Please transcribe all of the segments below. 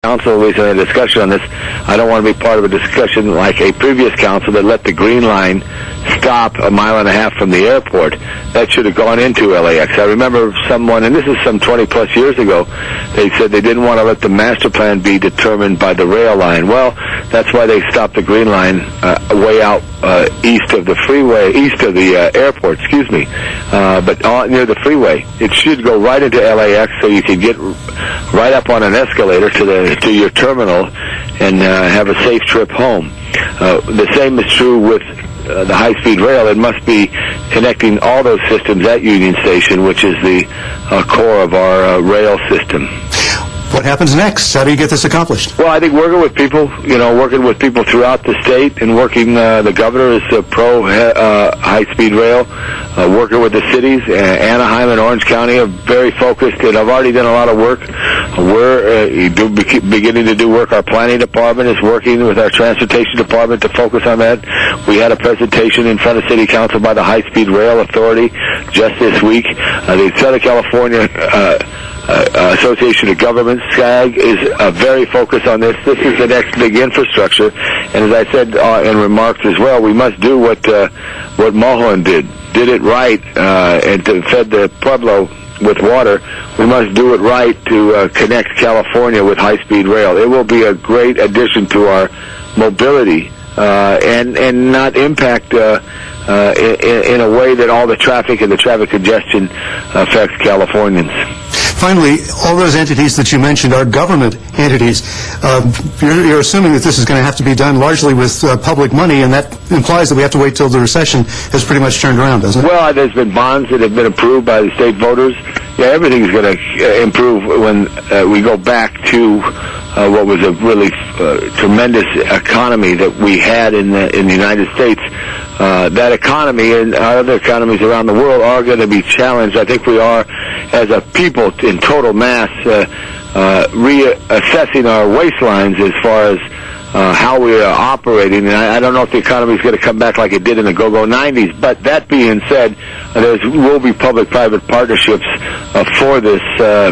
council recently had a discussion on this. I don't want to be part of a discussion like a previous council that let the Green Line stop a mile and a half from the airport. That should have gone into LAX. I remember someone, and this is some 20 plus years ago, they said they didn't want to let the master plan be determined by the rail line. Well, that's why they stopped the Green Line way out east of the freeway, east of the airport, but near the freeway. It should go right into LAX so you can get right up on an escalator to your terminal and have a safe trip home. The same is true with the high-speed rail. It must be connecting all those systems at Union Station, which is the core of our rail system. What happens next? How do you get this accomplished? Well, I think working with people throughout the state, and working, the governor is pro high-speed rail, working with the cities. Anaheim and Orange County are very focused, and I've already done a lot of work. We're beginning to do work. Our planning department is working with our transportation department to focus on that. We had a presentation in front of City Council by the High Speed Rail Authority just this week. The Southern California Association of Governments, SCAG, is very focused on this. This is the next big infrastructure, and as I said in remarks as well, we must do what Mulholland did it right, and to fed the Pueblo with water. We must do it right to connect California with high-speed rail. It will be a great addition to our mobility, and not impact in a way that all the traffic and the traffic congestion affects Californians. Finally, all those entities that you mentioned are government entities. You're assuming that this is going to have to be done largely with public money, and that implies that we have to wait till the recession has pretty much turned around, doesn't it? Well, there's been bonds that have been approved by the state voters. Yeah, everything's going to improve when we go back to what was a really tremendous economy that we had in the United States. That economy and other economies around the world are going to be challenged. I think we are, as a people in total mass, reassessing our waistlines as far as how we are operating. And I don't know if the economy is going to come back like it did in the go-go 90s. But that being said, there will be public-private partnerships for this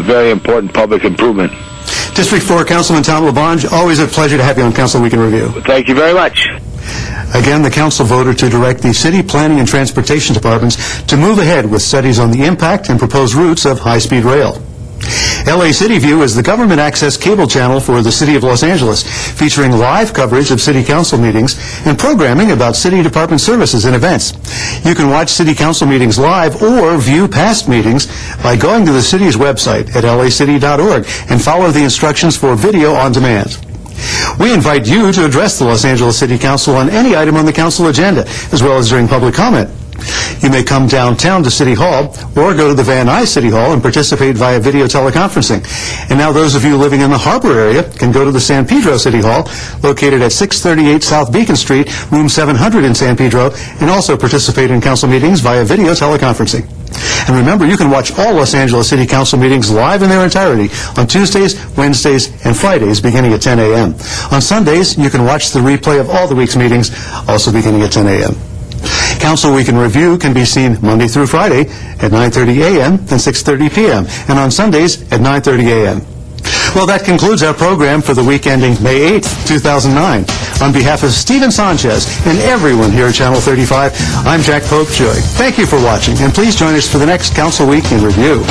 very important public improvement. District 4 Councilman Tom LaBonge, always a pleasure to have you on Council Week in Review. Thank you very much. Again, the council voted to direct the city planning and transportation departments to move ahead with studies on the impact and proposed routes of high-speed rail. LA City View is the government access cable channel for the City of Los Angeles, featuring live coverage of city council meetings and programming about city department services and events. You can watch city council meetings live or view past meetings by going to the city's website at lacity.org and follow the instructions for video on demand. We invite you to address the Los Angeles City Council on any item on the council agenda, as well as during public comment. You may come downtown to City Hall or go to the Van Nuys City Hall and participate via video teleconferencing. And now those of you living in the Harbor area can go to the San Pedro City Hall, located at 638 South Beacon Street, room 700 in San Pedro, and also participate in council meetings via video teleconferencing. And remember, you can watch all Los Angeles City Council meetings live in their entirety on Tuesdays, Wednesdays, and Fridays beginning at 10 a.m. On Sundays, you can watch the replay of all the week's meetings, also beginning at 10 a.m. Council Week in Review can be seen Monday through Friday at 9:30 a.m. and 6:30 p.m. and on Sundays at 9:30 a.m. Well, that concludes our program for the week ending May 8th, 2009. On behalf of Steven Sanchez and everyone here at Channel 35, I'm Jack Popejoy. Thank you for watching, and please join us for the next Council Week in Review.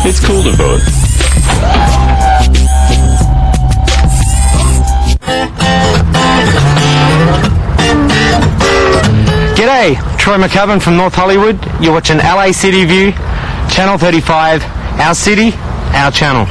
It's cool to vote. G'day, Troy McCubbin from North Hollywood. You're watching LA City View, Channel 35, our city, our channel.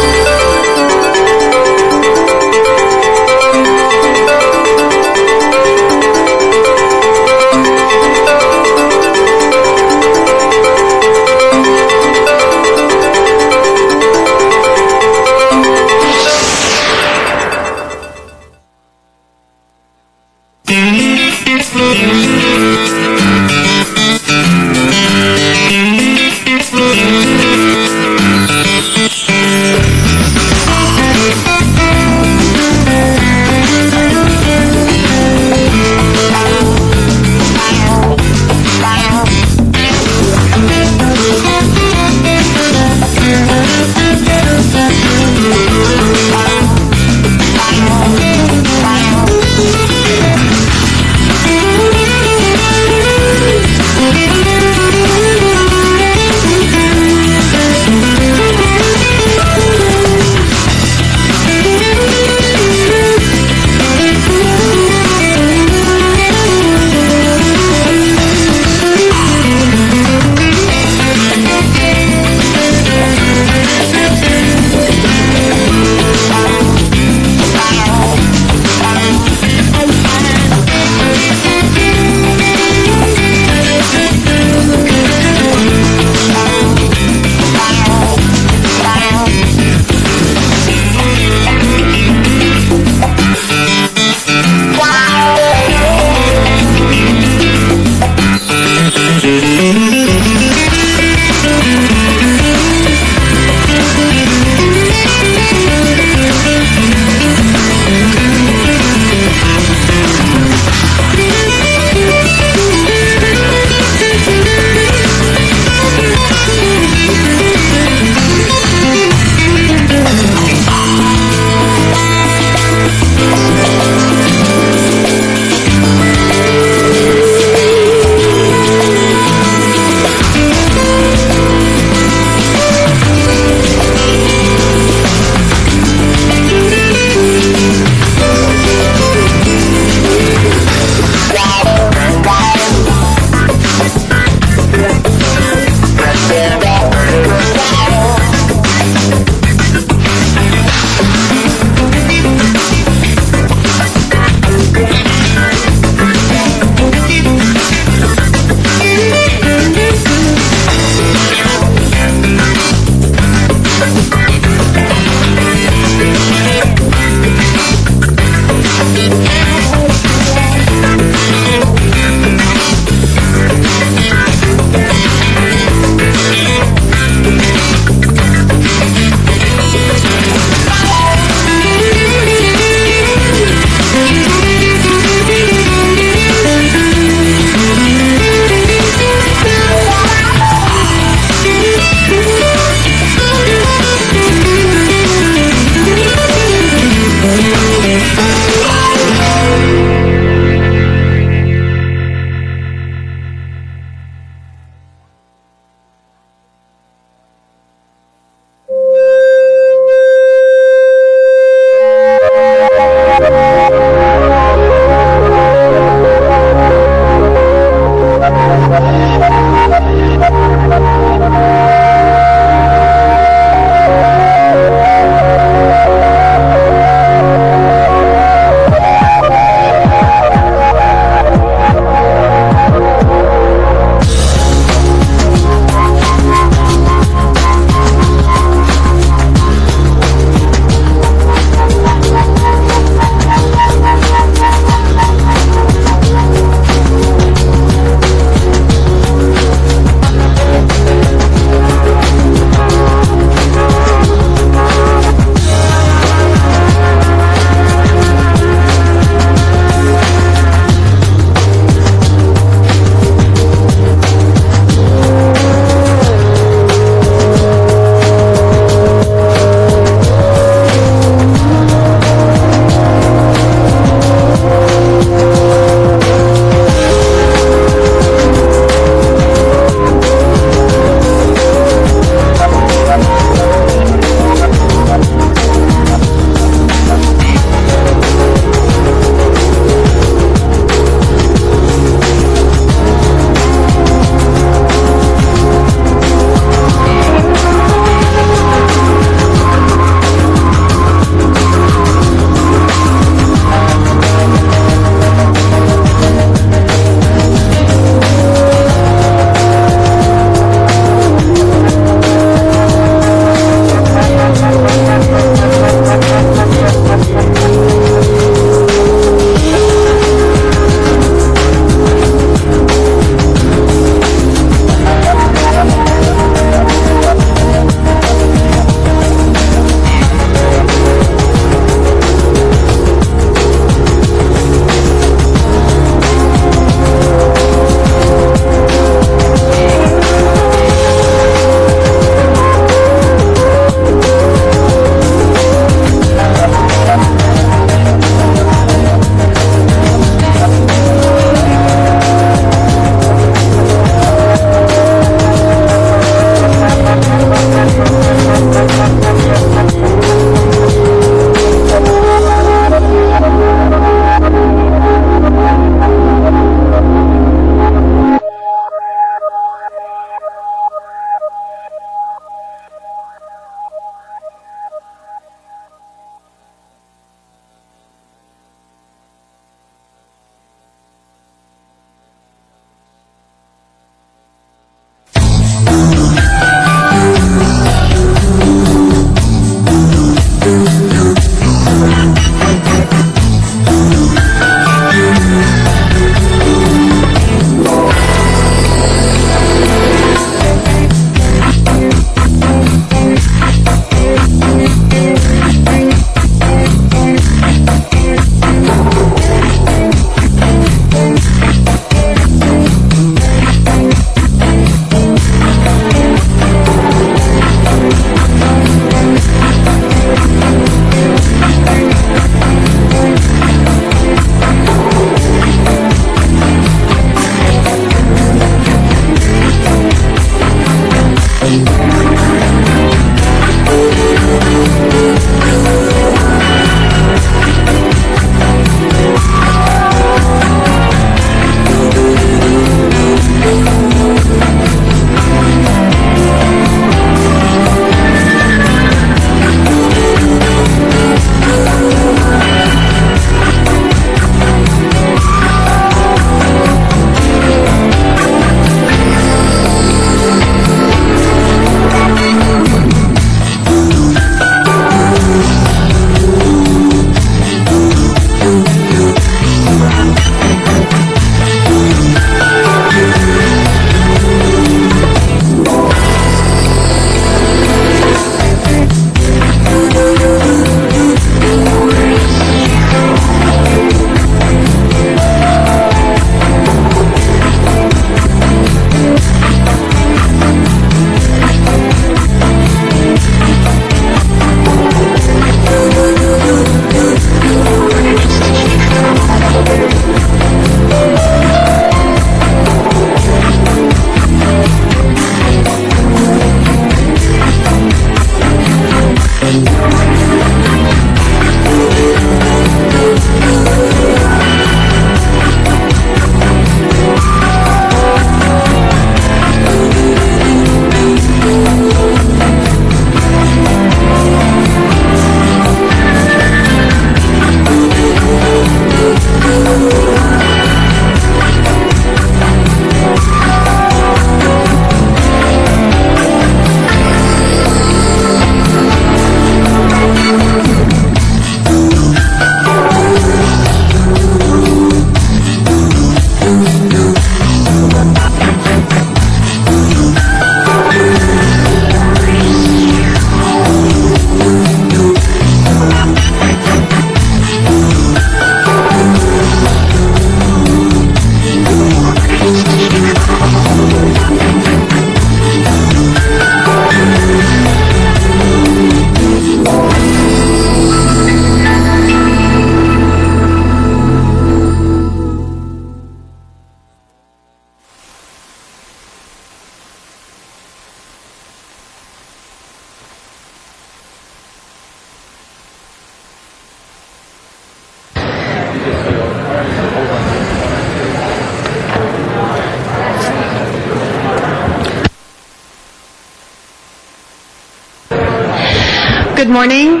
Good morning.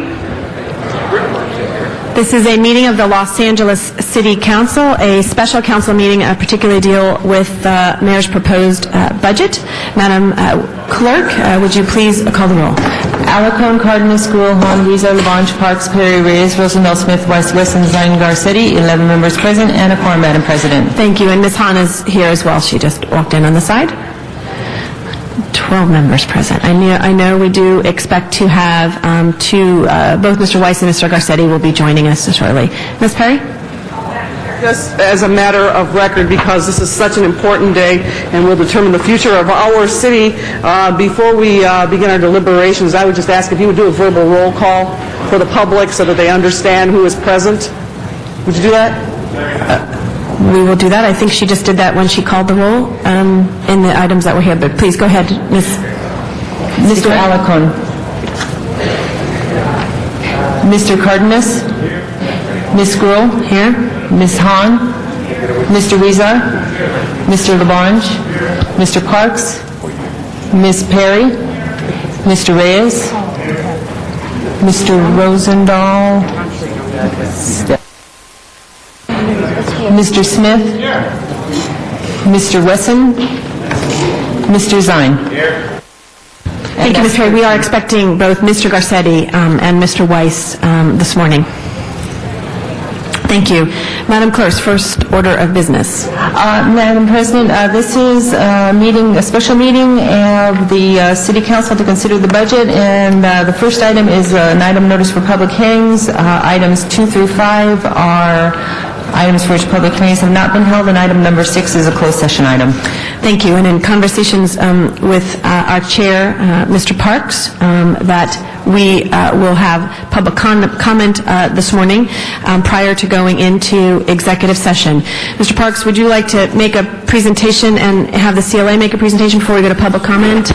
This is a meeting of the Los Angeles City Council, a special council meeting particularly deal with the mayor's proposed budget. Madam Clerk, would you please call the roll? Alarcon, Cardenas, Gruel, Hahn, Rizzo, Labange, Parks, Perry, Reyes, Rosendahl, Smith, Weiss, Wesson, Zine, Garcetti, 11 members present, and a quorum, Madam President. Thank you. And Ms. Hahn is here as well. She just walked in on the side. 12 members present. I know we do expect to have both Mr. Weiss and Mr. Garcetti will be joining us shortly. Ms. Perry? Just as a matter of record, because this is such an important day and will determine the future of our city, before we begin our deliberations, I would just ask if you would do a verbal roll call for the public so that they understand who is present. Would you do that? We will do that. I think she just did that when she called the roll in the items that were here. But please go ahead, Mr. Alarcon. Mr. Cardenas. Ms. Gruel. Here. Ms. Hahn. Mr. Rizar. Mr. Labange. Mr. Parks. Ms. Perry. Mr. Reyes. Mr. Rosendahl. Mr. Smith. Mr. Wesson. Mr. Zine. Thank you, Ms. Perry. We are expecting both Mr. Garcetti and Mr. Weiss this morning. Thank you. Madam Clerk, first order of business. Madam President, this is a special meeting of the City Council to consider the budget, and the first item is an item notice for public hearings. Items 2 through 5 are items for which public hearings have not been held, and item number 6 is a closed session item. Thank you. And in conversations with our chair, Mr. Parks, that we will have public comment this morning prior to going into executive session. Mr. Parks, would you like to make a presentation and have the CLA make a presentation before we go to public comment?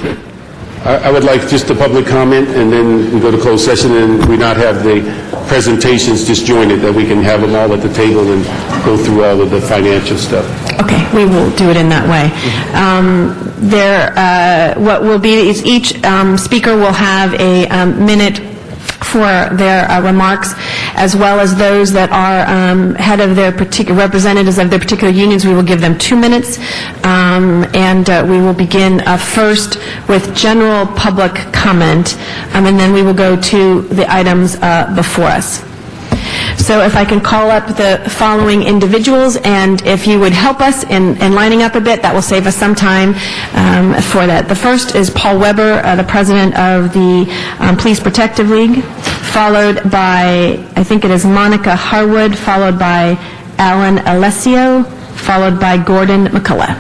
I would like just a public comment, and then we go to closed session, and we not have the presentations disjointed, that we can have them all at the table and go through all of the financial stuff. Okay, we will do it in that way. What will be is each speaker will have a minute for their remarks, as well as those that are head of their particular representatives of their particular unions. We will give them 2 minutes, and we will begin first with general public comment, and then we will go to the items before us. So if I can call up the following individuals, and if you would help us in lining up a bit, that will save us some time for that. The first is Paul Weber, the president of the Police Protective League, followed by, I think it is Monica Harwood, followed by Alan Alessio, followed by Gordon McCullough.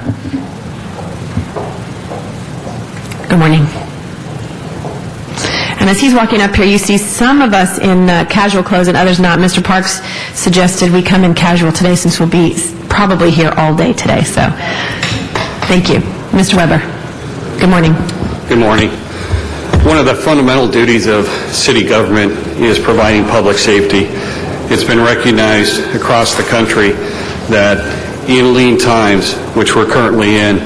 Good morning. And as he's walking up here, you see some of us in casual clothes and others not. Mr. Parks suggested we come in casual today since we'll be probably here all day today. So thank you. Mr. Weber, good morning. Good morning. One of the fundamental duties of city government is providing public safety. It's been recognized across the country that in lean times, which we're currently in,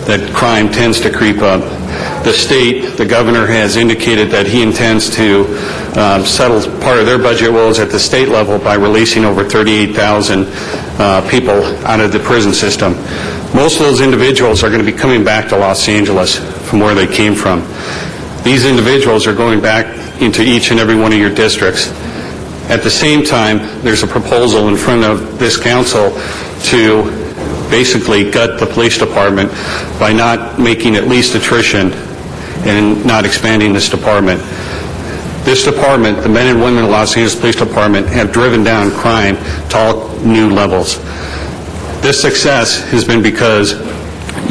that crime tends to creep up. The state, the governor has indicated that he intends to settle part of their budget woes at the state level by releasing over 38,000 people out of the prison system. Most of those individuals are going to be coming back to Los Angeles from where they came from. These individuals are going back into each and every one of your districts. At the same time, there's a proposal in front of this council to basically gut the police department by not making at least attrition and not expanding this department. This department, the men and women of the Los Angeles Police Department, have driven down crime to all new levels. This success has been because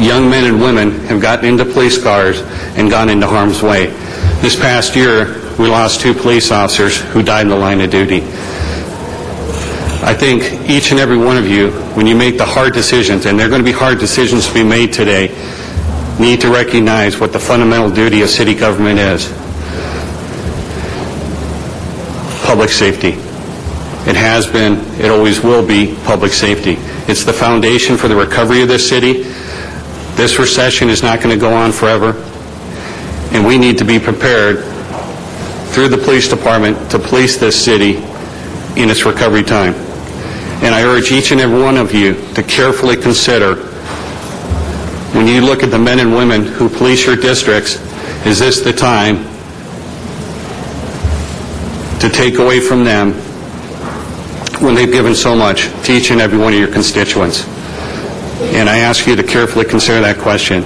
young men and women have gotten into police cars and gone into harm's way. This past year, we lost 2 police officers who died in the line of duty. I think each and every one of you, when you make the hard decisions, and there are going to be hard decisions to be made today, need to recognize what the fundamental duty of city government is. Public safety. It has been, it always will be public safety. It's the foundation for the recovery of this city. This recession is not going to go on forever, and we need to be prepared through the police department to police this city in its recovery time. And I urge each and every one of you to carefully consider, when you look at the men and women who police your districts, is this the time to take away from them when they've given so much to each and every one of your constituents? And I ask you to carefully consider that question,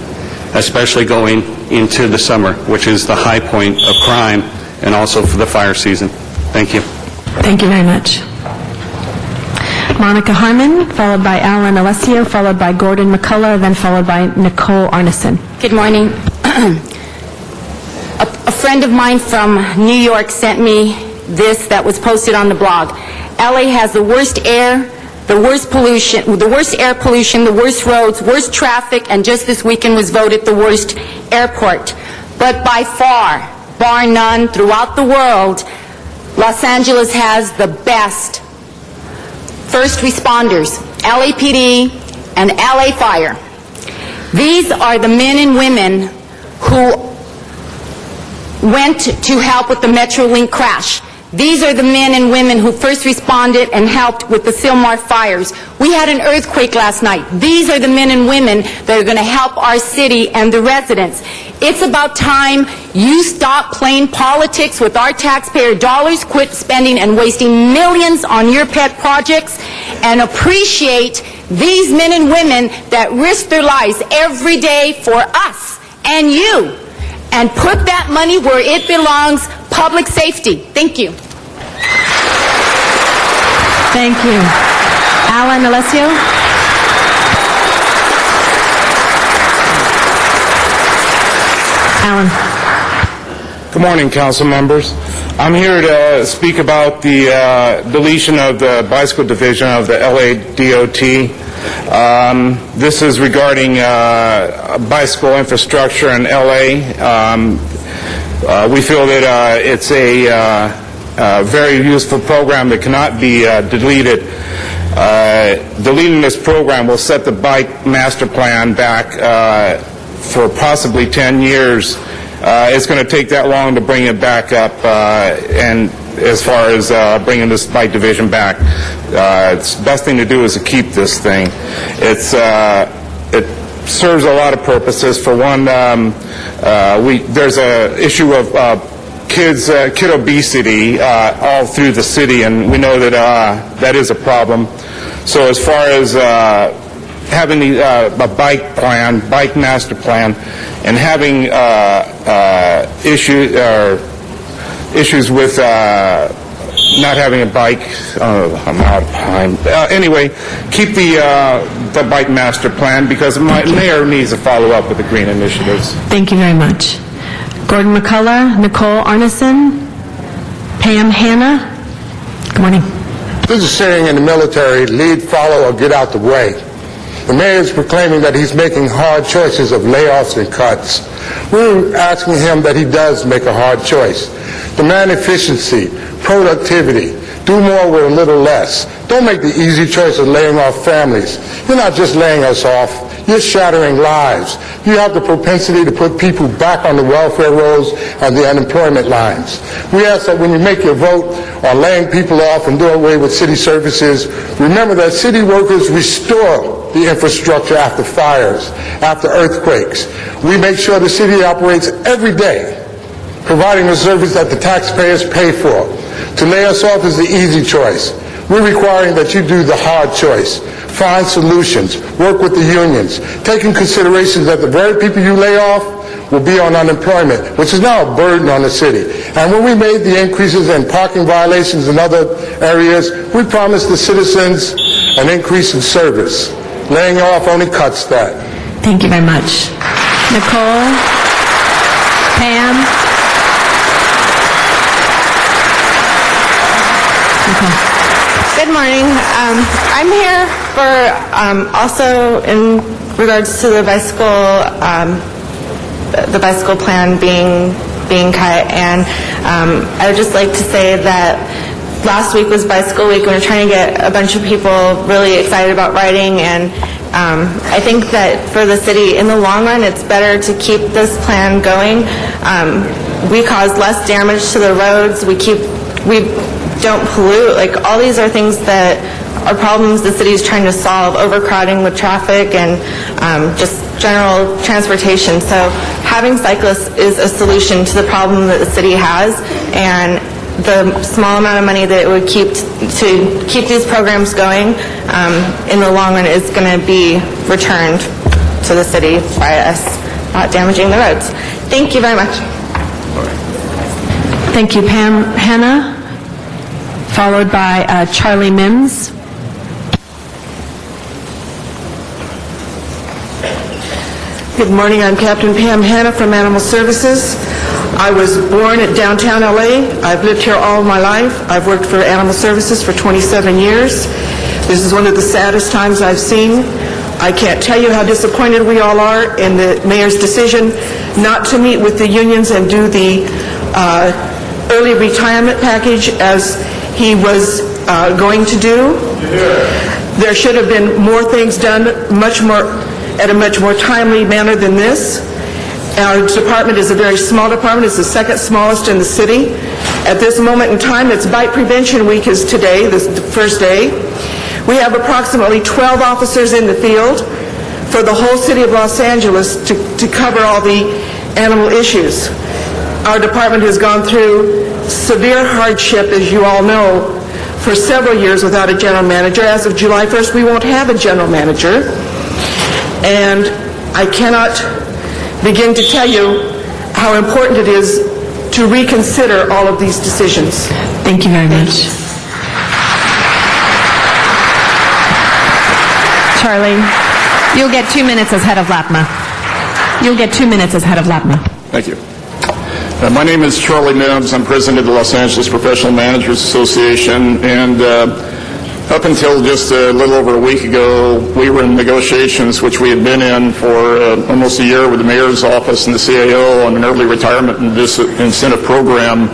especially going into the summer, which is the high point of crime and also for the fire season. Thank you. Thank you very much. Monica Harmon, followed by Alan Alessio, followed by Gordon McCullough, then followed by Nicole Arneson. Good morning. A friend of mine from New York sent me this that was posted on the blog. LA has the worst air, the worst pollution, the worst air pollution, the worst roads, worst traffic, and just this weekend was voted the worst airport. But by far, bar none, throughout the world, Los Angeles has the best first responders, LAPD and LA Fire. These are the men and women who went to help with the Metrolink crash. These are the men and women who first responded and helped with the Sylmar fires. We had an earthquake last night. These are the men and women that are going to help our city and the residents. It's about time you stop playing politics with our taxpayer dollars, quit spending and wasting millions on your pet projects, and appreciate these men and women that risk their lives every day for us and you, and put that money where it belongs, public safety. Thank you. Thank you. Alan Alessio. Alan. Good morning, council members. I'm here to speak about the deletion of the bicycle division of the LA DOT. This is regarding bicycle infrastructure in LA. We feel that it's a very useful program that cannot be deleted. Deleting this program will set the bike master plan back for possibly 10 years. It's going to take that long to bring it back up, and as far as bringing this bike division back, the best thing to do is to keep this thing. It serves a lot of purposes. For one, there's an issue of kid obesity all through the city, and we know that that is a problem. So as far as having a bike plan, bike master plan, and having issues with not having a bike, I'm out of time. Anyway, keep the bike master plan, because the mayor needs to follow up with the green initiatives. Thank you very much. Gordon McCullough, Nicole Arneson, Pam Hanna. Good morning. This is saying in the military, lead, follow, or get out the way. The mayor is proclaiming that he's making hard choices of layoffs and cuts. We're asking him that he does make a hard choice. Demand efficiency, productivity, do more with a little less. Don't make the easy choice of laying off families. You're not just laying us off, you're shattering lives. You have the propensity to put people back on the welfare rolls and the unemployment lines. We ask that when you make your vote on laying people off and doing away with city services, remember that city workers restore the infrastructure after fires, after earthquakes. We make sure the city operates every day, providing the service that the taxpayers pay for. To lay us off is the easy choice. We're requiring that you do the hard choice. Find solutions, work with the unions, take in consideration that the very people you lay off will be on unemployment, which is now a burden on the city. And when we made the increases in parking violations in other areas, we promised the citizens an increase in service. Laying off only cuts that. Thank you very much. Nicole, Pam. Nicole. Good morning. I'm here for also in regards to the bicycle plan being cut, and I would just like to say that last week was Bicycle Week, and we're trying to get a bunch of people really excited about riding, and I think that for the city, in the long run, it's better to keep this plan going. We cause less damage to the roads. We don't pollute. Like, all these are things that are problems the city is trying to solve, overcrowding with traffic and just general transportation. So having cyclists is a solution to the problem that the city has, and the small amount of money that it would keep to keep these programs going in the long run is going to be returned to the city by us not damaging the roads. Thank you very much. Thank you, Pam. Hannah, followed by Charlie Mims. Good morning. I'm Captain Pam Hanna from Animal Services. I was born at downtown LA. I've lived here all my life. I've worked for Animal Services for 27 years. This is one of the saddest times I've seen. I can't tell you how disappointed we all are in the mayor's decision not to meet with the unions and do the early retirement package as he was going to do. There should have been more things done at a much more timely manner than this. Our department is a very small department. It's the second smallest in the city. At this moment in time, it's Bite Prevention Week is today, the first day. We have approximately 12 officers in the field for the whole city of Los Angeles to cover all the animal issues. Our department has gone through severe hardship, as you all know, for several years without a general manager. As of July 1st, we won't have a general manager. And I cannot begin to tell you how important it is to reconsider all of these decisions. Thank you very much. Charlie, you'll get 2 minutes as head of LAPMA. You'll get 2 minutes as head of LAPMA. Thank you. My name is Charlie Mims. I'm president of the Los Angeles Professional Managers Association, and up until just a little over a week ago, we were in negotiations, which we had been in for almost a year with the mayor's office and the CAO on an early retirement incentive program.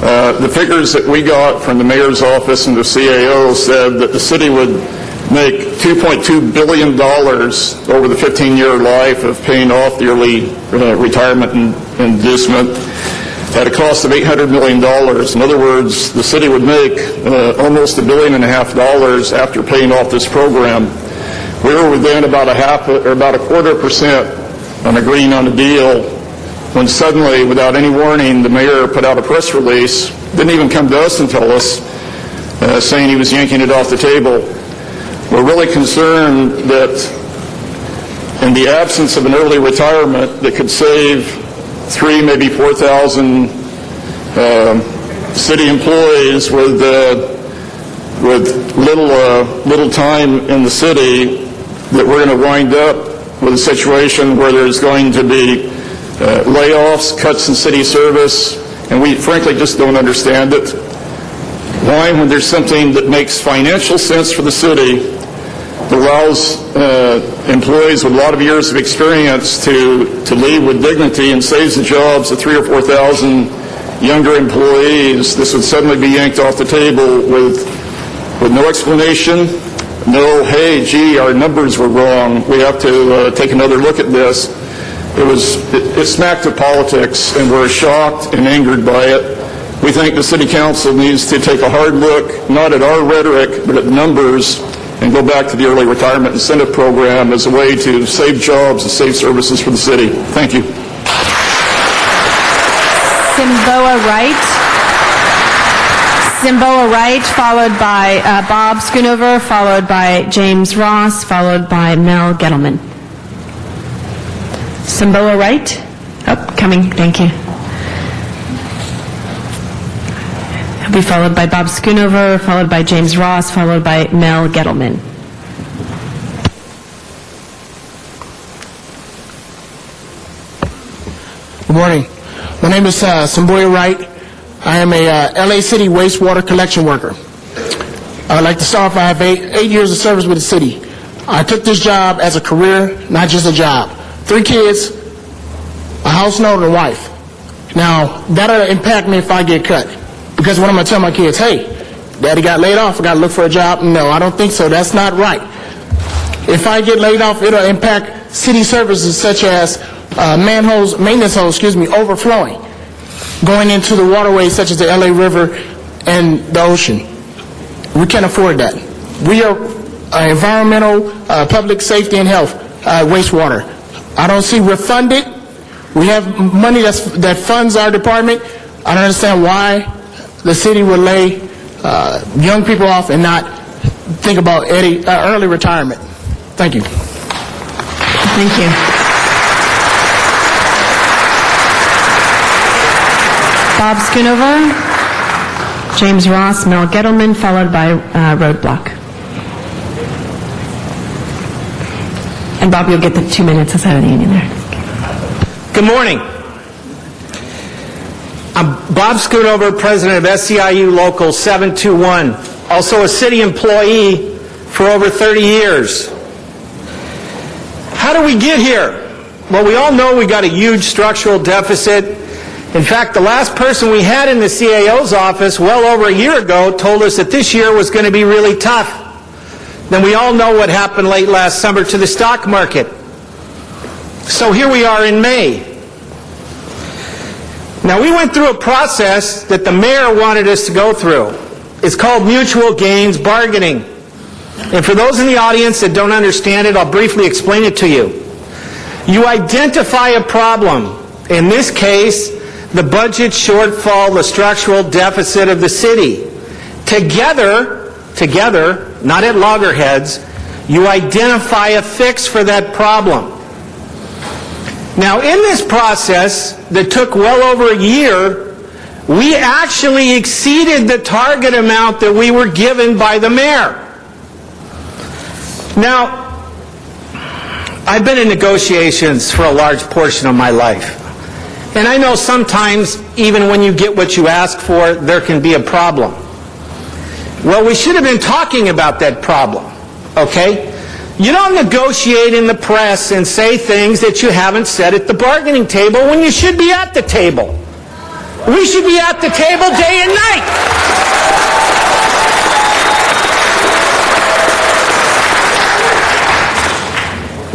The figures that we got from the mayor's office and the CAO said that the city would make $2.2 billion over the 15-year life of paying off the early retirement inducement at a cost of $800 million. In other words, the city would make almost $1.5 billion after paying off this program. We were within about a 0.25% on agreeing on a deal when suddenly, without any warning, the mayor put out a press release, didn't even come to us and tell us, saying he was yanking it off the table. We're really concerned that in the absence of an early retirement that could save 3,000, maybe 4,000 city employees with little time in the city, that we're going to wind up with a situation where there's going to be layoffs, cuts in city service, and we frankly just don't understand it. Why, when there's something that makes financial sense for the city, that allows employees with a lot of years of experience to leave with dignity and saves the jobs of 3,000 or 4,000 younger employees, this would suddenly be yanked off the table with no explanation, no, hey, gee, our numbers were wrong, we have to take another look at this. It smacked of politics, and we're shocked and angered by it. We think the City Council needs to take a hard look, not at our rhetoric, but at the numbers, and go back to the early retirement incentive program as a way to save jobs and save services for the city. Thank you. Simboa Wright, followed by Bob Schoonover, followed by James Ross, followed by Mel Gettleman. Simboa Wright? Oh, coming, thank you. He'll be followed by Bob Schoonover, followed by James Ross, followed by Mel Gettleman. Good morning. My name is Simboya Wright. I am a LA City wastewater collection worker. I'd like to start off, I have eight years of service with the city. I took this job as a career, not just a job. 3 kids, a house note, and a wife. Now, that'll impact me if I get cut. Because what I'm going to tell my kids, hey, daddy got laid off, I got to look for a job. No, I don't think so. That's not right. If I get laid off, it'll impact city services such as maintenance hose, overflowing, going into the waterways such as the LA River and the ocean. We can't afford that. We are environmental, public safety and health, wastewater. I don't see we're funded. We have money that funds our department. I don't understand why the city would lay young people off and not think about early retirement. Thank you. Thank you. Bob Schoonover, James Ross, Mel Gettleman, followed by Roadblock. And Bob, you'll get the 2 minutes aside of the union there. Good morning. I'm Bob Schoonover, president of SEIU Local 721, also a city employee for over 30 years. How do we get here? Well, we all know we got a huge structural deficit. In fact, the last person we had in the CAO's office well over a year ago told us that this year was going to be really tough. Then we all know what happened late last summer to the stock market. So here we are in May. Now, we went through a process that the mayor wanted us to go through. It's called mutual gains bargaining. And for those in the audience that don't understand it, I'll briefly explain it to you. You identify a problem. In this case, the budget shortfall, the structural deficit of the city. Together, not at loggerheads, you identify a fix for that problem. Now, in this process that took well over a year, we actually exceeded the target amount that we were given by the mayor. Now, I've been in negotiations for a large portion of my life. And I know sometimes, even when you get what you ask for, there can be a problem. Well, we should have been talking about that problem, okay? You don't negotiate in the press and say things that you haven't said at the bargaining table when you should be at the table. We should be at the table day and night.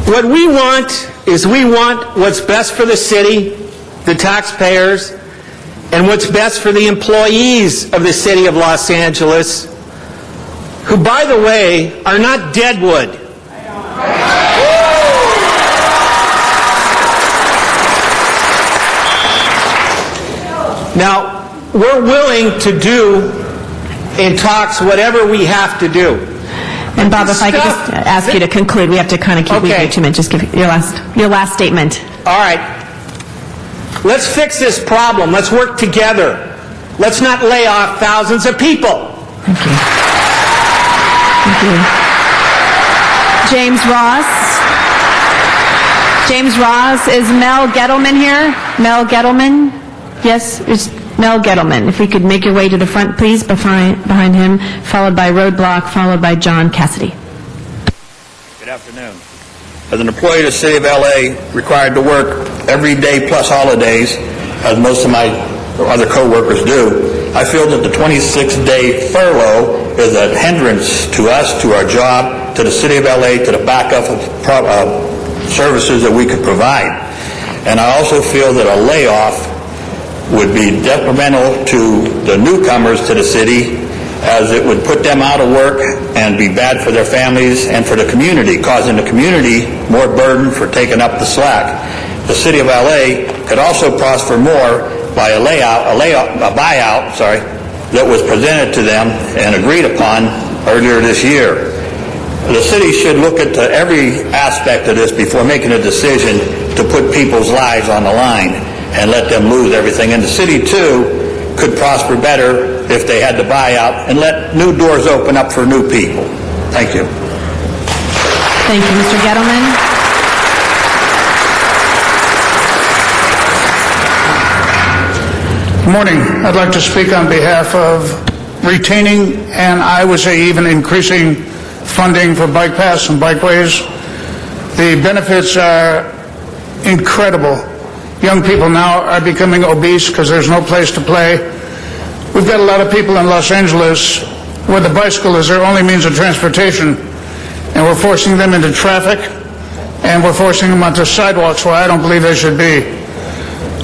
What we want is we want what's best for the city, the taxpayers, and what's best for the employees of the city of Los Angeles, who, by the way, are not deadwood. Now, we're willing to do in talks whatever we have to do. And Bob, if I could just ask you to conclude, we have to kind of keep you 2 minutes. Just give your last statement. All right. Let's fix this problem. Let's work together. Let's not lay off thousands of people. Thank you. Thank you. James Ross. James Ross. Is Mel Gettleman here? Mel Gettleman? Yes, it's Mel Gettleman. If we could make your way to the front, please, behind him, followed by Roadblock, followed by John Cassidy. Good afternoon. As an employee of the City of LA, required to work every day plus holidays, as most of my other co-workers do, I feel that the 26-day furlough is a hindrance to us, to our job, to the City of LA, to the backup of services that we could provide. And I also feel that a layoff would be detrimental to the newcomers to the city, as it would put them out of work and be bad for their families and for the community, causing the community more burden for taking up the slack. The City of LA could also prosper more by a buyout that was presented to them and agreed upon earlier this year. The city should look at every aspect of this before making a decision to put people's lives on the line and let them lose everything. And the city, too, could prosper better if they had to buy out and let new doors open up for new people. Thank you. Thank you, Mr. Gettleman. Good morning. I'd like to speak on behalf of retaining and I would say even increasing funding for bike paths and bikeways. The benefits are incredible. Young people now are becoming obese because there's no place to play. We've got a lot of people in Los Angeles where the bicycle is their only means of transportation. and we're forcing them into traffic, and we're forcing them onto sidewalks where I don't believe they should be.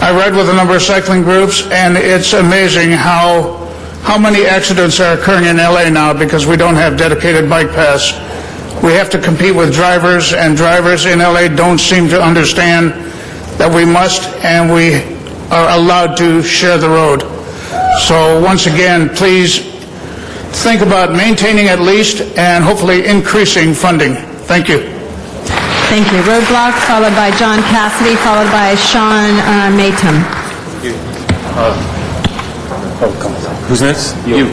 I ride with a number of cycling groups, and it's amazing how many accidents are occurring in LA now because we don't have dedicated bike paths. We have to compete with drivers, and drivers in LA don't seem to understand that we must and we are allowed to share the road. So once again, please think about maintaining at least and hopefully increasing funding. Thank you. Thank you. Roadblock, followed by John Cassidy, followed by Sean Maytum. Who's next? You.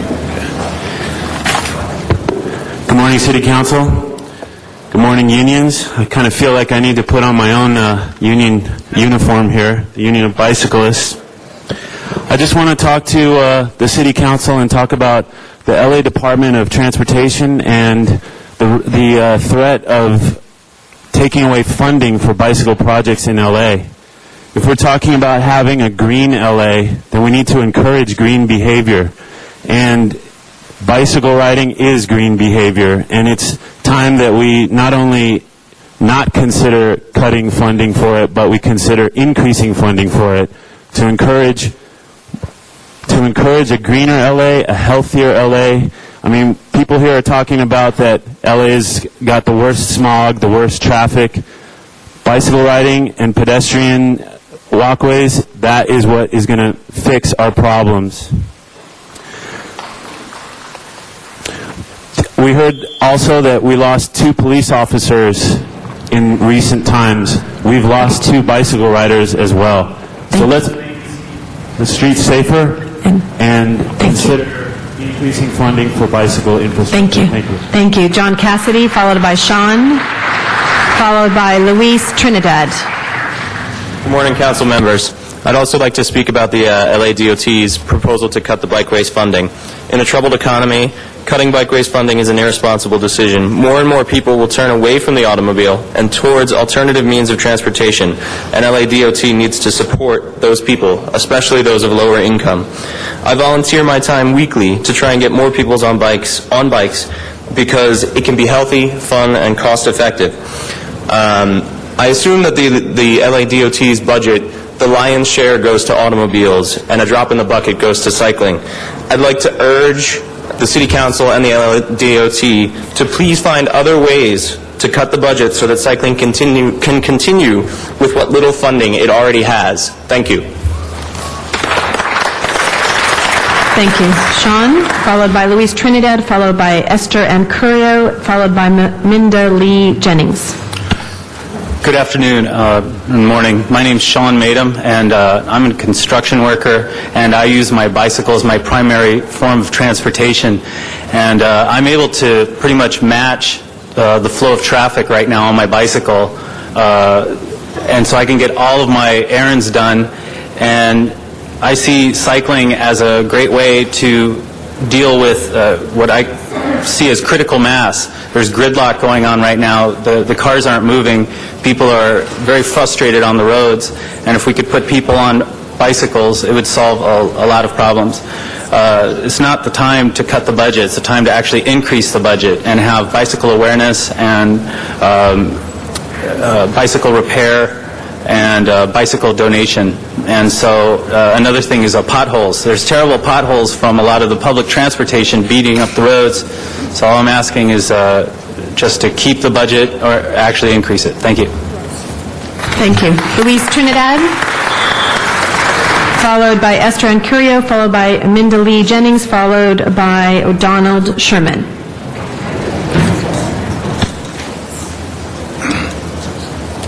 Good morning, City Council. Good morning, unions. I kind of feel like I need to put on my own union uniform here, the Union of Bicyclists. I just want to talk to the City Council and talk about the LA Department of Transportation and the threat of taking away funding for bicycle projects in LA. If we're talking about having a green LA, then we need to encourage green behavior. And bicycle riding is green behavior, and it's time that we not only not consider cutting funding for it, but we consider increasing funding for it to encourage a greener LA, a healthier LA. I mean, people here are talking about that LA's got the worst smog, the worst traffic. Bicycle riding and pedestrian walkways, that is what is going to fix our problems. We heard also that we lost 2 police officers in recent times. We've lost 2 bicycle riders as well. So let's make the streets safer and consider increasing funding for bicycle infrastructure. Thank you. Thank you. John Cassidy, followed by Sean, followed by Luis Trinidad. Good morning, council members. I'd also like to speak about the LA DOT's proposal to cut the bikeways funding. In a troubled economy, cutting bikeways funding is an irresponsible decision. More and more people will turn away from the automobile and towards alternative means of transportation, and LA DOT needs to support those people, especially those of lower income. I volunteer my time weekly to try and get more people on bikes because it can be healthy, fun, and cost-effective. I assume that the LA DOT's budget, the lion's share goes to automobiles and a drop in the bucket goes to cycling. I'd like to urge the City Council and the LA DOT to please find other ways to cut the budget so that cycling can continue with what little funding it already has. Thank you. Thank you. Sean, followed by Luis Trinidad, followed by Esther Ann Curio, followed by Minda Lee Jennings. Good afternoon and morning. My name's Sean Maytum, and I'm a construction worker, and I use my bicycle as my primary form of transportation. And I'm able to pretty much match the flow of traffic right now on my bicycle, and so I can get all of my errands done. And I see cycling as a great way to deal with what I see as critical mass. There's gridlock going on right now. The cars aren't moving. People are very frustrated on the roads, and if we could put people on bicycles, it would solve a lot of problems. It's not the time to cut the budget. It's the time to actually increase the budget and have bicycle awareness and bicycle repair and bicycle donation. And so another thing is potholes. There's terrible potholes from a lot of the public transportation beating up the roads. So all I'm asking is just to keep the budget or actually increase it. Thank you. Thank you. Luis Trinidad, followed by Esther Ann Curio, followed by Minda Lee Jennings, followed by O'Donnell Sherman.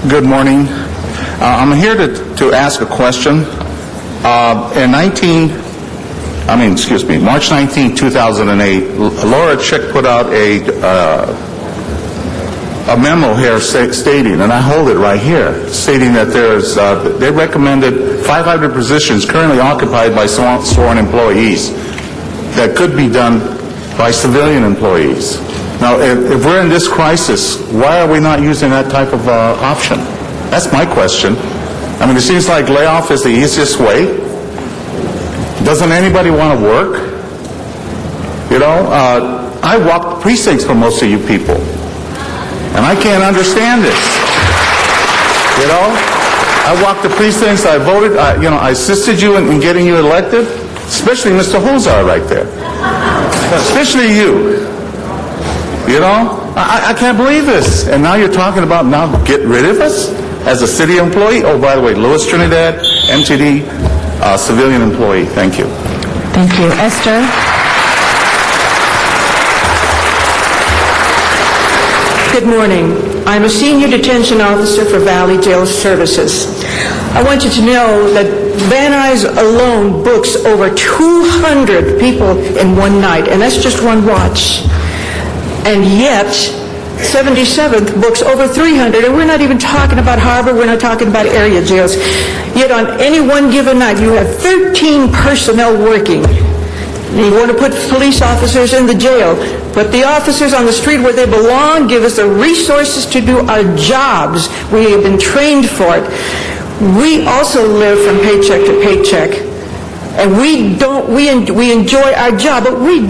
Good morning. I'm here to ask a question. March 19, 2008, Laura Chick put out a memo here stating, and I hold it right here, stating that they recommended 500 positions currently occupied by sworn employees that could be done by civilian employees. Now, if we're in this crisis, why are we not using that type of option? That's my question. I mean, it seems like layoff is the easiest way. Doesn't anybody want to work? You know, I walk precincts for most of you people. And I can't understand this. You know? I walked the precincts, I voted, I assisted you in getting you elected, especially Mr. Hozar right there. Especially you. You know? I can't believe this. And now you're talking about now get rid of us as a city employee? Oh, by the way, Louis Trinidad, MTD, civilian employee. Thank you. Thank you. Esther? Good morning. I'm a senior detention officer for Valley Jail Services. I want you to know that Van Nuys alone books over 200 people in one night, and that's just one watch. And yet, 77th books over 300, and we're not even talking about Harbor, we're not talking about area jails. Yet on any one given night, you have 13 personnel working. You want to put police officers in the jail, but the officers on the street where they belong give us the resources to do our jobs. We have been trained for it. We also live from paycheck to paycheck, and we enjoy our job, but we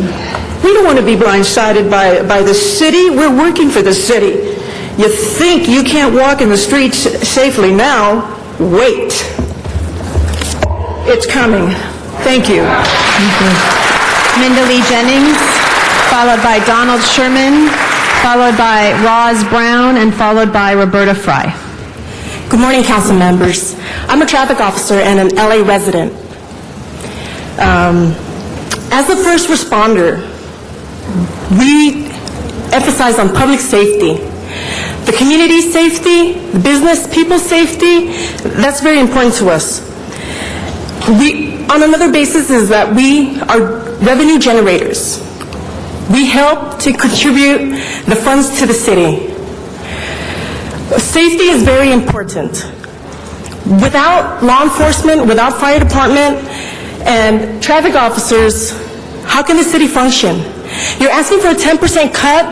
don't want to be blindsided by the city. We're working for the city. You think you can't walk in the streets safely now? Wait. It's coming. Thank you. Minda Lee Jennings, followed by Donald Sherman, followed by Roz Brown, and followed by Roberta Fry. Good morning, council members. I'm a traffic officer and an LA resident. As a first responder, we emphasize on public safety. The community safety, the business people's safety, that's very important to us. On another basis is that we are revenue generators. We help to contribute the funds to the city. Safety is very important. Without law enforcement, without fire department, and traffic officers, how can the city function? You're asking for a 10% cut?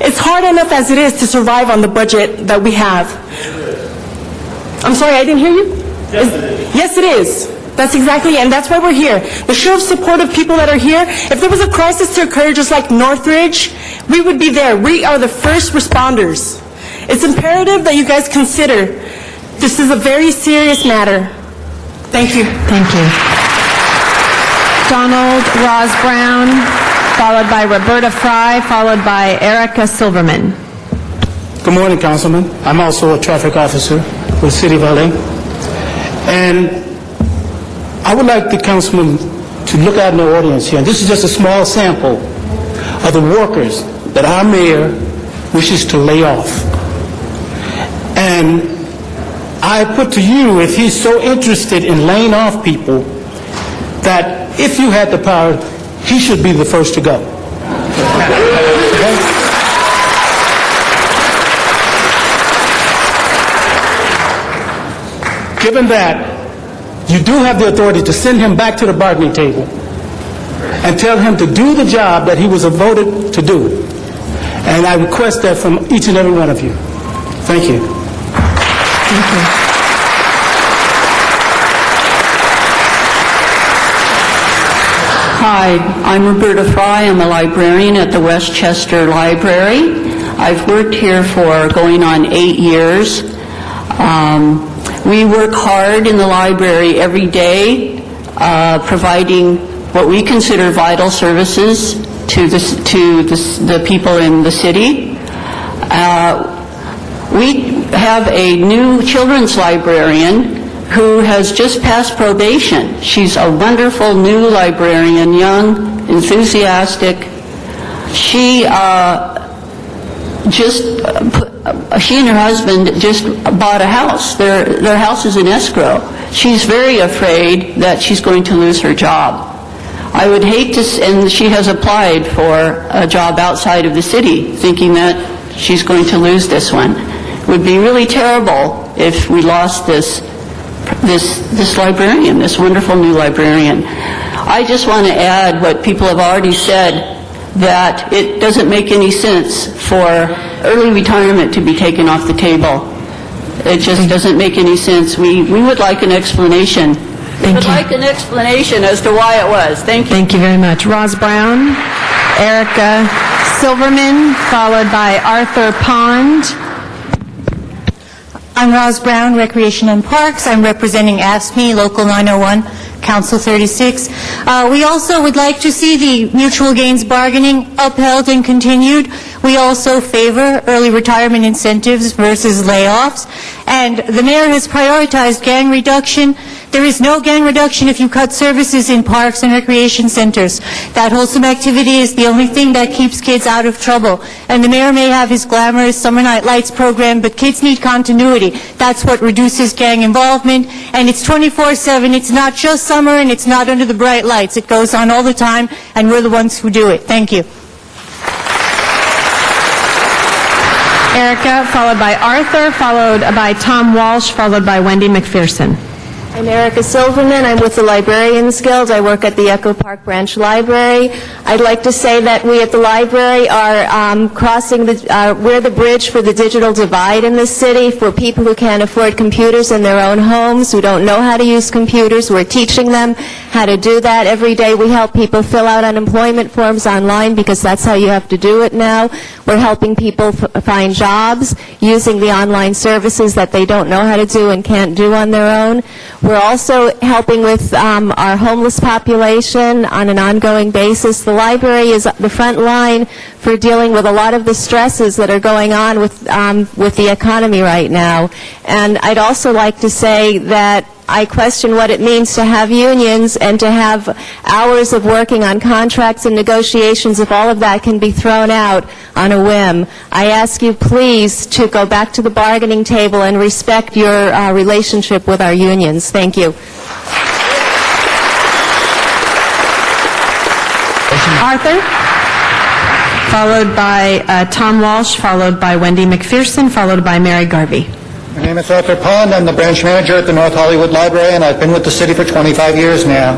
It's hard enough as it is to survive on the budget that we have. I'm sorry, I didn't hear you? Yes, it is. That's exactly, and that's why we're here. The show of support of people that are here. If there was a crisis to occur just like Northridge, we would be there. We are the first responders. It's imperative that you guys consider this is a very serious matter. Thank you. Thank you. Donald Roz Brown, followed by Roberta Fry, followed by Erica Silverman. Good morning, Councilman. I'm also a traffic officer with City of LA. And I would like the councilman to look out in the audience here. And this is just a small sample of the workers that our mayor wishes to lay off. And I put to you, if he's so interested in laying off people, that if you had the power, he should be the first to go. Okay? Given that, you do have the authority to send him back to the bargaining table and tell him to do the job that he was voted to do. And I request that from each and every one of you. Thank you. Thank you. Hi, I'm Roberta Fry. I'm a librarian at the Westchester Library. I've worked here for going on 8 years. We work hard in the library every day, providing what we consider vital services to the people in the city. We have a new children's librarian who has just passed probation. She's a wonderful new librarian, young, enthusiastic. She and her husband just bought a house. Their house is in escrow. She's very afraid that she's going to lose her job. I would hate to, and she has applied for a job outside of the city, thinking that she's going to lose this one. It would be really terrible if we lost this librarian, this wonderful new librarian. I just want to add what people have already said, that it doesn't make any sense for early retirement to be taken off the table. It just doesn't make any sense. We would like an explanation I would like an explanation as to why it was. Thank you. Thank you very much. Roz Brown, Erica Silverman, followed by Arthur Pond. I'm Roz Brown, Recreation and Parks. I'm representing AFSCME, Local 901, Council 36. We also would like to see the mutual gains bargaining upheld and continued. We also favor early retirement incentives versus layoffs. And the mayor has prioritized gang reduction. There is no gang reduction if you cut services in parks and recreation centers. That wholesome activity is the only thing that keeps kids out of trouble. And the mayor may have his glamorous Summer Night Lights program, but kids need continuity. That's what reduces gang involvement. And it's 24/7. It's not just summer and it's not under the bright lights. It goes on all the time, and we're the ones who do it. Thank you. Erica, followed by Arthur, followed by Tom Walsh, followed by Wendy McPherson. I'm Erica Silverman. I'm with the Librarians Guild. I work at the Echo Park Branch Library. I'd like to say that we at the library are crossing we're the bridge for the digital divide in this city for people who can't afford computers in their own homes, who don't know how to use computers. We're teaching them how to do that. Every day we help people fill out unemployment forms online because that's how you have to do it now. We're helping people find jobs using the online services that they don't know how to do and can't do on their own. We're also helping with our homeless population on an ongoing basis. The library is the front line for dealing with a lot of the stresses that are going on with the economy right now. And I'd also like to say that I question what it means to have unions and to have hours of working on contracts and negotiations if all of that can be thrown out on a whim. I ask you please to go back to the bargaining table and respect your relationship with our unions. Thank you. Arthur, followed by Tom Walsh, followed by Wendy McPherson, followed by Mary Garvey. My name is Arthur Pond. I'm the branch manager at the North Hollywood Library, and I've been with the city for 25 years now.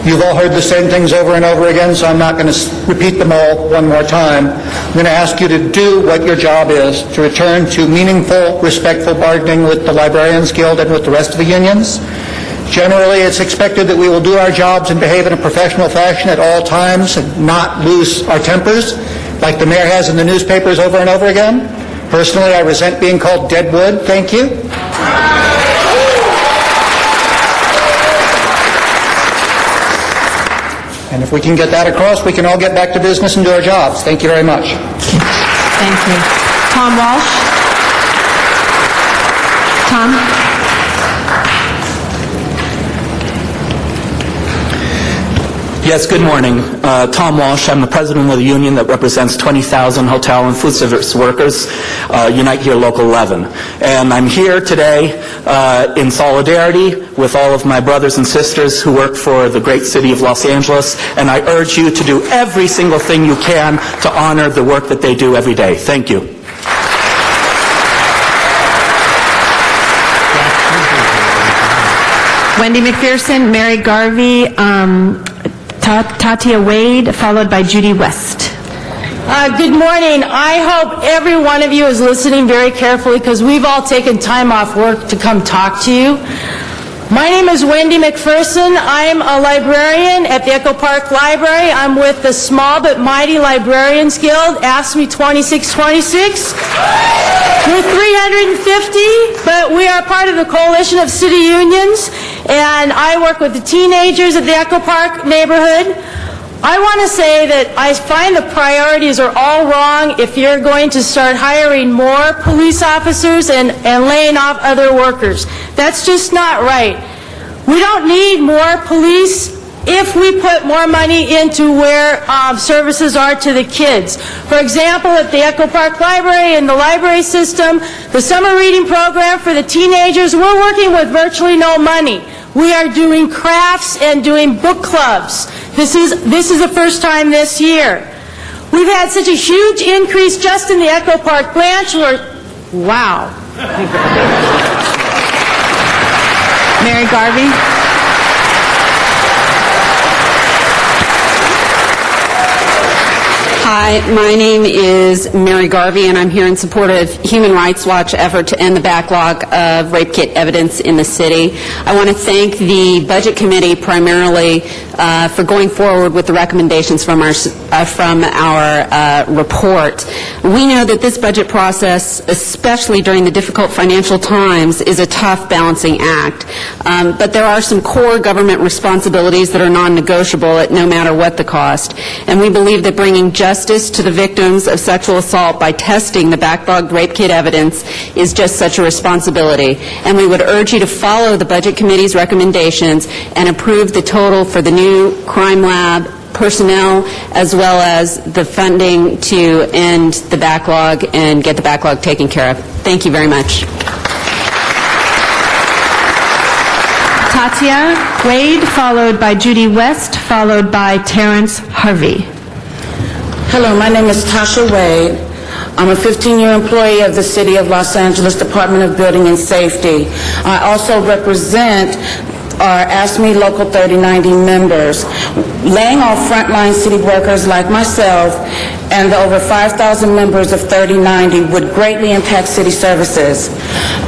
You've all heard the same things over and over again, so I'm not going to repeat them all one more time. I'm going to ask you to do what your job is, to return to meaningful, respectful bargaining with the Librarians Guild and with the rest of the unions. Generally, it's expected that we will do our jobs and behave in a professional fashion at all times and not lose our tempers, like the mayor has in the newspapers over and over again. Personally, I resent being called dead wood. Thank you. And if we can get that across, we can all get back to business and do our jobs. Thank you very much. Thank you. Tom Walsh? Tom? Yes, good morning. Tom Walsh. I'm the president of the union that represents 20,000 hotel and food service workers, Unite Here Local 11. And I'm here today in solidarity with all of my brothers and sisters who work for the great city of Los Angeles, and I urge you to do every single thing you can to honor the work that they do every day. Thank you. Wendy McPherson, Mary Garvey, Tatia Wade, followed by Judy West. Good morning. I hope every one of you is listening very carefully because we've all taken time off work to come talk to you. My name is Wendy McPherson. I'm a librarian at the Echo Park Library. I'm with the Small But Mighty Librarians Guild, AFSCME 2626. We're 350, but we are part of the Coalition of City Unions, and I work with the teenagers at the Echo Park neighborhood. I want to say that I find the priorities are all wrong if you're going to start hiring more police officers and laying off other workers. That's just not right. We don't need more police if we put more money into where services are to the kids. For example, at the Echo Park Library and the library system, the summer reading program for the teenagers, we're working with virtually no money. We are doing crafts and doing book clubs. This is the first time this year. We've had such a huge increase just in the Echo Park branch. Wow. Mary Garvey. Hi, my name is Mary Garvey, and I'm here in support of Human Rights Watch effort to end the backlog of rape kit evidence in the city. I want to thank the Budget Committee primarily for going forward with the recommendations from our report. We know that this budget process, especially during the difficult financial times, is a tough balancing act. But there are some core government responsibilities that are non-negotiable at no matter what the cost. And we believe that bringing justice to the victims of sexual assault by testing the backlogged rape kit evidence is just such a responsibility. And we would urge you to follow the Budget Committee's recommendations and approve the total for the new crime lab personnel, as well as the funding to end the backlog and get the backlog taken care of. Thank you very much. Tatia Wade, followed by Judy West, followed by Terrence Harvey. Hello, my name is Tasha Wade. I'm a 15-year employee of the City of Los Angeles Department of Building and Safety. I also represent our AFSCME Local 3090 members. Laying off frontline city workers like myself and the over 5,000 members of 3090 would greatly impact city services.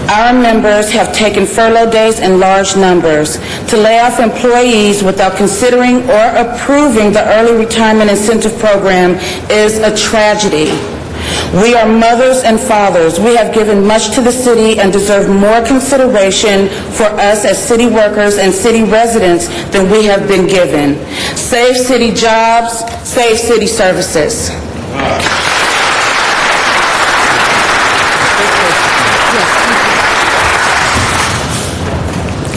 Our members have taken furlough days in large numbers. To lay off employees without considering or approving the early retirement incentive program is a tragedy. We are mothers and fathers. We have given much to the city and deserve more consideration for us as city workers and city residents than we have been given. Save city jobs, save city services.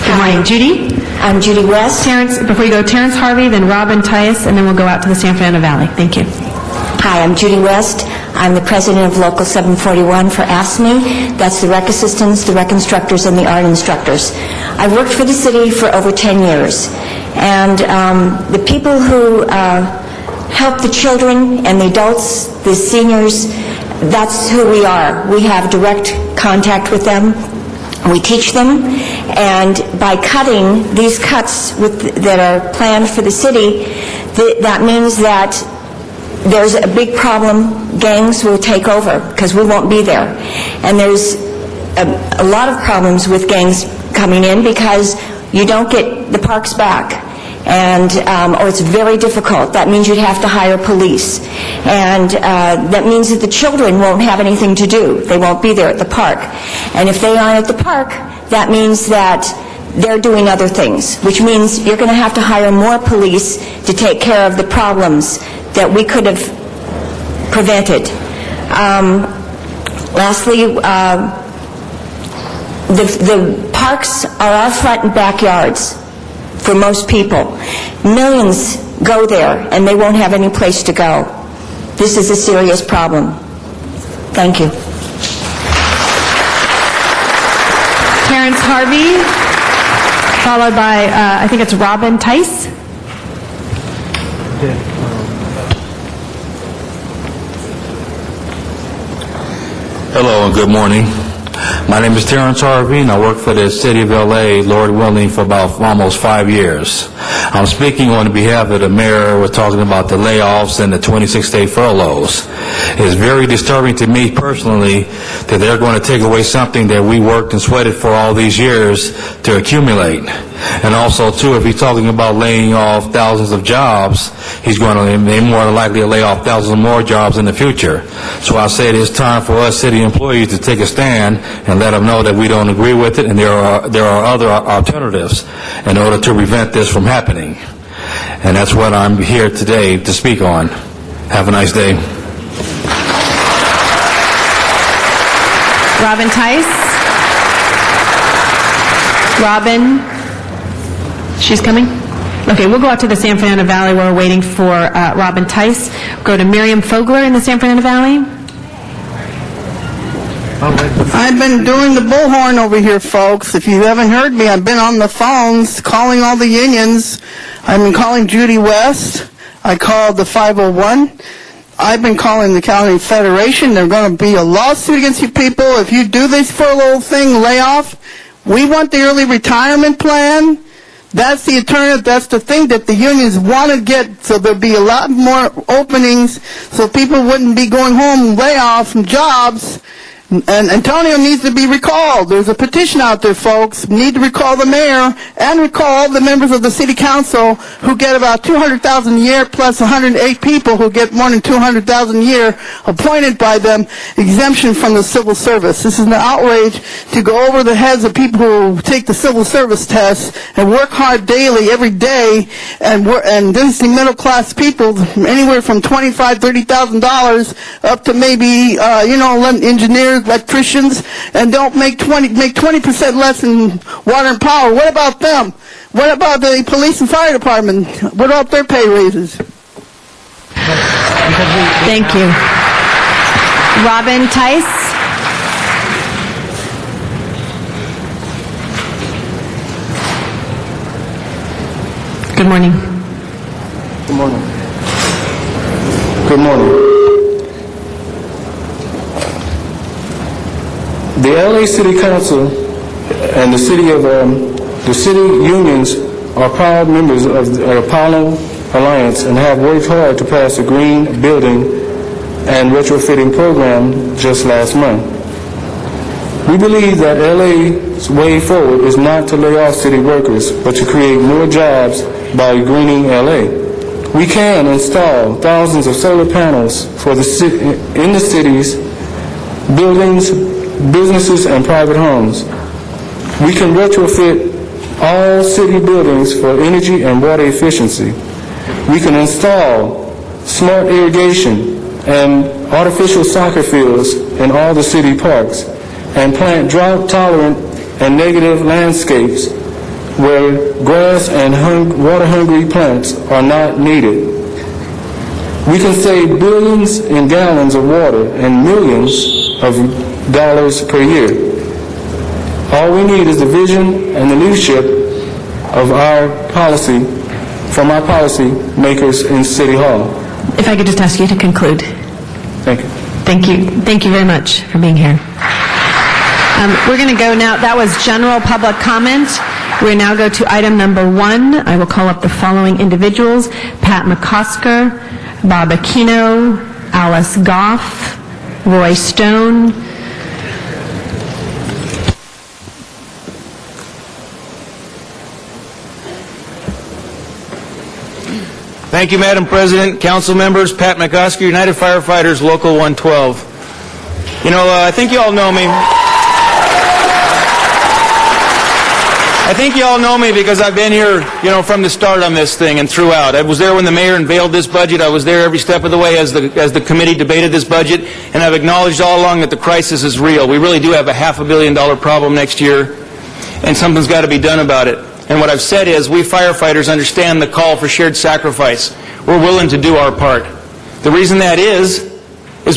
Good morning, Judy. I'm Judy West. Terrence, before you go, Terrence Harvey, then Robin Tice, and then we'll go out to the San Fernando Valley. Thank you. Hi, I'm Judy West. I'm the president of Local 741 for AFSCME. That's the rec assistants, the rec instructors, and the art instructors. I've worked for the city for over 10 years. And the people who help the children and the adults, the seniors, that's who we are. We have direct contact with them. We teach them. And by cutting these cuts that are planned for the city, that means that there's a big problem. Gangs will take over because we won't be there. And there's a lot of problems with gangs coming in because you don't get the parks back. And or it's very difficult. That means you'd have to hire police. And that means that the children won't have anything to do. They won't be there at the park. And if they aren't at the park, that means that they're doing other things, which means you're going to have to hire more police to take care of the problems that we could have prevented. Lastly, the parks are our front and backyards for most people. Millions go there, and they won't have any place to go. This is a serious problem. Thank you. Terrence Harvey, followed by, I think it's Robin Tice. Hello and good morning. My name is Terrence Harvey, and I work for the City of L.A., Lord willing, for about almost 5 years. I'm speaking on behalf of the mayor. We're talking about the layoffs and the 26-day furloughs. It's very disturbing to me personally that they're going to take away something that we worked and sweated for all these years to accumulate. And also, too, if he's talking about laying off thousands of jobs, he's going to more than likely lay off thousands more jobs in the future. So I say it's time for us city employees to take a stand and let them know that we don't agree with it, and there are other alternatives in order to prevent this from happening. And that's what I'm here today to speak on. Have a nice day. Robin Tice. Robin. She's coming? Okay, we'll go out to the San Fernando Valley where we're waiting for Robin Tice. Go to Miriam Fogler in the San Fernando Valley. I've been doing the bullhorn over here, folks. If you haven't heard me, I've been on the phones calling all the unions. I've been calling Judy West. I called the 501. I've been calling the County Federation. There's going to be a lawsuit against you people if you do this furlough thing, layoff. We want the early retirement plan. That's the alternative. That's the thing that the unions want to get, so there'll be a lot more openings, so people wouldn't be going home layoffs from jobs. And Antonio needs to be recalled. There's a petition out there, folks. We need to recall the mayor and recall all the members of the city council who get about $200,000 a year, plus 108 people who get more than $200,000 a year appointed by them, exemption from the civil service. This is an outrage to go over the heads of people who take the civil service test and work hard daily, every day, and this is middle class people, anywhere from $25,000, $30,000 up to maybe, engineers, electricians, and don't make 20% less in water and power. What about them? What about the police and fire department? What about their pay raises? Thank you. Robin Tice. Good morning. Good morning. Good morning. The LA City Council and the city unions are proud members of the Apollo Alliance and have worked hard to pass a green building and retrofitting program just last month. We believe that LA's way forward is not to lay off city workers, but to create more jobs by greening LA. We can install thousands of solar panels in the city's buildings, businesses, and private homes. We can retrofit all city buildings for energy and water efficiency. We can install smart irrigation and artificial soccer fields in all the city parks and plant drought-tolerant and negative landscapes where grass and water-hungry plants are not needed. We can save billions in gallons of water and millions of dollars per year. All we need is the vision and the leadership of our policy, from our policy makers in City Hall. If I could just ask you to conclude. Thank you. Thank you. Thank you very much for being here. We're going to go now. That was general public comment. We now go to item number 1. I will call up the following individuals: Pat McCosker, Bob Aquino, Alice Goff, Roy Stone. Thank you, Madam President, council members. Pat McCosker, United Firefighters, Local 112. I think you all know me. I think you all know me because I've been here, from the start on this thing and throughout. I was there when the mayor unveiled this budget. I was there every step of the way as the committee debated this budget, and I've acknowledged all along that the crisis is real. We really do have a $500 million problem next year, and something's got to be done about it. And what I've said is we firefighters understand the call for shared sacrifice. We're willing to do our part. The reason that is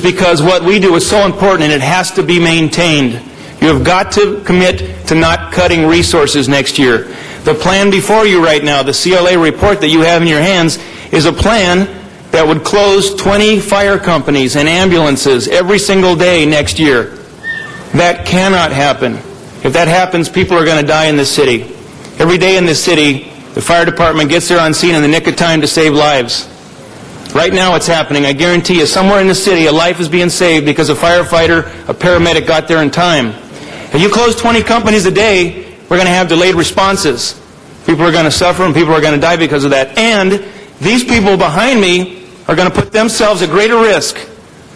because what we do is so important and it has to be maintained. You have got to commit to not cutting resources next year. The plan before you right now, the CLA report that you have in your hands, is a plan that would close 20 fire companies and ambulances every single day next year. That cannot happen. If that happens, people are going to die in this city. Every day in this city, the fire department gets there on scene in the nick of time to save lives. Right now it's happening. I guarantee you, somewhere in the city, a life is being saved because a firefighter, a paramedic got there in time. If you close 20 companies a day, we're going to have delayed responses. People are going to suffer and people are going to die because of that. And these people behind me are going to put themselves at greater risk.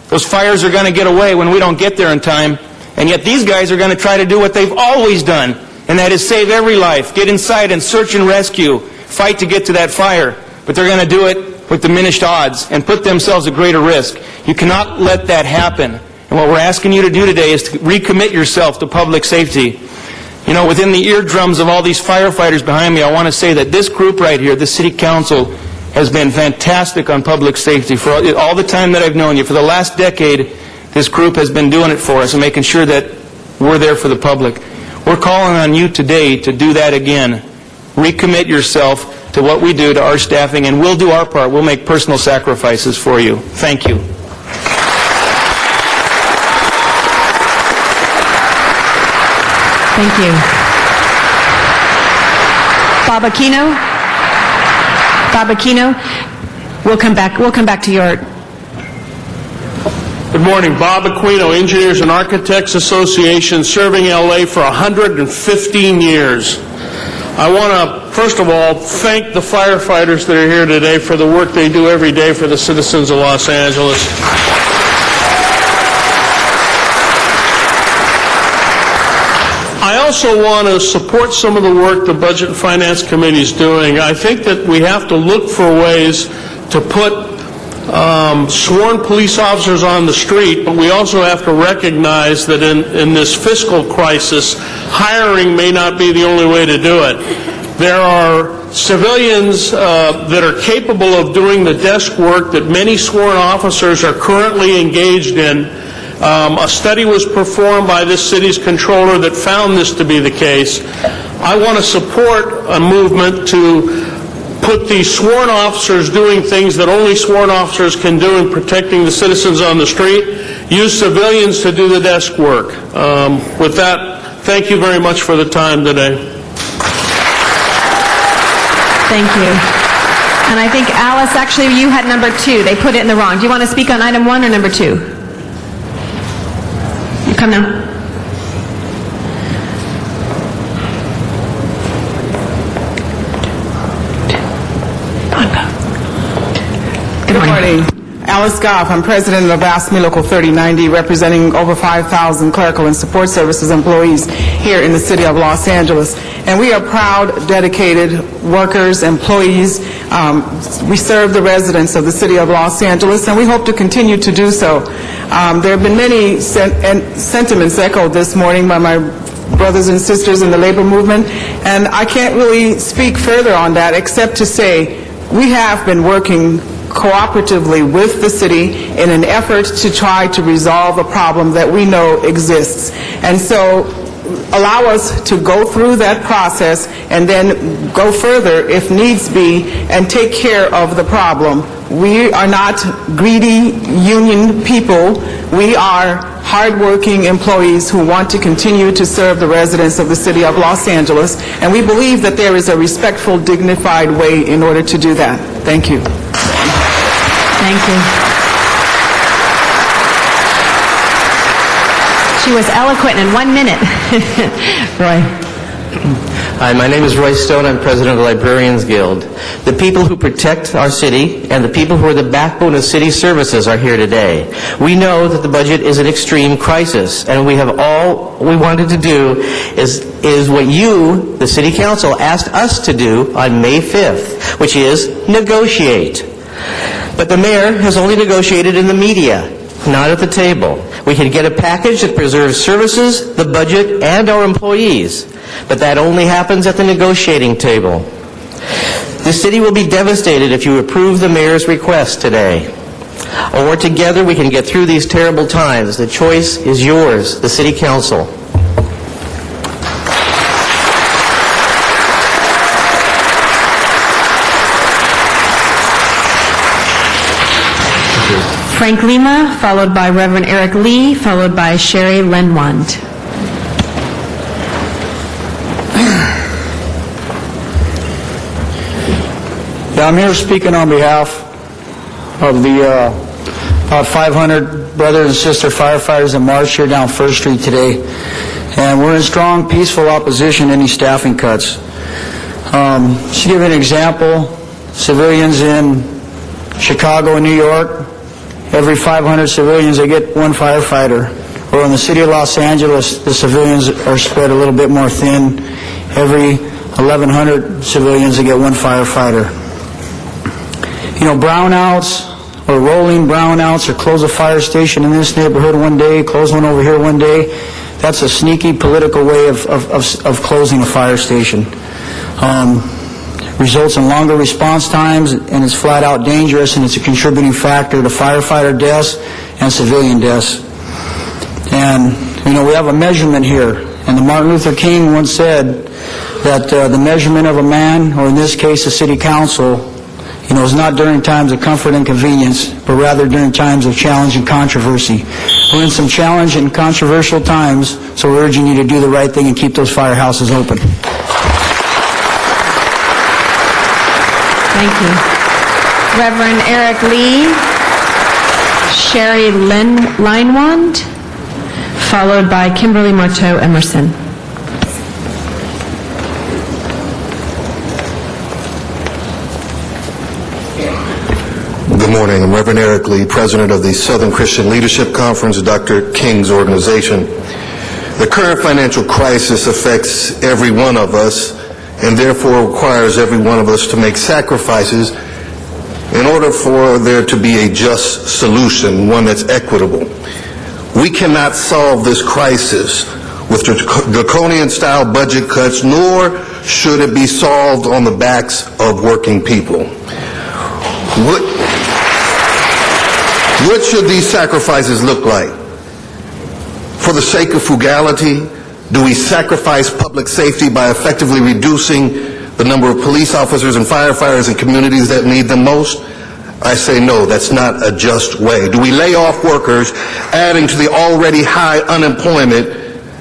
Those fires are going to get away when we don't get there in time. And yet these guys are going to try to do what they've always done, and that is save every life, get inside and search and rescue, fight to get to that fire. But they're going to do it with diminished odds and put themselves at greater risk. You cannot let that happen. And what we're asking you to do today is to recommit yourself to public safety. Within the eardrums of all these firefighters behind me, I want to say that this group right here, the City Council, has been fantastic on public safety for all the time that I've known you. For the last decade, this group has been doing it for us and making sure that we're there for the public. We're calling on you today to do that again. Recommit yourself to what we do, to our staffing, and we'll do our part. We'll make personal sacrifices for you. Thank you. Thank you. Bob Aquino? Bob Aquino? We'll come back to your... Good morning. Bob Aquino, Engineers and Architects Association, serving LA for 115 years. I want to, first of all, thank the firefighters that are here today for the work they do every day for the citizens of Los Angeles. I also want to support some of the work the Budget and Finance Committee is doing. I think that we have to look for ways to put sworn police officers on the street, but we also have to recognize that in this fiscal crisis, hiring may not be the only way to do it. There are civilians that are capable of doing the desk work that many sworn officers are currently engaged in. A study was performed by this city's controller that found this to be the case. I want to support a movement to put these sworn officers doing things that only sworn officers can do in protecting the citizens on the street, use civilians to do the desk work. With that, thank you very much for the time today. Thank you. And I think, Alice, actually, you had number 2. They put it in the wrong. Do you want to speak on item 1 or number 2? You come now. Good morning. Alice Goff. I'm president of AFSCME Local 3090, representing over 5,000 clerical and support services employees here in the city of Los Angeles. And we are proud, dedicated workers, employees. We serve the residents of the city of Los Angeles, and we hope to continue to do so. There have been many sentiments echoed this morning by my brothers and sisters in the labor movement, and I can't really speak further on that except to say we have been working cooperatively with the city in an effort to try to resolve a problem that we know exists. And so allow us to go through that process and then go further if needs be and take care of the problem. We are not greedy union people. We are hardworking employees who want to continue to serve the residents of the city of Los Angeles, and we believe that there is a respectful, dignified way in order to do that. Thank you. Thank you. She was eloquent in 1 minute. Roy. Hi, my name is Roy Stone. I'm president of the Librarians Guild. The people who protect our city and the people who are the backbone of city services are here today. We know that the budget is an extreme crisis, and we have all we wanted to do is what you, the city council, asked us to do on May 5th, which is negotiate. But the mayor has only negotiated in the media, not at the table. We can get a package that preserves services, the budget, and our employees. But that only happens at the negotiating table. The city will be devastated if you approve the mayor's request today. Or together we can get through these terrible times. The choice is yours, the city council. Frank Lima, followed by Reverend Eric Lee, followed by Sherry Lenwand. Yeah, I'm here speaking on behalf of the about 500 brothers and sister firefighters that marched here down First Street today. And we're in strong, peaceful opposition to any staffing cuts. Just to give you an example, civilians in Chicago and New York, every 500 civilians, they get one firefighter. Or in the city of Los Angeles, the civilians are spread a little bit more thin. Every 1,100 civilians, they get one firefighter. You know, brownouts or rolling brownouts, or close a fire station in this neighborhood one day, close one over here one day, that's a sneaky political way of closing a fire station. Results in longer response times, and it's flat out dangerous, and it's a contributing factor to firefighter deaths and civilian deaths. And, you know, we have a measurement here, and the Martin Luther King once said that the measurement of a man, or in this case the city council, you know, is not during times of comfort and convenience, but rather during times of challenge and controversy. We're in some challenge and controversial times, so we're urging you to do the right thing and keep those firehouses open. Thank you. Reverend Eric Lee, Sherry Linewand, followed by Kimberly Marteau Emerson. Good morning. I'm Reverend Eric Lee, President of the Southern Christian Leadership Conference, Dr. King's organization. The current financial crisis affects every one of us and therefore requires every one of us to make sacrifices in order for there to be a just solution, one that's equitable. We cannot solve this crisis with draconian-style budget cuts, nor should it be solved on the backs of working people. What should these sacrifices look like? For the sake of frugality, do we sacrifice public safety by effectively reducing the number of police officers and firefighters in communities that need them most? I say no, that's not a just way. Do we lay off workers, adding to the already high unemployment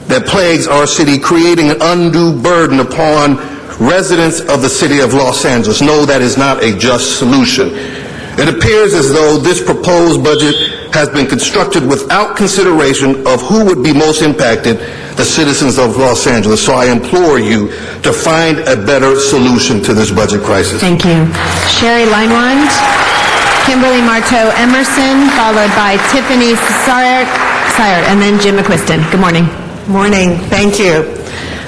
that plagues our city, creating an undue burden upon residents of the city of Los Angeles? No, that is not a just solution. It appears as though this proposed budget has been constructed without consideration of who would be most impacted, the citizens of Los Angeles. So I implore you to find a better solution to this budget crisis. Thank you. Sherry Linewand, Kimberly Marteau Emerson, followed by Tiffany Sayard, and then Jim McQuiston. Good morning. Morning. Thank you.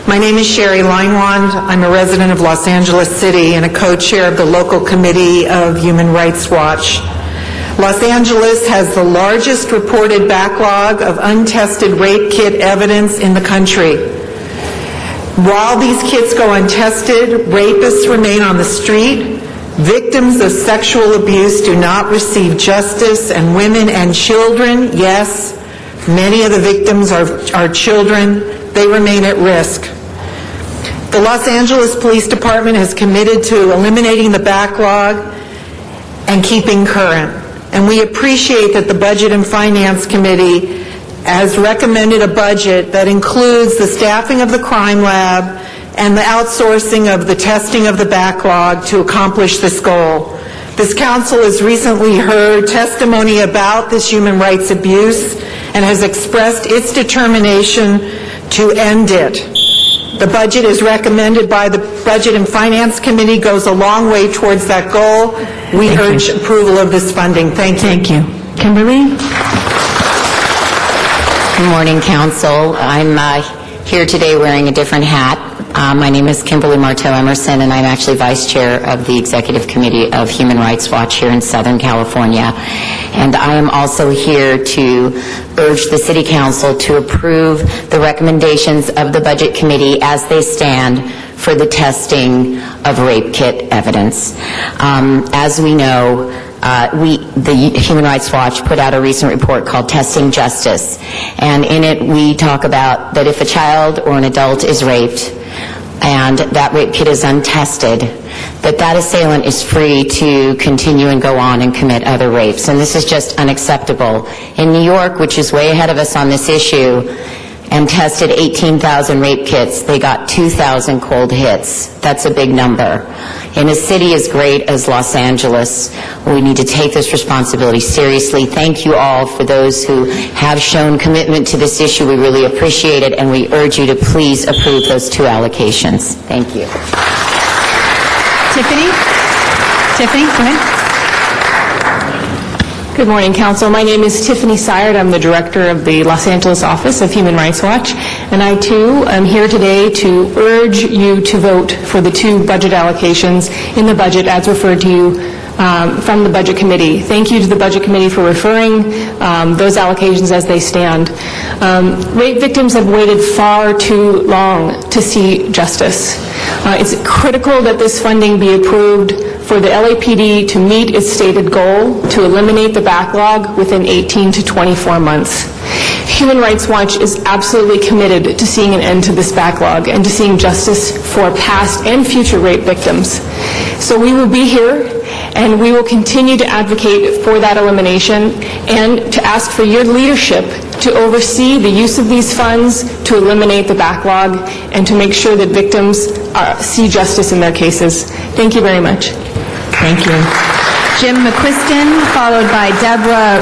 My name is Sherry Linewand. I'm a resident of Los Angeles City and a co-chair of the local committee of Human Rights Watch. Los Angeles has the largest reported backlog of untested rape kit evidence in the country. While these kits go untested, rapists remain on the street, victims of sexual abuse do not receive justice, and women and children, yes, many of the victims are children, they remain at risk. The Los Angeles Police Department has committed to eliminating the backlog and keeping current. And we appreciate that the Budget and Finance Committee has recommended a budget that includes the staffing of the crime lab and the outsourcing of the testing of the backlog to accomplish this goal. This council has recently heard testimony about this human rights abuse and has expressed its determination to end it. The budget is recommended by the Budget and Finance Committee, goes a long way towards that goal. We urge approval of this funding. Thank you. Thank you. Kimberly? Good morning, Council. I'm here today wearing a different hat. My name is Kimberly Marteau Emerson, and I'm actually Vice Chair of the Executive Committee of Human Rights Watch here in Southern California. And I am also here to urge the City Council to approve the recommendations of the Budget Committee as they stand for the testing of rape kit evidence. As we know, the Human Rights Watch put out a recent report called Testing Justice, and in it we talk about that if a child or an adult is raped and that rape kit is untested, that assailant is free to continue and go on and commit other rapes. And this is just unacceptable. In New York, which is way ahead of us on this issue, and tested 18,000 rape kits, they got 2,000 cold hits. That's a big number. In a city as great as Los Angeles, we need to take this responsibility seriously. Thank you all for those who have shown commitment to this issue. We really appreciate it, and we urge you to please approve those two allocations. Thank you. Tiffany? Tiffany, go ahead. Good morning, Council. My name is Tiffany Sayard. I'm the Director of the Los Angeles Office of Human Rights Watch, and I, too, am here today to urge you to vote for the two budget allocations in the budget as referred to you from the Budget Committee. Thank you to the Budget Committee for referring those allocations as they stand. Rape victims have waited far too long to see justice. It's critical that this funding be approved for the LAPD to meet its stated goal to eliminate the backlog within 18 to 24 months. Human Rights Watch is absolutely committed to seeing an end to this backlog and to seeing justice for past and future rape victims. So we will be here and we will continue to advocate for that elimination and to ask for your leadership to oversee the use of these funds to eliminate the backlog and to make sure that victims see justice in their cases. Thank you very much. Thank you. Jim McQuiston, followed by Deborah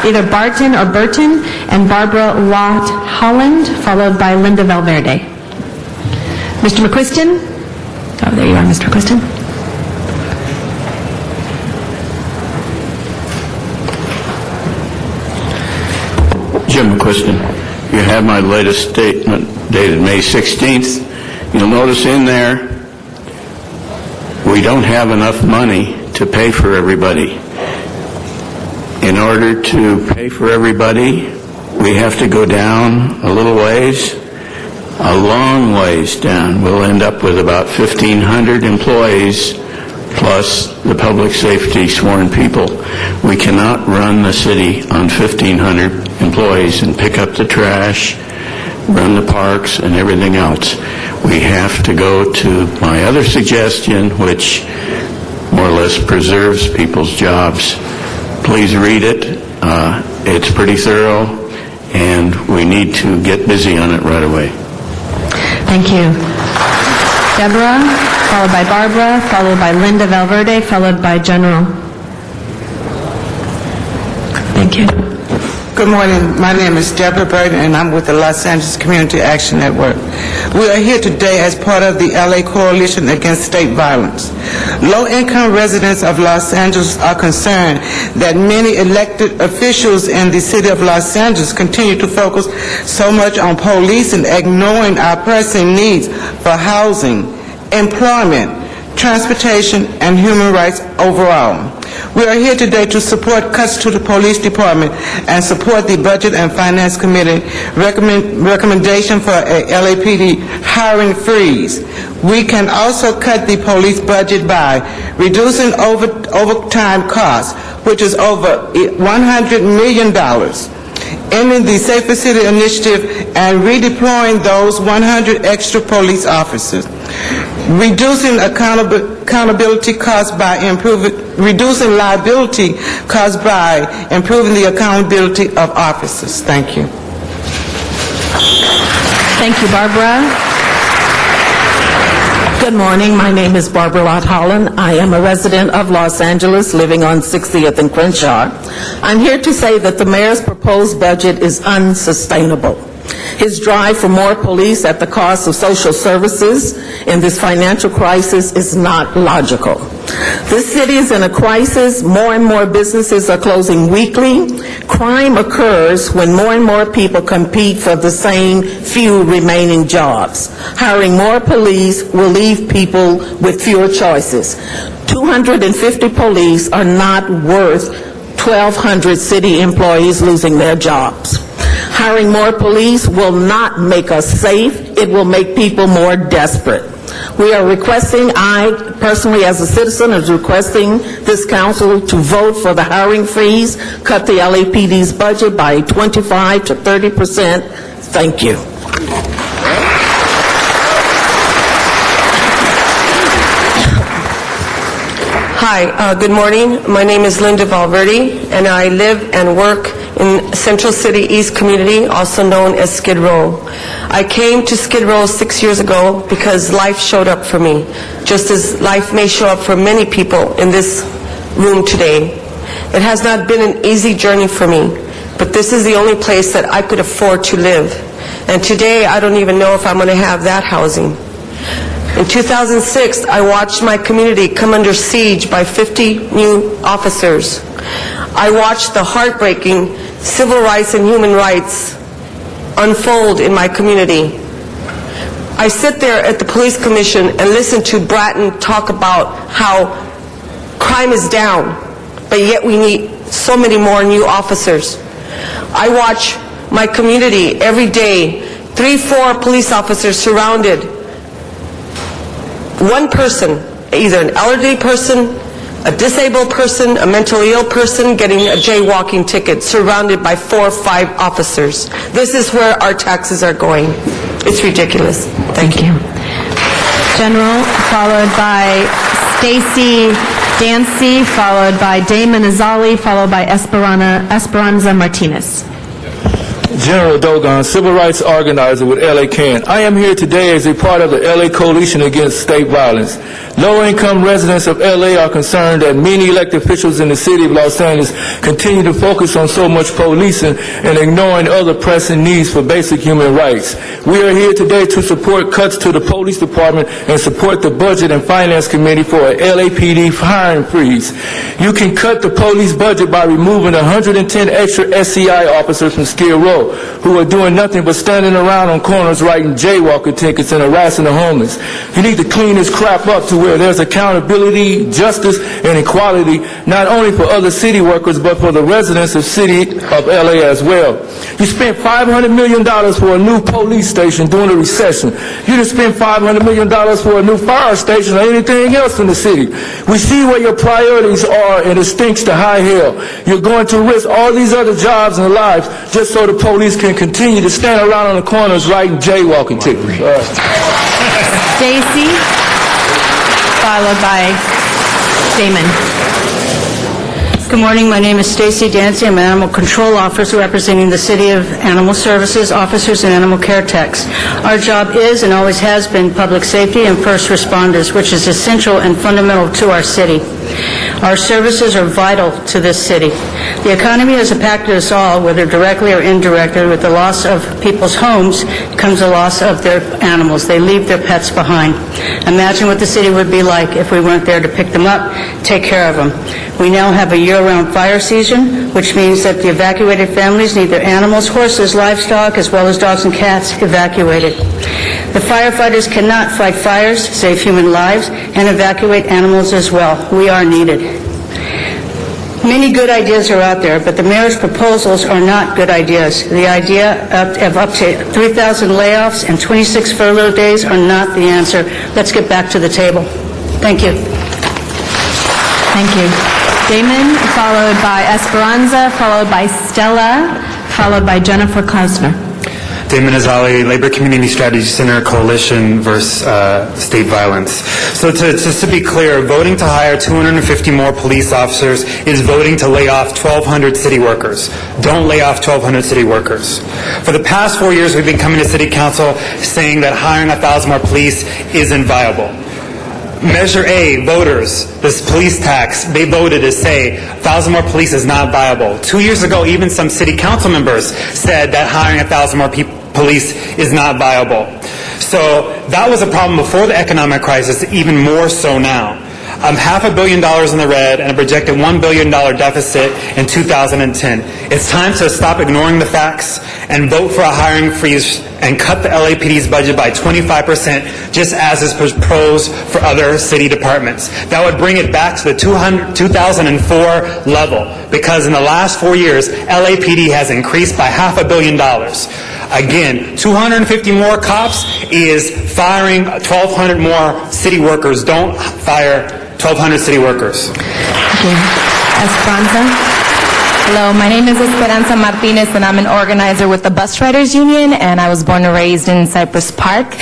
either Barton or Burton, and Barbara Lott Holland, followed by Linda Valverde. Mr. McQuiston? Oh, there you are, Mr. McQuiston. Jim McQuiston. You have my latest statement dated May 16th. You'll notice in there, we don't have enough money to pay for everybody. In order to pay for everybody, we have to go down a little ways, a long ways down. We'll end up with about 1,500 employees plus the public safety sworn people. We cannot run the city on 1,500 employees and pick up the trash, run the parks, and everything else. We have to go to my other suggestion, which more or less preserves people's jobs. Please read it. It's pretty thorough, and we need to get busy on it right away. Thank you. Deborah, followed by Barbara, followed by Linda Valverde, followed by General. Thank you. Good morning. My name is Deborah Burton, and I'm with the Los Angeles Community Action Network. We are here today as part of the LA Coalition Against State Violence. Low-income residents of Los Angeles are concerned that many elected officials in the city of Los Angeles continue to focus so much on police and ignoring our pressing needs for housing, employment, transportation, and human rights overall. We are here today to support cuts to the police department and support the Budget and Finance Committee recommendation for a LAPD hiring freeze. We can also cut the police budget by reducing overtime costs, which is over $100 million, ending the Safer City initiative and redeploying those 100 extra police officers, reducing accountability caused by reducing liability caused by improving the accountability of officers. Thank you. Thank you, Barbara. Good morning. My name is Barbara Lott Holland. I am a resident of Los Angeles, living on 60th and Crenshaw. I'm here to say that the mayor's proposed budget is unsustainable. His drive for more police at the cost of social services in this financial crisis is not logical. This city is in a crisis. More and more businesses are closing weekly. Crime occurs when more and more people compete for the same few remaining jobs. Hiring more police will leave people with fewer choices. 250 police are not worth 1,200 city employees losing their jobs. Hiring more police will not make us safe. It will make people more desperate. We are requesting, I personally as a citizen is requesting this council to vote for the hiring freeze, cut the LAPD's budget by 25 to 30%. Thank you. Hi, good morning. My name is Linda Valverde, and I live and work in Central City East Community, also known as Skid Row. I came to Skid Row 6 years ago because life showed up for me, just as life may show up for many people in this room today. It has not been an easy journey for me, but this is the only place that I could afford to live. And today, I don't even know if I'm going to have that housing. In 2006, I watched my community come under siege by 50 new officers. I watched the heartbreaking civil rights and human rights unfold in my community. I sit there at the police commission and listen to Bratton talk about how crime is down, but yet we need so many more new officers. I watch my community every day, 3-4 police officers surrounded. One person, either an elderly person, a disabled person, a mentally ill person getting a jaywalking ticket, surrounded by 4 or 5 officers. This is where our taxes are going. It's ridiculous. Thank you. General, followed by Stacy Dancy, followed by Damon Azali, followed by Esperanza Martinez. General Dogon, civil rights organizer with LA CAN. I am here today as a part of the LA Coalition Against State Violence. Low-income residents of LA are concerned that many elected officials in the city of Los Angeles continue to focus on so much policing and ignoring other pressing needs for basic human rights. We are here today to support cuts to the police department and support the Budget and Finance Committee for a LAPD hiring freeze. You can cut the police budget by removing 110 extra SCI officers from Skid Row who are doing nothing but standing around on corners writing jaywalker tickets and harassing the homeless. You need to clean this crap up to where there's accountability, justice, and equality, not only for other city workers, but for the residents of city of LA as well. You spent $500 million for a new police station during the recession. You didn't spend $500 million for a new fire station or anything else in the city. We see where your priorities are, and it stinks to high hell. You're going to risk all these other jobs and lives just so the police can continue to stand around on the corners writing jaywalking tickets. Stacy, followed by Damon. Good morning. My name is Stacy Dancy. I'm an animal control officer representing the City of Animal Services officers and animal care techs. Our job is and always has been public safety and first responders, which is essential and fundamental to our city. Our services are vital to this city. The economy has impacted us all, whether directly or indirectly. With the loss of people's homes comes the loss of their animals. They leave their pets behind. Imagine what the city would be like if we weren't there to pick them up, take care of them. We now have a year-round fire season, which means that the evacuated families need their animals, horses, livestock, as well as dogs and cats evacuated. The firefighters cannot fight fires, save human lives, and evacuate animals as well. We are needed. Many good ideas are out there, but the mayor's proposals are not good ideas. The idea of up to 3,000 layoffs and 26 furlough days are not the answer. Let's get back to the table. Thank you. Thank you. Damon, followed by Esperanza, followed by Stella, followed by Jennifer Klausner. Damon Azali, Labor Community Strategy Center Coalition versus State Violence. So just to be clear, voting to hire 250 more police officers is voting to lay off 1,200 city workers. Don't lay off 1,200 city workers. For the past 4 years, we've been coming to City Council saying that hiring 1,000 more police isn't viable. Measure A, voters, this police tax, they voted to say 1,000 more police is not viable. 2 years ago, even some city council members said that hiring 1,000 more police is not viable. So that was a problem before the economic crisis, even more so now. $500 million in the red and a projected $1 billion deficit in 2010. It's time to stop ignoring the facts and vote for a hiring freeze and cut the LAPD's budget by 25%, just as is proposed for other city departments. That would bring it back to the 2004 level, because in the last 4 years, LAPD has increased by $500 million. Again, 250 more cops is firing 1,200 more city workers. Don't fire 1,200 city workers. Okay. Esperanza. Hello, my name is Esperanza Martinez, and I'm an organizer with the Bus Riders Union, and I was born and raised in Cypress Park.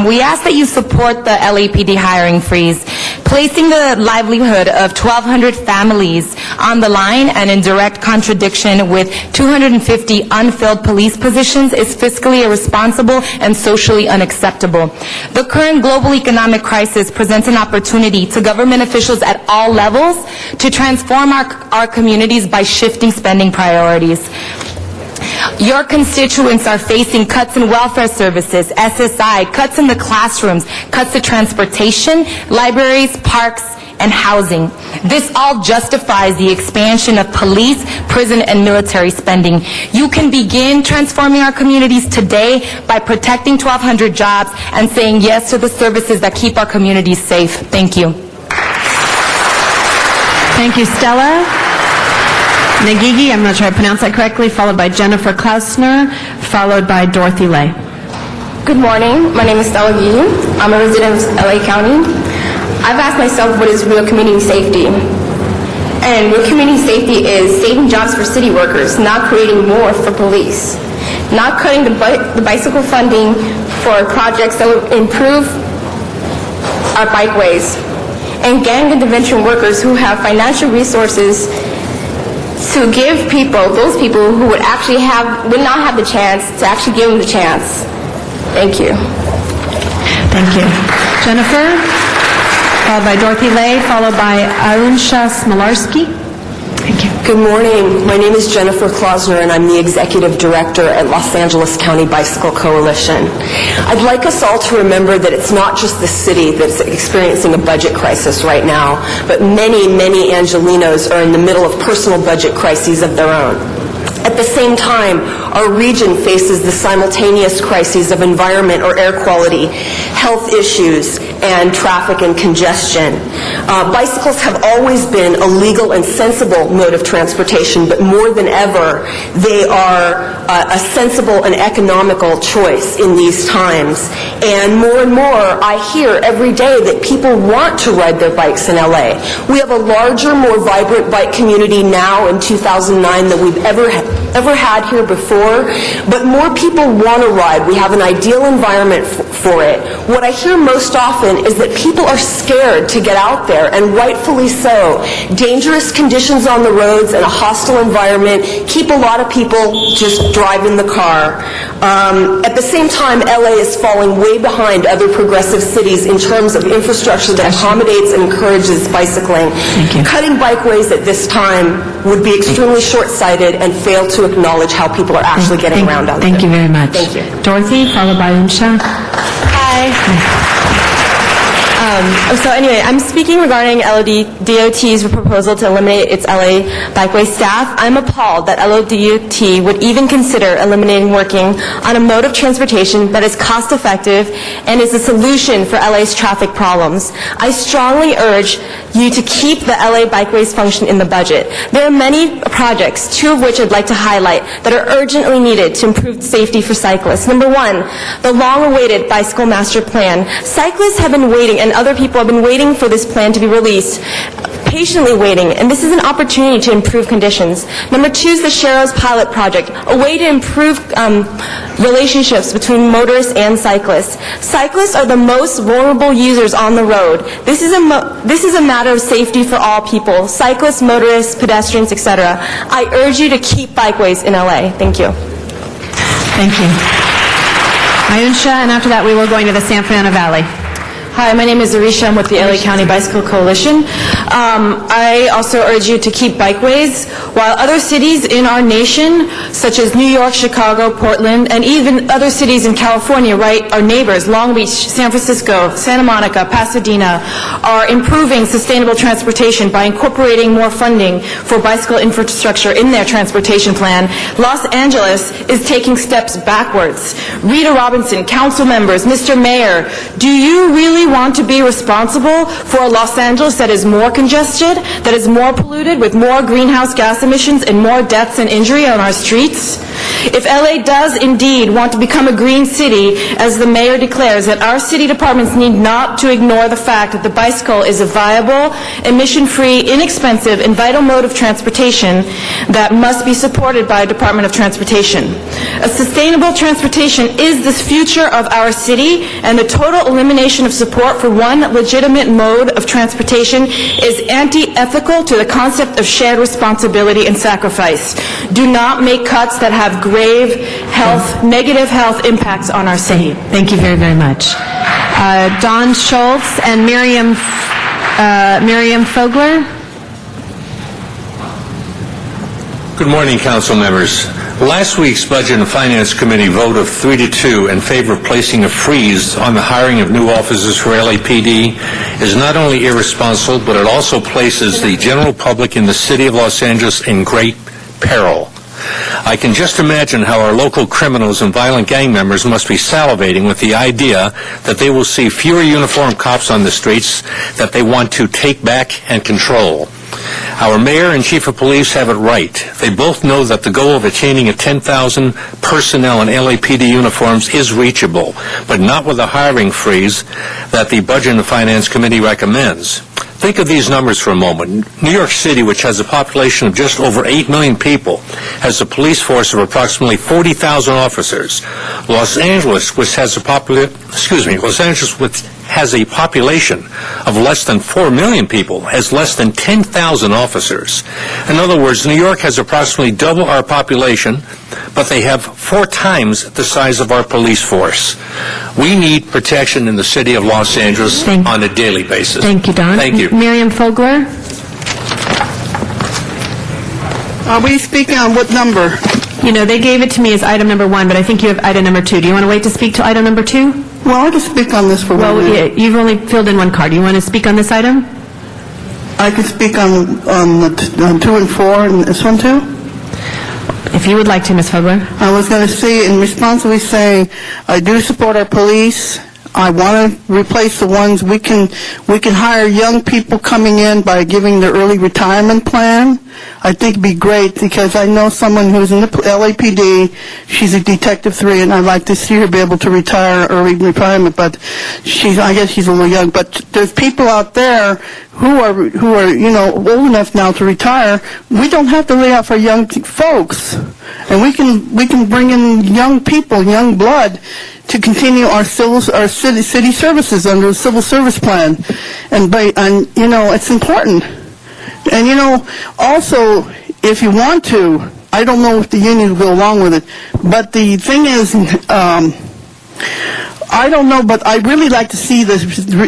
We ask that you support the LAPD hiring freeze. Placing the livelihood of 1,200 families on the line and in direct contradiction with 250 unfilled police positions is fiscally irresponsible and socially unacceptable. The current global economic crisis presents an opportunity to government officials at all levels to transform our communities by shifting spending priorities. Your constituents are facing cuts in welfare services, SSI, cuts in the classrooms, cuts to transportation, libraries, parks, and housing. This all justifies the expansion of police, prison, and military spending. You can begin transforming our communities today by protecting 1,200 jobs and saying yes to the services that keep our communities safe. Thank you. Thank you, Stella. Nagigi, I'm not sure I pronounced that correctly, followed by Jennifer Klausner, followed by Dorothy Lay. Good morning. My name is Stella Gigi. I'm a resident of LA County. I've asked myself, what is real community safety? And real community safety is saving jobs for city workers, not creating more for police, not cutting the bicycle funding for projects that would improve our bikeways, and gang intervention workers who have financial resources to give people, those people who would not have the chance, to actually give them the chance. Thank you. Thank you. Jennifer, followed by Dorothy Lay, followed by Arunsha Smolarski. Thank you. Good morning. My name is Jennifer Klausner, and I'm the Executive Director at Los Angeles County Bicycle Coalition. I'd like us all to remember that it's not just the city that's experiencing a budget crisis right now, but many, many Angelinos are in the middle of personal budget crises of their own. At the same time, our region faces the simultaneous crises of environment or air quality, health issues, and traffic and congestion. Bicycles have always been a legal and sensible mode of transportation, but more than ever, they are a sensible and economical choice in these times. And more, I hear every day that people want to ride their bikes in LA. We have a larger, more vibrant bike community now in 2009 than we've ever had here before, but more people want to ride. We have an ideal environment for it. What I hear most often is that people are scared to get out there, and rightfully so. Dangerous conditions on the roads and a hostile environment keep a lot of people just driving the car. At the same time, LA is falling way behind other progressive cities in terms of infrastructure that accommodates and encourages bicycling. Cutting bikeways at this time would be extremely short-sighted and fail to acknowledge how people are actually getting around out there. Thank you very much. Thank you. Dorothy, followed by Unsha. Hi. So anyway, I'm speaking regarding LODOT's proposal to eliminate its LA Bikeway staff. I'm appalled that LODOT would even consider eliminating working on a mode of transportation that is cost-effective and is a solution for LA's traffic problems. I strongly urge you to keep the LA Bikeways function in the budget. There are many projects, two of which I'd like to highlight, that are urgently needed to improve safety for cyclists. Number one, the long-awaited Bicycle Master Plan. Cyclists have been waiting, and other people have been waiting for this plan to be released, patiently waiting, and this is an opportunity to improve conditions. Number two is the Sharrows Pilot Project, a way to improve relationships between motorists and cyclists. Cyclists are the most vulnerable users on the road. This is a matter of safety for all people, cyclists, motorists, pedestrians, etc. I urge you to keep bikeways in LA. Thank you. Thank you. Ayunsha, and after that we will go into the San Fernando Valley. Hi, my name is Arisha. I'm with the LA County Bicycle Coalition. I also urge you to keep bikeways. While other cities in our nation, such as New York, Chicago, Portland, and even other cities in California, right, our neighbors, Long Beach, San Francisco, Santa Monica, Pasadena, are improving sustainable transportation by incorporating more funding for bicycle infrastructure in their transportation plan, Los Angeles is taking steps backwards. Rita Robinson, council members, Mr. Mayor, do you really want to be responsible for a Los Angeles that is more congested, that is more polluted, with more greenhouse gas emissions and more deaths and injury on our streets? If LA does indeed want to become a green city, as the mayor declares, that our city departments need not to ignore the fact that the bicycle is a viable, emission-free, inexpensive, and vital mode of transportation that must be supported by a Department of Transportation. A sustainable transportation is the future of our city, and the total elimination of support for one legitimate mode of transportation is anti-ethical to the concept of shared responsibility and sacrifice. Do not make cuts that have grave negative health impacts on our city. Thank you very, very much. Don Schultz and Miriam Fogler. Good morning, council members. Last week's Budget and Finance Committee vote of 3-2 in favor of placing a freeze on the hiring of new officers for LAPD is not only irresponsible, but it also places the general public in the city of Los Angeles in great peril. I can just imagine how our local criminals and violent gang members must be salivating with the idea that they will see fewer uniformed cops on the streets that they want to take back and control. Our mayor and chief of police have it right. They both know that the goal of attaining a 10,000 personnel in LAPD uniforms is reachable, but not with the hiring freeze that the Budget and Finance Committee recommends. Think of these numbers for a moment. New York City, which has a population of just over 8 million people, has a police force of approximately 40,000 officers. Los Angeles, which has a population of less than 4 million people, has less than 10,000 officers. In other words, New York has approximately double our population, but they have 4 times the size of our police force. We need protection in the city of Los Angeles on a daily basis. Thank you, Don. Thank you. Miriam Fogler. Are we speaking on what number? You know, they gave it to me as item number 1, but I think you have item number 2. Do you want to wait to speak to item number 2? Well, I can speak on this for 1 minute. Well, you've only filled in 1 card. Do you want to speak on this item? I can speak on 2 and 4 and this one too? If you would like to, Ms. Fogler. I was going to say, in responsibly say, I do support our police. I want to replace the ones we can hire young people coming in by giving their early retirement plan. I think it'd be great because I know someone who's in the LAPD. She's a Detective 3, and I'd like to see her be able to retire early retirement. But I guess she's a little young. But there's people out there who are old enough now to retire. We don't have to lay off our young folks, and we can bring in young people, young blood, to continue our city services under the civil service plan, and it's important. And also, if you want to, I don't know if the union will go along with it, but the thing is, I don't know, but I'd really like to see this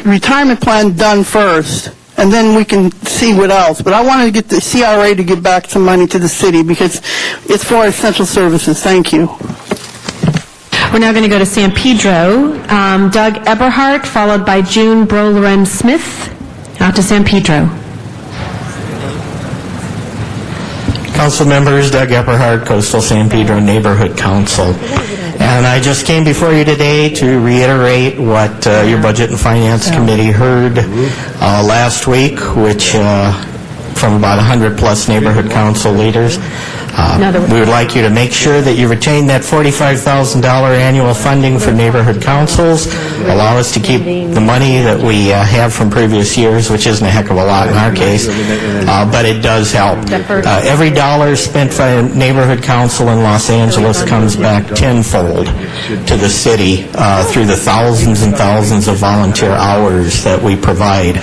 retirement plan done first, and then we can see what else. But I wanted to get the CRA to give back some money to the city because it's for essential services. Thank you. We're now going to go to San Pedro. Doug Eberhardt, followed by June Brolerenz-Smith. Out to San Pedro. Council members, Doug Eberhardt, Coastal San Pedro Neighborhood Council. And I just came before you today to reiterate what your Budget and Finance Committee heard last week, which from about 100-plus neighborhood council leaders. We would like you to make sure that you retain that $45,000 annual funding for neighborhood councils, allow us to keep the money that we have from previous years, which isn't a heck of a lot in our case, but it does help. Every dollar spent by a neighborhood council in Los Angeles comes back tenfold to the city through the thousands and thousands of volunteer hours that we provide.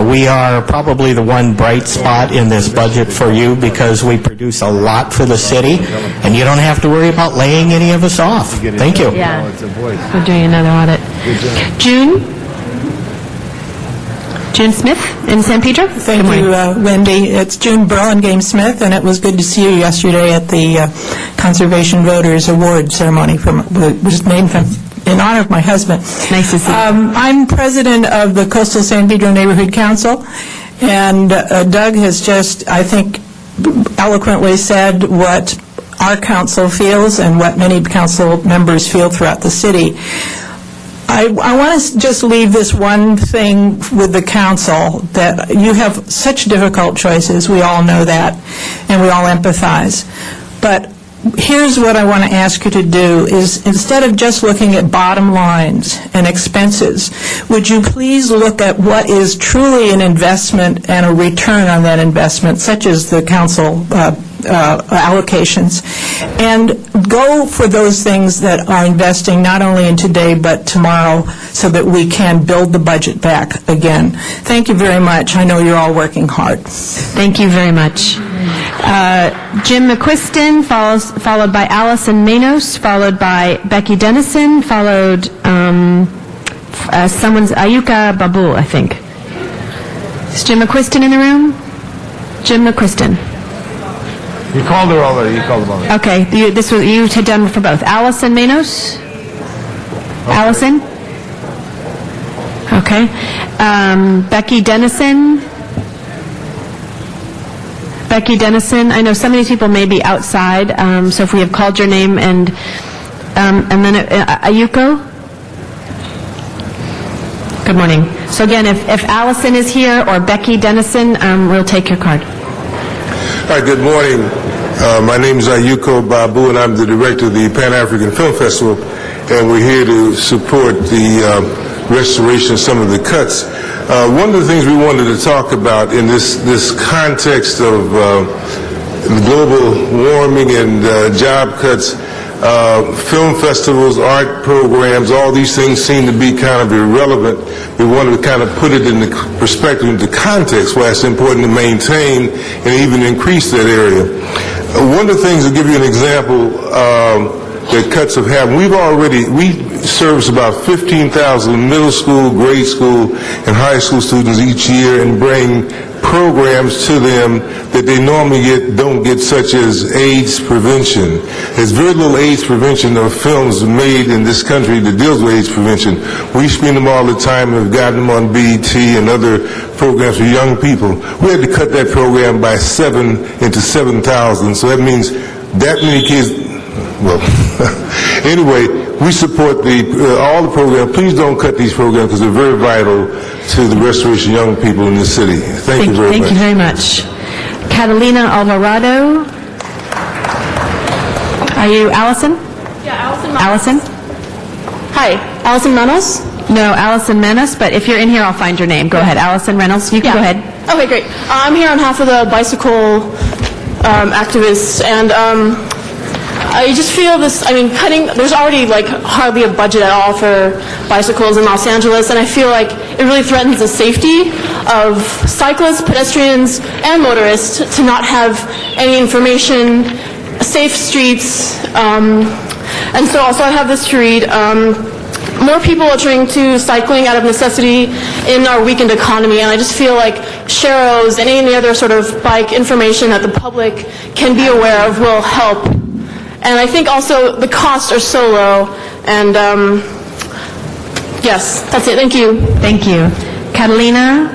We are probably the one bright spot in this budget for you because we produce a lot for the city, and you don't have to worry about laying any of us off. Thank you. Yeah. We're doing another audit. June Smith in San Pedro. Thank you, Wendy. It's June Burlingame-Smith, and it was good to see you yesterday at the Conservation Voters Award ceremony, which was made in honor of my husband. Nice to see you. I'm president of the Coastal San Pedro Neighborhood Council, and Doug has just, I think, eloquently said what our council feels and what many council members feel throughout the city. I want to just leave this one thing with the council, that you have such difficult choices. We all know that, and we all empathize. But here's what I want to ask you to do is, instead of just looking at bottom lines and expenses, would you please look at what is truly an investment and a return on that investment, such as the council allocations, and go for those things that are investing not only in today but tomorrow so that we can build the budget back again. Thank you very much. I know you're all working hard. Thank you very much. Jim McQuiston, followed by Allison Manos, followed by Becky Dennison, followed someone's Ayuka Babu, I think. Is Jim McQuiston in the room? Jim McQuiston. You called her already. You called her already. Okay, you had done for both. Allison Manos? Okay. Allison? Okay. Becky Dennison? Becky Dennison. I know some of these people may be outside, so if we have called your name and then Ayuko? Good morning. So again, if Allison is here or Becky Dennison, we'll take your card. Hi, good morning. My name is Ayuko Babu, and I'm the director of the Pan-African Film Festival, and we're here to support the restoration of some of the cuts. One of the things we wanted to talk about in this context of global warming and job cuts, film festivals, art programs, all these things seem to be kind of irrelevant. We wanted to kind of put it in the perspective, in the context, why it's important to maintain and even increase that area. One of the things, to give you an example, that cuts have happened, we service about 15,000 middle school, grade school, and high school students each year and bring programs to them that they normally don't get, such as AIDS prevention. There's very little AIDS prevention of films made in this country that deals with AIDS prevention. We screen them all the time and have gotten them on BET and other programs for young people. We had to cut that program by 7 into 7,000, so that means that many kids. Well, anyway, we support all the programs. Please don't cut these programs because they're very vital to the restoration of young people in this city. Thank you very much. Thank you very much. Catalina Alvarado. Are you Allison? Yeah, Allison Manos. Allison? Hi, Allison Manos? No, Allison Menace, but if you're in here, I'll find your name. Go ahead, Allison Reynolds. You can go ahead. Okay, great. I'm here on behalf of the bicycle activists, and I just feel this, there's already hardly a budget at all for bicycles in Los Angeles, and I feel like it really threatens the safety of cyclists, pedestrians, and motorists to not have any information, safe streets, and so also I have this to read. More people are turning to cycling out of necessity in our weakened economy, and I just feel like Sharrows and any other sort of bike information that the public can be aware of will help. And I think also the costs are so low, and yes, that's it. Thank you. Thank you. Catalina,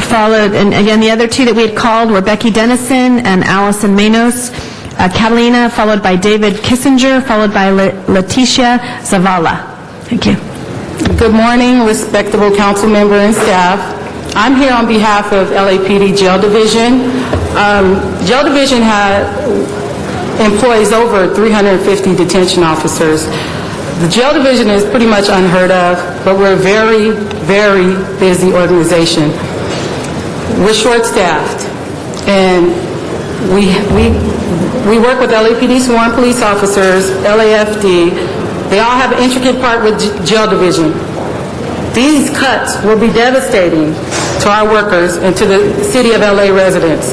followed, and again, the other two that we had called were Becky Dennison and Allison Manos. Catalina, followed by David Kissinger, followed by Leticia Zavala. Thank you. Good morning, respectable council member and staff. I'm here on behalf of LAPD Jail Division. Jail Division employs over 350 detention officers. The Jail Division is pretty much unheard of, but we're a very, very busy organization. We're short-staffed, and we work with LAPD sworn police officers, LAFD. They all have an intricate part with Jail Division. These cuts will be devastating to our workers and to the city of LA residents.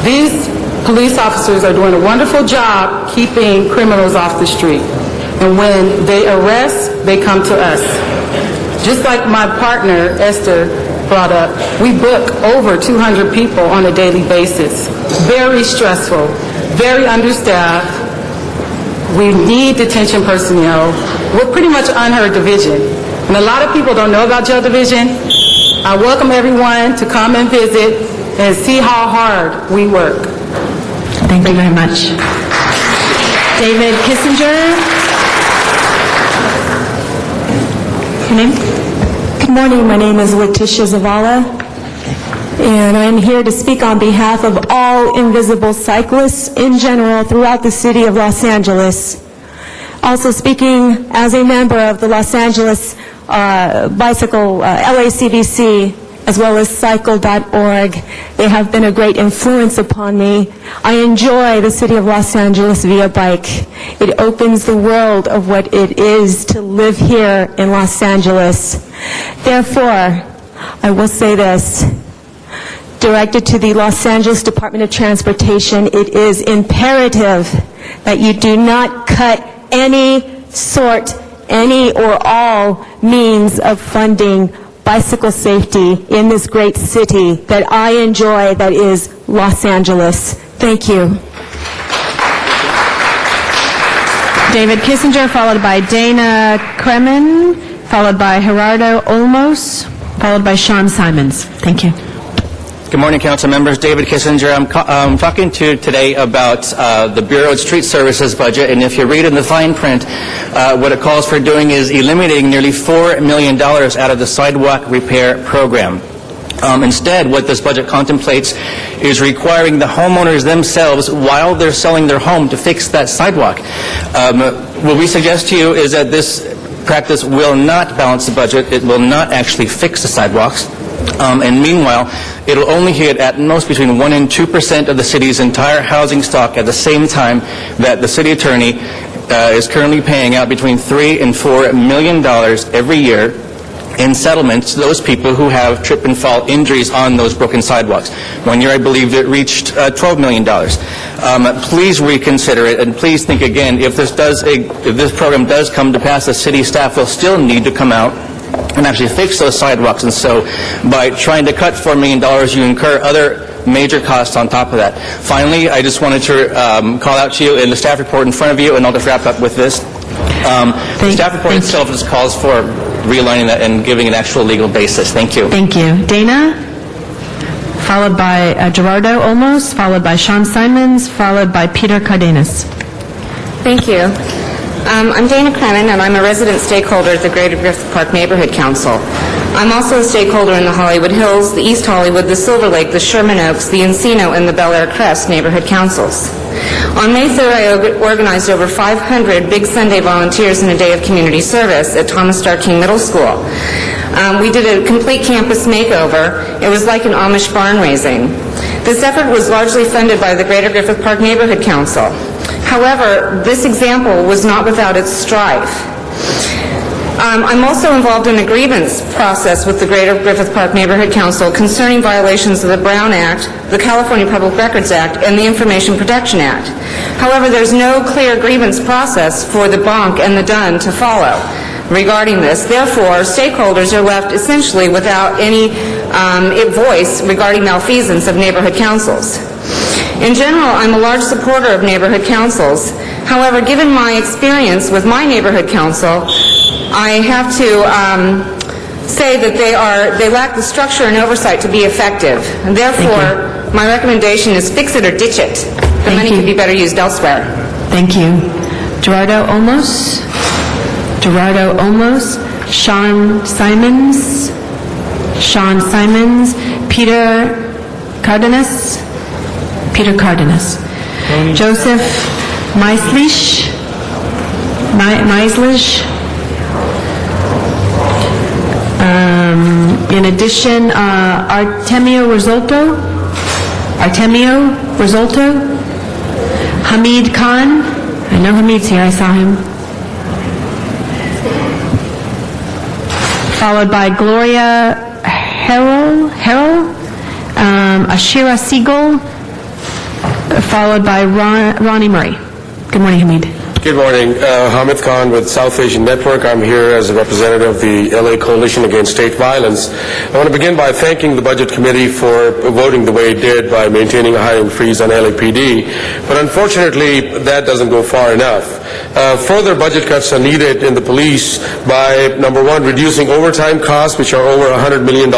These police officers are doing a wonderful job keeping criminals off the street. And when they arrest, they come to us. Just like my partner, Esther, brought up, we book over 200 people on a daily basis. Very stressful, very understaffed. We need detention personnel. We're pretty much unheard division. And a lot of people don't know about Jail Division. I welcome everyone to come and visit and see how hard we work. Thank you very much. David Kissinger. Your name? Good morning. My name is Leticia Zavala, and I'm here to speak on behalf of all invisible cyclists in general throughout the city of Los Angeles. Also speaking as a member of the Los Angeles Bicycle LACBC, as well as cycle.org. They have been a great influence upon me. I enjoy the city of Los Angeles via bike. It opens the world of what it is to live here in Los Angeles. Therefore, I will say this. Directed to the Los Angeles Department of Transportation, it is imperative that you do not cut any sort, any or all means of funding bicycle safety in this great city that I enjoy, that is Los Angeles. Thank you. David Kissinger, followed by Dana Kremen, followed by Gerardo Olmos, followed by Sean Simons. Thank you. Good morning, council members. David Kissinger. I'm talking to you today about the Bureau of Street Services budget, and if you read in the fine print, what it calls for doing is eliminating nearly $4 million out of the sidewalk repair program. Instead, what this budget contemplates is requiring the homeowners themselves, while they're selling their home, to fix that sidewalk. What we suggest to you is that this practice will not balance the budget. It will not actually fix the sidewalks. And meanwhile, it'll only hit at most between 1% and 2% of the city's entire housing stock at the same time that the city attorney is currently paying out between $3 and $4 million every year in settlements to those people who have trip and fall injuries on those broken sidewalks. One year, I believe it reached $12 million. Please reconsider it, and please think again. If this program does come to pass, the city staff will still need to come out and actually fix those sidewalks. And so, by trying to cut $4 million, you incur other major costs on top of that. Finally, I just wanted to call out to you in the staff report in front of you, and I'll just wrap up with this. The staff report itself just calls for realigning that and giving an actual legal basis. Thank you. Thank you. Dana, followed by Gerardo Olmos, followed by Sean Simons, followed by Peter Cardenas. Thank you. I'm Dana Kremen, and I'm a resident stakeholder at the Greater Griffith Park Neighborhood Council. I'm also a stakeholder in the Hollywood Hills, the East Hollywood, the Silver Lake, the Sherman Oaks, the Encino, and the Bel Air Crest neighborhood councils. On May 3rd, I organized over 500 Big Sunday volunteers in a day of community service at Thomas Starr King Middle School. We did a complete campus makeover. It was like an Amish barn raising. This effort was largely funded by the Greater Griffith Park Neighborhood Council. However, this example was not without its strife. I'm also involved in a grievance process with the Greater Griffith Park Neighborhood Council concerning violations of the Brown Act, the California Public Records Act, and the Information Protection Act. However, there's no clear grievance process for the BONC and the DUN to follow regarding this. Therefore, stakeholders are left essentially without any voice regarding malfeasance of neighborhood councils. In general, I'm a large supporter of neighborhood councils. However, given my experience with my neighborhood council, I have to say that they lack the structure and oversight to be effective. And therefore, my recommendation is fix it or ditch it. The money could be better used elsewhere. Thank you. Gerardo Olmos. Gerardo Olmos. Sean Simons. Sean Simons. Peter Cardenas. Peter Cardenas. Joseph Meislish. In addition, Artemio Risolto, Hamid Khan. I know Hamid's here, I saw him. Followed by Gloria Harrell, Ashira Siegel, followed by Ronnie Murray. Good morning, Hamid. Good morning. Hamid Khan with South Asian Network. I'm here as a representative of the LA Coalition Against State Violence. I want to begin by thanking the Budget Committee for voting the way it did by maintaining a hiring freeze on LAPD. But unfortunately, that doesn't go far enough. Further budget cuts are needed in the police by, number one, reducing overtime costs, which are over $100 million,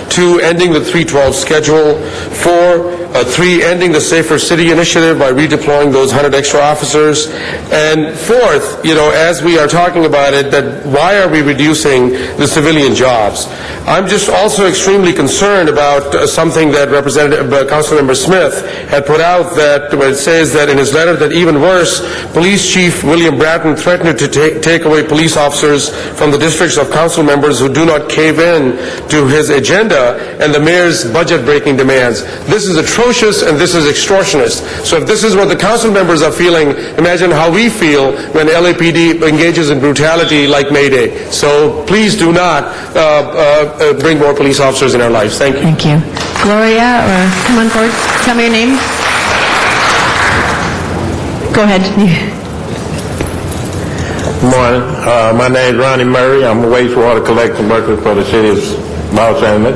2, ending the 312 schedule, 4, 3, ending the Safer City initiative by redeploying those 100 extra officers, and 4th, as we are talking about it, that why are we reducing the civilian jobs? I'm just also extremely concerned about something that Councilmember Smith had put out, that where it says that in his letter that even worse, Police Chief William Bratton threatened to take away police officers from the districts of council members who do not cave in to his agenda and the mayor's budget-breaking demands. This is atrocious and this is extortionist. So if this is what the council members are feeling, imagine how we feel when LAPD engages in brutality like May Day. So please do not bring more police officers in our lives. Thank you. Thank you. Gloria, come on forward. Tell me your name. Go ahead. Good morning. My name is Ronnie Murray. I'm a wastewater collector worker for the city of Los Angeles.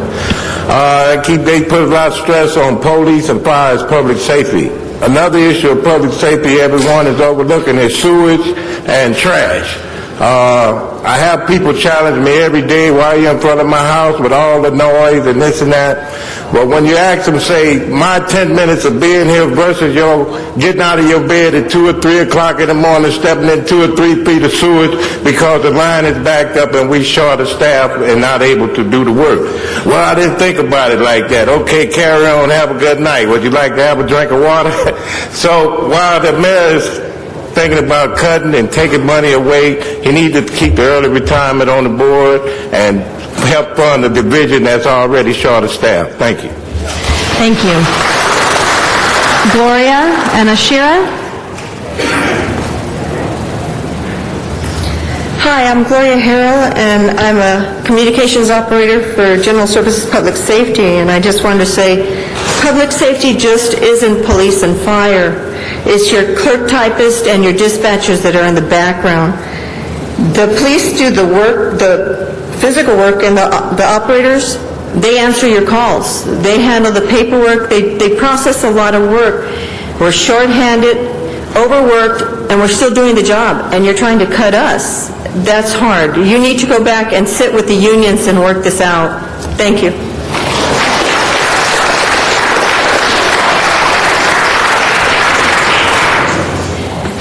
They put a lot of stress on police and fire as public safety. Another issue of public safety everyone is overlooking is sewage and trash. I have people challenge me every day, why are you in front of my house with all the noise and this and that? But when you ask them, say, my 10 minutes of being here versus your getting out of your bed at 2 or 3 o'clock in the morning, stepping in 2 or 3 feet of sewage because the line is backed up and we short of staff and not able to do the work. Well, I didn't think about it like that. Okay, carry on, have a good night. Would you like to have a drink of water? So while the mayor is thinking about cutting and taking money away. He needs to keep the early retirement on the board and help fund the division that's already short of staff. Thank you. Thank you. Gloria and Ashira? Hi, I'm Gloria Harrell, and I'm a communications operator for General Services Public Safety, and I just wanted to say, public safety just isn't police and fire. It's your clerk typist and your dispatchers that are in the background. The police do the work, the physical work, and the operators, they answer your calls. They handle the paperwork. They process a lot of work. We're shorthanded, overworked, and we're still doing the job, and you're trying to cut us. That's hard. You need to go back and sit with the unions and work this out. Thank you.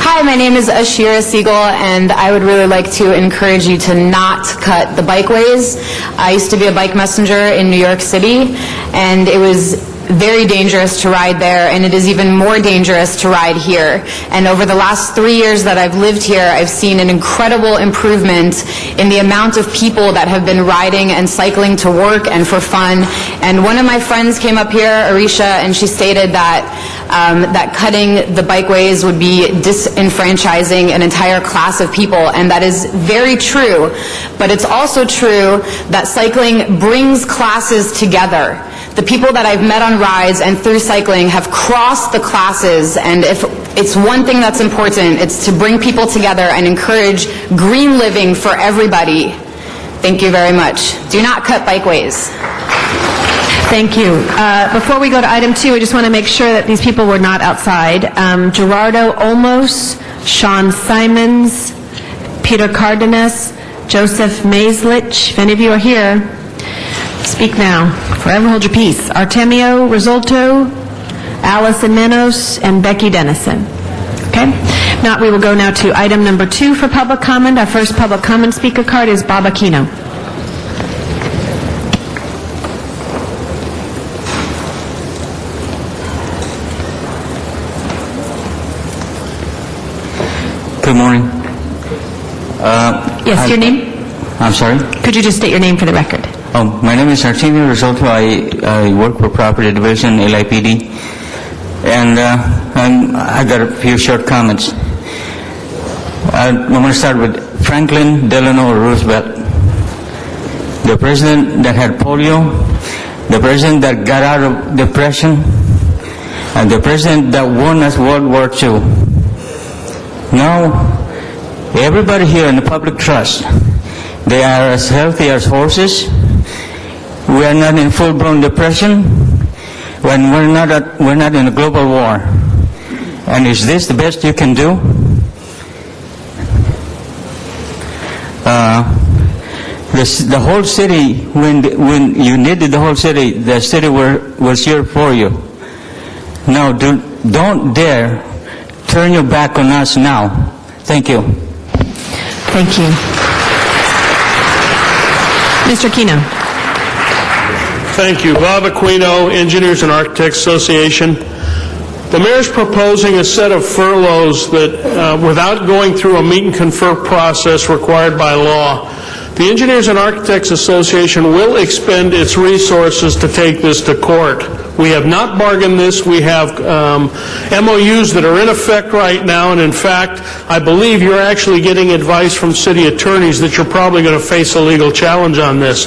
Hi, my name is Ashira Siegel, and I would really like to encourage you to not cut the bikeways. I used to be a bike messenger in New York City, and it was very dangerous to ride there, and it is even more dangerous to ride here. And over the last 3 years that I've lived here, I've seen an incredible improvement in the amount of people that have been riding and cycling to work and for fun. And one of my friends came up here, Arisha, and she stated that that cutting the bikeways would be disenfranchising an entire class of people, and that is very true. But it's also true that cycling brings classes together. The people that I've met on rides and through cycling have crossed the classes, and if it's one thing that's important, it's to bring people together and encourage green living for everybody. Thank you very much. Do not cut bikeways. Thank you. Before we go to item 2, I just want to make sure that these people were not outside. Gerardo Olmos, Sean Simons, Peter Cardenas, Joseph Maislich. If any of you are here, speak now. Forever hold your peace. Artemio Risolto, Allison Menos, and Becky Dennison. Okay? Now we will go now to item number 2 for public comment. Our first public comment speaker card is Bob Aquino. Good morning. Yes, your name? I'm sorry? Could you just state your name for the record? Oh, my name is Artemio Risolto. I work for Property Division, LAPD. And I got a few short comments. I'm going to start with Franklin Delano Roosevelt, the president that had polio, the president that got out of depression, and the president that won us World War II. Now, everybody here in the public trust, they are as healthy as horses. We are not in full-blown depression. When we're not in a global war. And is this the best you can do? The whole city, when you needed the whole city, the city was here for you. No, don't dare turn your back on us now. Thank you. Thank you. Mr. Aquino. Thank you. Bob Aquino, Engineers and Architects Association. The mayor's proposing a set of furloughs that, without going through a meet and confer process required by law, the Engineers and Architects Association will expend its resources to take this to court. We have not bargained this. We have MOUs that are in effect right now, and in fact, I believe you're actually getting advice from city attorneys that you're probably going to face a legal challenge on this.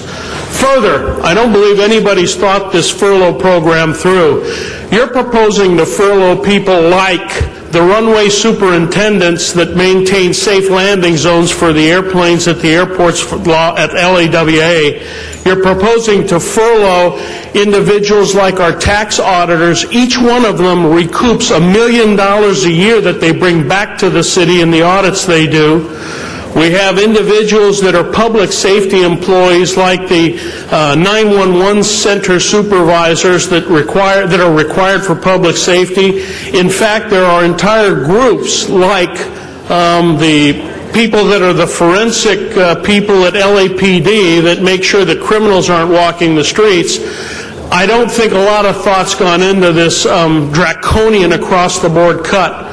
Further, I don't believe anybody's thought this furlough program through. You're proposing to furlough people like the runway superintendents that maintain safe landing zones for the airplanes at the airports at LAWA. You're proposing to furlough individuals like our tax auditors. Each one of them recoups $1 million a year that they bring back to the city in the audits they do. We have individuals that are public safety employees like the 911 center supervisors that are required for public safety. In fact, there are entire groups like the people that are the forensic people at LAPD that make sure that criminals aren't walking the streets. I don't think a lot of thought's gone into this draconian across-the-board cut.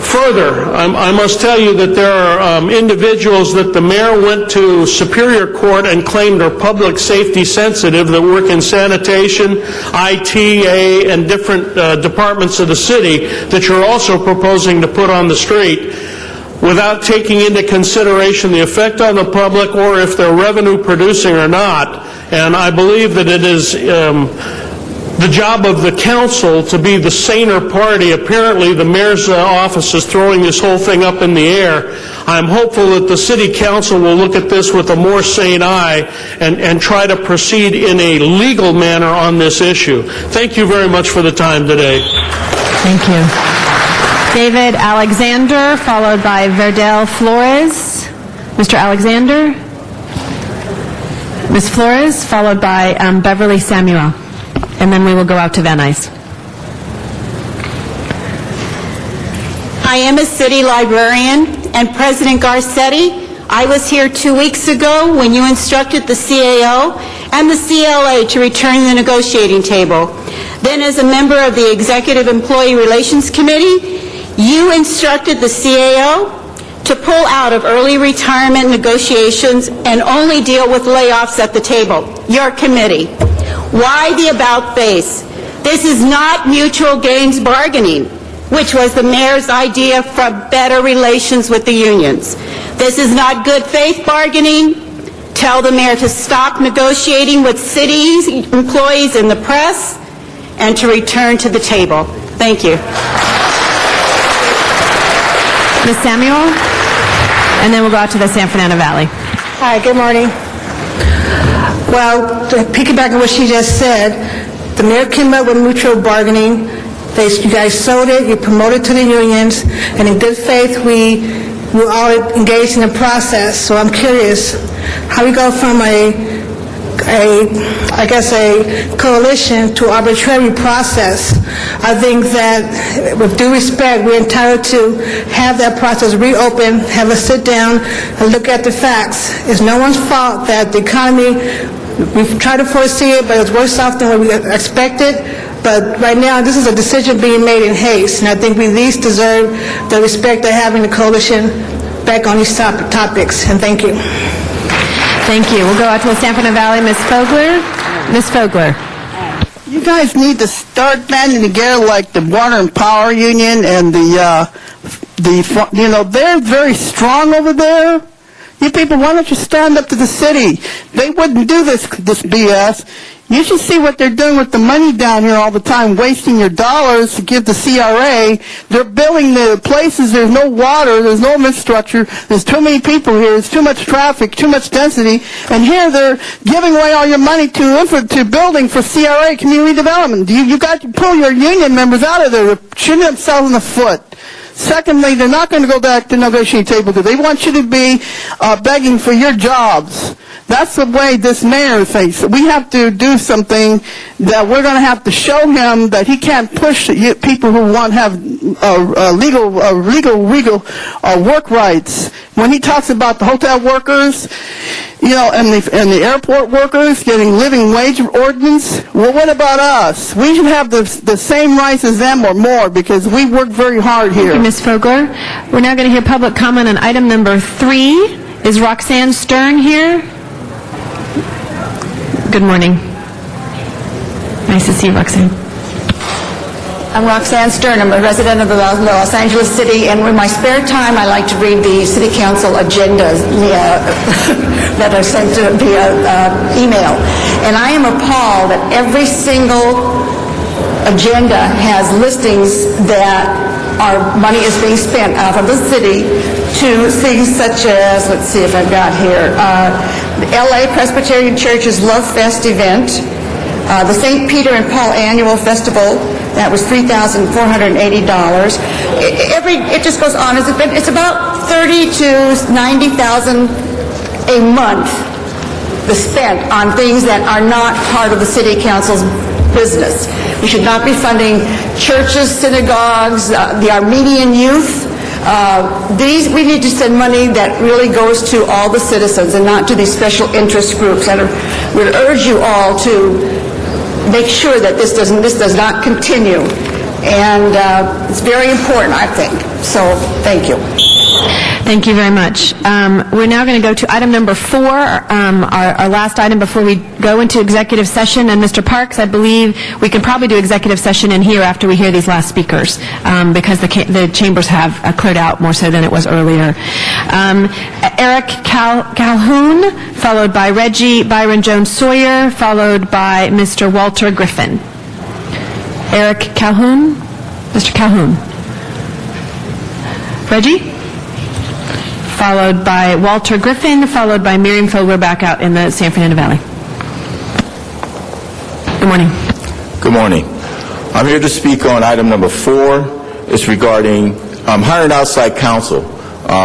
Further, I must tell you that there are individuals that the mayor went to Superior Court and claimed are public safety sensitive that work in sanitation, ITA, and different departments of the city that you're also proposing to put on the street without taking into consideration the effect on the public or if they're revenue producing or not. And I believe that it is the job of the council to be the saner party. Apparently, the mayor's office is throwing this whole thing up in the air. I'm hopeful that the city council will look at this with a more sane eye and try to proceed in a legal manner on this issue. Thank you very much for the time today. Thank you. David Alexander, followed by Verdell Flores. Mr. Alexander. Ms. Flores, followed by Beverly Samuel. And then we will go out to Van Nuys. I am a city librarian, and President Garcetti, I was here 2 weeks ago when you instructed the CAO and the CLA to return to the negotiating table. Then as a member of the Executive Employee Relations Committee, you instructed the CAO to pull out of early retirement negotiations and only deal with layoffs at the table. Your committee. Why the about-face? This is not mutual gains bargaining, which was the mayor's idea for better relations with the unions. This is not good faith bargaining. Tell the mayor to stop negotiating with city employees in the press and to return to the table. Thank you. Ms. Samuel, and then we'll go out to the San Fernando Valley. Hi, good morning. Well, to piggyback on what she just said, the mayor came up with mutual bargaining. You guys sold it, you promoted to the unions, and in good faith, we were all engaged in the process. So I'm curious, how we go from a coalition to arbitrary process. I think that, with due respect, we're entitled to have that process reopened, have a sit down, and look at the facts. It's no one's fault that the economy, we've tried to foresee it, but it's worse off than what we expected. But right now, this is a decision being made in haste, and I think we at least deserve the respect of having the coalition back on these topics. And thank you. Thank you. We'll go out to the San Fernando Valley. Ms. Fogler. Ms. Fogler. You guys need to start banding together like the Water and Power Union and they're very strong over there. You people, why don't you stand up to the city? They wouldn't do this BS. You should see what they're doing with the money down here all the time, wasting your dollars to give the CRA. They're building the places, there's no water, there's no infrastructure, there's too many people here, there's too much traffic, too much density, and here they're giving away all your money to building for CRA, community development. You got to pull your union members out of there. They're shooting themselves in the foot. Secondly, they're not going to go back to the negotiating table because they want you to be begging for your jobs. That's the way this mayor thinks. We have to do something that we're going to have to show him that he can't push people who want to have legal work rights. When he talks about the hotel workers, and the airport workers getting living wage ordinance, well, what about us? We should have the same rights as them or more because we work very hard here. Thank you, Ms. Fogler. We're now going to hear public comment on item number 3. Is Roxanne Stern here? Good morning. Nice to see you, Roxanne. I'm Roxanne Stern. I'm a resident of the Los Angeles City, and in my spare time, I like to read the City Council agendas that are sent via email. And I am appalled that every single agenda has listings that our money is being spent out of the city to things such as, let's see if I've got here, the LA Presbyterian Church's Love Fest event, the St. Peter and Paul Annual Festival, that was $3,480. It just goes on. It's about $30,000 to $90,000 a month spent on things that are not part of the City Council's business. We should not be funding churches, synagogues, the Armenian youth. We need to send money that really goes to all the citizens and not to these special interest groups. And we'd urge you all to make sure that this does not continue. and it's very important, I think. So, thank you. Thank you very much. We're now going to go to item number 4, our last item before we go into executive session. And Mr. Parks, I believe we can probably do executive session in here after we hear these last speakers, because the chambers have cleared out more so than it was earlier. Eric Calhoun, followed by Reggie Byron Jones Sawyer, followed by Mr. Walter Griffin. Eric Calhoun. Mr. Calhoun. Reggie? Followed by Walter Griffin, followed by Miriam Fogler back out in the San Fernando Valley. Good morning. Good morning. I'm here to speak on item number 4. It's regarding hiring outside counsel.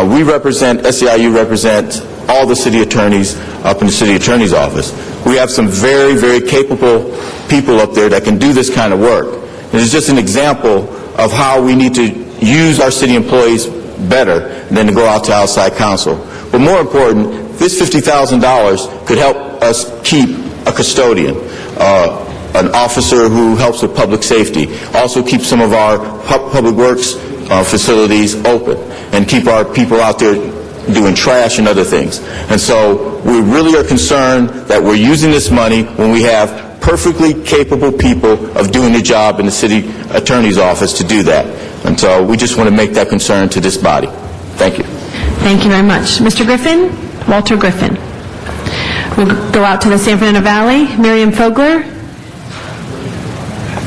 We represent, SEIU represent all the city attorneys up in the city attorney's office. We have some very, very capable people up there that can do this kind of work. And it's just an example of how we need to use our city employees better than to go out to outside counsel. But more important, this $50,000 could help us keep a custodian, an officer who helps with public safety, also keep some of our public works facilities open, and keep our people out there doing trash and other things. And so we really are concerned that we're using this money when we have perfectly capable people of doing the job in the city attorney's office to do that. And so we just want to make that concern to this body. Thank you. Thank you very much. Mr. Griffin, Walter Griffin. We'll go out to the San Fernando Valley. Miriam Fogler.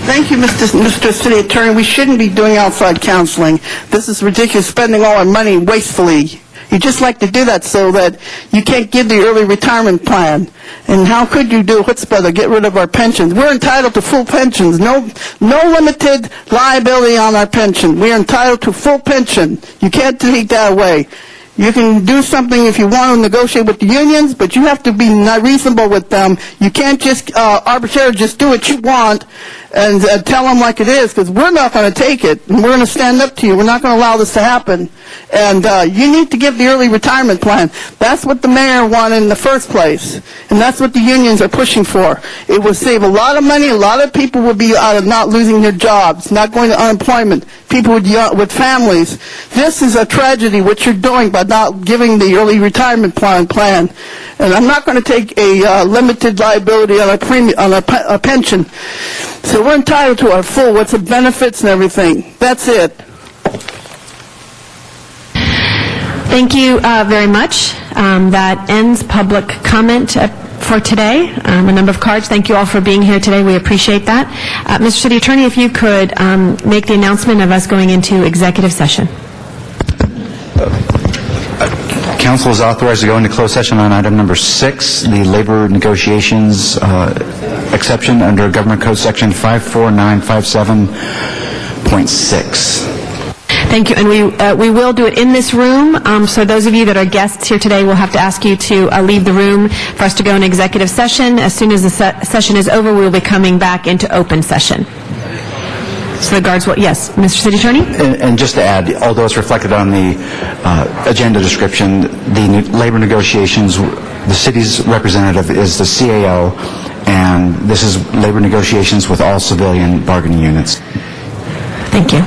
Thank you, Mr. City Attorney. We shouldn't be doing outside counseling. This is ridiculous, spending all our money wastefully. You just like to do that so that you can't give the early retirement plan. And how could you do what's better, get rid of our pensions? We're entitled to full pensions. No limited liability on our pension. We're entitled to full pension. You can't take that away. You can do something if you want to negotiate with the unions, but you have to be reasonable with them. You can't just arbitrarily just do what you want and tell them like it is, because we're not going to take it, and we're going to stand up to you. We're not going to allow this to happen. And you need to give the early retirement plan. That's what the mayor wanted in the first place, and that's what the unions are pushing for. It will save a lot of money. A lot of people will be not losing their jobs, not going to unemployment, people with families. This is a tragedy, what you're doing by not giving the early retirement plan. And I'm not going to take a limited liability on a pension. So we're entitled to our full, what's the benefits and everything. That's it. Thank you very much. That ends public comment for today. A number of cards. Thank you all for being here today. We appreciate that. Mr. City Attorney, if you could make the announcement of us going into executive session. Council is authorized to go into closed session on item number 6, the labor negotiations exception under Government Code Section 54957.6. Thank you, and we will do it in this room. So those of you that are guests here today will have to ask you to leave the room for us to go into executive session. As soon as the session is over, we will be coming back into open session. So the guards will, yes, Mr. City Attorney? And just to add, although it's reflected on the agenda description, the labor negotiations, the city's representative is the CAO, and this is labor negotiations with all civilian bargaining units. Thank you.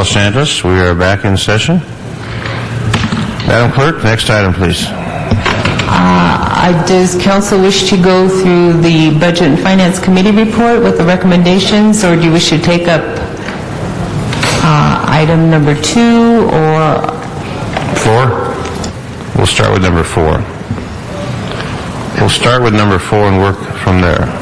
Los Santos. We are back in session. Madam Clerk, next item, please. Does council wish to go through the Budget and Finance Committee report with the recommendations, or do you wish to take up item number 2 or 4? We'll start with number 4. We'll start with number 4 and work from there.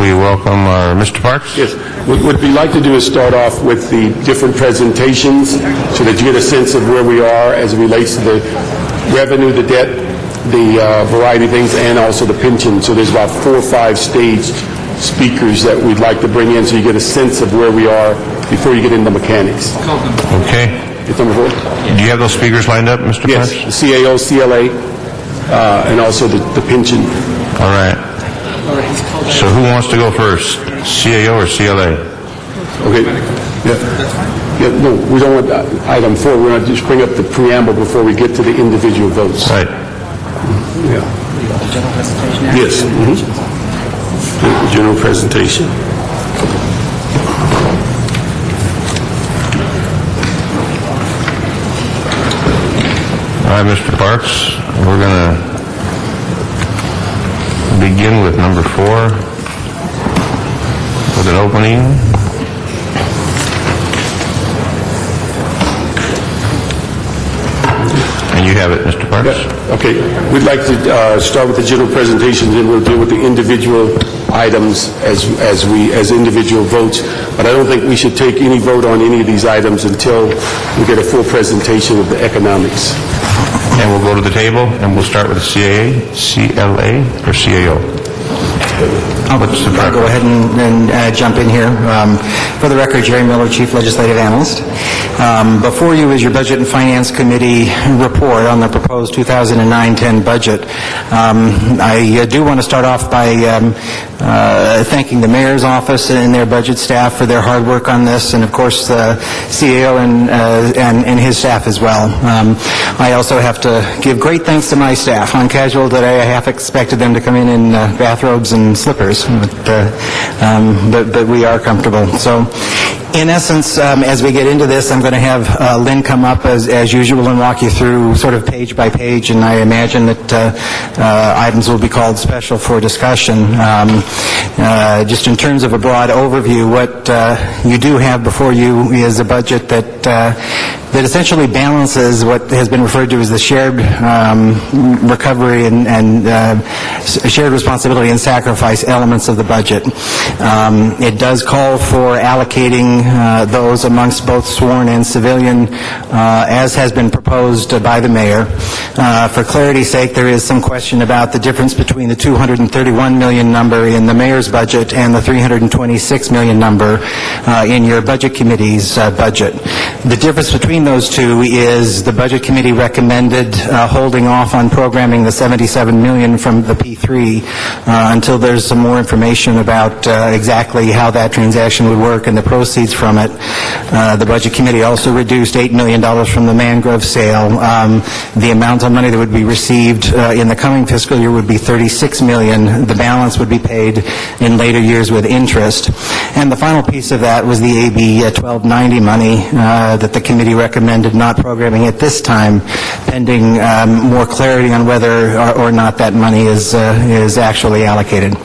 We welcome our Mr. Parks. Yes. What we'd like to do is start off with the different presentations so that you get a sense of where we are as it relates to the revenue, the debt, the variety of things, and also the pension. So there's about 4 or 5 staged speakers that we'd like to bring in so you get a sense of where we are before you get into mechanics. Okay. It's number 4. Do you have those speakers lined up, Mr. Yes, Parks? the CAO, CLA, and also the pension. All right. So who wants to go first, CAO or CLA? Okay. Yeah, no, we don't want item 4. We're going to just bring up the preamble before we get to the individual votes. Right. Yeah. Yes. The general presentation. All right, Mr. Parks, we're going to begin with number 4 with an opening. And you have it, Mr. Parks. Yeah. Okay. We'd like to start with the general presentation, then we'll deal with the individual items as individual votes. But I don't think we should take any vote on any of these items until we get a full presentation of the economics. And we'll go to the table, and we'll start with the CAA, CLA, or CAO. I'll go ahead and jump in here. For the record, Jerry Miller, Chief Legislative Analyst. Before you is your Budget and Finance Committee report on the proposed 2009-10 budget. I do want to start off by thanking the Mayor's Office and their budget staff for their hard work on this, and of course the CAO and his staff as well. I also have to give great thanks to my staff. On casual today, I half expected them to come in bathrobes and slippers, but we are comfortable. So, in essence, as we get into this, I'm going to have Lynn come up as usual and walk you through sort of page by page, and I imagine that items will be called special for discussion. Just in terms of a broad overview, what you do have before you is a budget that essentially balances what has been referred to as the shared recovery and shared responsibility and sacrifice elements of the budget. It does call for allocating those amongst both sworn and civilian, as has been proposed by the mayor. For clarity's sake, there is some question about the difference between the $231 million number in the mayor's budget and the $326 million number in your budget committee's budget. The difference between those two is the budget committee recommended holding off on programming the $77 million from the P3 until there's some more information about exactly how that transaction would work and the proceeds from it. The budget committee also reduced $8 million from the mangrove sale. The amount of money that would be received in the coming fiscal year would be $36 million. The balance would be paid in later years with interest. And the final piece of that was the AB 1290 money that the committee recommended not programming at this time, pending more clarity on whether or not that money is actually allocated.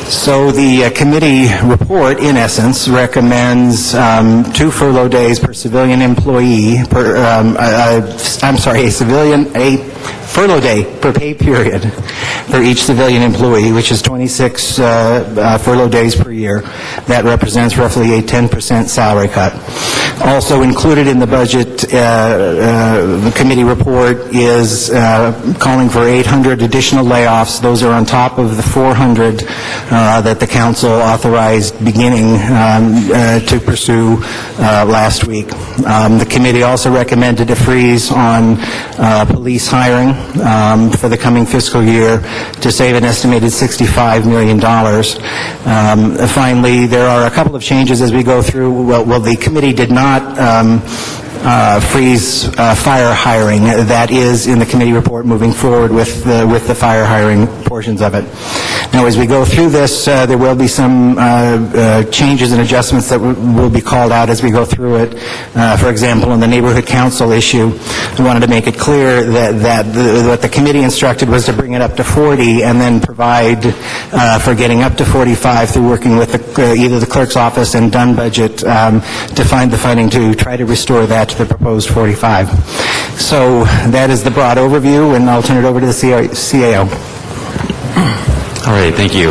So the committee report, in essence, recommends 2 furlough days per civilian employee, a furlough day per pay period for each civilian employee, which is 26 furlough days per year. That represents roughly a 10% salary cut. Also included in the budget the committee report is calling for 800 additional layoffs. Those are on top of the 400 that the council authorized beginning to pursue last week. The committee also recommended a freeze on police hiring for the coming fiscal year to save an estimated $65 million. Finally, there are a couple of changes as we go through. Well, the committee did not freeze fire hiring. That is in the committee report moving forward with the fire hiring portions of it. Now, as we go through this, there will be some changes and adjustments that will be called out as we go through it. For example, in the neighborhood council issue, we wanted to make it clear that what the committee instructed was to bring it up to 40 and then provide for getting up to 45 through working with either the clerk's office and Dunn budget to find the funding to try to restore that to the proposed 45. So that is the broad overview, and I'll turn it over to the CAO. All right, thank you.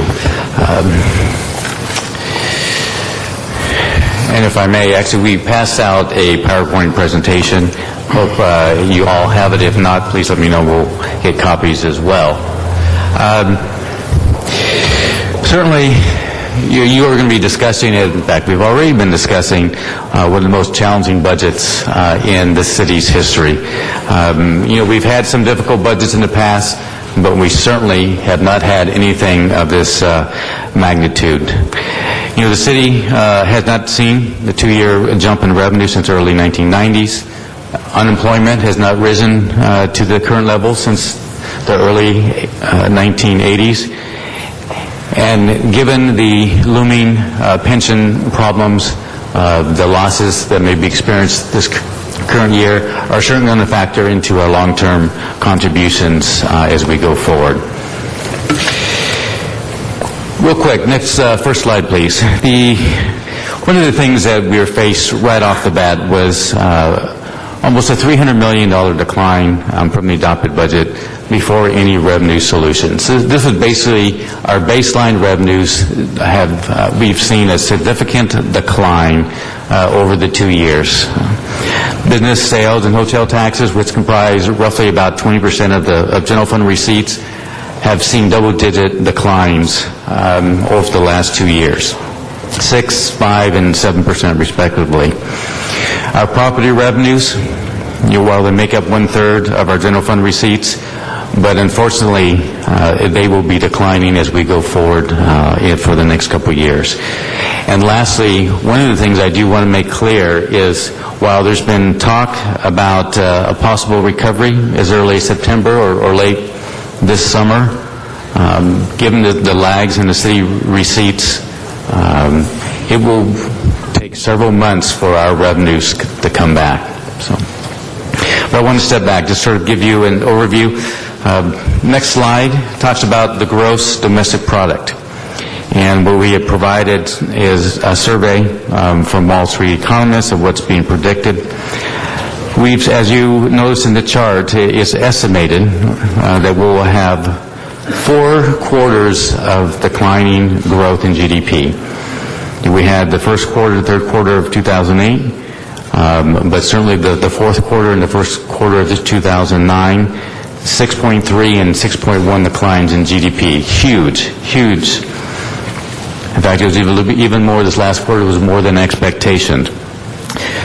And if I may, actually, we passed out a PowerPoint presentation. Hope you all have it. If not, please let me know. We'll get copies as well. Certainly, you are going to be discussing it. In fact, we've already been discussing one of the most challenging budgets in the city's history. We've had some difficult budgets in the past, but we certainly have not had anything of this magnitude. The city has not seen the 2-year jump in revenue since the early 1990s. Unemployment has not risen to the current level since the early 1980s. And given the looming pension problems, the losses that may be experienced this current year are certainly going to factor into our long-term contributions as we go forward. Real quick, next first slide, please. One of the things that we were faced right off the bat was almost a $300 million decline from the adopted budget before any revenue solutions. This is basically our baseline revenues we've seen a significant decline over the 2 years. Business sales and hotel taxes, which comprise roughly about 20% of general fund receipts, have seen double-digit declines over the last 2 years, 6%, 5%, and 7% respectively. Our property revenues, while they make up 1/3 of our general fund receipts, but unfortunately, they will be declining as we go forward for the next couple of years. And lastly, one of the things I do want to make clear is while there's been talk about a possible recovery as early as September or late this summer, given the lags in the city receipts, it will take several months for our revenues to come back. So, but I want to step back, just sort of give you an overview. Next slide talks about the gross domestic product. And what we have provided is a survey from Wall Street economists of what's being predicted. We've, as you notice in the chart, it's estimated that we'll have 4 quarters of declining growth in GDP. We had the first quarter, the third quarter of 2008, but certainly the fourth quarter and the first quarter of 2009, 6.3 and 6.1 declines in GDP. Huge. In fact, it was even more. This last quarter was more than expectations.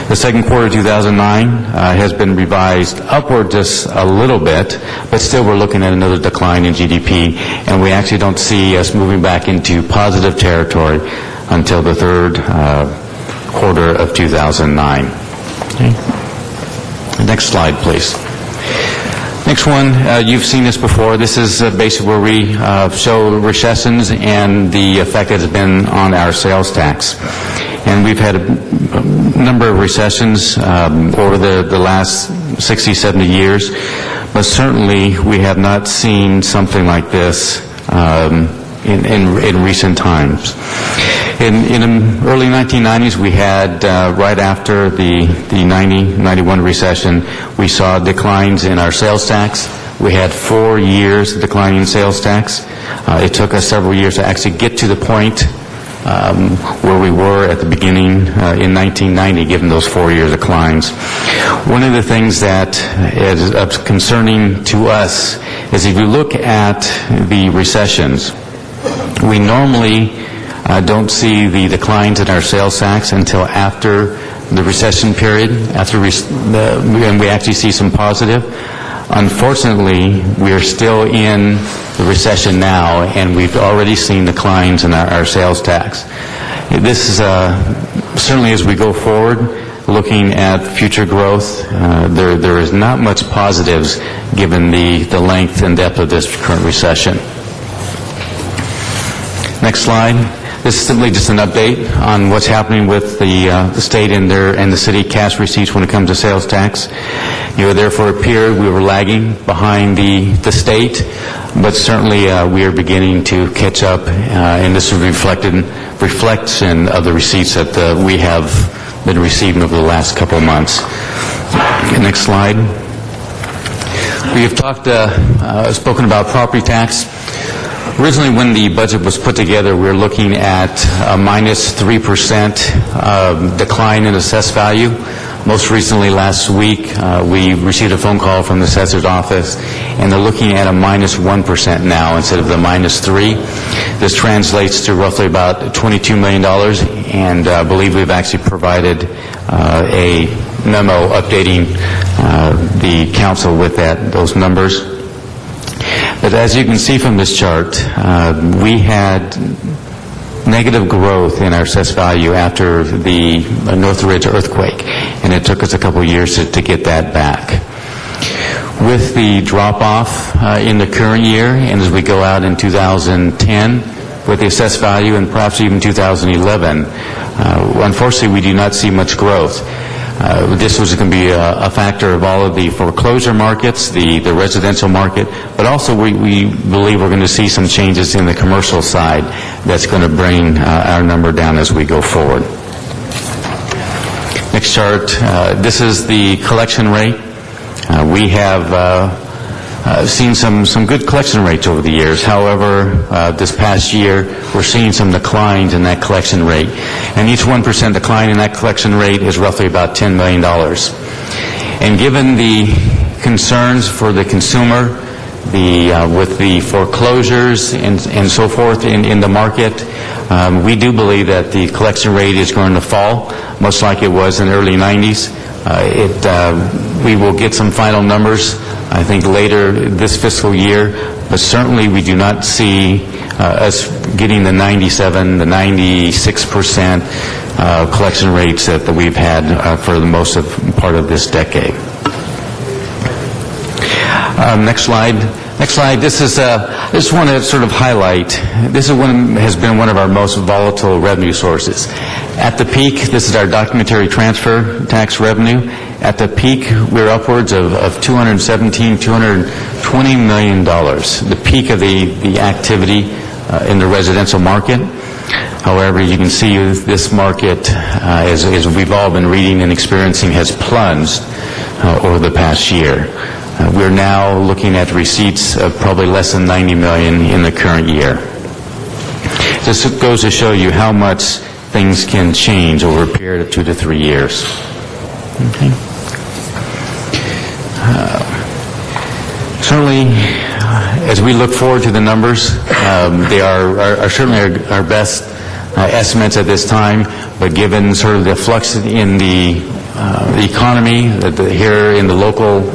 The second quarter of 2009 has been revised upward just a little bit, but still we're looking at another decline in GDP, and we actually don't see us moving back into positive territory until the third quarter of 2009. Okay. Next slide, please. Next one, you've seen this before. This is basically where we show recessions and the effect that has been on our sales tax. And we've had a number of recessions over the last 60, 70 years, but certainly we have not seen something like this in recent times. In the early 1990s, we had, right after the 90-91 recession, we saw declines in our sales tax. We had 4 years of declining sales tax. It took us several years to actually get to the point where we were at the beginning in 1990, given those 4-year declines. One of the things that is concerning to us is if you look at the recessions, we normally don't see the declines in our sales tax until after the recession period, and we actually see some positive. Unfortunately, we are still in the recession now, and we've already seen declines in our sales tax. This is certainly, as we go forward, looking at future growth, there is not much positives given the length and depth of this current recession. Next slide. This is simply just an update on what's happening with the state and the city cash receipts when it comes to sales tax. There for a period we were lagging behind the state, but certainly we are beginning to catch up, and this is reflection of the receipts that we have been receiving over the last couple of months. Next slide. We have spoken about property tax. Originally, when the budget was put together, we were looking at a minus 3% decline in assessed value. Most recently, last week, we received a phone call from the assessor's office, and they're looking at a minus 1% now instead of the minus 3%. This translates to roughly about $22 million, and I believe we've actually provided a memo updating the council with those numbers. But as you can see from this chart, we had negative growth in our assessed value after the Northridge earthquake, and it took us a couple of years to get that back. With the drop-off in the current year, and as we go out in 2010, with the assessed value, and perhaps even 2011, unfortunately we do not see much growth. This was going to be a factor of all of the foreclosure markets, the residential market, but also we believe we're going to see some changes in the commercial side that's going to bring our number down as we go forward. Next chart. This is the collection rate. We have seen some good collection rates over the years. However, this past year, we're seeing some declines in that collection rate. And each 1% decline in that collection rate is roughly about $10 million. And given the concerns for the consumer, with the foreclosures and so forth in the market, we do believe that the collection rate is going to fall, much like it was in the early 90s. We will get some final numbers, I think, later this fiscal year, but certainly we do not see us getting the 97, the 96% collection rates that we've had for the most of part of this decade. Next slide. Next slide. This is, I just want to sort of highlight, this has been one of our most volatile revenue sources. At the peak, this is our documentary transfer tax revenue. At the peak, we're upwards of $217, $220 million, the peak of the activity in the residential market. However, you can see this market, as we've all been reading and experiencing, has plunged over the past year. We're now looking at receipts of probably less than $90 million in the current year. This goes to show you how much things can change over a period of 2 to 3 years. Okay. Certainly, as we look forward to the numbers, they are certainly our best estimates at this time, but given sort of the flux in the economy, here in the local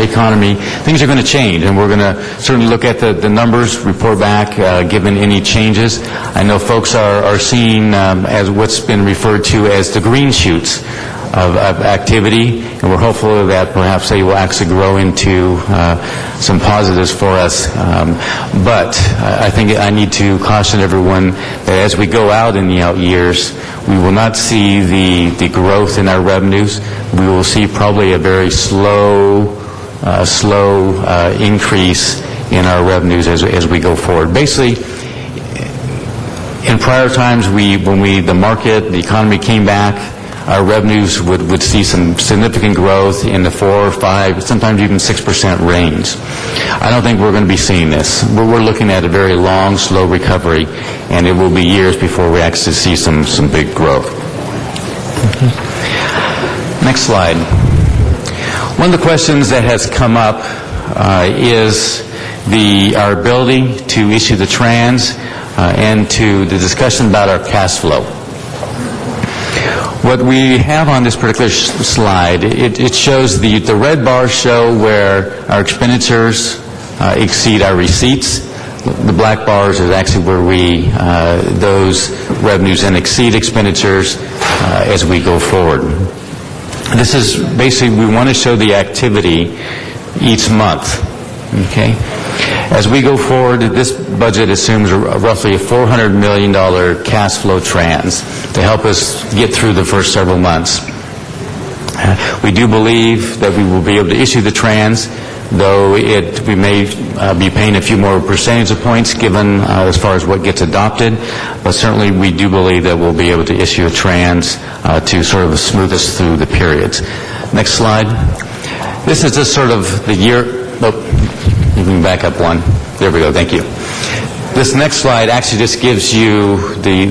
economy, things are going to change, and we're going to certainly look at the numbers, report back, given any changes. I know folks are seeing as what's been referred to as the green shoots of activity, and we're hopeful that perhaps they will actually grow into some positives for us. But I think I need to caution everyone that as we go out in the out years, we will not see the growth in our revenues. We will see probably a very slow increase in our revenues as we go forward. Basically, in prior times, when the market, the economy came back, our revenues would see some significant growth in the 4, 5, sometimes even 6% range. I don't think we're going to be seeing this. We're looking at a very long, slow recovery, and it will be years before we actually see some big growth. Next slide. One of the questions that has come up is our ability to issue the trans and to the discussion about our cash flow. What we have on this particular slide, it shows the red bars show where our expenditures exceed our receipts. The black bars is actually where those revenues then exceed expenditures as we go forward. This is basically, we want to show the activity each month, okay? As we go forward, this budget assumes roughly a $400 million cash flow trans to help us get through the first several months. We do believe that we will be able to issue the trans, though we may be paying a few more percentage points given as far as what gets adopted, but certainly we do believe that we'll be able to issue a trans to sort of smooth us through the periods. Next slide. This is just sort of the year, you can back up one. There we go, thank you. This next slide actually just gives you the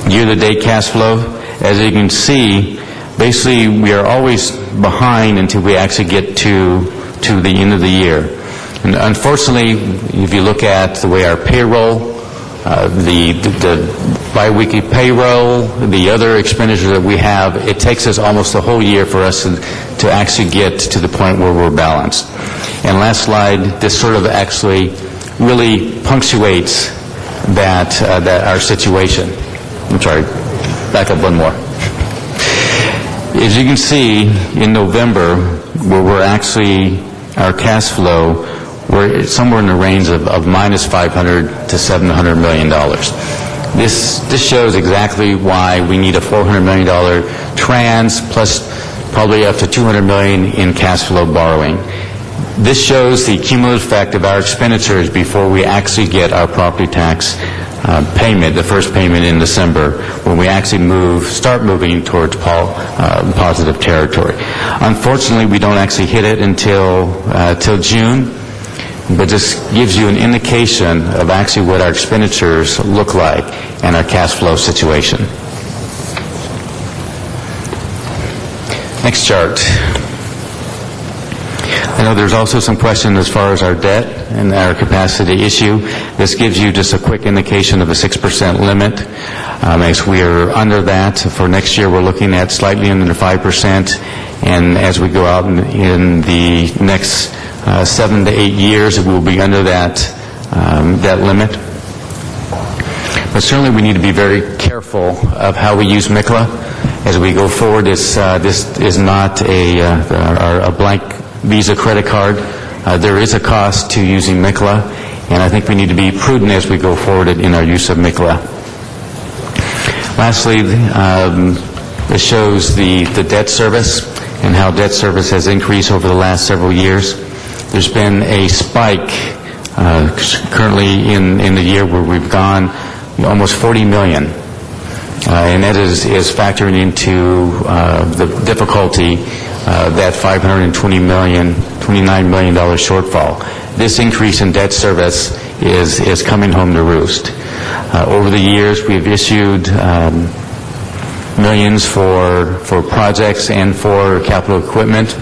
year-to-date cash flow. As you can see, basically we are always behind until we actually get to the end of the year. And unfortunately, if you look at the way our payroll, the bi-weekly payroll, the other expenditures that we have, it takes us almost a whole year for us to actually get to the point where we're balanced. And last slide, this sort of actually really punctuates that our situation. I'm sorry, back up one more. As you can see, in November, where we're actually, our cash flow, we're somewhere in the range of minus $500 to $700 million. This shows exactly why we need a $400 million trans plus probably up to $200 million in cash flow borrowing. This shows the cumulative effect of our expenditures before we actually get our property tax payment, the first payment in December, when we actually start moving towards positive territory. Unfortunately, we don't actually hit it until June, but this gives you an indication of actually what our expenditures look like and our cash flow situation. Next chart. I know there's also some question as far as our debt and our capacity issue. This gives you just a quick indication of the 6% limit. As we are under that, for next year we're looking at slightly under 5%, and as we go out in the next 7 to 8 years, we will be under that limit. But certainly we need to be very careful of how we use MICLA. As we go forward, this is not a blank Visa credit card. There is a cost to using MICLA, and I think we need to be prudent as we go forward in our use of MICLA. Lastly, it shows the debt service and how debt service has increased over the last several years. There's been a spike currently in the year where we've gone almost 40 million. And that is factoring into the difficulty that $529 million shortfall. This increase in debt service is coming home to roost. Over the years, we've issued millions for projects and for capital equipment,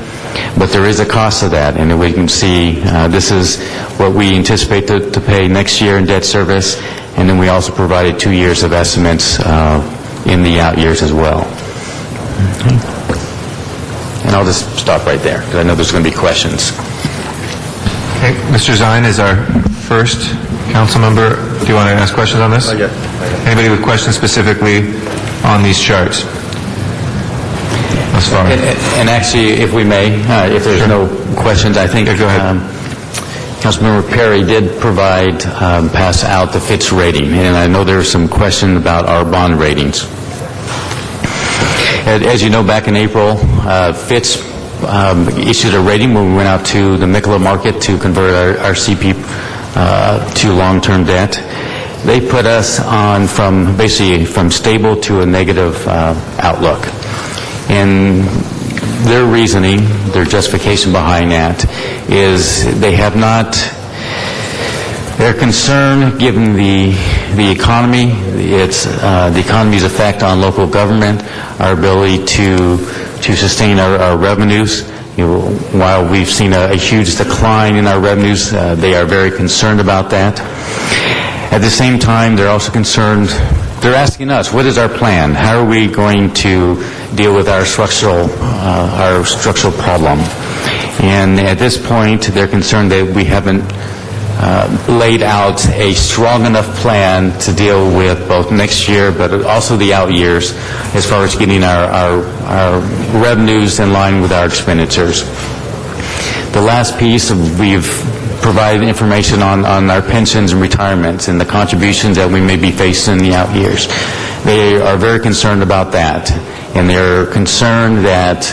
but there is a cost to that, and we can see this is what we anticipate to pay next year in debt service, and then we also provided 2 years of estimates in the out years as well. And I'll just stop right there, because I know there's going to be questions. Okay, Mr. Zine is our first council member. Do you want to ask questions on this? Yes. Anybody with questions specifically on these charts? Thus far. And actually, if we may, if there's no questions, I think Councilmember Perry did pass out the Fitch rating, and I know there's some question about our bond ratings. As you know, back in April, Fitch issued a rating when we went out to the MICLA market to convert our CP to long-term debt. They put us on basically from stable to a negative outlook. And their reasoning, their justification behind that is they're concerned given the economy, the economy's effect on local government, our ability to sustain our revenues. While we've seen a huge decline in our revenues, they are very concerned about that. At the same time, they're also concerned, they're asking us, what is our plan? How are we going to deal with our structural problem? And at this point, they're concerned that we haven't laid out a strong enough plan to deal with both next year, but also the out years, as far as getting our revenues in line with our expenditures. The last piece, we've provided information on our pensions and retirements and the contributions that we may be facing in the out years. They are very concerned about that, and they're concerned that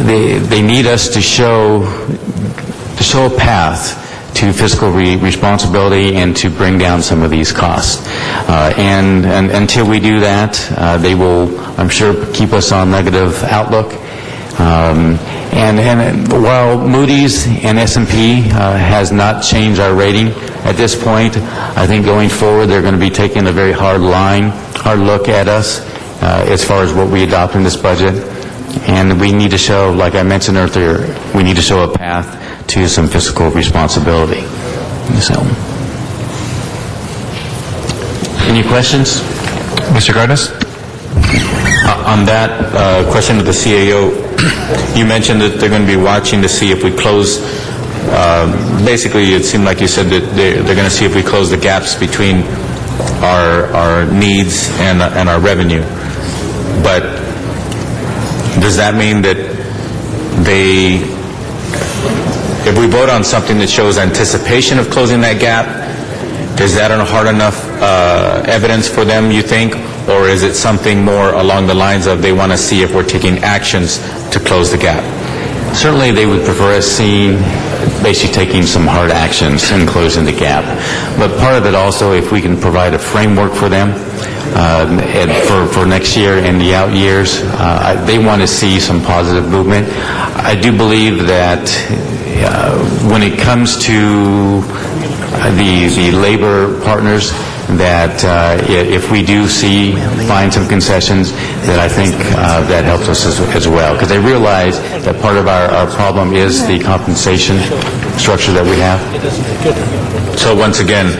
they need us to show a path to fiscal responsibility and to bring down some of these costs. And until we do that, they will, I'm sure, keep us on negative outlook. And while Moody's and S&P has not changed our rating at this point, I think going forward they're going to be taking a very hard look at us as far as what we adopt in this budget. And we need to show, like I mentioned earlier, we need to show a path to some fiscal responsibility. So, any questions? Mr. Gardas? On that question of the CAO, you mentioned that they're going to be watching to see if we close, basically it seemed like you said that they're going to see if we close the gaps between our needs and our revenue. But does that mean that if we vote on something that shows anticipation of closing that gap, is that hard enough evidence for them, you think? Or is it something more along the lines of they want to see if we're taking actions to close the gap? Certainly they would prefer us seeing, basically taking some hard actions and closing the gap. But part of it also, if we can provide a framework for them for next year and the out years, they want to see some positive movement. I do believe that when it comes to the labor partners, that if we do find some concessions, that I think that helps us as well. Because they realize that part of our problem is the compensation structure that we have. So once again,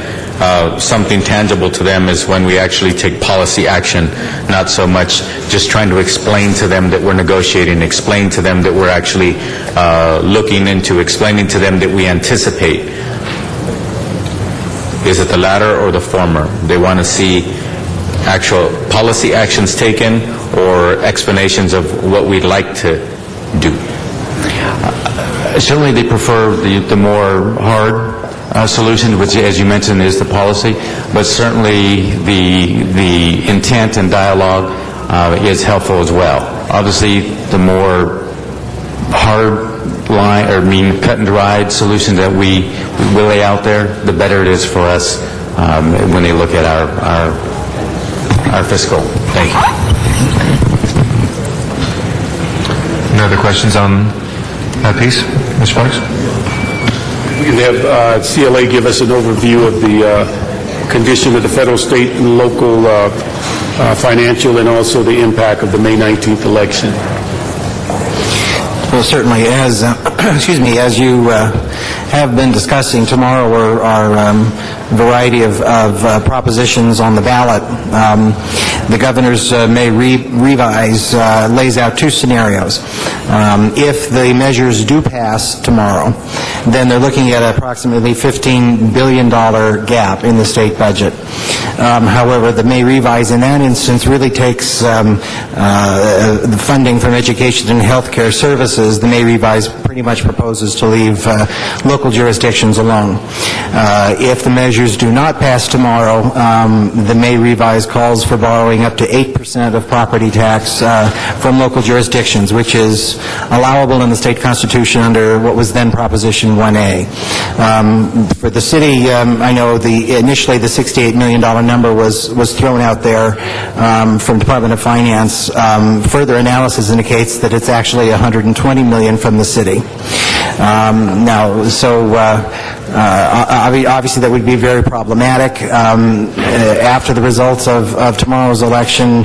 something tangible to them is when we actually take policy action, not so much just trying to explain to them that we're negotiating, explain to them that we're actually looking into, explaining to them that we anticipate. Is it the latter or the former? They want to see actual policy actions taken or explanations of what we'd like to do. Certainly they prefer the more hard solution, which, as you mentioned, is the policy, but certainly the intent and dialogue is helpful as well. Obviously, the more cut and dried solution that we lay out there, the better it is for us when they look at our fiscal. Thank you. Any other questions on that piece? Mr. Parks? We can have CLA give us an overview of the condition of the federal, state, and local financial, and also the impact of the May 19th election. Well, certainly, as as you have been discussing, tomorrow are variety of propositions on the ballot. The governor's May revise lays out two scenarios. If the measures do pass tomorrow, then they're looking at approximately $15 billion gap in the state budget. However, the May revise in that instance really takes the funding from education and health care services. The May revise pretty much proposes to leave local jurisdictions alone. If the measures do not pass tomorrow, the May revise calls for borrowing up to 8% of property tax from local jurisdictions, which is allowable in the state constitution under what was then Proposition 1A. For the city, I know initially the $68 million number was thrown out there from Department of Finance. Further analysis indicates that it's actually $120 million from the city. Obviously that would be very problematic. After the results of tomorrow's election,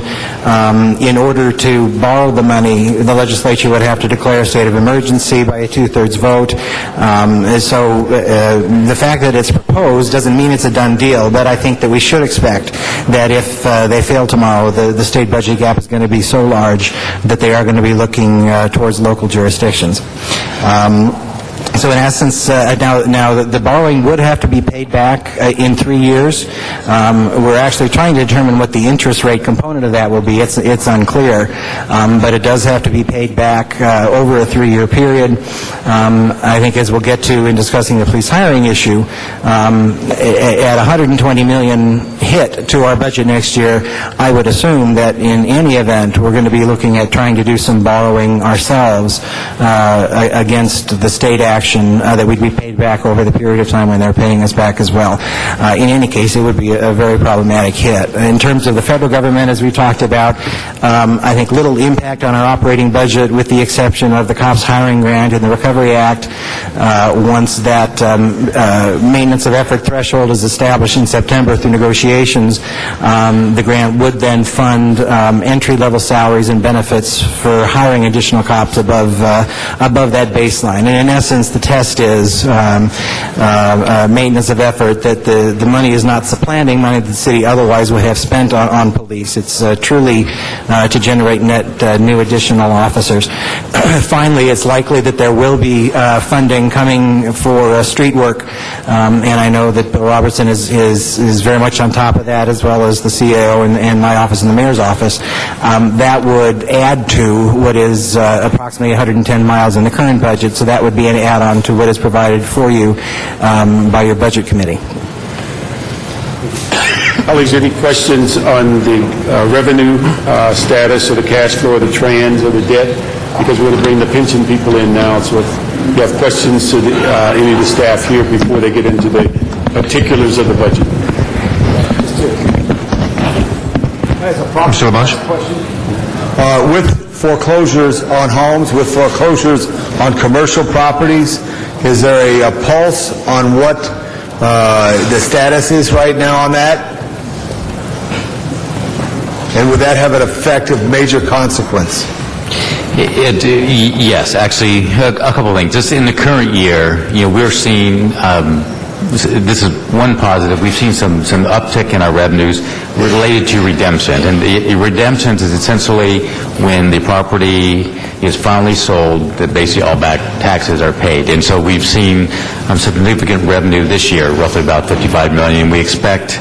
in order to borrow the money, the legislature would have to declare a state of emergency by a 2/3 vote. So the fact that it's proposed doesn't mean it's a done deal, but I think that we should expect that if they fail tomorrow, the state budget gap is going to be so large that they are going to be looking towards local jurisdictions. So in essence, now the borrowing would have to be paid back in 3 years. We're actually trying to determine what the interest rate component of that will be. It's unclear, but it does have to be paid back over a 3-year period. I think as we'll get to in discussing the police hiring issue, at $120 million hit to our budget next year, I would assume that in any event we're going to be looking at trying to do some borrowing ourselves against the state action that we'd be paid back over the period of time when they're paying us back as well. In any case, it would be a very problematic hit. In terms of the federal government, as we talked about, I think little impact on our operating budget with the exception of the COPS hiring grant and the Recovery Act. Once that maintenance of effort threshold is established in September through negotiations, the grant would then fund entry-level salaries and benefits for hiring additional cops above that baseline. And in essence, the test is maintenance of effort, that the money is not supplanting money that the city otherwise would have spent on police. It's truly to generate net new additional officers. Finally, it's likely that there will be funding coming for street work, and I know that Bill Robertson is very much on top of that, as well as the CAO and my office and the mayor's office. That would add to what is approximately 110 miles in the current budget, so that would be an add-on to what is provided for you by your budget committee. Colleagues, any questions on the revenue status or the cash flow or the trans or the debt? Because we're going to bring the pension people in now, so if you have questions to any of the staff here before they get into the particulars of the budget. Mr. LaBanche? With foreclosures on homes, with foreclosures on commercial properties, is there a pulse on what the status is right now on that? And would that have an effect of major consequence? Yes, actually, a couple of things. Just in the current year, we're seeing, this is one positive, we've seen some uptick in our revenues related to redemption. And the redemptions is essentially when the property is finally sold, that basically all back taxes are paid. And so we've seen significant revenue this year, roughly about $55 million. We expect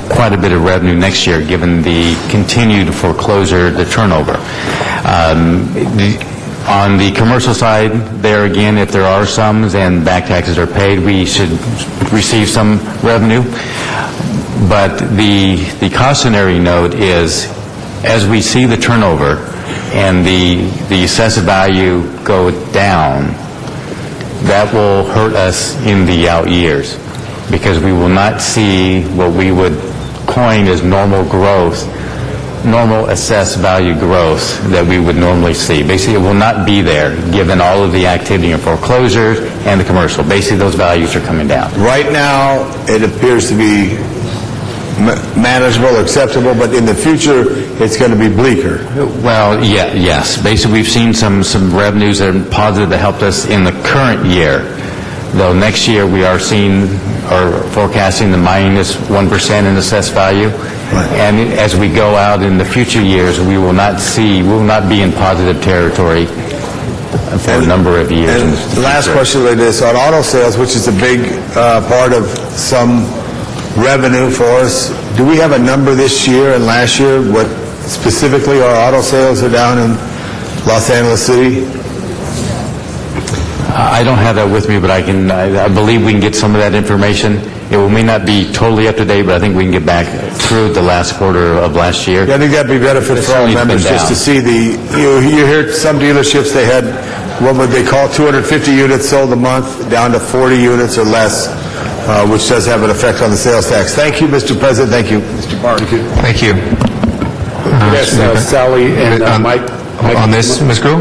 quite a bit of revenue next year given the continued foreclosure, the turnover. On the commercial side, there again, if there are sums and back taxes are paid, we should receive some revenue. But the cautionary note is, as we see the turnover and the assessed value go down, that will hurt us in the out years, because we will not see what we would coin as normal growth, normal assessed value growth that we would normally see. Basically, it will not be there given all of the activity in foreclosures and the commercial. Basically, those values are coming down. Right now, it appears to be manageable, acceptable, but in the future, it's going to be bleaker. Well, yes. Basically, we've seen some revenues that are positive that helped us in the current year. Though next year we are seeing or forecasting the minus 1% in assessed value. Right. And as we go out in the future years, we will not be in positive territory for a number of years. And the last question like this, on auto sales, which is a big part of some revenue for us, do we have a number this year and last year, what specifically our auto sales are down in Los Angeles City? I don't have that with me, but I believe we can get some of that information. It may not be totally up to date, but I think we can get back through the last quarter of last year. Yeah, I think that'd be benefit for all members just to see you hear some dealerships, they had what would they call 250 units sold a month down to 40 units or less, which does have an effect on the sales tax. Thank you, Mr. President. Thank you, Mr. Barton. Thank you. Yes, Sally and Mike. On this, Ms. Grew?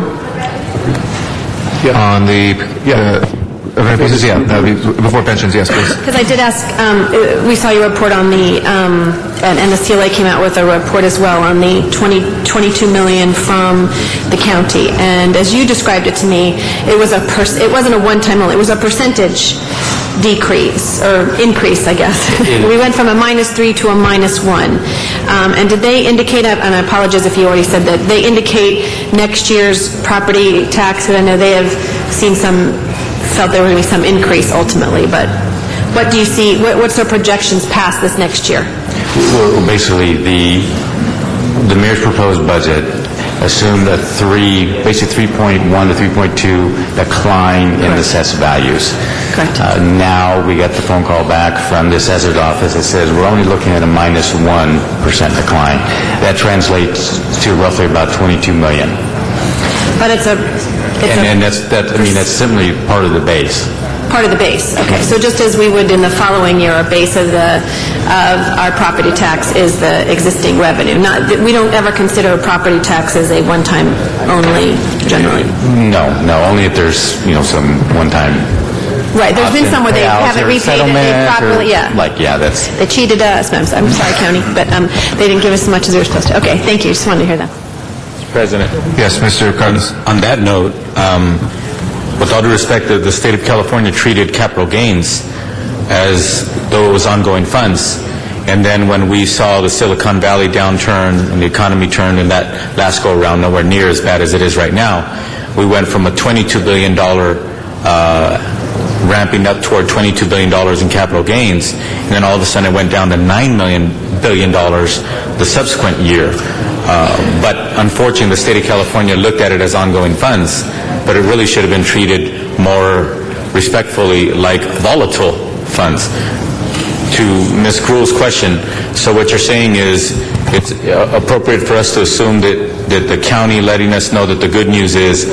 Yeah. On the pieces, before pensions, yes, please. Because I did ask, we saw your report on the, and the CLA came out with a report as well on the $22 million from the county. And as you described it to me, it wasn't a one-time only, it was a percentage decrease, or increase, I guess. We went from a -3 to a -1. And did they indicate, and I apologize if you already said that, they indicate next year's property tax? I know they have felt there were going to be some increase ultimately, but what do you see, what's their projections past this next year? Well, basically, the mayor's proposed budget assumed a basically 3.1 to 3.2 decline in the assessed values. Correct. Now we got the phone call back from the assessor's office that says we're only looking at a -1% decline. That translates to roughly about 22 million. But it's that's simply part of the base. Part of the base, okay. So just as we would in the following year, our base of our property tax is the existing revenue. We don't ever consider a property tax as a one-time only, generally. No, only if there's, some one-time. Right, there's been some where they haven't repaid it properly, that's... They cheated us. I'm sorry, county, but they didn't give us as much as they were supposed to. Okay, thank you, just wanted to hear that. Mr. President. Yes, Mr. Cardenas. On that note, with all due respect, the state of California treated capital gains as though it was ongoing funds. And then when we saw the Silicon Valley downturn and the economy turn in that last go-around, nowhere near as bad as it is right now, we went from a $22 billion ramping up toward $22 billion in capital gains, and then all of a sudden it went down to $9 billion the subsequent year. But unfortunately, the state of California looked at it as ongoing funds, but it really should have been treated more respectfully like volatile funds. To Ms. Gruel's question, so what you're saying is it's appropriate for us to assume that the county letting us know that the good news is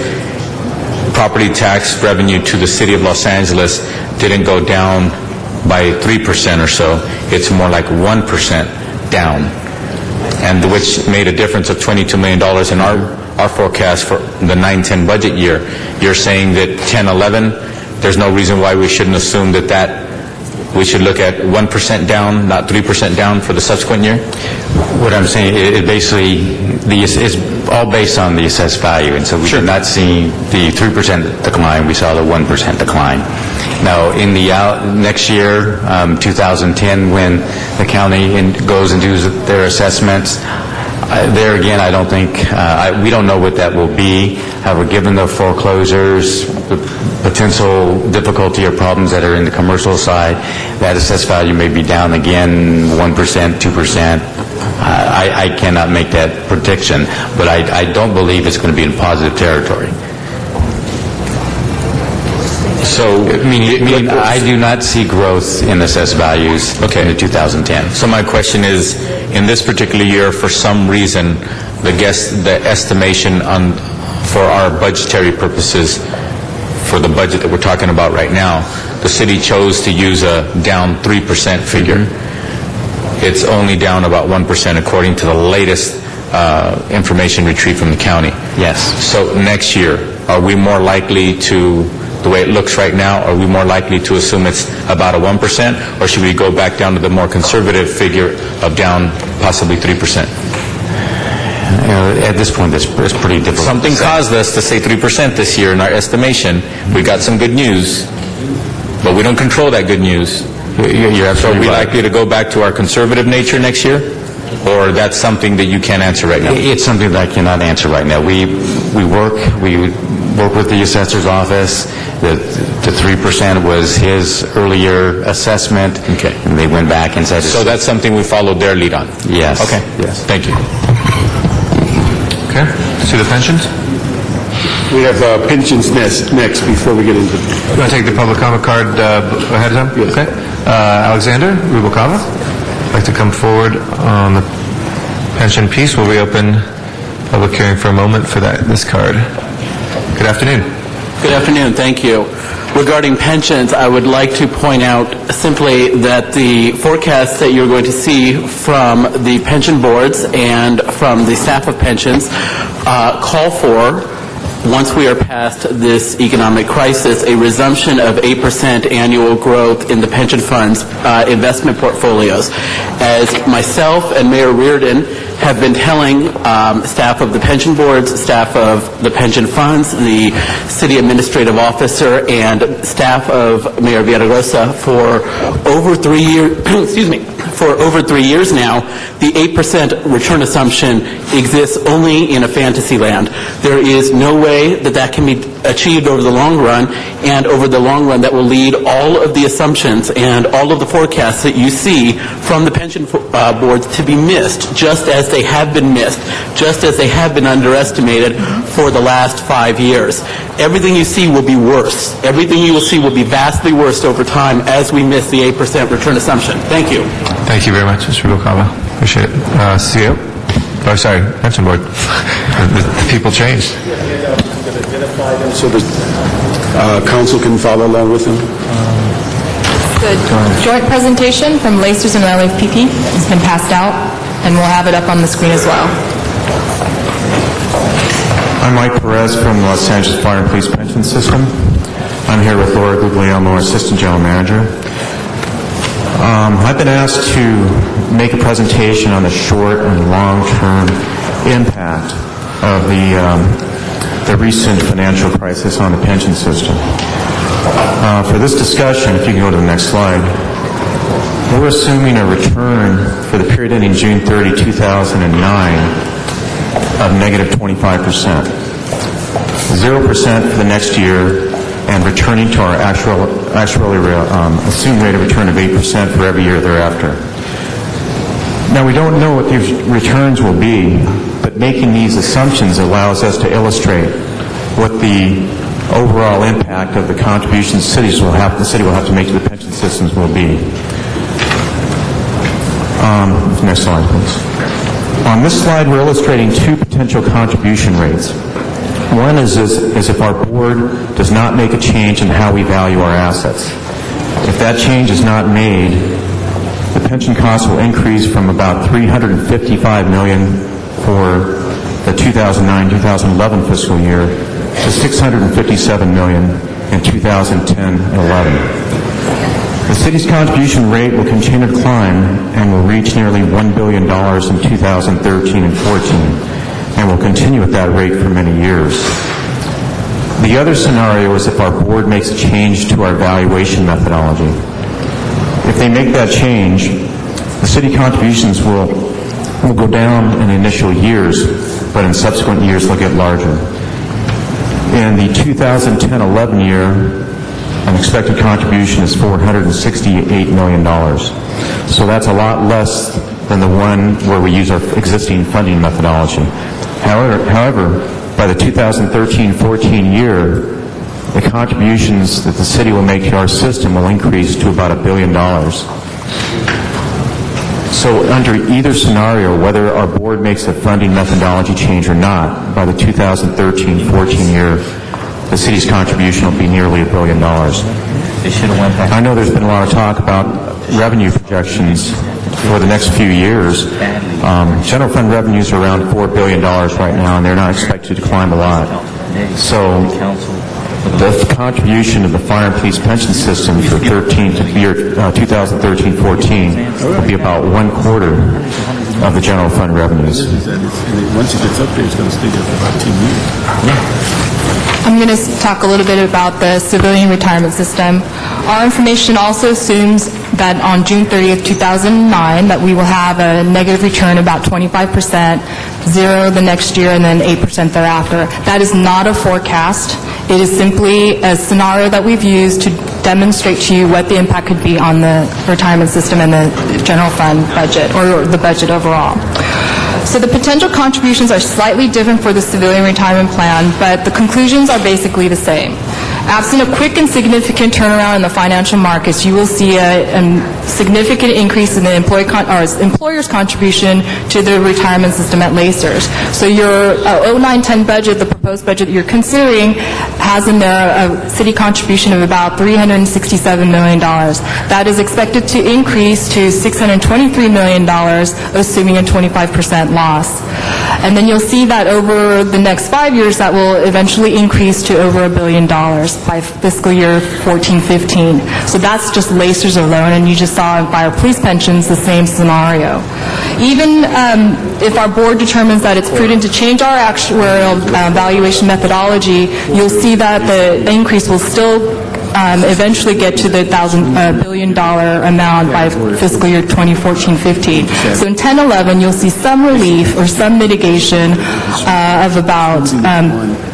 property tax revenue to the city of Los Angeles didn't go down by 3% or so. It's more like 1% down, and which made a difference of $22 million in our forecast for the 9-10 budget year. You're saying that 10-11, there's no reason why we shouldn't assume that we should look at 1% down, not 3% down for the subsequent year? What I'm saying, it basically, it's all based on the assessed value, and so we did not see the 3% decline, we saw the 1% decline. Now, in the next year, 2010, when the county goes and does their assessments, there again, I don't think, we don't know what that will be. However, given the foreclosures, the potential difficulty or problems that are in the commercial side, that assessed value may be down again 1%, 2%. I cannot make that prediction, but I don't believe it's going to be in positive territory. So, meaning I do not see growth in assessed values in the 2010. So my question is, in this particular year, for some reason, the estimation for our budgetary purposes, for the budget that we're talking about right now, the city chose to use a down 3% figure. It's only down about 1% according to the latest information retrieved from the county. Yes. So next year, are we more likely to, the way it looks right now, are we more likely to assume it's about a 1%, or should we go back down to the more conservative figure of down possibly 3%? At this point, it's pretty difficult. Something caused us to say 3% this year in our estimation. We got some good news, but we don't control that good news. You're absolutely right. So are we likely to go back to our conservative nature next year? Or that's something that you can't answer right now? It's something that I cannot answer right now. We work with the assessor's office. The 3% was his earlier assessment. Okay. And they went back and said... So that's something we followed their lead on? Yes. Okay. Yes. Thank you. Okay. See the pensions? We have pensions next before we get into... You want to take the public comment card ahead of time? Yes. Okay. Alexander Rubalcava, like to come forward on the pension piece. We'll reopen public hearing for a moment for this card. Good afternoon. Good afternoon. Thank you. Regarding pensions, I would like to point out simply that the forecasts that you're going to see from the pension boards and from the staff of pensions call for, once we are past this economic crisis, a resumption of 8% annual growth in the pension funds investment portfolios. As myself and Mayor Reardon have been telling staff of the pension boards, staff of the pension funds, the city administrative officer, and staff of Mayor Villaraigosa for over 3 years, excuse me, for over 3 years now. The 8% return assumption exists only in a fantasy land. There is no way that that can be achieved over the long run, and over the long run that will lead all of the assumptions and all of the forecasts that you see from the pension boards to be missed, just as they have been missed, just as they have been underestimated for the last 5 years. Everything you see will be worse. Everything you will see will be vastly worse over time as we miss the 8% return assumption. Thank you. Thank you very much, Mr. Rubalcaba. Appreciate it. CEO? Oh, sorry, pension board. the people changed. So the council can follow along with them? The joint presentation from Lacers and LFPP has been passed out, and we'll have it up on the screen as well. I'm Mike Perez from the Los Angeles Fire and Police Pension System. I'm here with Laura Guglielmo, our Assistant General Manager. I've been asked to make a presentation on the short and long-term impact of the recent financial crisis on the pension system. For this discussion, if you can go to the next slide, we're assuming a return for the period ending June 30, 2009 of negative 25%, 0% for the next year, and returning to our actually assumed rate of return of 8% for every year thereafter. Now, we don't know what these returns will be, but making these assumptions allows us to illustrate what the overall impact of the contributions the city will have to make to the pension systems will be. Next slide, please. On this slide, we're illustrating two potential contribution rates. One is if our board does not make a change in how we value our assets. If that change is not made, the pension costs will increase from about $355 million for the 2009-2011 fiscal year to $657 million in 2010-11. The city's contribution rate will continue to climb and will reach nearly $1 billion in 2013 and 14, and will continue at that rate for many years. The other scenario is if our board makes a change to our valuation methodology. If they make that change, the city contributions will go down in the initial years, but in subsequent years they'll get larger. In the 2010-11 year, an expected contribution is $468 million. So that's a lot less than the one where we use our existing funding methodology. However, by the 2013-14 year, the contributions that the city will make to our system will increase to about $1 billion. So under either scenario, whether our board makes a funding methodology change or not, by the 2013-14 year, the city's contribution will be nearly $1 billion. I know there's been a lot of talk about revenue projections for the next few years. General fund revenues are around $4 billion right now, and they're not expected to climb a lot. So the contribution of the fire and police pension system for the year 2013-14 will be about 1/4 of the general fund revenues. Once it gets up there, it's going to stay there for about 10 years. I'm going to talk a little bit about the civilian retirement system. Our information also assumes that on June 30th, 2009, that we will have a negative return about 25%, 0 the next year, and then 8% thereafter. That is not a forecast. It is simply a scenario that we've used to demonstrate to you what the impact could be on the retirement system and the general fund budget, or the budget overall. So the potential contributions are slightly different for the civilian retirement plan, but the conclusions are basically the same. Absent a quick and significant turnaround in the financial markets, you will see a significant increase in the employer's contribution to the retirement system at Lacers. So your 09-10 budget, the proposed budget that you're considering, has in there a city contribution of about $367 million. That is expected to increase to $623 million, assuming a 25% loss. And then you'll see that over the next 5 years, that will eventually increase to over $1 billion. by fiscal year 14-15. So that's just LACERs alone, and you just saw by our police pensions the same scenario. Even if our board determines that it's prudent to change our actuarial valuation methodology, you'll see that the increase will still eventually get to the $1,000 billion amount by fiscal year 2014-15. So in 10-11, you'll see some relief or some mitigation of about,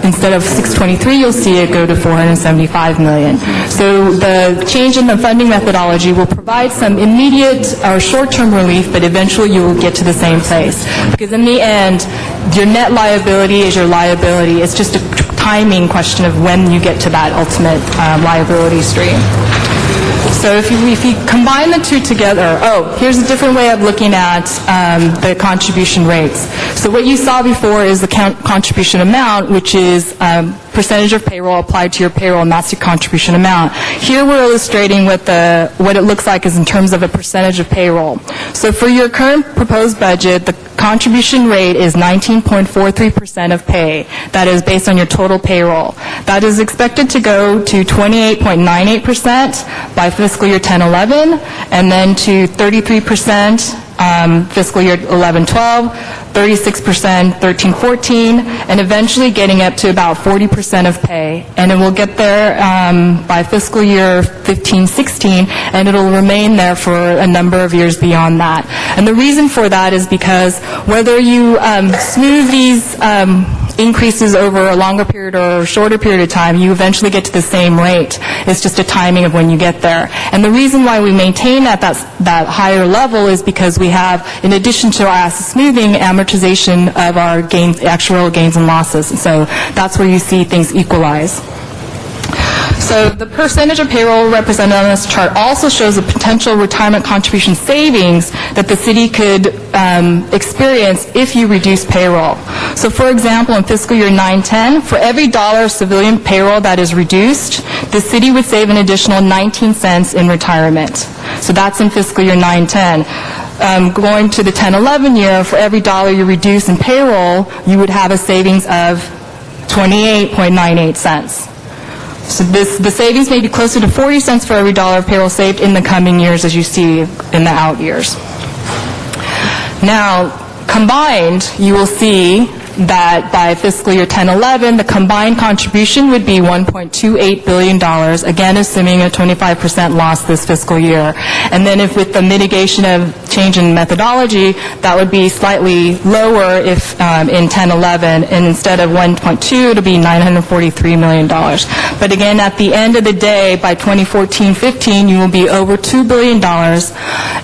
instead of 623, you'll see it go to 475 million. So the change in the funding methodology will provide some immediate or short-term relief, but eventually you will get to the same place. Because in the end, your net liability is your liability. It's just a timing question of when you get to that ultimate liability stream. So if you combine the two together, here's a different way of looking at the contribution rates. So what you saw before is the contribution amount, which is percentage of payroll applied to your payroll, and that's your contribution amount. Here we're illustrating what it looks like is in terms of a percentage of payroll. So for your current proposed budget, the contribution rate is 19.43% of pay. That is based on your total payroll. That is expected to go to 28.98% by fiscal year 10-11, and then to 33% fiscal year 11-12, 36% 13-14, and eventually getting up to about 40% of pay. And it will get there by fiscal year 15-16, and it'll remain there for a number of years beyond that. And the reason for that is because whether you smooth these increases over a longer period or a shorter period of time, you eventually get to the same rate. It's just a timing of when you get there. And the reason why we maintain at that higher level is because we have, in addition to our asset smoothing, amortization of our gains, actuarial gains and losses. And so that's where you see things equalize. So the percentage of payroll represented on this chart also shows the potential retirement contribution savings that the city could experience if you reduce payroll. So for example, in fiscal year 9-10, for every dollar of civilian payroll that is reduced, the city would save an additional 19 cents in retirement. So that's in fiscal year 9-10. Going to the 10-11 year, for every dollar you reduce in payroll, you would have a savings of 28.98 cents. So the savings may be closer to 40 cents for every dollar of payroll saved in the coming years, as you see in the out years. Now, combined, you will see that by fiscal year 10-11, the combined contribution would be $1.28 billion, again assuming a 25% loss this fiscal year. And then if with the mitigation of change in methodology, that would be slightly lower if in 10-11, and instead of 1.2, it'll be $943 million. But again, at the end of the day, by 2014-15, you will be over $2 billion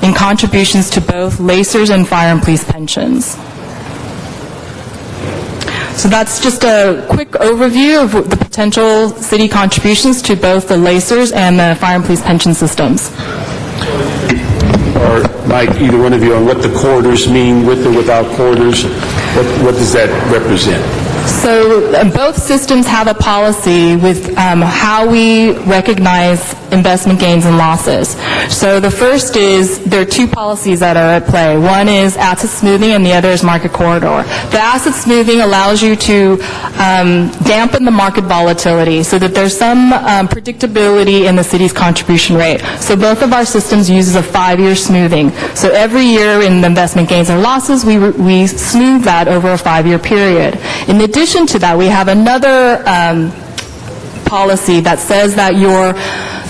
in contributions to both LACERs and fire and police pensions. So that's just a quick overview of the potential city contributions to both the LACERs and the fire and police pension systems. Or Mike, either one of you, on what the corridors mean, with or without corridors, what does that represent? So both systems have a policy with how we recognize investment gains and losses. So the first is, there are two policies that are at play. One is asset smoothing and the other is market corridor. The asset smoothing allows you to dampen the market volatility so that there's some predictability in the city's contribution rate. So both of our systems uses a 5-year smoothing. So every year in the investment gains and losses, we smooth that over a 5-year period. In addition to that, we have another policy that says that your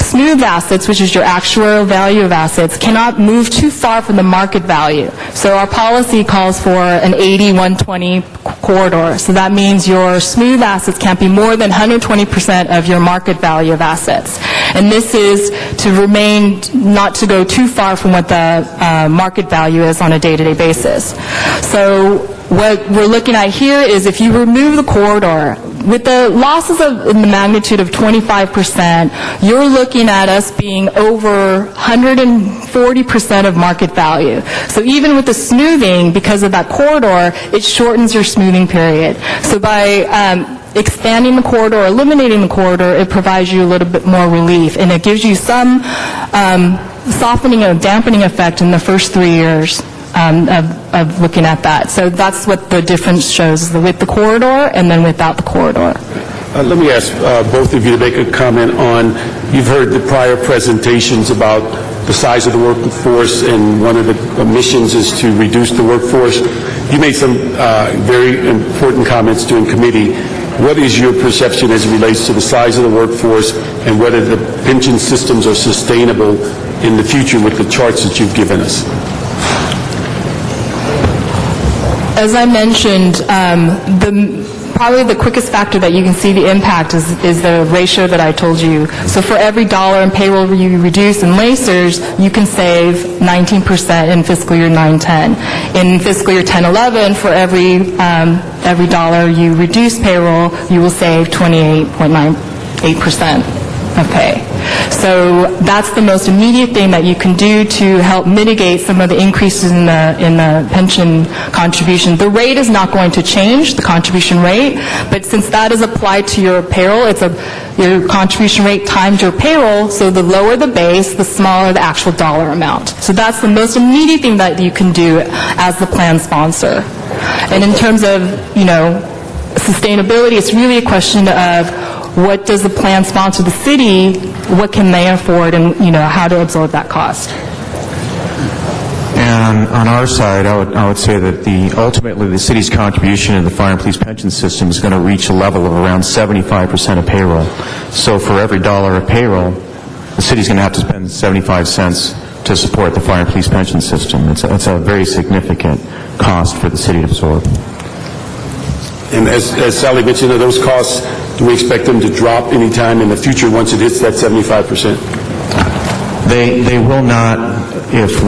smooth assets, which is your actuarial value of assets, cannot move too far from the market value. So our policy calls for an 80-120 corridor. So that means your smooth assets can't be more than 120% of your market value of assets. And this is to remain, not to go too far from what the market value is on a day-to-day basis. So what we're looking at here is if you remove the corridor, with the losses in the magnitude of 25%, you're looking at us being over 140% of market value. So even with the smoothing, because of that corridor, it shortens your smoothing period. So by expanding the corridor, eliminating the corridor, it provides you a little bit more relief, and it gives you some softening or dampening effect in the first 3 years. Of looking at that. So that's what the difference shows, with the corridor and then without the corridor. Let me ask both of you to make a comment on, you've heard the prior presentations about the size of the workforce, and one of the missions is to reduce the workforce. You made some very important comments during committee. What is your perception as it relates to the size of the workforce and whether the pension systems are sustainable in the future with the charts that you've given us? As I mentioned, probably the quickest factor that you can see the impact is the ratio that I told you. So for every dollar in payroll you reduce in LACERS, you can save 19% in fiscal year 9-10. In fiscal year 10-11, for every dollar you reduce payroll, you will save 28.98% of pay. So that's the most immediate thing that you can do to help mitigate some of the increases in the pension contribution. The rate is not going to change, the contribution rate, but since that is applied to your payroll, it's your contribution rate times your payroll, so the lower the base, the smaller the actual dollar amount. So that's the most immediate thing that you can do as the plan sponsor. And in terms of, sustainability, it's really a question of what does the plan sponsor the city, what can they afford, and how to absorb that cost. And on our side, I would say that ultimately the city's contribution in the fire and police pension system is going to reach a level of around 75% of payroll. So for every dollar of payroll, the city's going to have to spend 75 cents to support the fire and police pension system. It's a very significant cost for the city to absorb. And as Sally mentioned, are those costs, do we expect them to drop any time in the future once it hits that 75%? They will not if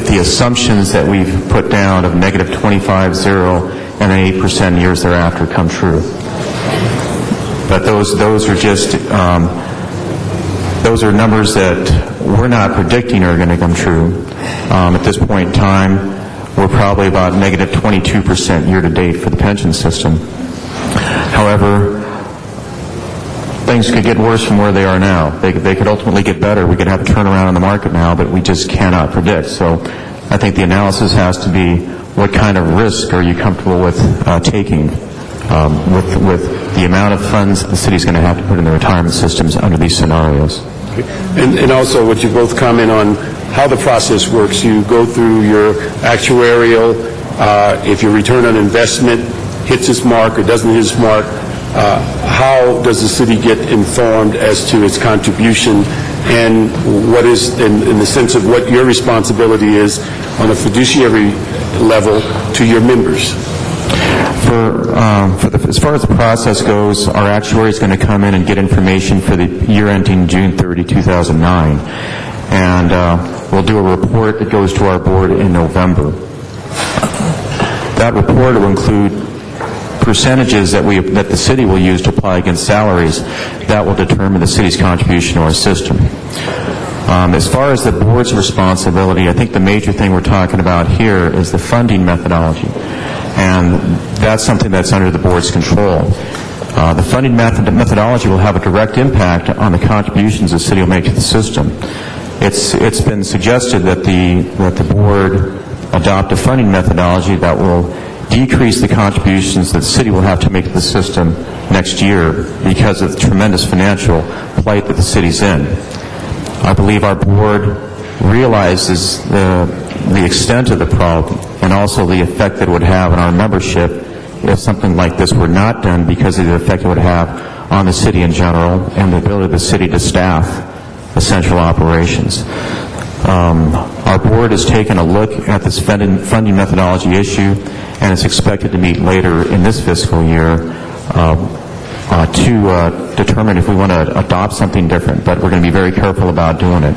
the assumptions that we've put down of negative 25, 0, and 8% years thereafter come true. But those are just those are numbers that we're not predicting are going to come true. At this point in time, we're probably about negative 22% year-to-date for the pension system. However, things could get worse from where they are now. They could ultimately get better. We could have a turnaround in the market now, but we just cannot predict. So I think the analysis has to be, what kind of risk are you comfortable with taking with the amount of funds the city's going to have to put in the retirement systems under these scenarios. And also, would you both comment on how the process works? You go through your actuarial, if your return on investment hits its mark or doesn't hit its mark, how does the city get informed as to its contribution, and what is, in the sense of what your responsibility is on a fiduciary level to your members? As far as the process goes, our actuary is going to come in and get information for the year ending June 30, 2009. And we'll do a report that goes to our board in November. That report will include percentages that the city will use to apply against salaries that will determine the city's contribution to our system. As far as the board's responsibility, I think the major thing we're talking about here is the funding methodology. And that's something that's under the board's control. The funding methodology will have a direct impact on the contributions the city will make to the system. It's been suggested that the board adopt a funding methodology that will decrease the contributions that the city will have to make to the system next year because of the tremendous financial plight that the city's in. I believe our board realizes the extent of the problem and also the effect that it would have on our membership if something like this were not done, because of the effect it would have on the city in general and the ability of the city to staff essential operations. Our board has taken a look at this funding methodology issue, and it's expected to meet later in this fiscal year to determine if we want to adopt something different, but we're going to be very careful about doing it.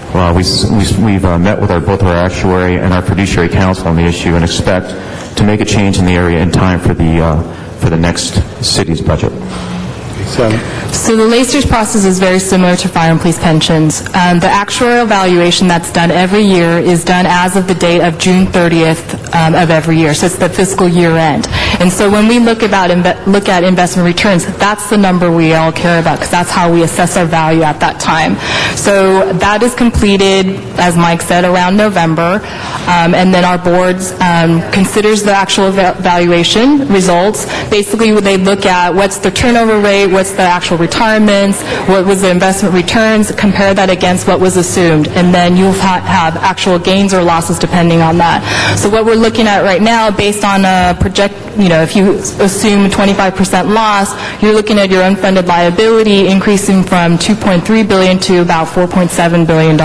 We've met with both our actuary and our fiduciary council on the issue and expect to make a change in the area in time for the next city's budget. So the LACERS process is very similar to fire and police pensions. The actuarial valuation that's done every year is done as of the date of June 30th of every year. So it's the fiscal year end. And so when we look at investment returns, that's the number we all care about because that's how we assess our value at that time. So that is completed, as Mike said, around November. And then our board considers the actual valuation results. Basically, they look at what's the turnover rate, what's the actual retirements, what was the investment returns, compare that against what was assumed, and then you'll have actual gains or losses depending on that. So what we're looking at right now, based on a project, if you assume a 25% loss, you're looking at your unfunded liability increasing from $2.3 billion to about $4.7 billion.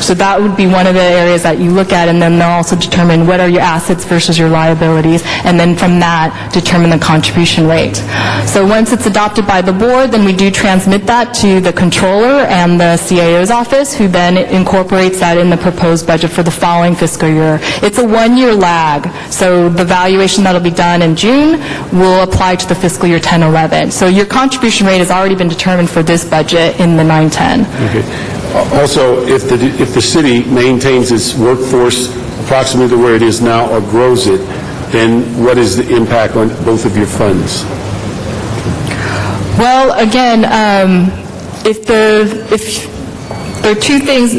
So that would be one of the areas that you look at, and then they'll also determine what are your assets versus your liabilities, and then from that, determine the contribution rate. So once it's adopted by the board, then we do transmit that to the controller and the CAO's office, who then incorporates that in the proposed budget for the following fiscal year. It's a one-year lag, so the valuation that'll be done in June will apply to the fiscal year 10-11. So your contribution rate has already been determined for this budget in the 9-10. Okay. Also, if the city maintains its workforce approximately where it is now or grows it, then what is the impact on both of your funds? Well, again, if there are two things.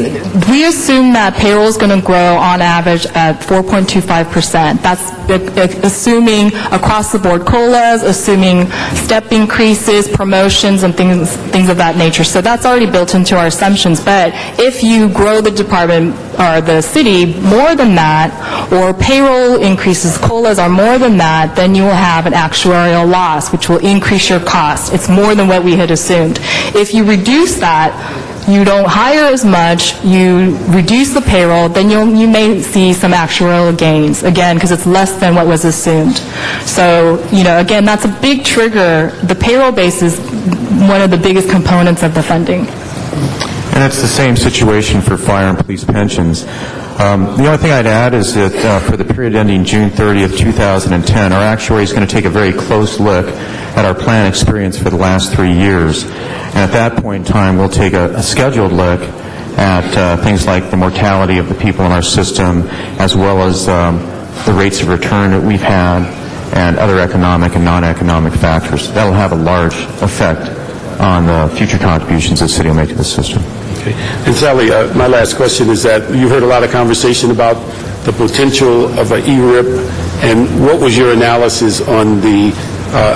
We assume that payroll is going to grow on average at 4.25%. That's assuming across the board COLAs, assuming step increases, promotions, and things of that nature. So that's already built into our assumptions. But if you grow the department or the city more than that, or payroll increases, COLAs are more than that, then you will have an actuarial loss, which will increase your cost. It's more than what we had assumed. If you reduce that, you don't hire as much, you reduce the payroll, then you may see some actuarial gains, again, because it's less than what was assumed. So, again, that's a big trigger. The payroll base is one of the biggest components of the funding. And it's the same situation for fire and police pensions. The only thing I'd add is that for the period ending June 30th, 2010, our actuary is going to take a very close look at our plan experience for the last 3 years. And at that point in time, we'll take a scheduled look at things like the mortality of the people in our system, as well as the rates of return that we've had, and other economic and non-economic factors. That will have a large effect on the future contributions the city will make to the system. Okay. And Sally, my last question is that you heard a lot of conversation about the potential of an ERIP, and what was your analysis on the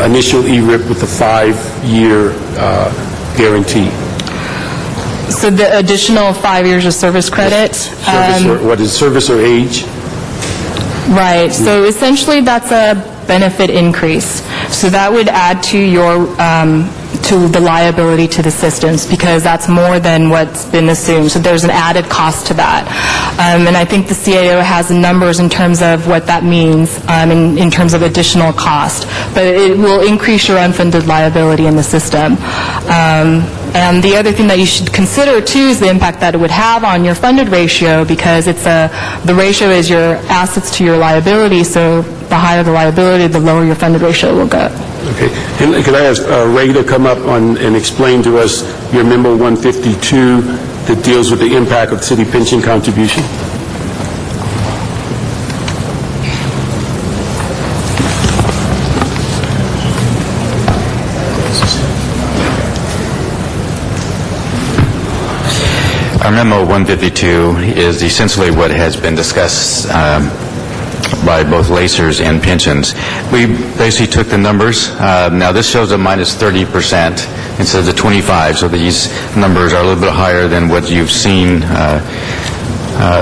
initial ERIP with the 5-year guarantee? So the additional 5 years of service credit? What is service or age? Right. So essentially that's a benefit increase. So that would add to your to the liability to the systems, because that's more than what's been assumed. So there's an added cost to that. And I think the CAO has numbers in terms of what that means in terms of additional cost. But it will increase your unfunded liability in the system. And the other thing that you should consider, too, is the impact that it would have on your funded ratio, because the ratio is your assets to your liability, so the higher the liability, the lower your funded ratio will go. Okay. And could I ask Ray to come up and explain to us your Memo 152 that deals with the impact of city pension contribution? Our Memo 152 is essentially what has been discussed by both LACERS and pensions. We basically took the numbers. Now this shows a minus 30% instead of 25, so these numbers are a little bit higher than what you've seen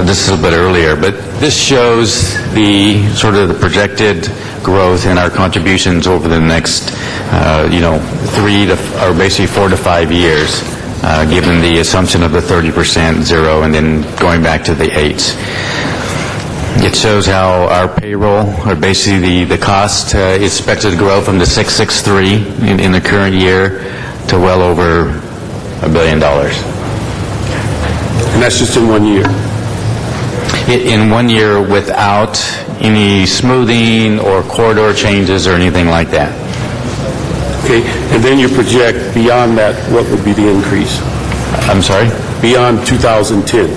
this is a bit earlier. But this shows the sort of the projected growth in our contributions over the next, 4 to 5 years. Given the assumption of the 30%, 0, and then going back to the 8s. It shows how our payroll, or basically the cost, is expected to grow from the 663 in the current year to well over $1 billion. And that's just in 1 year? In 1 year without any smoothing or corridor changes or anything like that. Okay, and then you project beyond that, what would be the increase? I'm sorry? Beyond 2010?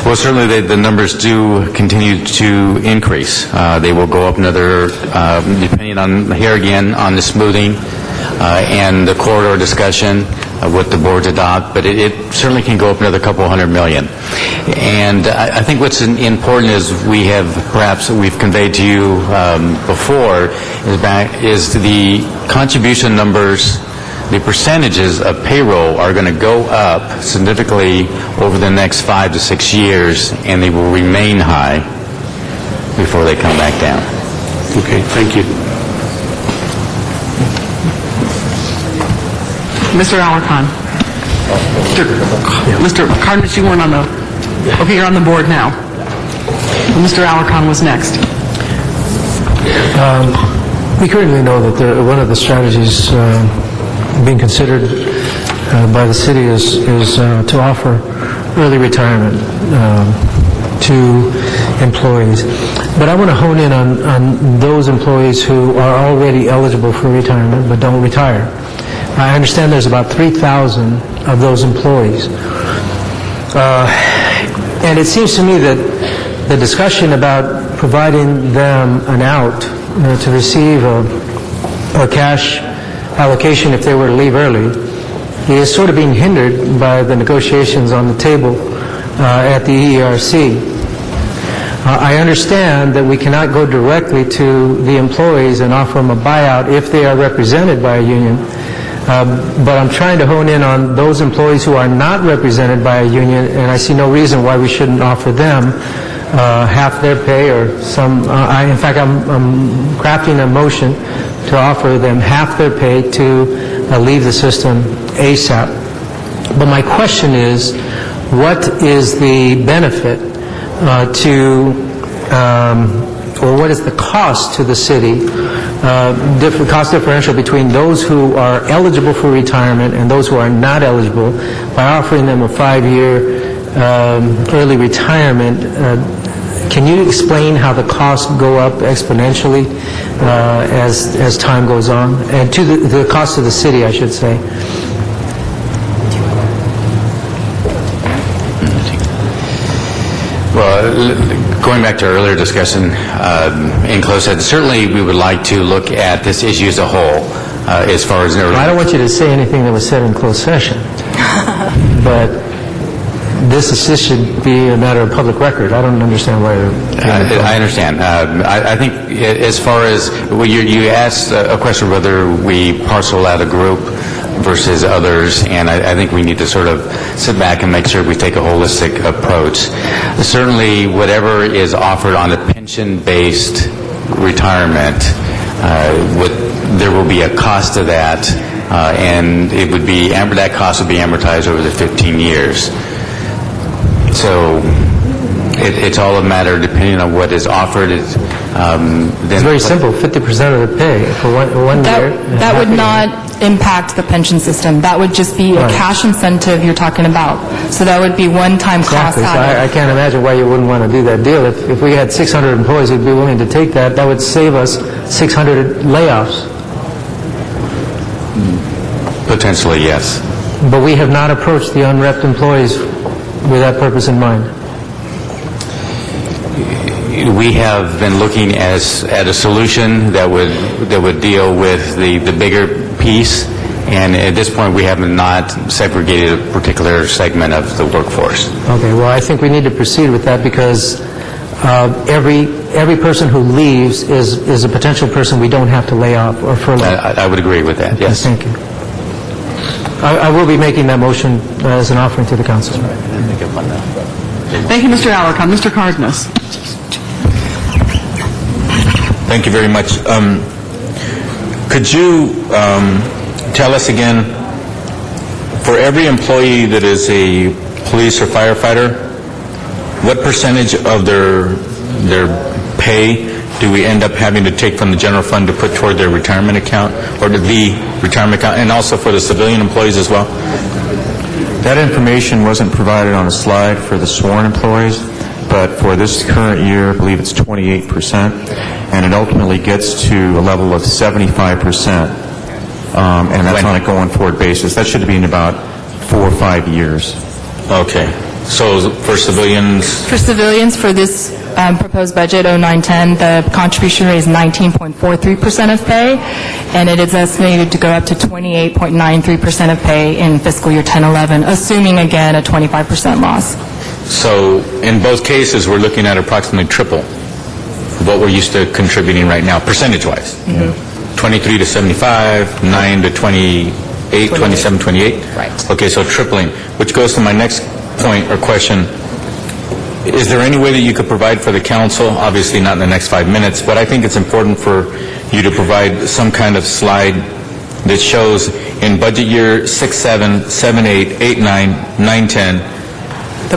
Well, certainly the numbers do continue to increase. They will go up another, depending on, here again, on the smoothing and the corridor discussion, what the boards adopt, but it certainly can go up another couple $100 million. And I think what's important is we've conveyed to you before is the contribution numbers. The percentages of payroll are going to go up significantly over the next 5 to 6 years, and they will remain high before they come back down. Okay, thank you. Mr. Alarcon. Mr. Cardenas, you weren't on the... Okay, you're on the board now. Mr. Alarcon was next. We currently know that one of the strategies being considered by the city is to offer early retirement to employees. But I want to hone in on those employees who are already eligible for retirement but don't retire. I understand there's about 3,000 of those employees. And it seems to me that the discussion about providing them an out to receive a cash allocation if they were to leave early is sort of being hindered by the negotiations on the table at the EERC. I understand that we cannot go directly to the employees and offer them a buyout if they are represented by a union, but I'm trying to hone in on those employees who are not represented by a union, and I see no reason why we shouldn't offer them half their pay or some. In fact, I'm crafting a motion to offer them half their pay to leave the system ASAP. But my question is, what is the benefit or what is the cost to the city, cost differential between those who are eligible for retirement and those who are not eligible by offering them a 5-year early retirement? Can you explain how the costs go up exponentially as time goes on? And to the cost of the city, I should say. Well, going back to our earlier discussion in closed session, certainly we would like to look at this issue as a whole as far as... I don't want you to say anything that was said in closed session, but this should be a matter of public record. I don't understand why you're... I understand. I think as far as... you asked a question whether we parcel out a group versus others, and I think we need to sort of sit back and make sure we take a holistic approach. Certainly, whatever is offered on a pension-based retirement, there will be a cost to that, and that cost would be amortized over the 15 years. So it's all a matter, depending on what is offered. It's very simple, 50% of the pay for one year. That would not impact the pension system. That would just be a cash incentive you're talking about. So that would be one-time cost. Exactly. So I can't imagine why you wouldn't want to do that deal. If we had 600 employees who'd be willing to take that, that would save us 600 layoffs. Potentially, yes. But we have not approached the unrepped employees with that purpose in mind. We have been looking at a solution that would deal with the bigger piece, and at this point we have not segregated a particular segment of the workforce. Okay, well, I think we need to proceed with that because every person who leaves is a potential person we don't have to lay off or furlough. I would agree with that, yes. Thank you. I will be making that motion as an offering to the council. Thank you, Mr. Alarcon. Mr. Cardenas. Thank you very much. Could you tell us again, for every employee that is a police or firefighter, what percentage of their pay do we end up having to take from the general fund to put toward their retirement account, or to the retirement account, and also for the civilian employees as well? That information wasn't provided on a slide for the sworn employees, but for this current year, I believe it's 28%, and it ultimately gets to a level of 75% and that's on a going-forward basis. That should be in about 4 or 5 years. Okay. So for civilians, For civilians, for this proposed budget, 0910, the contribution rate is 19.43% of pay, and it is estimated to go up to 28.93% of pay in fiscal year 1011, assuming, again, a 25% loss. so in both cases, we're looking at approximately triple what we're used to contributing right now, percentage-wise. 23 to 75, 9 to 28, 27, 28? Right. Okay, so tripling, which goes to my next point or question. Is there any way that you could provide for the council, obviously not in the next 5 minutes, but I think it's important for you to provide some kind of slide that shows in budget year 6-7, 7-8, 8-9, 9-10,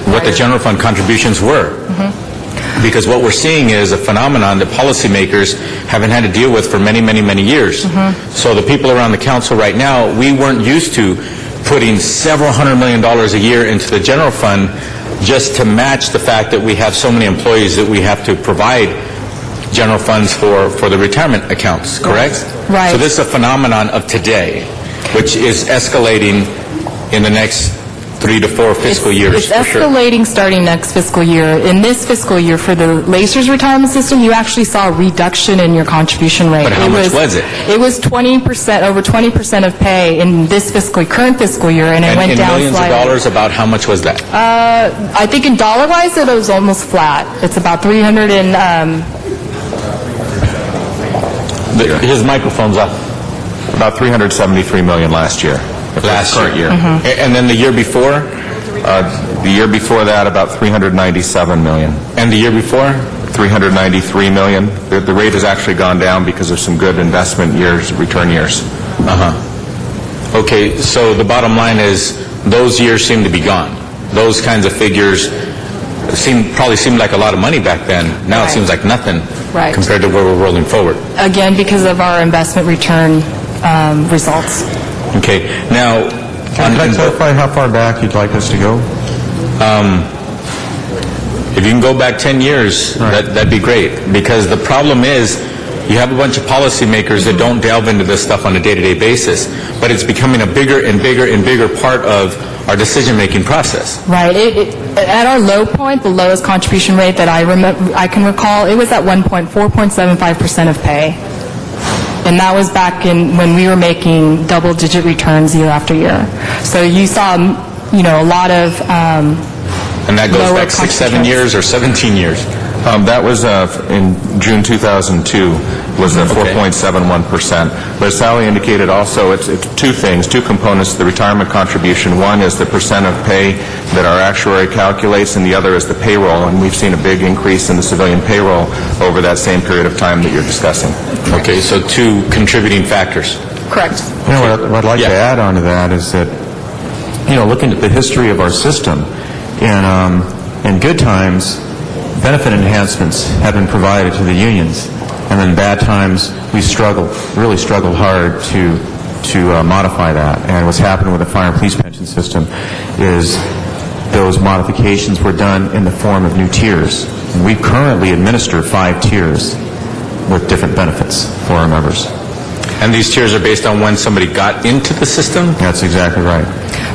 what the general fund contributions were. Because what we're seeing is a phenomenon that policymakers haven't had to deal with for many, many, many years. So the people around the council right now, we weren't used to putting several $100 million a year into the general fund just to match the fact that we have so many employees that we have to provide general funds for the retirement accounts, correct? Right. So this is a phenomenon of today, which is escalating in the next 3 to 4 fiscal years, It's for sure. escalating starting next fiscal year. In this fiscal year, for the Lacers retirement system, you actually saw a reduction in your contribution rate. But how much was it? It was 20%, over 20% of pay in this current fiscal year, and it went in down millions slightly. of dollars, about how much was that? I think in dollar-wise, it was almost flat. It's about 300 and, His microphone's up. About $373 million last year. Last current year. And then the year before? The year before that, about $397 million. And the year before? $393 million. The rate has actually gone down because of some good investment years, return years. Okay, so the bottom line is, those years seem to be gone. Those kinds of figures probably seemed like a lot of money back then. Now it seems like nothing Right. compared to where we're rolling forward. again, because of our investment return results. Okay, now... Can I clarify how far back you'd like us to go? If you can go back 10 years, that'd be great. Because the problem is, you have a bunch of policymakers that don't delve into this stuff on a day-to-day basis, but it's becoming a bigger and bigger and bigger part of our decision-making process. Right. At our low point, the lowest contribution rate that I can recall, it was at 4.75% of pay. And that was back when we were making double-digit returns year after year. So you saw, a lot of And that goes lower back 6, 7 years or 17 years. That was in June 2002, was 4.71%. But as Sally indicated also, it's two things, two components to the retirement contribution. One is the percent of pay that our actuary calculates, and the other is the payroll. And we've seen a big increase in the civilian payroll over that same period of time that you're discussing. Okay, so two contributing factors. Correct. What I'd like to add on to that is that, looking at the history of our system, in good times, benefit enhancements have been provided to the unions, and in bad times, we really struggled hard to modify that. And what's happened with the fire and police pension system is those modifications were done in the form of new tiers. And we currently administer 5 tiers with different benefits for our members. And these tiers are based on when somebody got into the system? That's exactly right.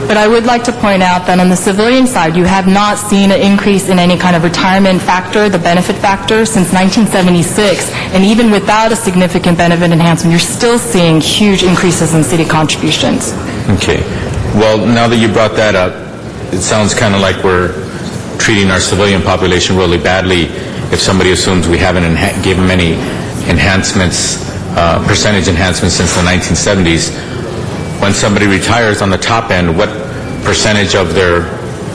But I would like to point out that on the civilian side, you have not seen an increase in any kind of retirement factor, the benefit factor, since 1976. And even without a significant benefit enhancement, you're still seeing huge increases in city contributions. Okay. Well, now that you brought that up, it sounds kind of like we're treating our civilian population really badly if somebody assumes we haven't given any enhancements, percentage enhancements since the 1970s. When somebody retires on the top end, what percentage of their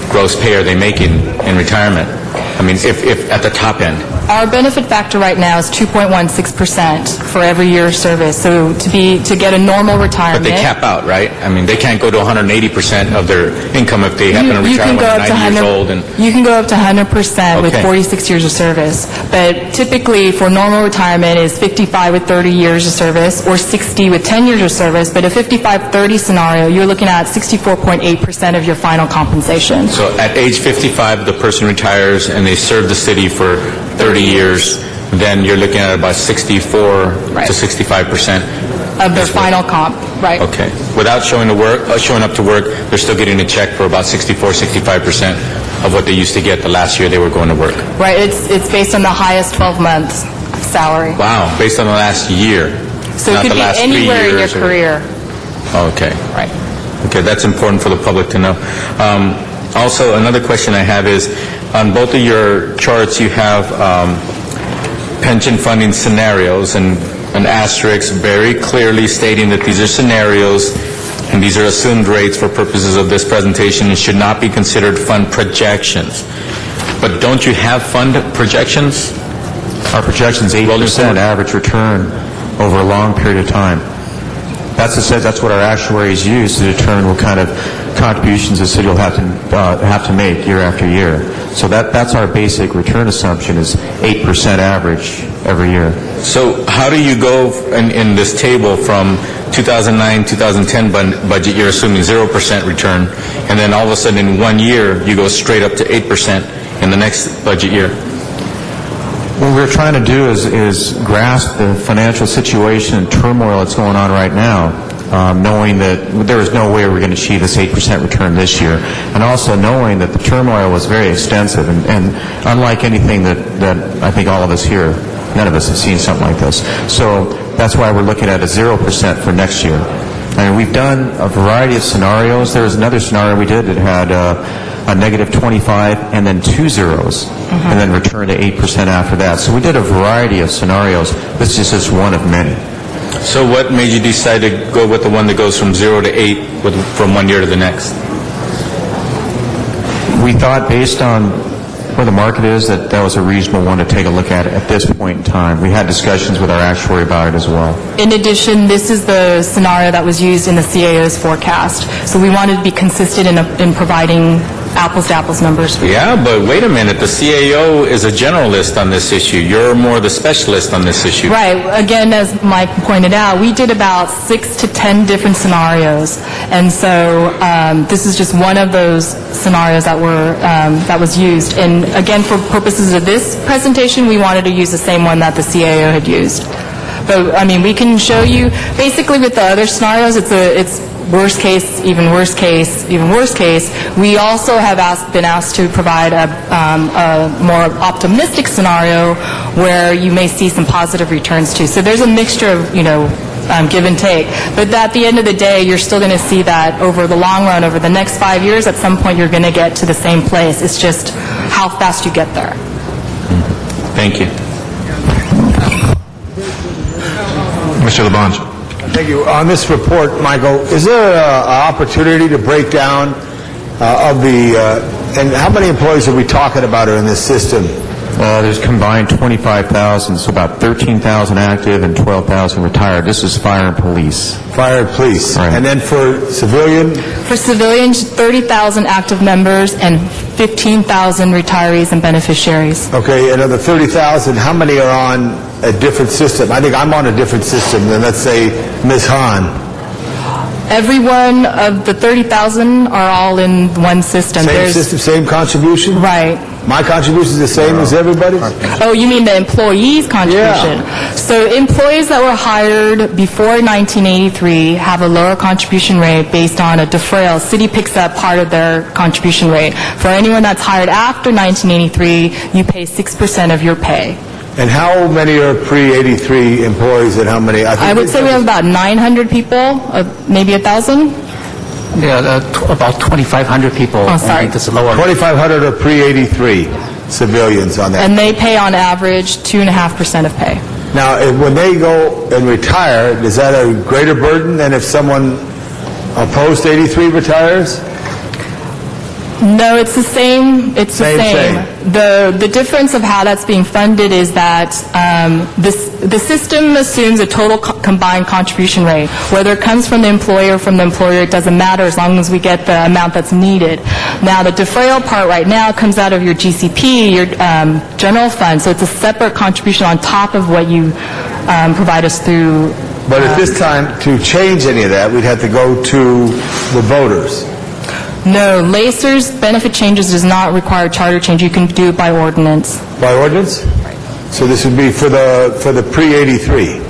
gross pay are they making in retirement? I mean, if at the top end. Our benefit factor right now is 2.16% for every year of service. So to get a normal retirement. But they cap out, right? I mean, they can't go to 180% of their income if they happen to retire when they're 90 years old. You can go up to 100% with 46 years of service. But typically, for normal retirement, is 55 with 30 years of service or 60 with 10 years of service. But a 55-30 scenario, you're looking at 64.8% of your final compensation. So at age 55, the person retires and they serve the city for 30 years, then you're looking at about 64 to 65%. of their final comp, right? Okay. Without showing up to work, they're still getting a check for about 65% of what they used to get the last year they were going to work. Right, it's based on the highest 12 months salary. Wow, based on the last year. So it not could the be last 3 anywhere in your years or- career. Okay. Right. Okay, that's important for the public to know. Also, another question I have is, on both of your charts, you have pension funding scenarios and an asterisk very clearly stating that these are scenarios and these are assumed rates for purposes of this presentation and should not be considered fund projections. But don't you have fund projections? Our projection's 8% average return over a long period of time. That's what our actuaries use to determine what kind of contributions the city will have to make year after year. So that's our basic return assumption is 8% average every year. So how do you go in this table from 2009, 2010 budget, you're assuming 0% return, and then all of a sudden in 1 year, you go straight up to 8% in the next budget year? What we're trying to do is grasp the financial situation and turmoil that's going on right now, knowing that there is no way we're going to achieve this 8% return this year, and also knowing that the turmoil was very extensive, and unlike anything that I think all of us here, none of us have seen something like this. So that's why we're looking at a 0% for next year. I mean, we've done a variety of scenarios. There was another scenario we did that had a negative 25 and then 2 zeros, and then return to 8% after that. So we did a variety of scenarios. This is just one of many. So what made you decide to go with the one that goes from 0 to 8 from 1 year to the next? We thought, based on where the market is, that was a reasonable one to take a look at this point in time. We had discussions with our actuary about it as well. In addition, this is the scenario that was used in the CAO's forecast. So we wanted to be consistent in providing apples-to-apples numbers. Yeah, but wait a minute. The CAO is a generalist on this issue. You're more the specialist on this issue. Right. Again, as Mike pointed out, we did about 6 to 10 different scenarios. And so this is just one of those scenarios that was used. And again, for purposes of this presentation, we wanted to use the same one that the CAO had used. But, I mean, we can show you, basically with the other scenarios, it's worst case, even worst case, even worst case. We also have been asked to provide a more optimistic scenario where you may see some positive returns too. So there's a mixture of, give and take. But at the end of the day, you're still going to see that over the long run, over the next 5 years, at some point you're going to get to the same place. It's just how fast you get there. Thank you. Mr. Labange. Thank you. On this report, Michael, is there an opportunity to break down and how many employees are we talking about are in this system? There's combined 25,000, so about 13,000 active and 12,000 retired. This is fire and police. Fire and police. Right. And then for civilian? For civilians, 30,000 active members and 15,000 retirees and beneficiaries. Okay, and of the 30,000, how many are on a different system? I think I'm on a different system than, let's say, Ms. Hahn. Every one of the 30,000 are all in one system. Same system, same contribution? Right. My contribution is the same as everybody's? Oh, you mean the employees' contribution? Yeah. So employees that were hired before 1983 have a lower contribution rate based on a deferral. City picks up part of their contribution rate. For anyone that's hired after 1983, you pay 6% of your pay. And how many are pre-83 employees and how many? I would say we have about 900 people, maybe 1,000. Yeah, about 2,500 people. Oh, sorry. This is lower. 2,500 are pre-83 civilians on that. And they pay on average 2.5% of pay. Now, when they go and retire, is that a greater burden than if someone post 83 retires? No, it's the same. It's the same. The difference of how that's being funded is that the system assumes a total combined contribution rate. Whether it comes from the employer or from the employer, it doesn't matter as long as we get the amount that's needed. Now, the deferral part right now comes out of your GCP, your general fund, so it's a separate contribution on top of what you provide us through. But at this time, to change any of that, we'd have to go to the voters. No, LACER's benefit changes does not require charter change. You can do it by ordinance. By ordinance? Right. So this would be for the pre-83.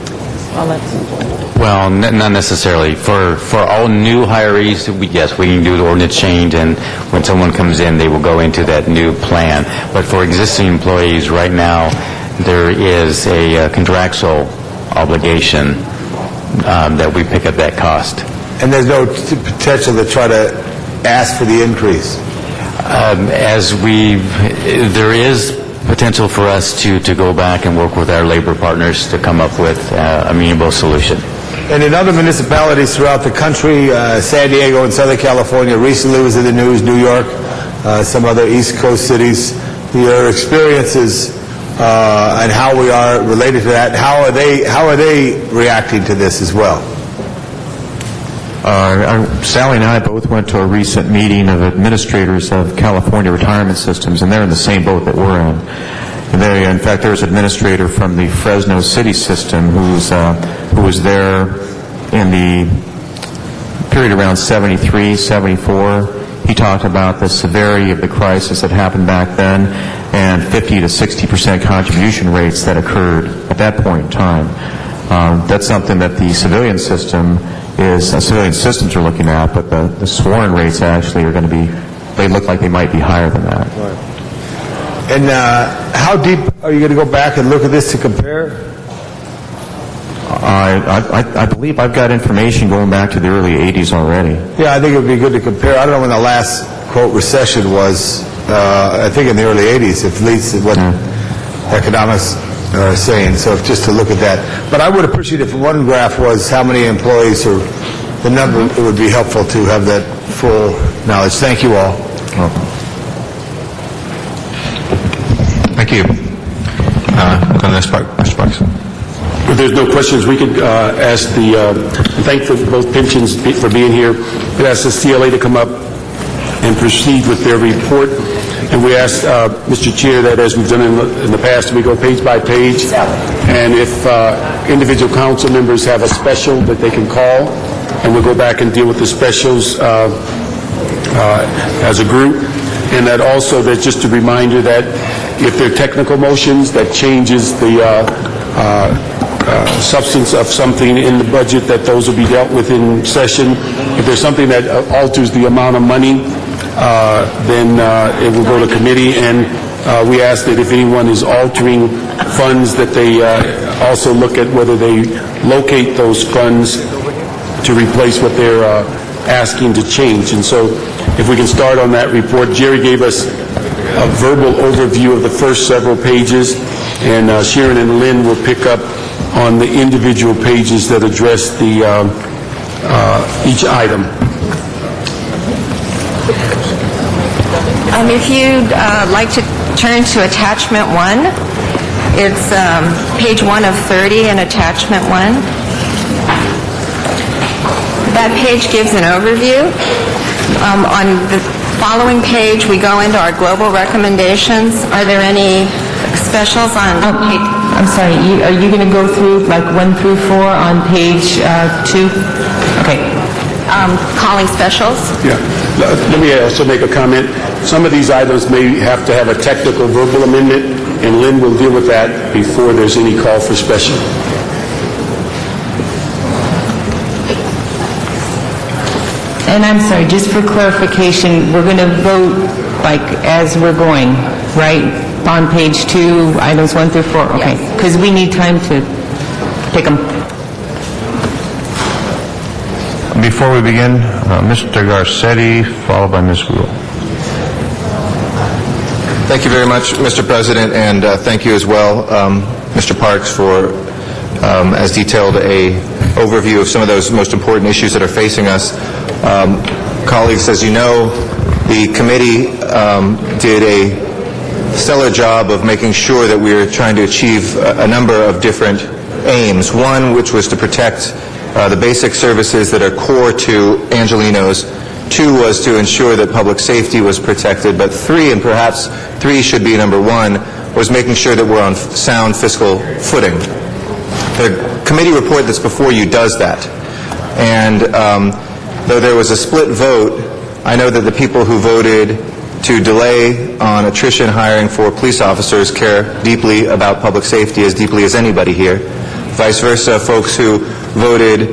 Well, not necessarily. For all new hirees, yes, we can do the ordinance change, and when someone comes in, they will go into that new plan. But for existing employees, right now, there is a contractual obligation that we pick up that cost. And there's no potential to try to ask for the increase? There is potential for us to go back and work with our labor partners to come up with a amenable solution. And in other municipalities throughout the country, San Diego and Southern California recently was in the news, New York, some other East Coast cities, your experiences and how we are related to that, how are they reacting to this as well? Sally and I both went to a recent meeting of administrators of California retirement systems, and they're in the same boat that we're in. In fact, there's an administrator from the Fresno City system who was there in the period around 73, 74. He talked about the severity of the crisis that happened back then and 50 to 60% contribution rates that occurred at that point in time. That's something that the civilian systems are looking at, but the sworn rates actually are going to be, they look like they might be higher than that. Right. And how deep are you going to go back and look at this to compare? I believe I've got information going back to the early 80s already. Yeah, I think it would be good to compare. I don't know when the last, quote, recession was. I think in the early 80s, at least what economics are saying, so just to look at that. But I would appreciate if one graph was how many employees or the number. It would be helpful to have that full knowledge. Thank you all. Thank you. Mr. Parks. If there's no questions, we could thank both pensions for being here. We'd ask the CLA to come up and proceed with their report. And we ask, Mr. Chair, that as we've done in the past, we go page by page. And if individual council members have a special that they can call, and we'll go back and deal with the specials as a group. And that also, there's just a reminder that if there are technical motions that changes the substance of something in the budget, that those will be dealt with in session. If there's something that alters the amount of money, then it will go to committee. And we ask that if anyone is altering funds, that they also look at whether they locate those funds to replace what they're asking to change. And so if we can start on that report. Jerry gave us a verbal overview of the first several pages, and Sharon and Lynn will pick up on the individual pages that address the each item. If you'd like to turn to attachment 1, it's page 1 of 30 in attachment 1. That page gives an overview. On the following page, we go into our global recommendations. Are there any specials on page? I'm sorry, are you going to go through like 1 through 4 on page 2? Okay. Calling specials? Yeah. Let me also make a comment. Some of these items may have to have a technical verbal amendment, and Lynn will deal with that before there's any call for special. And I'm sorry, just for clarification, we're going to vote like as we're going, right? On page 2, items 1 through 4? Okay. Because we need time to pick them. Before we begin, Mr. Garcetti, followed by Ms. Rule. Thank you very much, Mr. President, and thank you as well, Mr. Parks, for as detailed a overview of some of those most important issues that are facing us. Colleagues, as you know, the committee did a stellar job of making sure that we were trying to achieve a number of different aims. One, which was to protect the basic services that are core to Angelenos. 2 was to ensure that public safety was protected. But 3, and perhaps 3 should be number 1, was making sure that we're on sound fiscal footing. The committee report that's before you does that. And though there was a split vote, I know that the people who voted to delay on attrition hiring for police officers care deeply about public safety, as deeply as anybody here. Vice versa, folks who voted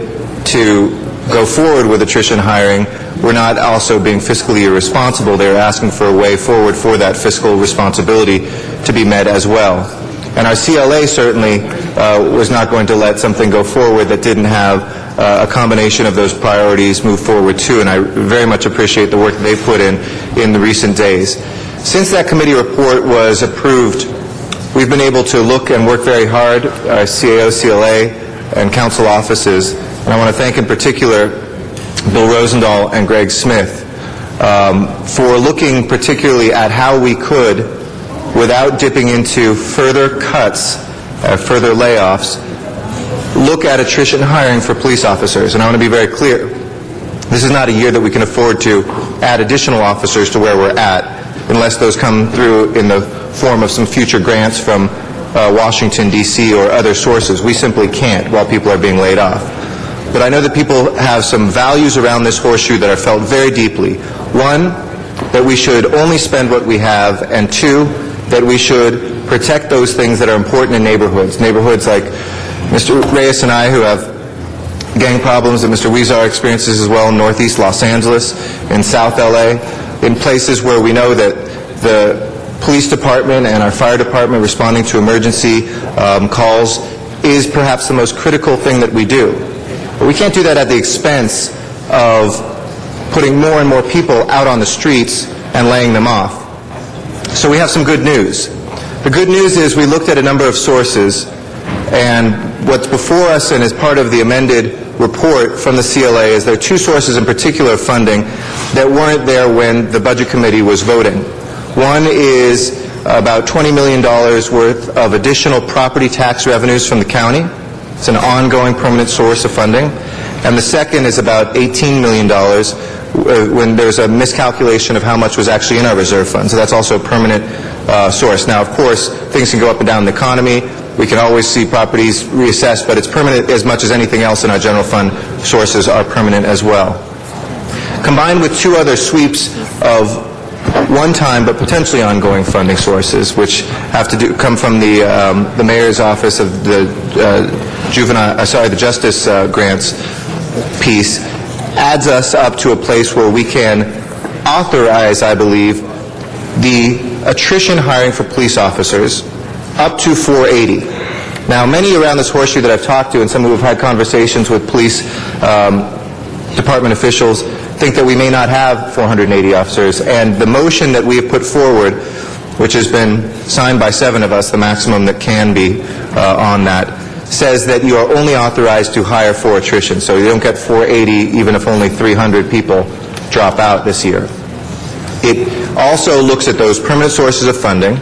to go forward with attrition hiring were not also being fiscally irresponsible. They were asking for a way forward for that fiscal responsibility to be met as well. And our CLA certainly was not going to let something go forward that didn't have a combination of those priorities move forward too, and I very much appreciate the work that they put in the recent days. Since that committee report was approved, we've been able to look and work very hard, our CAO, CLA, and council offices, and I want to thank in particular Bill Rosendahl and Greg Smith for looking particularly at how we could, without dipping into further cuts, further layoffs, look at attrition hiring for police officers. And I want to be very clear. This is not a year that we can afford to add additional officers to where we're at unless those come through in the form of some future grants from Washington, D.C. or other sources. We simply can't while people are being laid off. But I know that people have some values around this horseshoe that are felt very deeply. One, that we should only spend what we have, and two, that we should protect those things that are important in neighborhoods. Neighborhoods like Mr. Reyes and I, who have gang problems that Mr. Weezar experiences as well in northeast Los Angeles, in South LA, in places where we know that the police department and our fire department responding to emergency calls is perhaps the most critical thing that we do. But we can't do that at the expense of putting more and more people out on the streets and laying them off. So we have some good news. The good news is we looked at a number of sources, and what's before us and as part of the amended report from the CLA is there are two sources in particular of funding that weren't there when the Budget Committee was voting. One is about $20 million worth of additional property tax revenues from the county. It's an ongoing permanent source of funding. And the second is about $18 million when there's a miscalculation of how much was actually in our reserve fund. So that's also a permanent source. Now, of course, things can go up and down in the economy. We can always see properties reassessed, but it's permanent as much as anything else in our general fund sources are permanent as well. Combined with two other sweeps of one-time but potentially ongoing funding sources, which have to come from the mayor's office of the the justice grants piece, adds us up to a place where we can authorize, I believe, the attrition hiring for police officers up to 480. Now, many around this horseshoe that I've talked to and some who have had conversations with police department officials think that we may not have 480 officers, and the motion that we have put forward, which has been signed by 7 of us, the maximum that can be on that, says that you are only authorized to hire for attrition. So you don't get 480 even if only 300 people drop out this year. It also looks at those permanent sources of funding,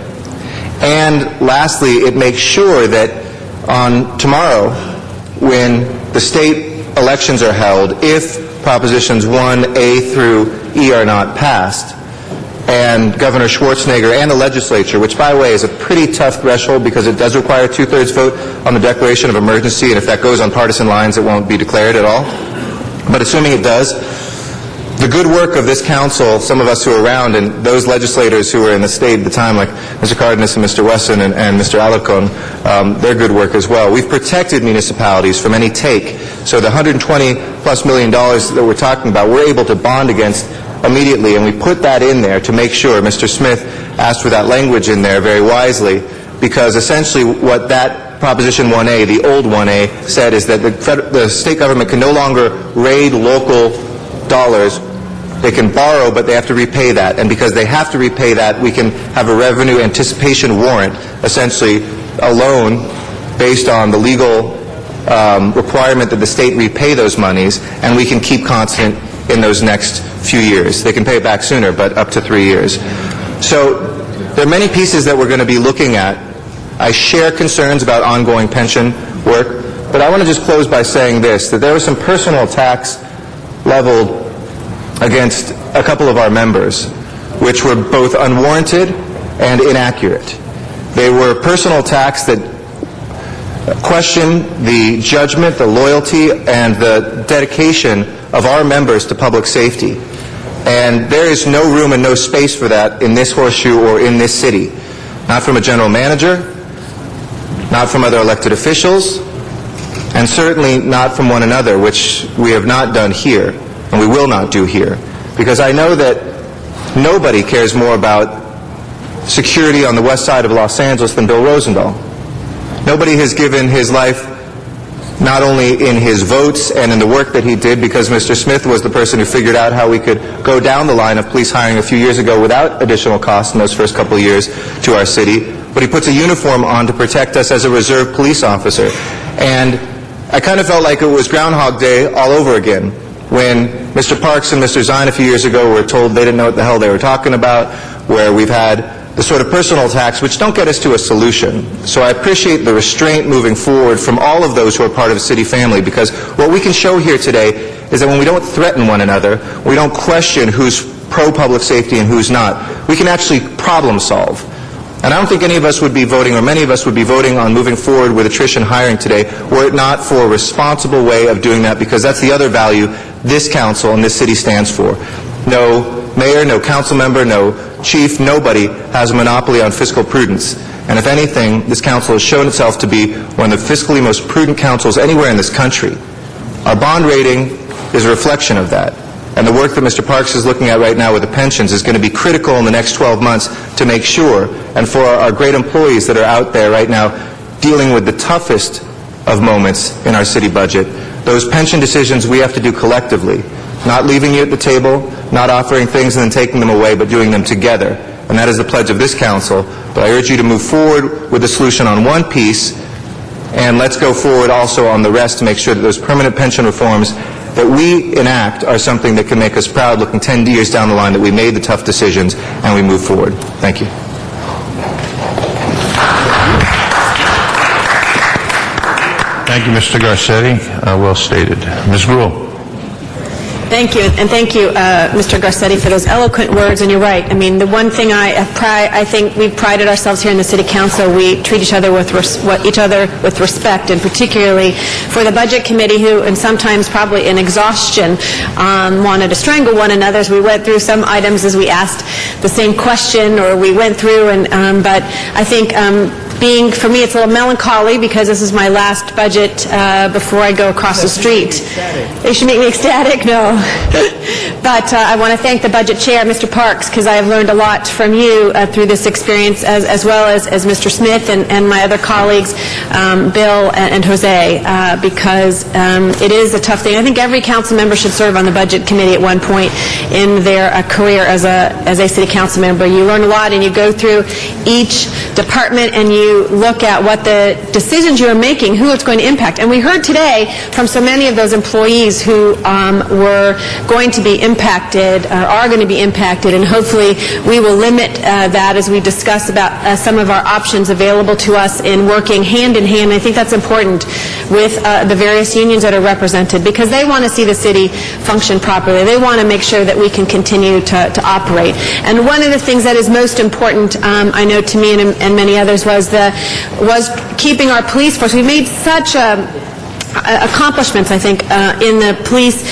and lastly, it makes sure that on tomorrow, when the state elections are held, if Propositions 1A through E are not passed, and Governor Schwarzenegger and the legislature, which, by the way, is a pretty tough threshold because it does require a 2/3 vote on the declaration of emergency, and if that goes on partisan lines, it won't be declared at all. But assuming it does, the good work of this council, some of us who are around, and those legislators who were in the state at the time, like Mr. Cardenas and Mr. Wesson and Mr. Alarcon, their good work as well. We've protected municipalities from any take. So the $120+ million that we're talking about, we're able to bond against immediately, and we put that in there to make sure. Mr. Smith asked for that language in there very wisely, because essentially what that Proposition 1A, the old 1A, said is that the state government can no longer raid local dollars. They can borrow, but they have to repay that. And because they have to repay that, we can have a revenue anticipation warrant, essentially a loan based on the legal requirement that the state repay those monies, and we can keep constant in those next few years. They can pay it back sooner, but up to 3 years. So there are many pieces that we're going to be looking at. I share concerns about ongoing pension work, but I want to just close by saying this, that there was some personal attacks leveled against a couple of our members, which were both unwarranted and inaccurate. They were personal attacks that question the judgment, the loyalty, and the dedication of our members to public safety. And there is no room and no space for that in this horseshoe or in this city. Not from a general manager, not from other elected officials, and certainly not from one another, which we have not done here, and we will not do here, because I know that nobody cares more about security on the west side of Los Angeles than Bill Rosendahl. Nobody has given his life not only in his votes and in the work that he did, because Mr. Smith was the person who figured out how we could go down the line of police hiring a few years ago without additional costs in those first couple of years to our city, but he puts a uniform on to protect us as a reserve police officer. And I kind of felt like it was Groundhog Day all over again when Mr. Parks and Mr. Zine a few years ago were told they didn't know what the hell they were talking about, where we've had the sort of personal attacks which don't get us to a solution. So I appreciate the restraint moving forward from all of those who are part of the city family, because what we can show here today is that when we don't threaten one another, we don't question who's pro-public safety and who's not, we can actually problem solve. And I don't think any of us would be voting, or many of us would be voting on moving forward with attrition hiring today were it not for a responsible way of doing that, because that's the other value this council and this city stands for. No mayor, no council member, no chief, nobody has a monopoly on fiscal prudence. And if anything, this council has shown itself to be one of the fiscally most prudent councils anywhere in this country. Our bond rating is a reflection of that. And the work that Mr. Parks is looking at right now with the pensions is going to be critical in the next 12 months to make sure, and for our great employees that are out there right now dealing with the toughest of moments in our city budget, those pension decisions we have to do collectively, not leaving you at the table, not offering things and then taking them away, but doing them together. And that is the pledge of this council. But I urge you to move forward with a solution on one piece, and let's go forward also on the rest to make sure that those permanent pension reforms that we enact are something that can make us proud looking 10 years down the line that we made the tough decisions and we move forward. Thank you. Thank you, Mr. Garcetti. Well stated. Ms. Grewal. Thank you, and thank you, Mr. Garcetti, for those eloquent words. And you're right. I mean, the one thing I think we've prided ourselves here in the City Council, we treat each other with respect, and particularly for the Budget Committee, who, and sometimes probably in exhaustion, wanted to strangle one another as we went through some items as we asked the same question, or we went through. And but I think. For me, it's a little melancholy because this is my last budget before I go across the street. They should make me ecstatic? No. But I want to thank the Budget Chair, Mr. Parks, because I have learned a lot from you through this experience, as well as Mr. Smith and my other colleagues, Bill and Jose, because it is a tough thing. I think every council member should serve on the Budget Committee at one point in their career as a City Council member. You learn a lot, and you go through each department, and you look at what the decisions you are making, who it's going to impact. And we heard today from so many of those employees who were going to be impacted, are going to be impacted, and hopefully we will limit that as we discuss about some of our options available to us in working hand in hand. I think that's important with the various unions that are represented, because they want to see the city function properly. They want to make sure that we can continue to operate. And one of the things that is most important, I know to me and many others, was keeping our police force. We made such accomplishments, I think, in the police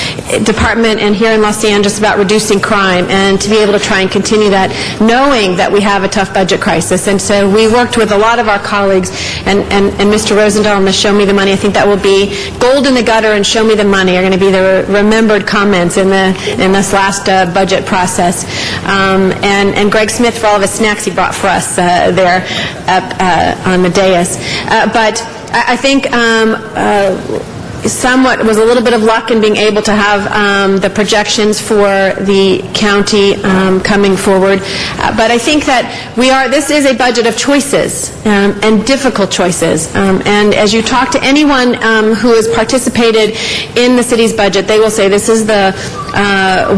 department and here in Los Angeles about reducing crime, and to be able to try and continue that, knowing that we have a tough budget crisis. And so we worked with a lot of our colleagues, and Mr. Rosendahl and the Show Me the Money, I think that will be gold in the gutter, and Show Me the Money are going to be the remembered comments in this last budget process. And Greg Smith for all of his snacks he brought for us there up on the dais. But I think somewhat was a little bit of luck in being able to have the projections for the county coming forward. But I think that this is a budget of choices and difficult choices. And as you talk to anyone who has participated in the city's budget, they will say this is the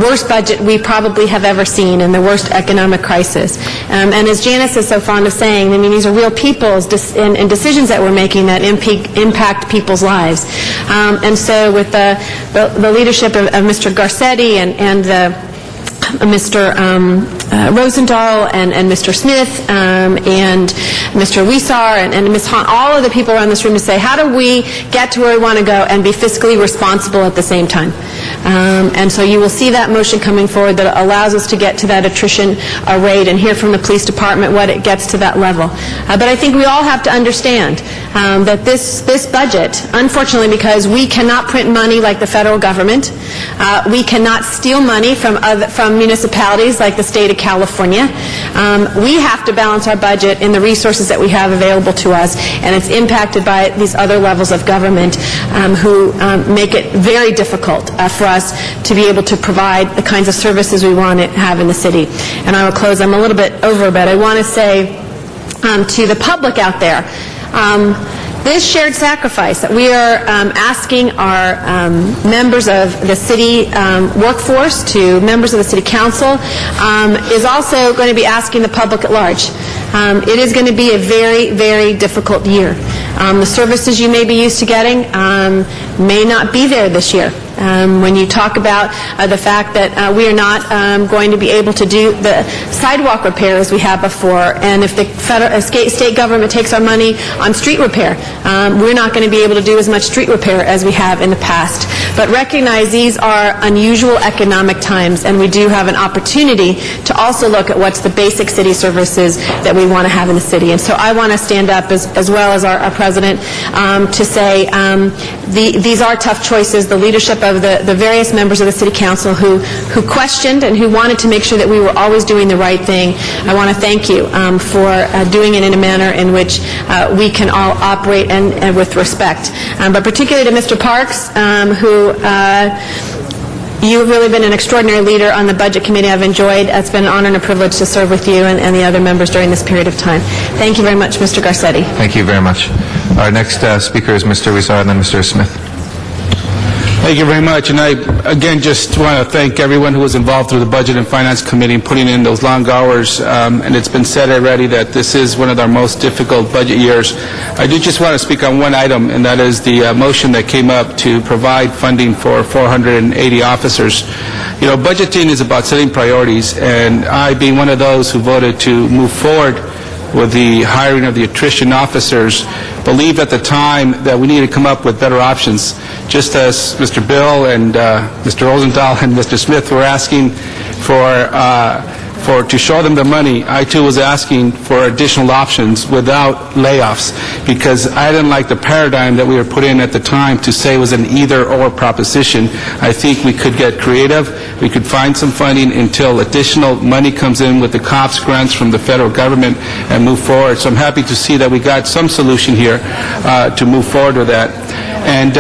worst budget we probably have ever seen, and the worst economic crisis. And as Janice is so fond of saying, I mean, these are real people's and decisions that we're making that impact people's lives. And so with the leadership of Mr. Garcetti and Mr. Rosendahl and Mr. Smith and Mr. Wiesar and Ms. Hahn, all of the people around this room to say, how do we get to where we want to go and be fiscally responsible at the same time? And so you will see that motion coming forward that allows us to get to that attrition rate, and hear from the police department what it gets to that level. But I think we all have to understand that this budget, unfortunately, because we cannot print money like the federal government, we cannot steal money from municipalities like the state of California. We have to balance our budget in the resources that we have available to us, and it's impacted by these other levels of government who make it very difficult for us to be able to provide the kinds of services we want to have in the city. And I will close. I'm a little bit over, but I want to say to the public out there, this shared sacrifice that we are asking our members of the city workforce to members of the city council is also going to be asking the public at large. It is going to be a very, very difficult year. The services you may be used to getting may not be there this year. When you talk about the fact that we are not going to be able to do the sidewalk repair as we have before, and if the state government takes our money on street repair, we're not going to be able to do as much street repair as we have in the past. But recognize these are unusual economic times, and we do have an opportunity to also look at what's the basic city services that we want to have in the city. And so I want to stand up, as well as our president, to say these are tough choices. The leadership of the various members of the City Council who questioned and who wanted to make sure that we were always doing the right thing. I want to thank you for doing it in a manner in which we can all operate and with respect. But particularly to Mr. Parks, who you've really been an extraordinary leader on the Budget Committee. I've enjoyed. It's been an honor and a privilege to serve with you and the other members during this period of time. Thank you very much, Mr. Garcetti. Thank you very much. Our next speaker is Mr. Rizar and then Mr. Smith. Thank you very much, and I, again, just want to thank everyone who was involved through the Budget and Finance Committee in putting in those long hours, and it's been said already that this is one of our most difficult budget years. I do just want to speak on one item, and that is the motion that came up to provide funding for 480 officers. You know, budgeting is about setting priorities, and I, being one of those who voted to move forward with the hiring of the attrition officers, believed at the time that we needed to come up with better options. Just as Mr. Bill and Mr. Rosenthal and Mr. Smith were asking to show them the money, I too was asking for additional options without layoffs, because I didn't like the paradigm that we were put in at the time to say it was an either-or proposition. I think we could get creative. We could find some funding until additional money comes in with the COPS grants from the federal government and move forward. So I'm happy to see that we got some solution here to move forward with that. And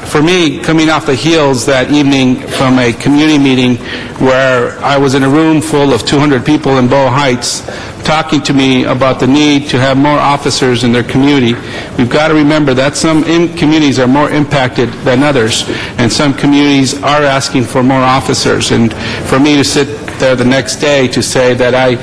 for me, coming off the heels that evening from a community meeting where I was in a room full of 200 people in Bow Heights talking to me about the need to have more officers in their community, we've got to remember that some communities are more impacted than others, and some communities are asking for more officers. And for me to sit there the next day to say that I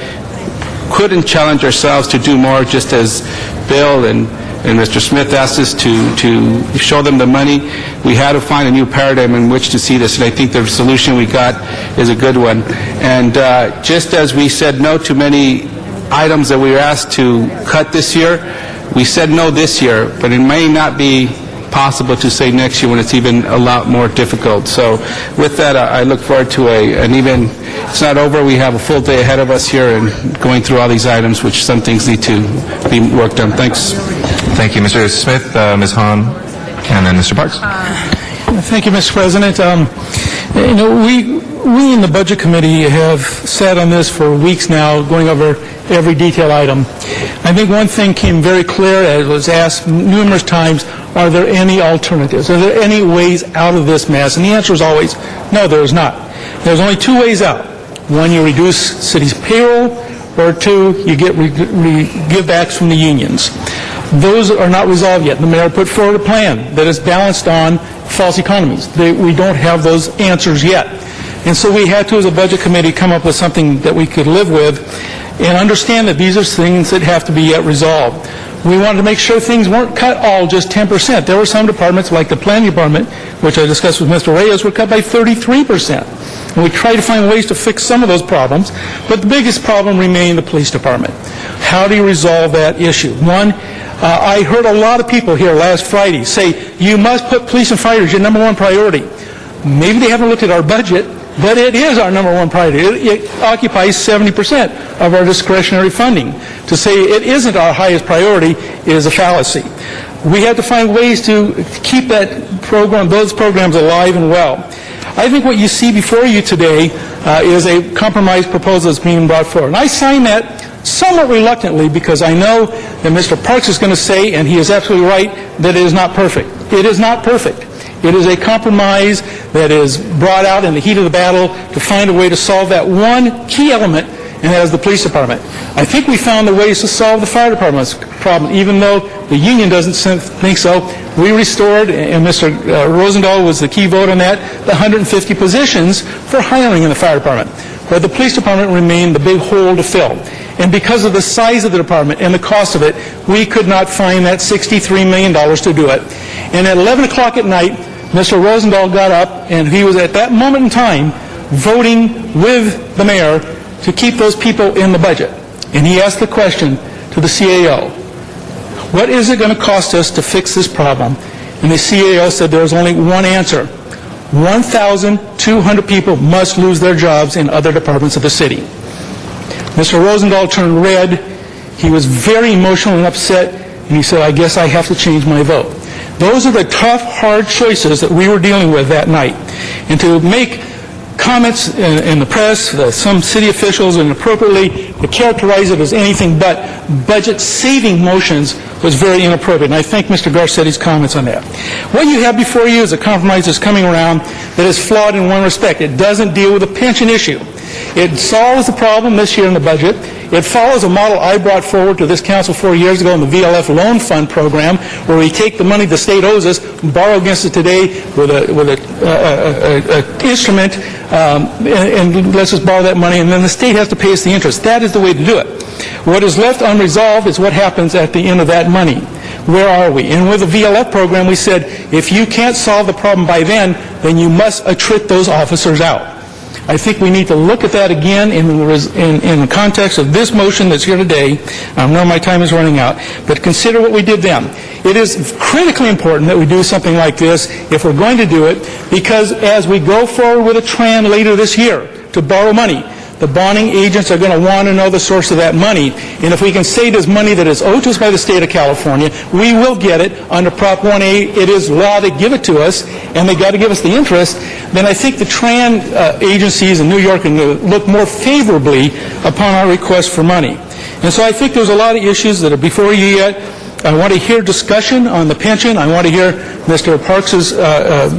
couldn't challenge ourselves to do more, just as Bill and Mr. Smith asked us to show them the money, we had to find a new paradigm in which to see this, and I think the solution we got is a good one. And just as we said no to many items that we were asked to cut this year, we said no this year, but it may not be possible to say next year when it's even a lot more difficult. So with that, I look forward to an even, it's not over, we have a full day ahead of us here and going through all these items, which some things need to be worked on. Thanks. Thank you, Mr. Smith, Ms. Hahn, and then Mr. Parks. Thank you, Mr. President. You know, we in the Budget Committee have sat on this for weeks now, going over every detail item. I think one thing came very clear, as was asked numerous times, are there any alternatives? Are there any ways out of this mess? And the answer is always, no, there is not. There's only two ways out. One, you reduce city's payroll, or two, you get give-backs from the unions. Those are not resolved yet. The mayor put forward a plan that is balanced on false economies. We don't have those answers yet. And so we had to, as a Budget Committee, come up with something that we could live with and understand that these are things that have to be yet resolved. We wanted to make sure things weren't cut all just 10%. There were some departments, like the Planning Department, which I discussed with Mr. Reyes, were cut by 33%. And we tried to find ways to fix some of those problems, but the biggest problem remained the Police Department. How do you resolve that issue? One, I heard a lot of people here last Friday say, you must put police and fire as your number one priority. Maybe they haven't looked at our budget, but it is our number one priority. It occupies 70% of our discretionary funding. To say it isn't our highest priority is a fallacy. We have to find ways to keep that program, those programs alive and well. I think what you see before you today is a compromise proposal that's being brought forward. And I sign that somewhat reluctantly because I know that Mr. Parks is going to say, and he is absolutely right, that it is not perfect. It is not perfect. It is a compromise that is brought out in the heat of the battle to find a way to solve that one key element, and that is the police department. I think we found the ways to solve the fire department's problem, even though the union doesn't think so. We restored, and Mr. Rosendahl was the key vote on that, the 150 positions for hiring in the fire department, where the police department remained the big hole to fill. And because of the size of the department and the cost of it, we could not find that $63 million to do it. And at 11 o'clock at night, Mr. Rosendahl got up, and he was at that moment in time voting with the mayor to keep those people in the budget. And he asked the question to the CAO, what is it going to cost us to fix this problem? And the CAO said there was only one answer. 1,200 people must lose their jobs in other departments of the city. Mr. Rosendahl turned red. He was very emotional and upset, and he said, I guess I have to change my vote. Those are the tough, hard choices that we were dealing with that night. And to make comments in the press, some city officials inappropriately, to characterize it as anything but budget-saving motions was very inappropriate. And I thank Mr. Garcetti's comments on that. What you have before you is a compromise that's coming around that is flawed in one respect. It doesn't deal with the pension issue. It solves the problem this year in the budget. It follows a model I brought forward to this council 4 years ago in the VLF Loan Fund program, where we take the money the state owes us, borrow against it today with an instrument, and let's just borrow that money, and then the state has to pay us the interest. That is the way to do it. What is left unresolved is what happens at the end of that money. Where are we? And with the VLF program, we said, if you can't solve the problem by then you must attrit those officers out. I think we need to look at that again in the context of this motion that's here today. I know my time is running out, but consider what we did then. It is critically important that we do something like this if we're going to do it, because as we go forward with a TRAN later this year to borrow money, the bonding agents are going to want to know the source of that money. And if we can say it is money that is owed to us by the state of California, we will get it under Prop 1A. It is law to give it to us, and they got to give us the interest. Then I think the TRAN agencies in New York can look more favorably upon our request for money. And so I think there's a lot of issues that are before you yet. I want to hear discussion on the pension. I want to hear Mr. Parks's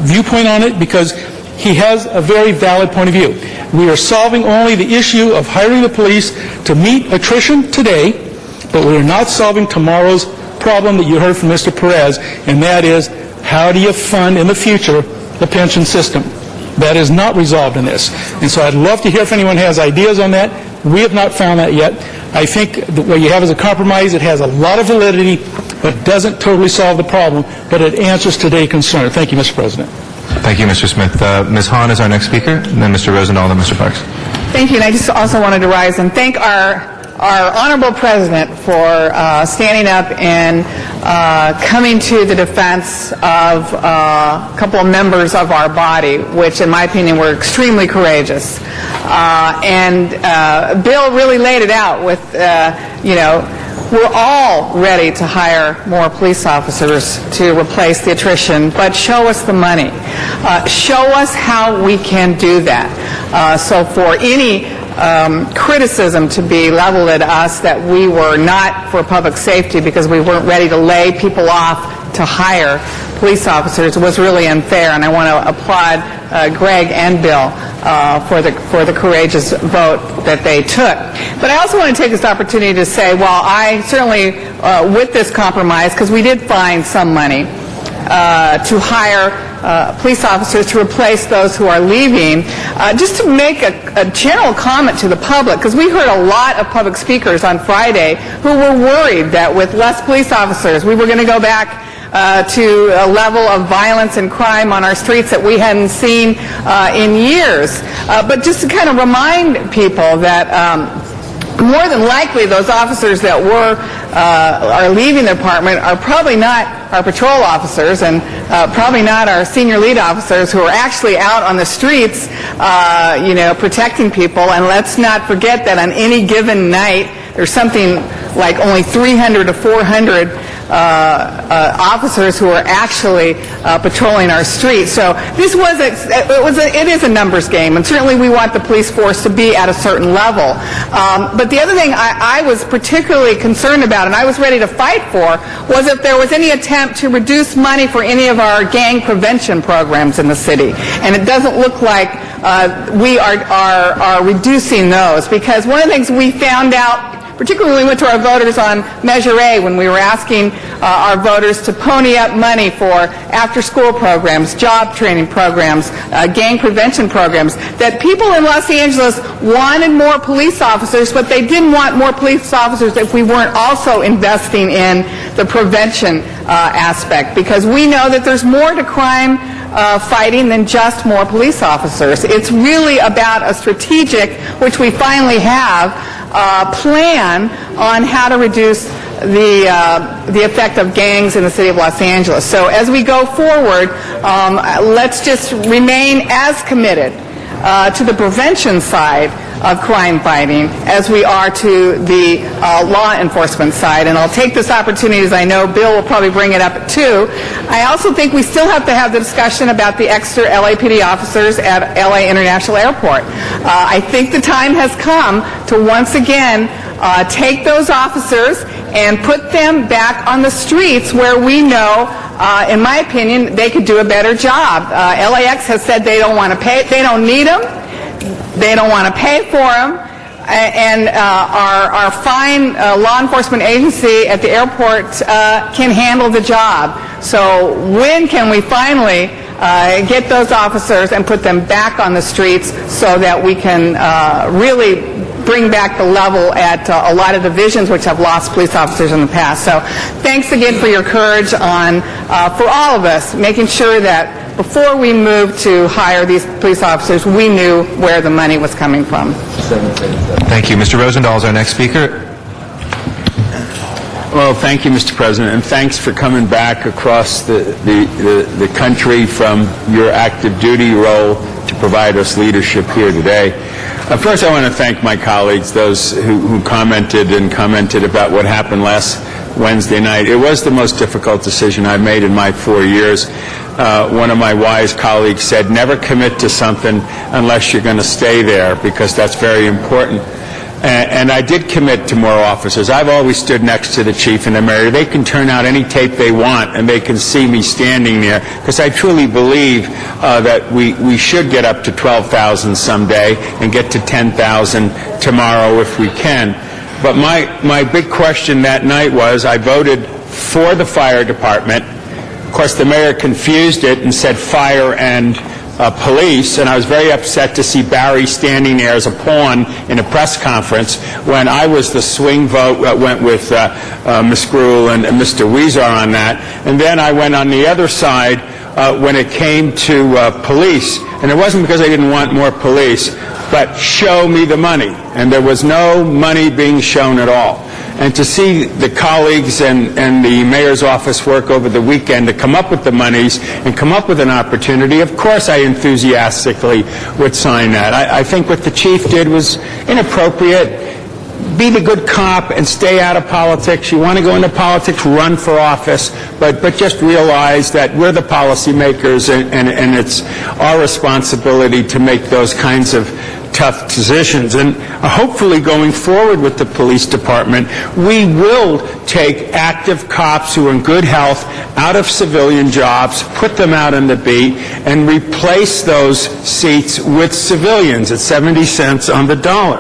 viewpoint on it, because he has a very valid point of view. We are solving only the issue of hiring the police to meet attrition today, but we are not solving tomorrow's problem that you heard from Mr. Perez, and that is, how do you fund in the future the pension system? That is not resolved in this. And so I'd love to hear if anyone has ideas on that. We have not found that yet. I think that what you have is a compromise. It has a lot of validity, but doesn't totally solve the problem, but it answers today's concern. Thank you, Mr. President. Thank you, Mr. Smith. Ms. Hahn is our next speaker, and then Mr. Rosendahl, and then Mr. Parks. Thank you, and I just also wanted to rise and thank our honorable president for standing up and coming to the defense of a couple of members of our body, which in my opinion were extremely courageous. Bill really laid it out with, we're all ready to hire more police officers to replace the attrition, but show us the money. Show us how we can do that. So for any criticism to be leveled at us that we were not for public safety because we weren't ready to lay people off to hire police officers was really unfair, and I want to applaud Greg and Bill for the courageous vote that they took. But I also want to take this opportunity to say, while I certainly, with this compromise, because we did find some money to hire police officers to replace those who are leaving, just to make a general comment to the public, because we heard a lot of public speakers on Friday who were worried that with less police officers we were going to go back to a level of violence and crime on our streets that we hadn't seen in years. But just to kind of remind people that more than likely those officers that are leaving the department are probably not our patrol officers, and probably not our senior lead officers who are actually out on the streets, protecting people. And let's not forget that on any given night there's something like only 300 to 400 officers who are actually patrolling our streets. So this it is a numbers game, and certainly we want the police force to be at a certain level. But the other thing I was particularly concerned about, and I was ready to fight for, was if there was any attempt to reduce money for any of our gang prevention programs in the city. And it doesn't look like we are reducing those, because one of the things we found out, particularly when we went to our voters on Measure A, when we were asking our voters to pony up money for after-school programs, job training programs, gang prevention programs, that people in Los Angeles wanted more police officers, but they didn't want more police officers if we weren't also investing in the prevention aspect, because we know that there's more to crime fighting than just more police officers. It's really about a strategic, which we finally have, plan on how to reduce the effect of gangs in the city of Los Angeles. So as we go forward, let's just remain as committed to the prevention side of crime fighting as we are to the law enforcement side. And I'll take this opportunity, as I know Bill will probably bring it up too. I also think we still have to have the discussion about the extra LAPD officers at LA International Airport. I think the time has come to once again take those officers and put them back on the streets where we know, in my opinion, they could do a better job. LAX has said they don't want to pay, they don't need them. They don't want to pay for them, and our fine law enforcement agency at the airport can handle the job. So when can we finally get those officers and put them back on the streets so that we can really bring back the level at a lot of divisions which have lost police officers in the past. So thanks again for your courage on, for all of us, making sure that before we moved to hire these police officers, we knew where the money was coming from. Thank you. Mr. Rosendahl is our next speaker. Well, thank you, Mr. President, and thanks for coming back across the country from your active duty role to provide us leadership here today. First, I want to thank my colleagues, those who commented about what happened last Wednesday night. It was the most difficult decision I've made in my 4 years. One of my wise colleagues said, never commit to something unless you're going to stay there, because that's very important. And I did commit to more officers. I've always stood next to the chief and the mayor. They can turn out any tape they want, and they can see me standing there, because I truly believe that we should get up to 12,000 someday and get to 10,000 tomorrow if we can. But my big question that night was, I voted for the fire department. Of course, the mayor confused it and said fire and police, and I was very upset to see Barry standing there as a pawn in a press conference when I was the swing vote that went with Ms. Gruhl and Mr. Weezer on that. And then I went on the other side when it came to police. And it wasn't because I didn't want more police, but show me the money. And there was no money being shown at all. And to see the colleagues and the mayor's office work over the weekend to come up with the monies and come up with an opportunity, of course I enthusiastically would sign that. I think what the chief did was inappropriate. Be the good cop and stay out of politics. You want to go into politics, run for office, but just realize that we're the policymakers, and it's our responsibility to make those kinds of tough decisions. And hopefully going forward with the police department, we will take active cops who are in good health out of civilian jobs, put them out on the beat, and replace those seats with civilians at 70 cents on the dollar.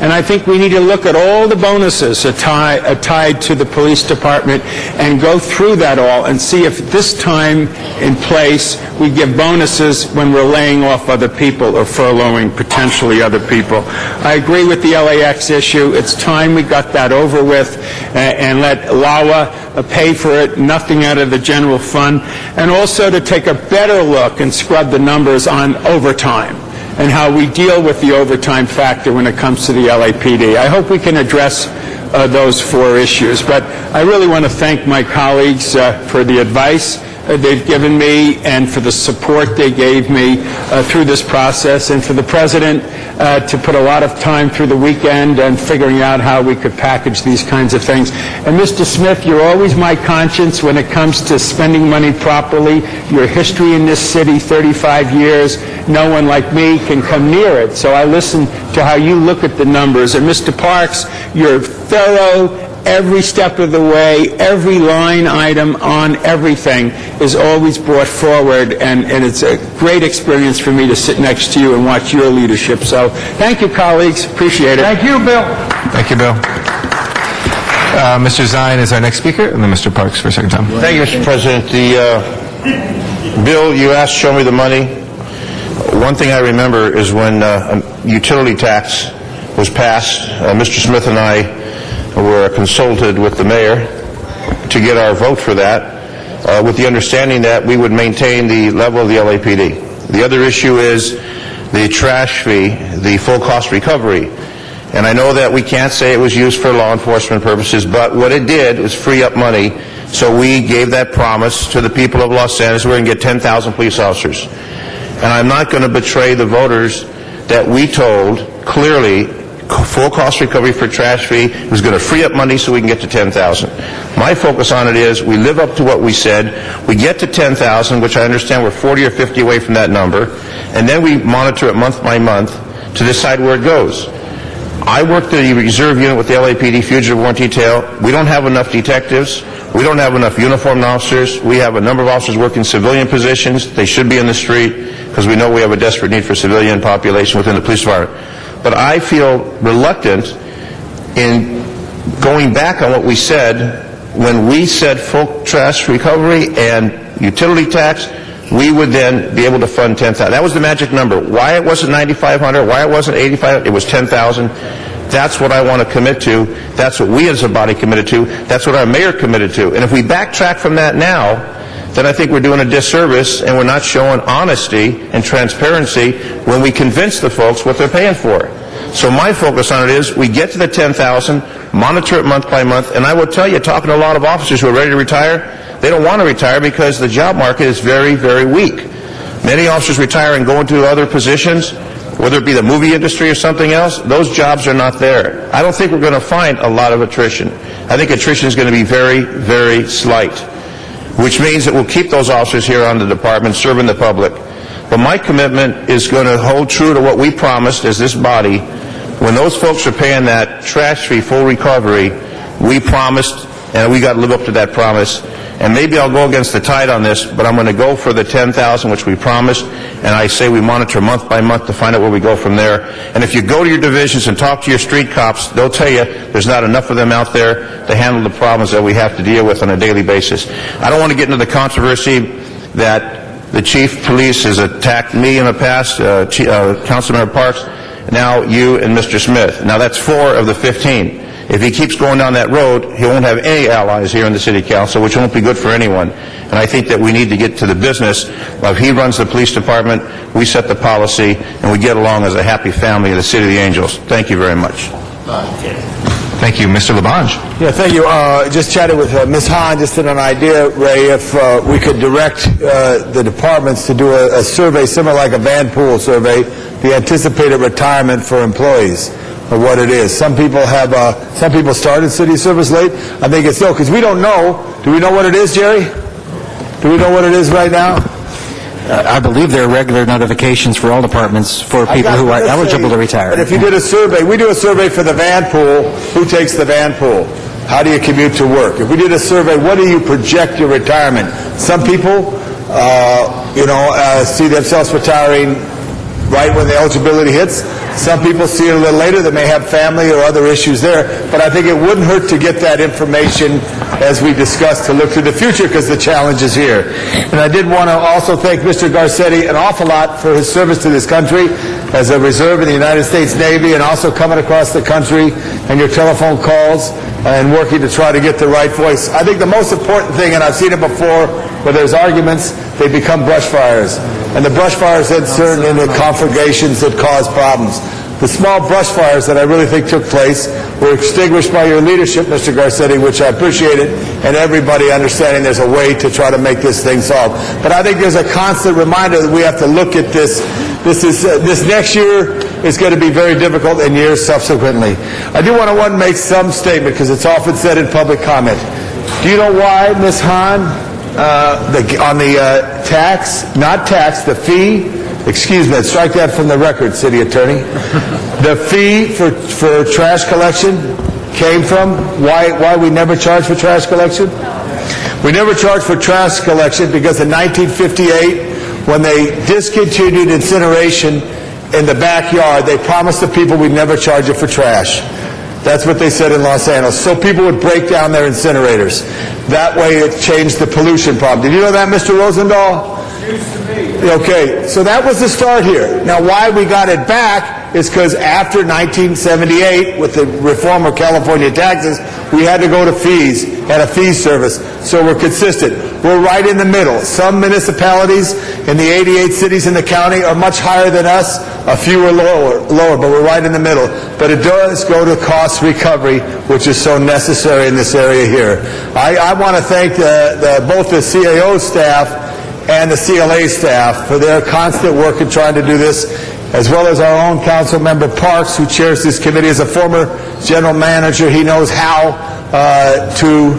And I think we need to look at all the bonuses tied to the police department and go through that all and see if this time in place we give bonuses when we're laying off other people or furloughing potentially other people. I agree with the LAX issue. It's time we got that over with and let LAWA pay for it, nothing out of the general fund, and also to take a better look and scrub the numbers on overtime and how we deal with the overtime factor when it comes to the LAPD. I hope we can address those four issues. But I really want to thank my colleagues for the advice they've given me and for the support they gave me through this process, and for the President to put a lot of time through the weekend and figuring out how we could package these kinds of things. And Mr. Smith, you're always my conscience when it comes to spending money properly. Your history in this city, 35 years, no one like me can come near it. So I listen to how you look at the numbers. And Mr. Parks, you're thorough every step of the way. Every line item on everything is always brought forward, and it's a great experience for me to sit next to you and watch your leadership. So thank you, colleagues. Appreciate it. Thank you, Bill. Thank you, Bill. Mr. Zine is our next speaker, and then Mr. Parks for a second time. Thank you, Mr. President. Bill, you asked, show me the money. One thing I remember is when a utility tax was passed, Mr. Smith and I were consulted with the mayor to get our vote for that, with the understanding that we would maintain the level of the LAPD. The other issue is the trash fee, the full cost recovery. And I know that we can't say it was used for law enforcement purposes, but what it did was free up money. So we gave that promise to the people of Los Angeles. We're going to get 10,000 police officers. And I'm not going to betray the voters that we told clearly full cost recovery for trash fee was going to free up money so we can get to 10,000. My focus on it is we live up to what we said. We get to 10,000, which I understand we're 40 or 50 away from that number, and then we monitor it month by month to decide where it goes. I work the reserve unit with the LAPD Fugitive Warrant Detail. We don't have enough detectives. We don't have enough uniformed officers. We have a number of officers working civilian positions. They should be in the street because we know we have a desperate need for civilian population within the police department. But I feel reluctant in going back on what we said when we said full trash recovery and utility tax. We would then be able to fund 10,000. That was the magic number. Why it wasn't 9,500, why it wasn't 85, it was 10,000. That's what I want to commit to. That's what we as a body committed to. That's what our mayor committed to. And if we backtrack from that now, then I think we're doing a disservice and we're not showing honesty and transparency when we convince the folks what they're paying for. So my focus on it is we get to the 10,000, monitor it month by month, and I will tell you, talking to a lot of officers who are ready to retire, they don't want to retire because the job market is very, very weak. Many officers retire and go into other positions, whether it be the movie industry or something else. Those jobs are not there. I don't think we're going to find a lot of attrition. I think attrition is going to be very, very slight, which means that we'll keep those officers here on the department serving the public. But my commitment is going to hold true to what we promised as this body. When those folks are paying that trash fee full recovery, we promised, and we got to live up to that promise. And maybe I'll go against the tide on this, but I'm going to go for the 10,000, which we promised, and I say we monitor month by month to find out where we go from there. And if you go to your divisions and talk to your street cops, they'll tell you there's not enough of them out there to handle the problems that we have to deal with on a daily basis. I don't want to get into the controversy that the chief of police has attacked me in the past, Councilmember Parks, now you and Mr. Smith. Now that's 4 of the 15. If he keeps going down that road, he won't have any allies here in the City Council, which won't be good for anyone. And I think that we need to get to the business of he runs the police department, we set the policy, and we get along as a happy family in the City of the Angels. Thank you very much. Thank you. Mr. Labange. Yeah, thank you. Just chatted with Ms. Hahn, just had an idea, Ray, if we could direct the departments to do a survey similar like a Vanpool survey, the anticipated retirement for employees, or what it is. Some people started city service late. I think it's still, because we don't know. Do we know what it is, Jerry? Do we know what it is right now? I believe there are regular notifications for all departments for people who are eligible to retire. But if you did a survey, we do a survey for the van pool. Who takes the van pool? How do you commute to work? If we did a survey, what do you project your retirement? Some people, see themselves retiring right when the eligibility hits. Some people see it a little later. They may have family or other issues there. But I think it wouldn't hurt to get that information as we discussed to look to the future, because the challenge is here. And I did want to also thank Mr. Garcetti an awful lot for his service to this country as a reserve in the United States Navy, and also coming across the country and your telephone calls and working to try to get the right voice. I think the most important thing, and I've seen it before, where there's arguments, they become brush fires. And the brush fires then turn into conflagrations that cause problems. The small brush fires that I really think took place were extinguished by your leadership, Mr. Garcetti, which I appreciated, and everybody understanding there's a way to try to make this thing solve. But I think there's a constant reminder that we have to look at this. This next year is going to be very difficult, and years subsequently. I do want to make some statement, because it's often said in public comment. Do you know why, Ms. Hahn, on the the fee, excuse me, strike that from the record, City Attorney. The fee for trash collection came from, why we never charge for trash collection? We never charged for trash collection because in 1958, when they discontinued incineration in the backyard, they promised the people we'd never charge it for trash. That's what they said in Los Angeles. So people would break down their incinerators. That way it changed the pollution problem. Did you know that, Mr. Rosendahl? Okay, so that was the start here. Now, why we got it back is because after 1978, with the reform of California taxes, we had to go to fees, had a fee service. So we're consistent. We're right in the middle. Some municipalities in the 88 cities in the county are much higher than us. A few are lower, but we're right in the middle. But it does go to cost recovery, which is so necessary in this area here. I want to thank both the CAO staff and the CLA staff for their constant work in trying to do this, as well as our own council member Parks, who chairs this committee. As a former general manager, he knows how to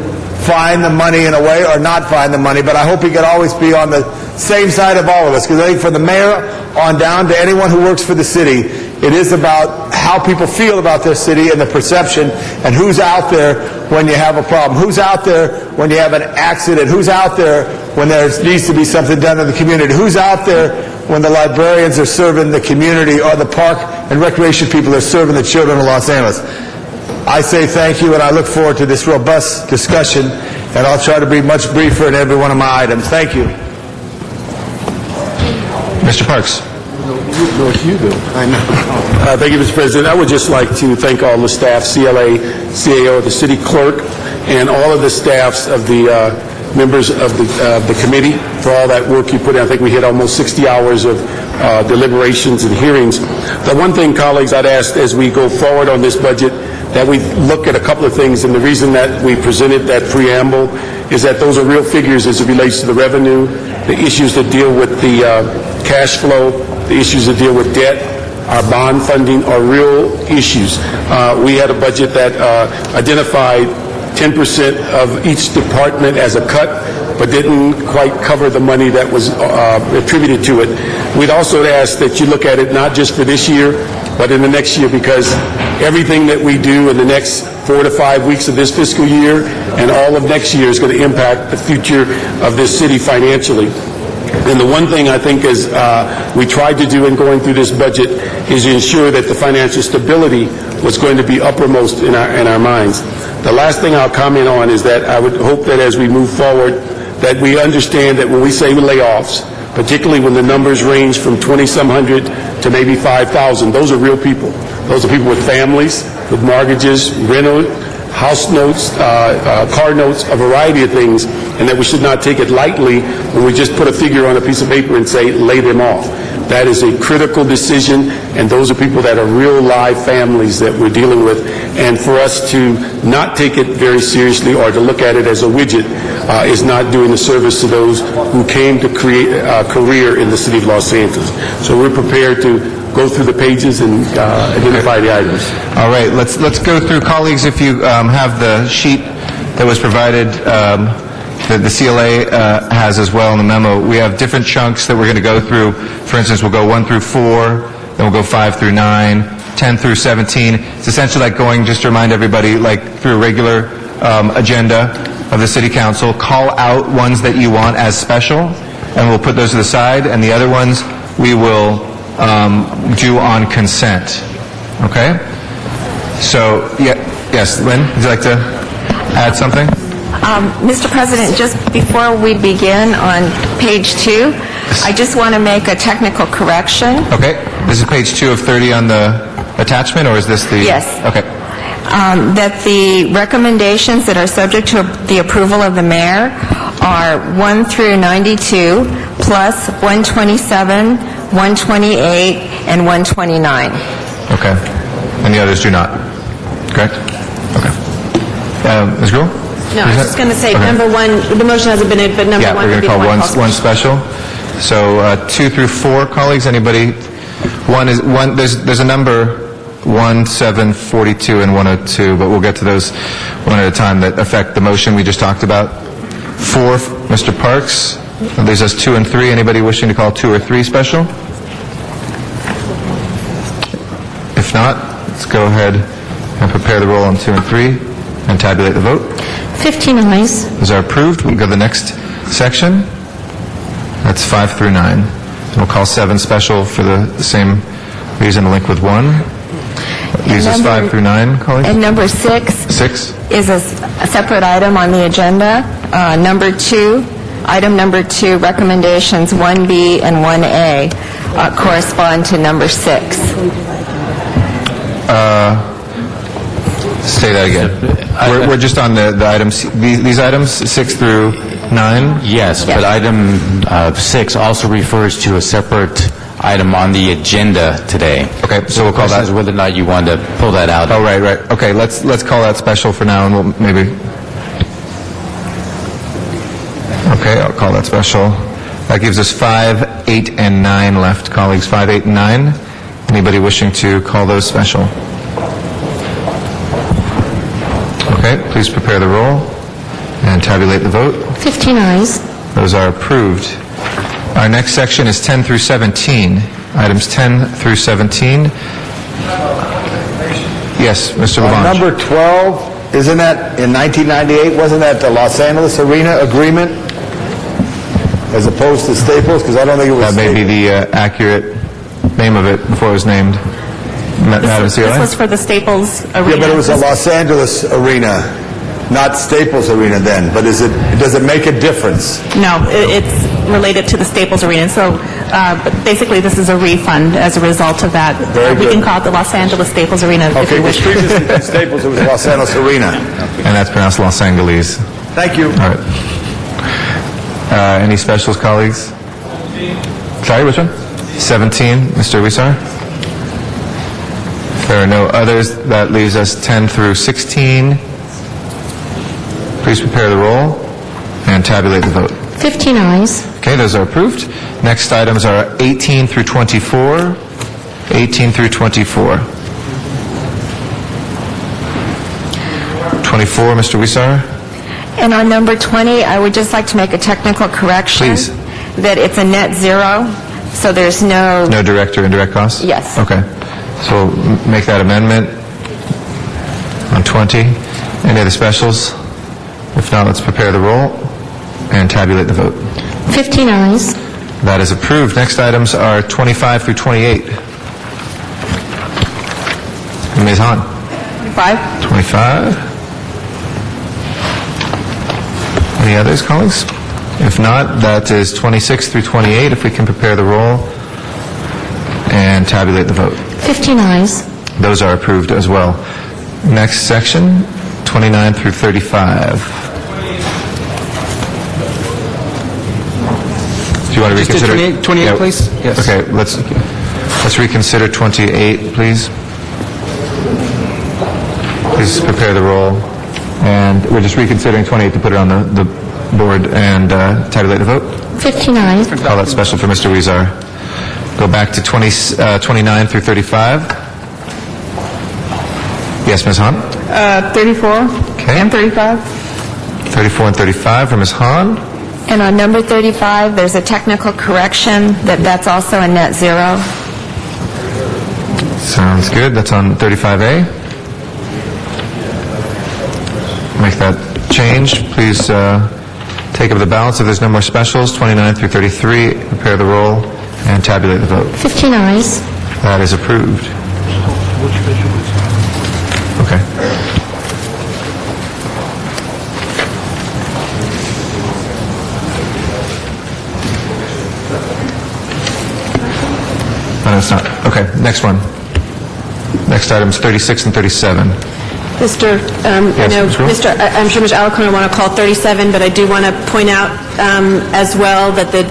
find the money in a way, or not find the money, but I hope he can always be on the same side of all of us, because I think from the mayor on down to anyone who works for the city, it is about how people feel about their city and the perception, and who's out there when you have a problem, who's out there when you have an accident, who's out there when there needs to be something done in the community, who's out there when the librarians are serving the community, or the park and recreation people are serving the children of Los Angeles. I say thank you, and I look forward to this robust discussion, and I'll try to be much briefer in every one of my items. Thank you. Mr. Parks. No, you do. I know. Thank you, Mr. President. I would just like to thank all the staff, CLA, CAO, the city clerk, and all of the staffs of the members of the committee for all that work you put in. I think we hit almost 60 hours of deliberations and hearings. The one thing, colleagues, I'd ask as we go forward on this budget, that we look at a couple of things, and the reason that we presented that preamble is that those are real figures as it relates to the revenue, the issues that deal with the cash flow, the issues that deal with debt, our bond funding are real issues. We had a budget that identified 10% of each department as a cut, but didn't quite cover the money that was attributed to it. We'd also ask that you look at it not just for this year, but in the next year, because everything that we do in the next 4 to 5 weeks of this fiscal year and all of next year is going to impact the future of this city financially. And the one thing I think is we tried to do in going through this budget is ensure that the financial stability was going to be uppermost in our minds. The last thing I'll comment on is that I would hope that as we move forward, that we understand that when we say layoffs, particularly when the numbers range from 20-some hundred to maybe 5,000, those are real people. Those are people with families, with mortgages, rental, house notes, car notes, a variety of things, and that we should not take it lightly when we just put a figure on a piece of paper and say, lay them off. That is a critical decision, and those are people that are real live families that we're dealing with. And for us to not take it very seriously or to look at it as a widget is not doing the service to those who came to create a career in the city of Los Angeles. So we're prepared to go through the pages and identify the items. All right, let's go through. Colleagues, if you have the sheet that was provided, that the CLA has as well in the memo, we have different chunks that we're going to go through. For instance, we'll go 1 through 4, then we'll go 5 through 9, 10 through 17. It's essentially like going, just to remind everybody, like through a regular agenda of the City Council. Call out ones that you want as special, and we'll put those to the side, and the other ones we will do on consent. Okay? So, yes, Lynn, would you like to add something? Mr. President, just before we begin on page 2, I just want to make a technical correction. Okay. This is page 2 of 30 on the attachment, or is this the... Yes. Okay. That the recommendations that are subject to the approval of the mayor are 1 through 92, plus 127, 128, and 129. Okay. And the others do not? Correct? Okay. Ms. Gruhl? No, I was just going to say, Okay. number one, the motion hasn't been made, but number Yeah, one we're would going be to the call one special. So 2 through 4, colleagues, anybody? There's a number 1, 7, 42, and 102, but we'll get to those one at a time that affect the motion we just talked about. 4, Mr. Parks. That leaves us 2 and 3. Anybody wishing to call 2 or 3 special? If not, let's go ahead and prepare the roll on 2 and 3 and tabulate the vote. 15 ayes. Those are approved. We'll go to the next section. That's 5 through 9. And we'll call 7 special for the same reason, to link with 1. Leaves us 5 through 9, colleagues. And number 6 6. is a separate item on the agenda. Number 2, item number 2, recommendations 1B and 1A correspond to number 6. Say that again. We're just on the items, these items, 6 through 9? Yes, but item 6 also refers to a separate item on the agenda today. Okay, so we'll call that... The question is whether or not you want to pull that out. Oh, right. Okay, let's call that special for now, and we'll maybe... Okay, I'll call that special. That gives us 5, 8, and 9 left, colleagues. 5, 8, and 9. Anybody wishing to call those special? Okay, please prepare the roll and tabulate the vote. 15 ayes. Those are approved. Our next section is 10 through 17. Items 10 through 17. Yes, Mr. Labange. Number 12, isn't that, in 1998, wasn't that the Los Angeles Arena agreement as opposed to Staples? Because I don't think it was That may be the accurate name of it before it was named. Madam This CLA? was for the Staples Arena. Yeah, but it was a Los Angeles Arena, not Staples Arena then. But does it make a difference? No, it's related to the Staples Arena. So but basically, this is a refund as a result of that. We can call it the Los Angeles Staples Arena if Okay, you wish. previously at Staples, it was Los Angeles Arena. And that's pronounced Los Angeles. Thank you. All right. Any specials, colleagues? Sorry, which one? 17, Mr. Wisar? There are no others. That leaves us 10 through 16. Please prepare the roll and tabulate the vote. 15 ayes. Okay, those are approved. Next items are 18 through 24. 18 through 24. 24, Mr. Wisar? And on number 20, I would just like to make a technical correction. Please. That it's a net zero, so there's no... No direct or indirect costs? Yes. Okay. So we'll make that amendment on 20. Any other specials? If not, let's prepare the roll and tabulate the vote. 15 ayes. That is approved. Next items are 25 through 28. Ms. Hahn? 5. 25. Any others, colleagues? If not, that is 26 through 28, if we can prepare the roll and tabulate the vote. 15 ayes. Those are approved as well. Next section, 29 through 35. Do you want to Just do reconsider? 28, please? Yes. Okay, let's reconsider 28, please. Please prepare the roll. And we're just reconsidering 28 to put it on the board and tabulate the vote. 15 ayes. Call that special for Mr. Wisar. Go back to 29 through 35. Yes, Ms. Hahn? 34 Okay. and 35. 34 and 35 for Ms. Hahn. And on number 35, there's a technical correction that that's also a net zero. Sounds good. That's on 35A. Make that change. Please take up the balance if there's no more specials. 29 through 33. Prepare the roll and tabulate the vote. 15 ayes. That is approved. Okay. No, it's not. Okay, next one. Next items 36 and 37. Mr. I know, Ms. Gruhl? I'm sure Mr. Alacon will want to call 37, but I do want to point out as well that the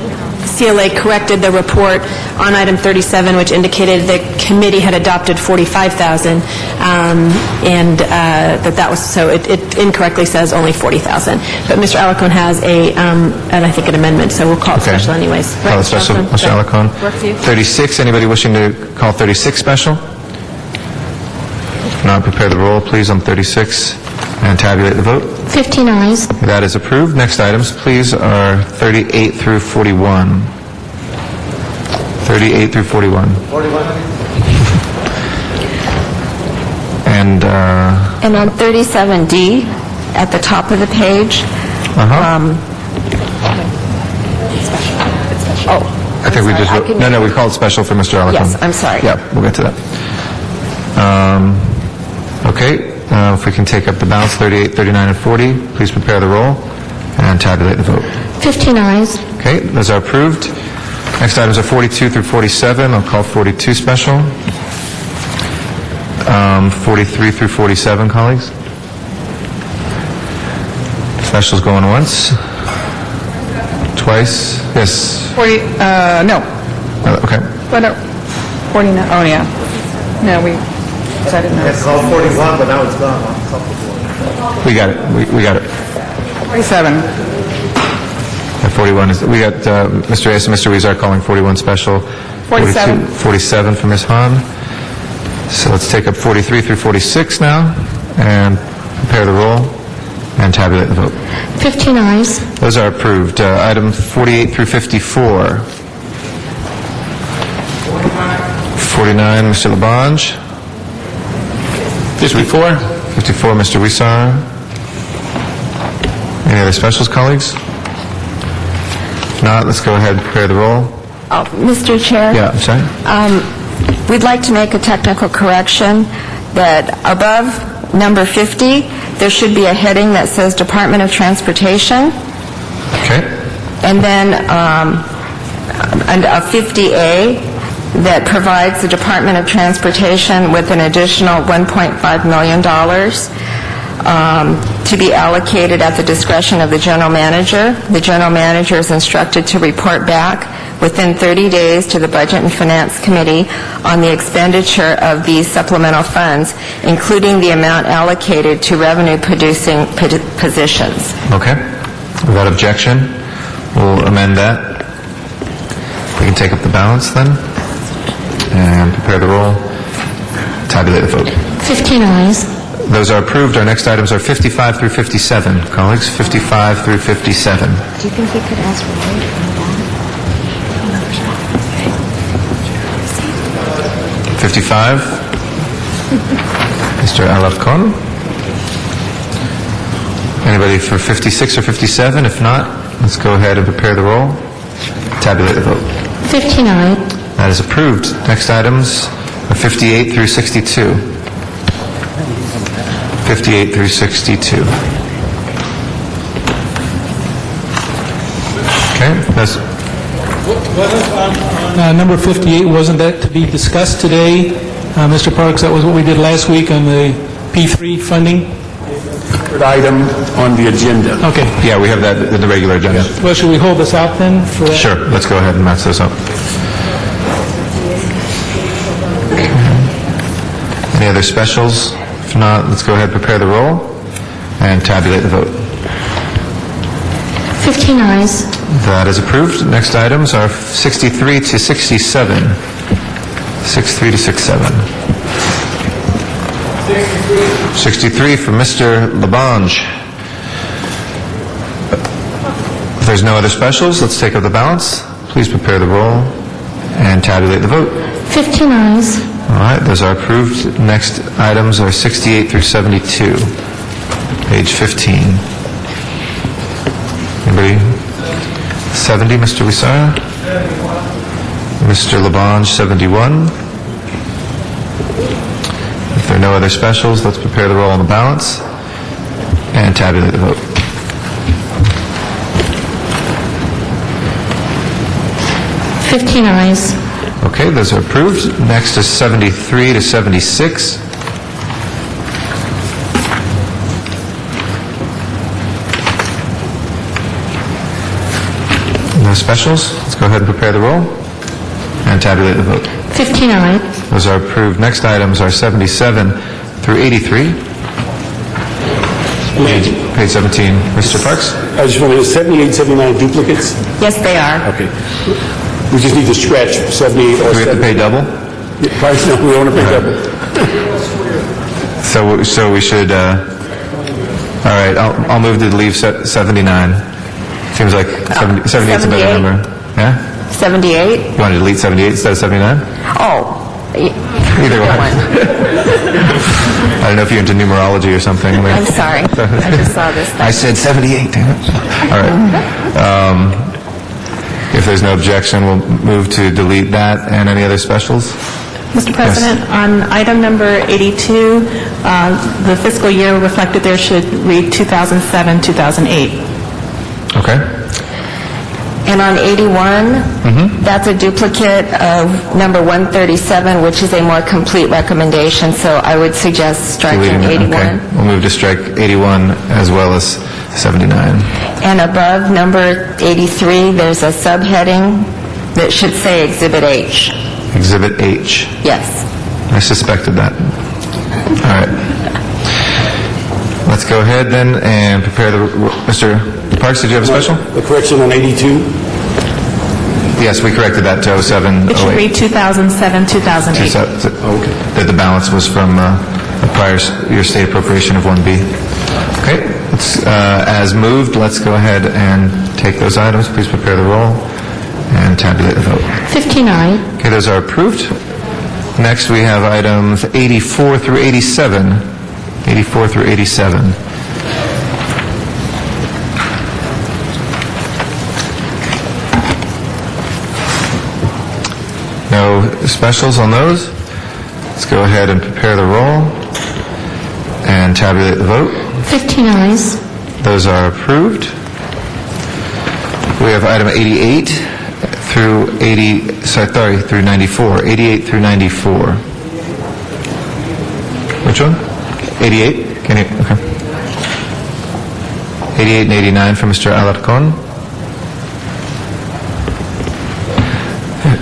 CLA corrected the report on item 37, which indicated the committee had adopted 45,000, and that was, so it incorrectly says only 40,000. But Mr. Alarcon has I think an amendment, so we'll call it special anyways. Call it special, Mr. Alarcon. Work for you? 36, anybody wishing to call 36 special? If not, prepare the roll, please, on 36, and tabulate the vote. 15 ayes. That is approved. Next items, please, are 38 through 41. 38 through 41. 41. And on 37D, at the top of the page, I think we just, no, we called special for Mr. Alarcon. Yes, I'm sorry. Yeah, we'll get to that. Okay, if we can take up the balance, 38, 39, and 40, please prepare the roll and tabulate the vote. 15 ayes. Okay, those are approved. Next items are 42 through 47. I'll call 42 special. 43 through 47, colleagues. Specials going once. Twice. Yes. 40, no. Okay. What, 49, oh, yeah. No, we decided no. It's all 41, but now it's gone. We got it. We got it. 47. At 41 is, we got Mr. Reyes and Mr. Weezer calling 41 special. 47. 47 for Ms. Hahn. So let's take up 43 through 46 now and prepare the roll and tabulate the vote. 15 ayes. Those are approved. Item 48 through 54. 49, Mr. Labange. 54. 54, Mr. Weezer. Any other specials, colleagues? If not, let's go ahead and prepare the roll. Mr. Chair? Yeah, I'm sorry. We'd like to make a technical correction that above number 50, there should be a heading that says Department of Transportation. Okay. And then a 50A that provides the Department of Transportation with an additional $1.5 million to be allocated at the discretion of the general manager. The general manager is instructed to report back within 30 days to the Budget and Finance Committee on the expenditure of these supplemental funds, including the amount allocated to revenue-producing positions. Okay. Without objection, we'll amend that. We can take up the balance then and prepare the roll, tabulate the vote. 15 ayes. Those are approved. Our next items are 55 through 57. Colleagues, 55 through 57. Do you think he could ask for more? 55. Mr. Alarcon. Anybody for 56 or 57? If not, let's go ahead and prepare the roll. Tabulate the vote. 15 ayes. That is approved. Next items are 58 through 62. 58 through 62. Okay. That's Number 58, wasn't that to be discussed today? Mr. Parks, that was what we did last week on the P3 funding? Third item on the agenda. Okay. Yeah, we have that in the regular agenda. Well, should we hold this out then for that? Sure. Let's go ahead and match those up. Any other specials? If not, let's go ahead and prepare the roll and tabulate the vote. 15 ayes. That is approved. Next items are 63 to 67. 63 to 67. 63 for Mr. Labange. If there's no other specials, let's take up the balance. Please prepare the roll and tabulate the vote. 15 ayes. All right, those are approved. Next items are 68 through 72. Page 15. Anybody? 70, Mr. Wisara? Mr. Labange, 71. If there are no other specials, let's prepare the roll on the balance and tabulate the vote. $15 ayes. Okay, those are approved. Next is 73 to 76. other specials? Let's go ahead and prepare the roll and tabulate the vote. 15 ayes. Those are approved. Next items are 77 through 83. Page 17. Mr. Parks? I just wanted, 78, 79 duplicates? Yes, they are. Okay. We just need to scratch 78 or Do we have to pay double? Price, no, we don't want to pay double. So we should, all right, I'll move to leave 79. Seems like 78 is a better number. Yeah? 78? You want to delete 78 instead of 79? Oh. Either one. I don't know if you're into numerology or something. I'm sorry. I just saw this thing. I said 78, damn it. All right. If there's no objection, we'll move to delete that. And any other specials? Mr. President, on item number 82, the fiscal year reflected there should read 2007, 2008. Okay. And on 81, that's a duplicate of number 137, which is a more complete recommendation, so I would suggest striking Deleting it, 81. Okay. We'll move to strike 81 as well as 79. And above number 83, there's a subheading that should say Exhibit H. Exhibit H. Yes. I suspected that. All right. Let's go ahead then and prepare the... Mr. Parks, did you have a special? The correction on 82? Yes, we corrected that to 07, It should 08. read 2007, 2008. That the balance was from a prior year state appropriation of 1B. Okay. As moved, let's go ahead and take those items. Please prepare the roll and tabulate the vote. 15 ayes. Okay, those are approved. Next, we have items 84 through 87. 84 through 87. No specials on those. Let's go ahead and prepare the roll and tabulate the vote. 15 ayes. Those are approved. We have item 88 through 94. 88 through 94. Which one? 88? Can you? Okay. 88 and 89 from Mr. Alarcon.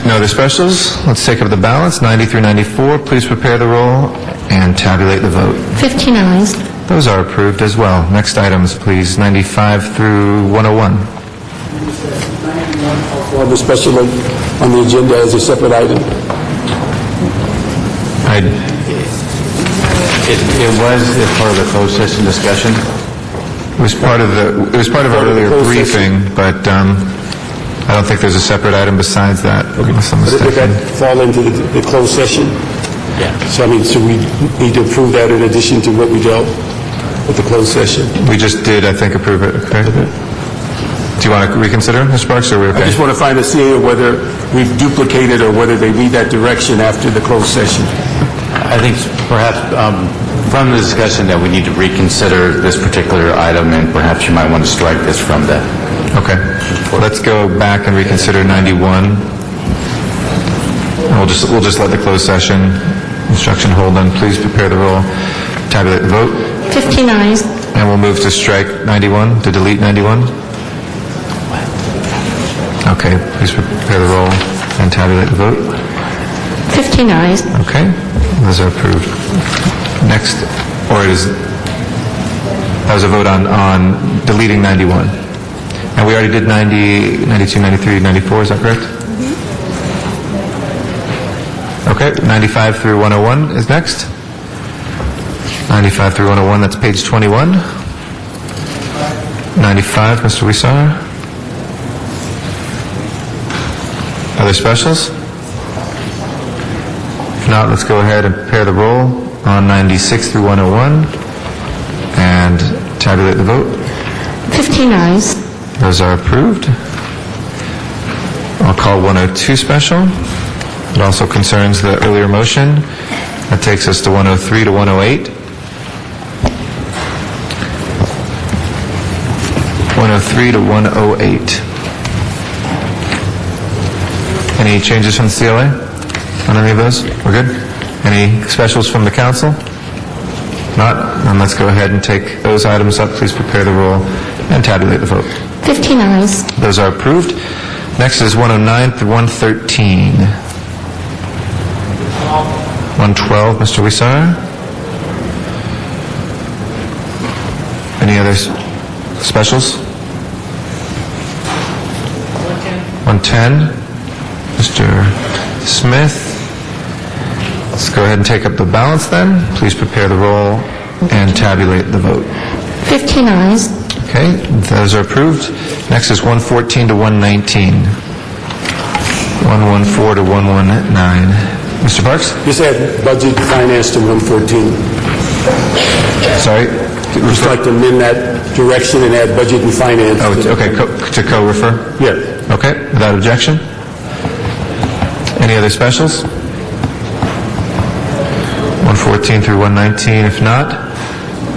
No other specials. Let's take up the balance. 90 through 94. Please prepare the roll and tabulate the vote. 15 ayes. Those are approved as well. Next items, please. 95 through 101. On the special on the agenda as a separate item. It was part of the closed session discussion. It was part of our earlier briefing, but I don't think there's a separate item besides that. Unless I'm Would mistaken. that fall into the closed session? Yeah. So we need to approve that in addition to what we dealt with the closed session? We just did, I think, approve it. Okay. Do you want to reconsider, Mr. Parks, or are we okay? I just want to find a CA whether we've duplicated or whether they read that direction after the closed session. I think perhaps from the discussion that we need to reconsider this particular item, and perhaps you might want to strike this from that. Okay. Let's go back and reconsider 91. We'll just let the closed session instruction hold on. Please prepare the roll. Tabulate the vote. 15 ayes. And we'll move to strike 91, to delete 91. Okay, please prepare the roll and tabulate the vote. 15 ayes. Okay, those are approved. Next, that was a vote on deleting 91. And we already did 90, 92, 93, 94, is that correct? Okay, 95 through 101 is next. 95 through 101, that's page 21. 95, Mr. Wisar. Other specials? If not, let's go ahead and prepare the roll on 96 through 101 and tabulate the vote. 15 ayes. Those are approved. I'll call 102 special. It also concerns the earlier motion. That takes us to 103 to 108. 103 to 108. Any changes from the CLA on any of those? We're good? Any specials from the council? Not? Then let's go ahead and take those items up. Please prepare the roll and tabulate the vote. 15 ayes. Those are approved. Next is 109 through 113. 112, Mr. Wisar. Any other specials? 110, Mr. Smith. Let's go ahead and take up the balance then. Please prepare the roll and tabulate the vote. 15 ayes. Okay, those are approved. Next is 114 to 119. 114 to 119. Mr. Parks? Just add budget and finance to 114. Sorry? Just like to amend that direction and add budget and finance. Oh, okay, to co-refer? Yes. Okay, without objection. Any other specials? 114 through 119. If not,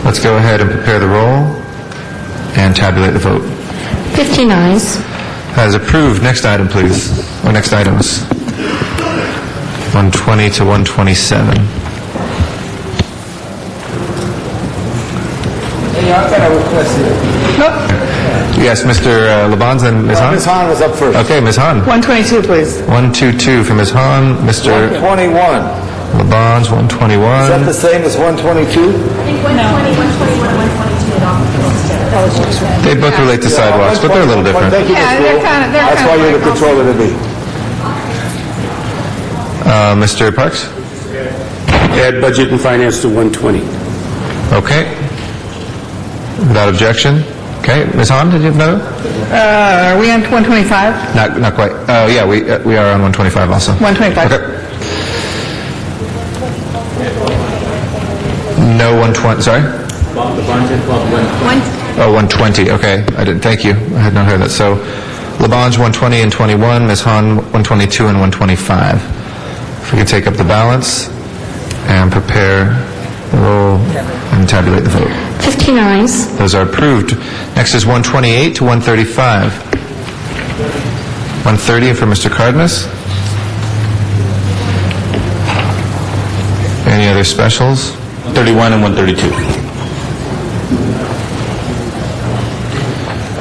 let's go ahead and prepare the roll and tabulate the vote. 15 ayes. That is approved. Next item, please. Or next items. 120 to 127. Yes, Mr. Labange and Ms. Hahn? Ms. Hahn was up first. Okay, Ms. Hahn. 122, please. 122 for Ms. Hahn. Mr. 121. Labange, 121. Is that the same as 122? They both relate to sidewalks, but they're a little different. Thank you, Ms. Rule. That's why you're the controller to be. Mr. Parks? Add budget and finance to 120. Okay. Without objection. Okay, Ms. Hahn, did you have another? Are we on 125? Not quite. Yeah, we are on 125 also. 125. Okay. No 120. Sorry. Oh, 120. Okay, I didn't. Thank you. I had not heard that. So, Labange 120 and 21. Ms. Hahn 122 and 125. If we could take up the balance and prepare the roll and tabulate the vote. 15 ayes. Those are approved. Next is 128 to 135. 130 for Mr. Cardenas. Any other specials? 31 and 132.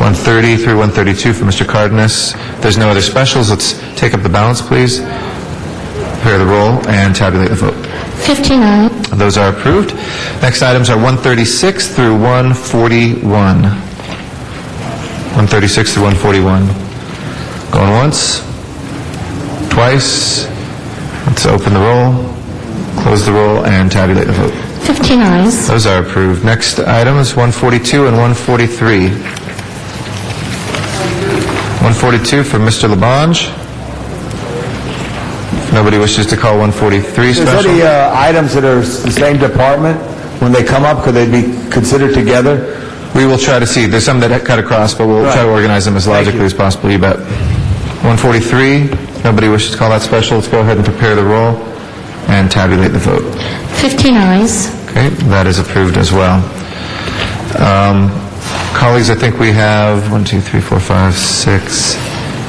130 through 132 for Mr. Cardenas. There's no other specials. Let's take up the balance, please. Prepare the roll and tabulate the vote. 15 ayes. Those are approved. Next items are 136 through 141. 136 through 141. Going once, twice. Let's open the roll, close the roll, and tabulate the vote. 15 ayes. Those are approved. Next item is 142 and 143. 142 for Mr. Labange. If nobody wishes to call 143 Is special. any items that are the same department, when they come up, could they be considered together? We will try to see. There's some that cut across, but we'll try to organize them as logically as possible, you bet. 143, nobody wishes to call that special. Let's go ahead and prepare the roll and tabulate the vote. 15 ayes. Okay, that is approved as well. Colleagues, I think we have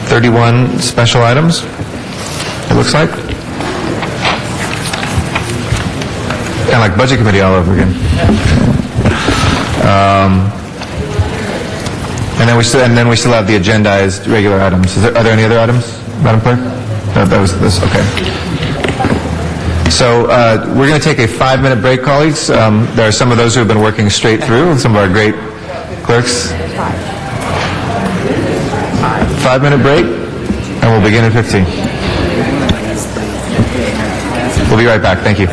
31 special items, it looks like. Kind of like Budget Committee all over again. And then we still have the agendized regular items. Are there any other items, Madam Clerk? No, that was this. Okay. So we're going to take a 5-minute break, colleagues. There are some of those who have been working straight through, some of our great clerks. 5-minute break, and we'll begin in 15. We'll be right back. Thank you.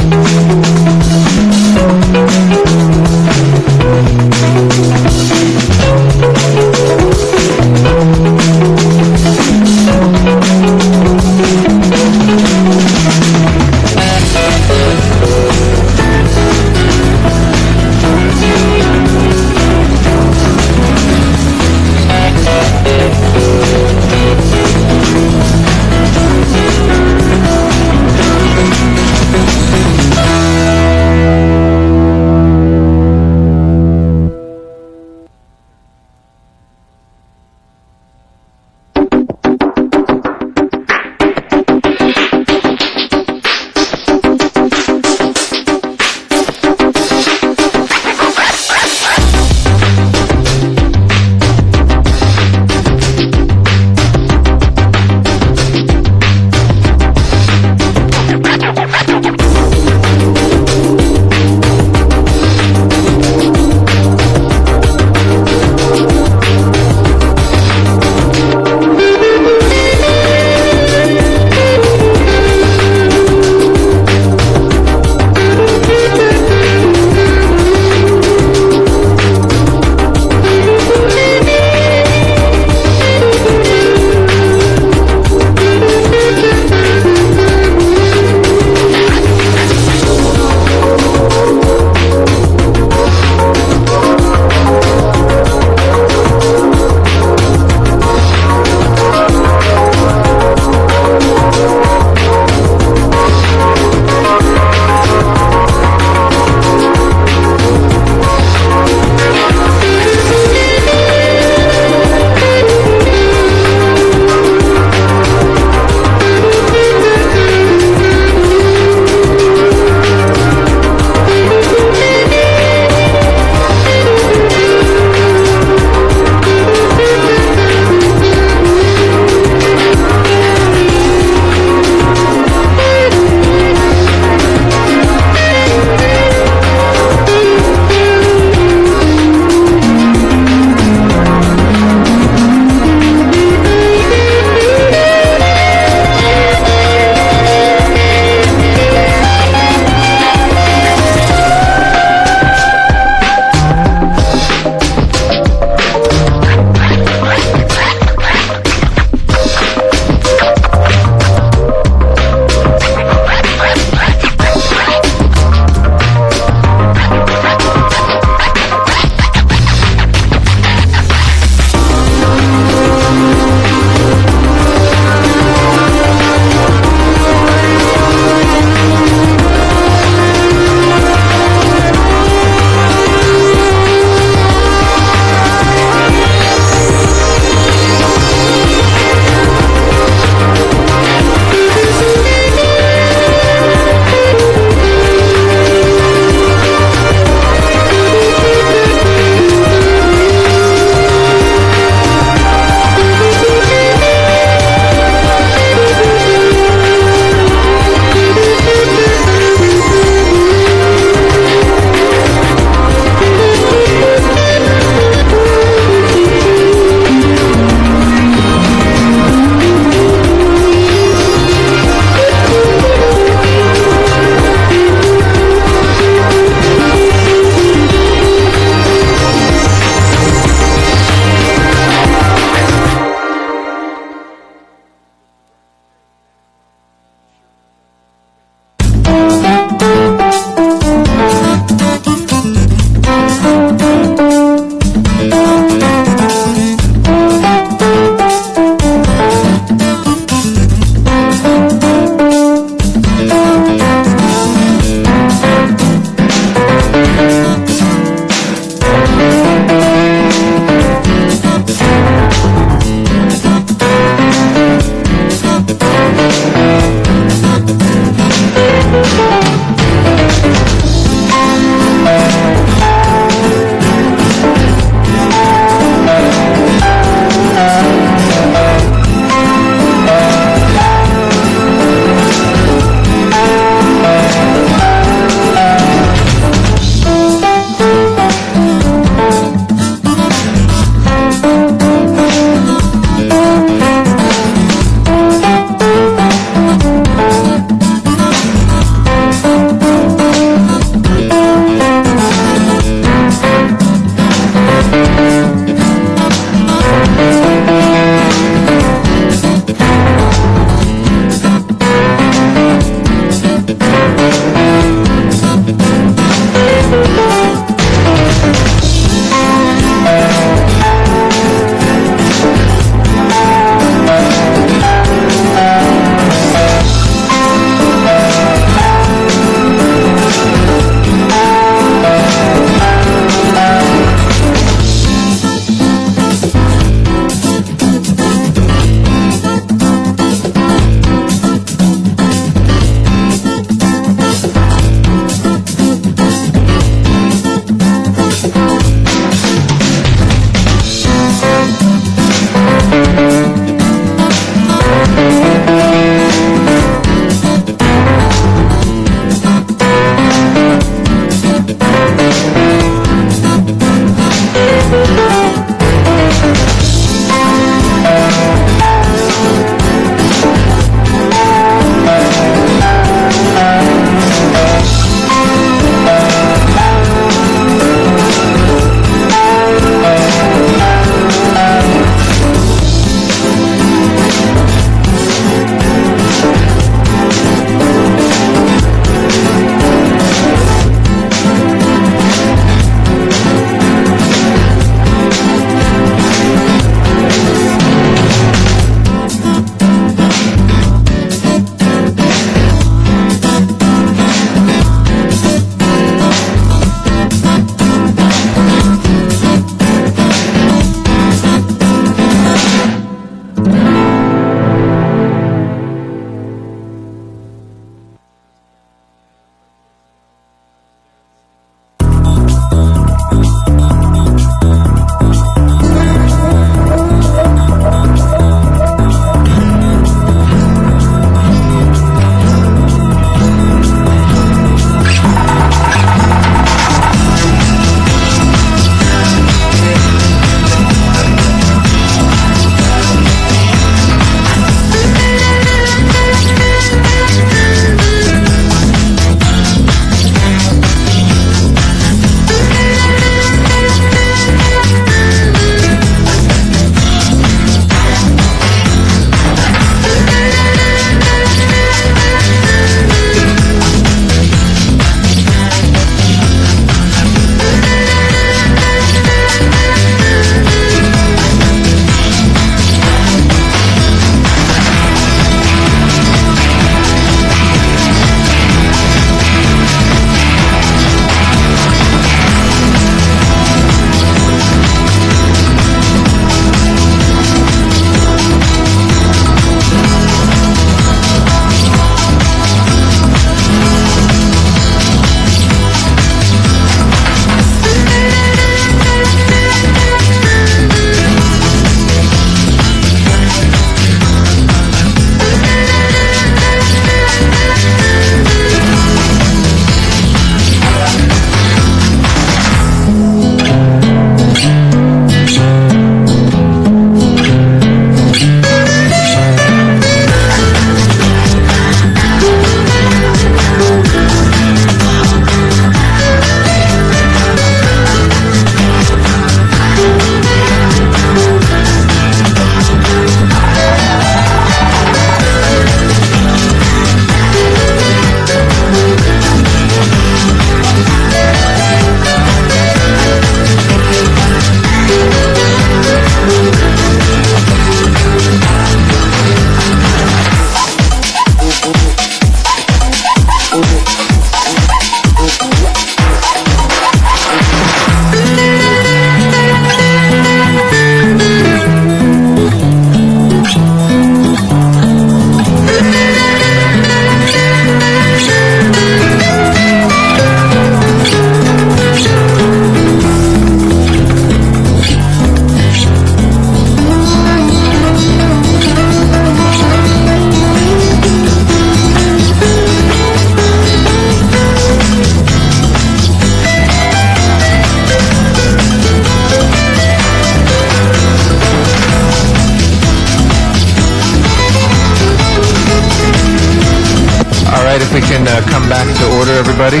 right, if we can come back to order, everybody.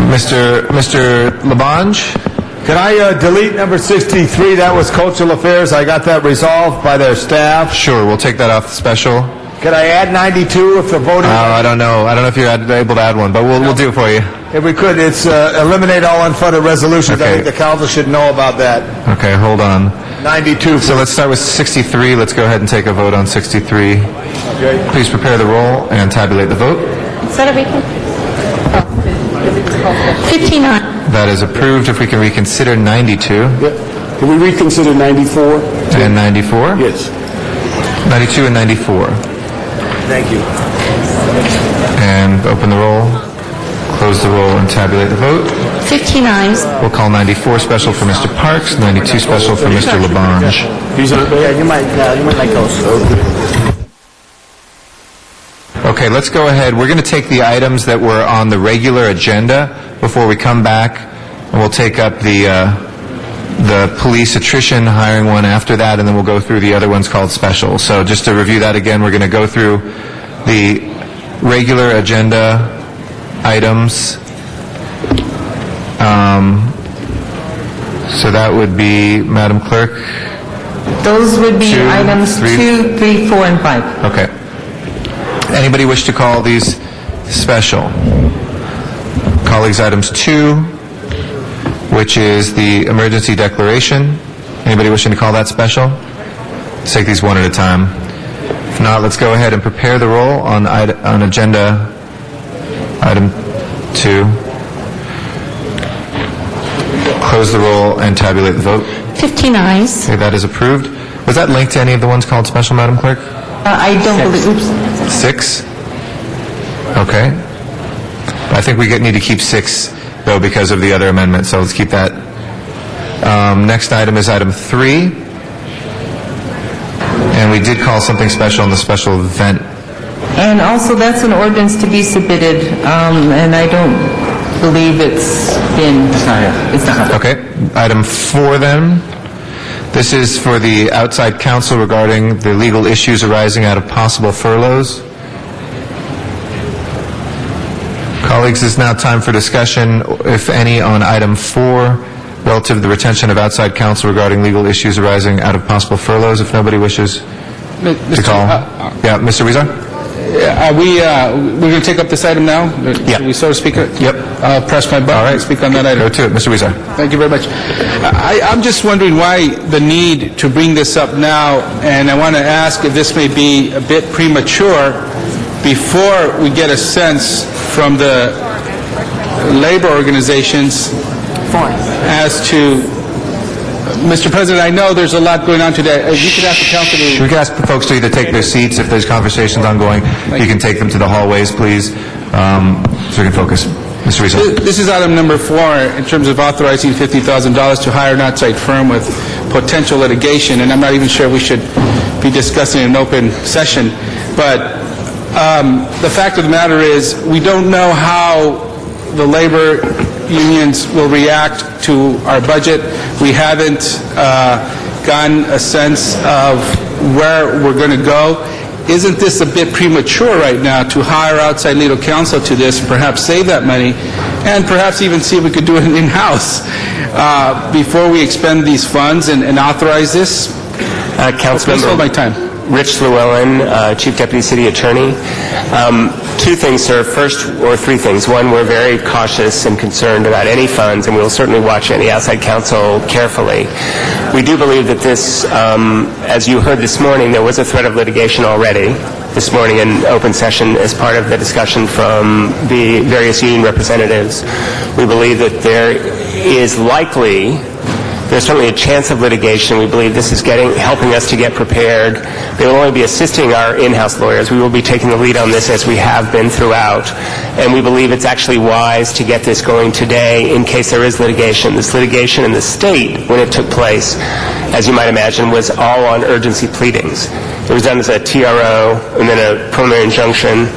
Mr. Labange? Can I delete number 63? That was cultural affairs. I got that resolved by their staff. Sure, we'll take that off the special. Can I add 92 if the voting... I don't know. I don't know if you're able to add one, but we'll do it for you. If we could, it's eliminate all unfunded resolutions. Okay. I think the council should know about that. Okay, hold on. 92. So let's start with 63. Let's go ahead and take a vote on 63. Okay. Please prepare the roll and tabulate the vote. 59. That is approved. If we can reconsider 92. Yep. Can we reconsider 94? And 94? Yes. 92 and 94. Thank you. And open the roll, close the roll, and tabulate the vote. 15 ayes. We'll call 94 special for Mr. Parks, 92 special for Mr. Labange. Yeah, you might like those. Okay, let's go ahead. We're going to take the items that were on the regular agenda before we come back, and we'll take up the police attrition hiring one after that, and then we'll go through the other ones called special. So just to review that again, we're going to go through the regular agenda items. So that would be, Madam Clerk? Those would be items 2, 3, 4, and 5. Okay. Anybody wish to call these special? Colleagues, items 2, which is the emergency declaration. Anybody wishing to call that special? Let's take these one at a time. If not, let's go ahead and prepare the roll on agenda item 2. Close the roll and tabulate the vote. 15 ayes. Okay, that is approved. Was that linked to any of the ones called special, Madam Clerk? I don't believe... Oops. 6? Okay. I think we need to keep 6, though, because of the other amendment, so let's keep that. Next item is item 3. And we did call something special in the special event. And also, that's an ordinance to be submitted, and I don't believe it's been... It's not. Okay. Item 4, then. This is for the outside counsel regarding the legal issues arising out of possible furloughs. Colleagues, it's now time for discussion, if any, on item 4, relative to the retention of outside counsel regarding legal issues arising out of possible furloughs, if nobody wishes to call. Yeah, Mr. Weezer? We're going to take up this item now? Yeah. We so to speak? Yep. I'll press my button and speak on that item. Go to it, Mr. Weezer. Thank you very much. I'm just wondering why the need to bring this up now, and I want to ask if this may be a bit premature before we get a sense from the labor organizations as to... Mr. President, I know there's a lot going on today. You could ask the council to... We could ask the folks to either take their seats. If there's conversations ongoing, you can take them to the hallways, please, so we can focus. Mr. Rizzo. This is item number 4 in terms of authorizing $50,000 to hire an outside firm with potential litigation, and I'm not even sure we should be discussing an open session. But the fact of the matter is we don't know how the labor unions will react to our budget. We haven't gotten a sense of where we're going to go. Isn't this a bit premature right now to hire outside legal counsel to this, perhaps save that money, and perhaps even see if we could do it in-house before we expend these funds and authorize this? Please hold my time. Rich Llewellyn, Chief Deputy City Attorney. 2 things, sir. First, or 3 things. One, we're very cautious and concerned about any funds, and we'll certainly watch any outside counsel carefully. We do believe that this, as you heard this morning, there was a threat of litigation already this morning in open session as part of the discussion from the various union representatives. We believe that there's certainly a chance of litigation. We believe this is helping us to get prepared. They will only be assisting our in-house lawyers. We will be taking the lead on this as we have been throughout. And we believe it's actually wise to get this going today in case there is litigation. This litigation in the state, when it took place, as you might imagine, was all on urgency pleadings. It was done as a TRO and then a preliminary injunction.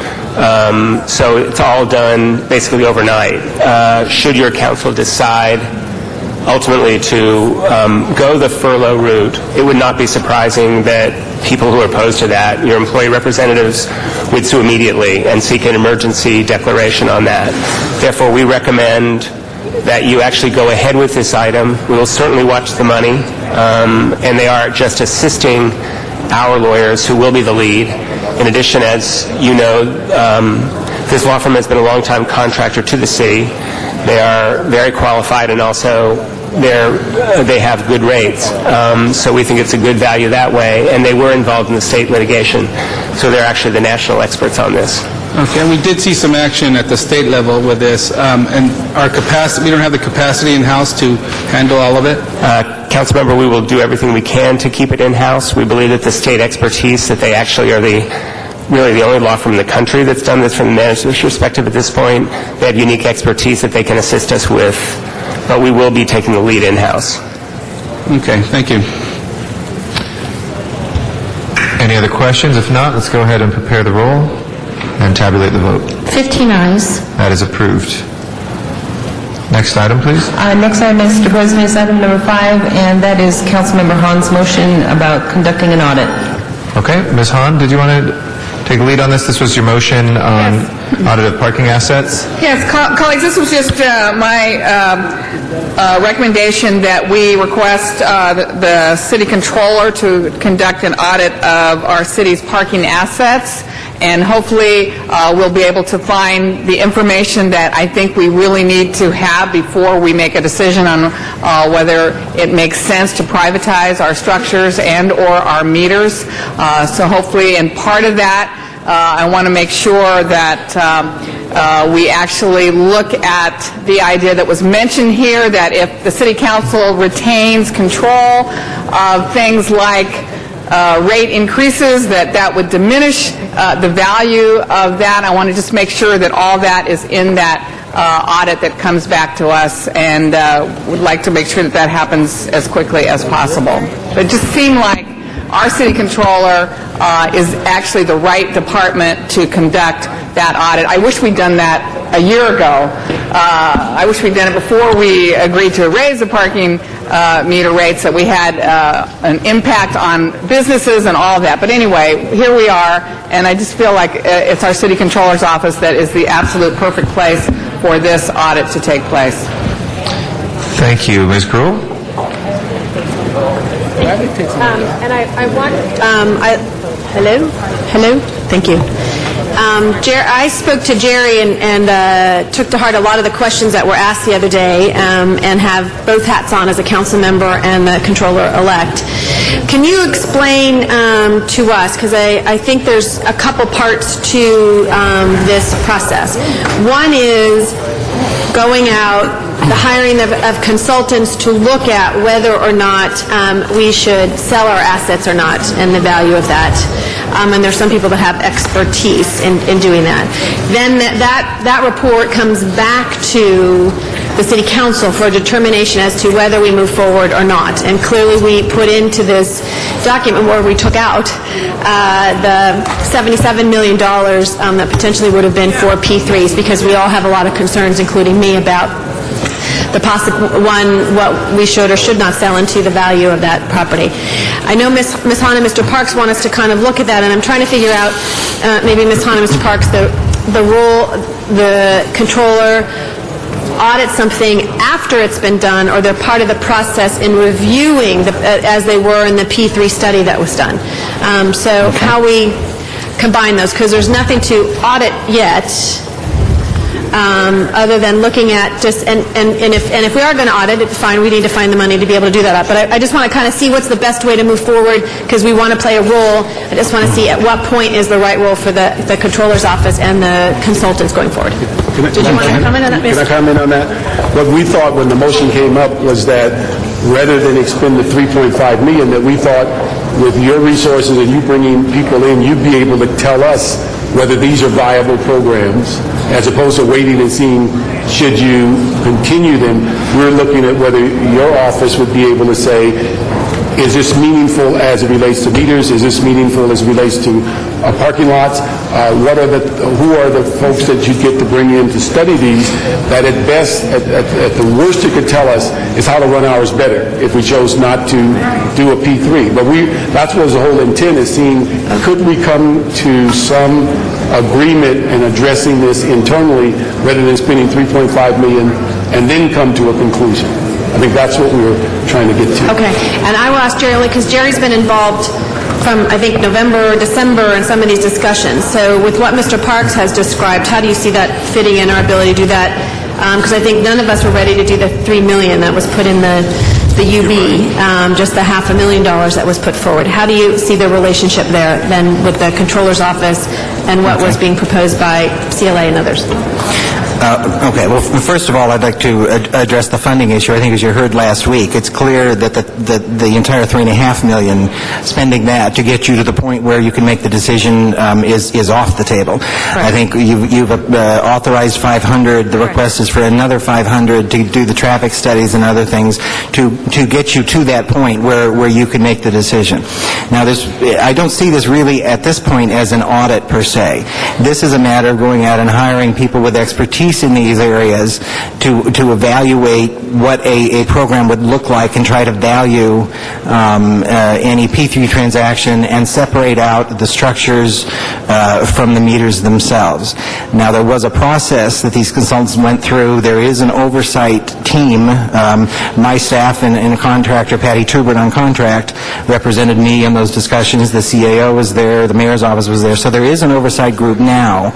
So it's all done basically overnight. Should your counsel decide ultimately to go the furlough route, it would not be surprising that people who are opposed to that, your employee representatives, would sue immediately and seek an emergency declaration on that. Therefore, we recommend that you actually go ahead with this item. We will certainly watch the money, and they are just assisting our lawyers, who will be the lead. In addition, as you know, this law firm has been a long-time contractor to the city. They are very qualified, and also they have good rates. So we think it's a good value that way, and they were involved in the state litigation. So they're actually the national experts on this. Okay, and we did see some action at the state level with this, and our capacity, we don't have the capacity in-house to handle all of it? Councilmember, we will do everything we can to keep it in-house. We believe that the state expertise, that they actually are really the only law firm in the country that's done this from the manager's perspective at this point. They have unique expertise that they can assist us with, but we will be taking the lead in-house. Okay, thank you. Any other questions? If not, let's go ahead and prepare the roll and tabulate the vote. 15 ayes. That is approved. Next item, please. Next item, Mr. President, is item number 5, and that is Councilmember Hahn's motion about conducting an audit. Okay, Ms. Hahn, did you want to take a lead on this? This was your motion on audit of parking assets? Yes, colleagues, this was just my recommendation that we request the city controller to conduct an audit of our city's parking assets, and hopefully we'll be able to find the information that I think we really need to have before we make a decision on whether it makes sense to privatize our structures and or our meters. So hopefully, and part of that, I want to make sure that we actually look at the idea that was mentioned here, that if the City Council retains control of things like rate increases, that would diminish the value of that. I want to just make sure that all that is in that audit that comes back to us, and would like to make sure that happens as quickly as possible. But it just seemed like our city controller is actually the right department to conduct that audit. I wish we'd done that a year ago. I wish we'd done it before we agreed to raise the parking meter rates, that we had an impact on businesses and all of that. But anyway, here we are, and I just feel like it's our city controller's office that is the absolute perfect place for this audit to take place. Thank you. Ms. Gruhl? And I want, hello, thank you. I spoke to Jerry and took to heart a lot of the questions that were asked the other day, and have both hats on as a council member and the controller-elect. Can you explain to us, because I think there's a couple parts to this process. One is going out, the hiring of consultants to look at whether or not we should sell our assets or not, and the value of that. And there's some people that have expertise in doing that. Then that report comes back to the City Council for a determination as to whether we move forward or not. And clearly we put into this document where we took out the $77 million that potentially would have been for P3s, because we all have a lot of concerns, including me, about the possible what we should or should not sell into the value of that property. I know Ms. Hahn and Mr. Parks want us to kind of look at that, and I'm trying to figure out, maybe Ms. Hahn and Mr. Parks, the role the controller audit something after it's been done, or they're part of the process in reviewing, as they were in the P3 study that was done. So how we combine those, because there's nothing to audit yet, other than looking at just, and if we are going to audit it, fine, we need to find the money to be able to do that. But I just want to kind of see what's the best way to move forward, because we want to play a role. I just want to see at what point is the right role for the controller's office and the consultants going forward. Did you want to comment on that, Mr.? Can I comment on that? What we thought when the motion came up was that rather than expend the $3.5 million, that we thought with your resources and you bringing people in, you'd be able to tell us whether these are viable programs, as opposed to waiting and seeing should you continue them. We're looking at whether your office would be able to say, Is this meaningful as it relates to meters? Is this meaningful as it relates to parking lots? Who are the folks that you get to bring in to study these that at best, at the worst you could tell us is how to run ours better if we chose not to do a P3. But that's what the whole intent is, seeing could we come to some agreement in addressing this internally rather than spending $3.5 million and then come to a conclusion. I think that's what we were trying to get to. Okay, and I will ask Jerry only because Jerry's been involved from, I think, November, December in some of these discussions. So with what Mr. Parks has described, how do you see that fitting in our ability to do that? Because I think none of us were ready to do the $3 million that was put in the UB, just the $500,000 that was put forward. How do you see the relationship there then with the Controller's Office and what was being proposed by CLA and others? Okay. Well, first of all, I'd like to address the funding issue. I think as you heard last week, it's clear that the entire $3.5 million, spending that to get you to the point where you can make the decision is off the table. Right. I think you've authorized $500. The request is for another $500 to do the traffic studies and other things to get you to that point where you can make the decision. Now, I don't see this really at this point as an audit per se. This is a matter of going out and hiring people with expertise in these areas to evaluate what a program would look like and try to value any P3 transaction and separate out the structures from the meters themselves. Now, there was a process that these consultants went through. There is an oversight team. My staff and contractor, Patty Tubert on contract, represented me in those discussions. The CAO was there. The mayor's office was there. So there is an oversight group now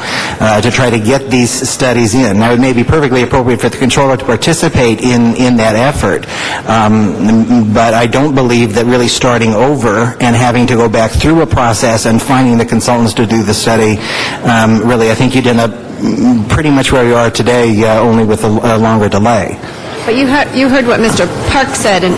to try to get these studies in. Now, it may be perfectly appropriate for the controller to participate in that effort, but I don't believe that really starting over and having to go back through a process and finding the consultants to do the study, really, I think you'd end up pretty much where you are today, only with a longer delay. But you heard what Mr. Park said, and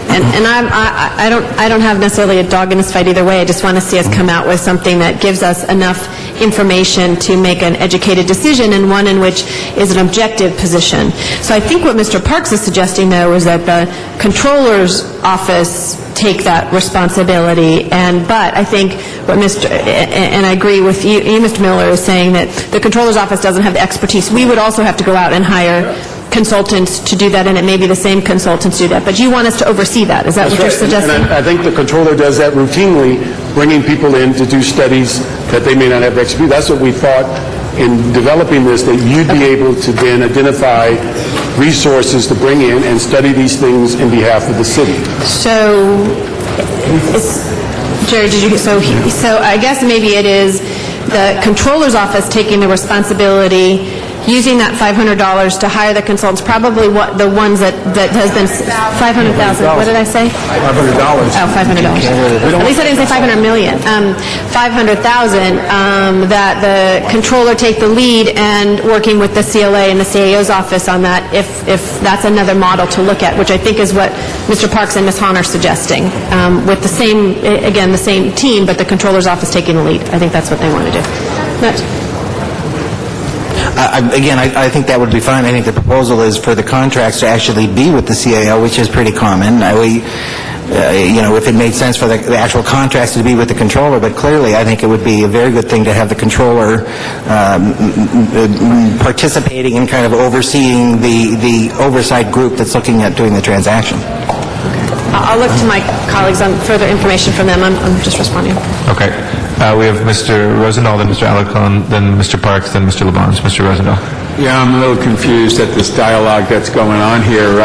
I don't have necessarily a dog in this fight either way. I just want to see us come out with something that gives us enough information to make an educated decision, and one in which is an objective position. So I think what Mr. Parks is suggesting, though, is that the Controller's Office take that responsibility. But I think what and I agree with you, Mr. Miller, is saying that the Controller's Office doesn't have the expertise. We would also have to go out and hire consultants to do that, and it may be the same consultants do that. But you want us to oversee that. Is that what you're suggesting? And I think the controller does that routinely, bringing people in to do studies that they may not have expertise. That's what we thought in developing this, that you'd be able to then identify resources to bring in and study these things in behalf of the city. So, Jerry, so I guess maybe it is the Controller's Office taking the responsibility, using that $500 to hire the consultants, probably the ones that has been $500,000. What did I say? $500. Oh, $500. At least I didn't say $500 million. $500,000. That the controller take the lead and working with the CLA and the CAO's office on that, if that's another model to look at, which I think is what Mr. Parks and Ms. Hahn are suggesting, with the same team, but the controller's office taking the lead. I think that's what they want to do. Next. Again, I think that would be fine. I think the proposal is for the contracts to actually be with the CAO, which is pretty common. If it made sense for the actual contracts to be with the controller, but clearly I think it would be a very good thing to have the controller participating in kind of overseeing the oversight group that's looking at doing the transaction. I'll look to my colleagues on further information from them. I'm just responding. Okay. We have Mr. Rosendahl, then Mr. Alarcon, then Mr. Parks, then Mr. Labarnes. Mr. Rosendahl. Yeah, I'm a little confused at this dialogue that's going on here.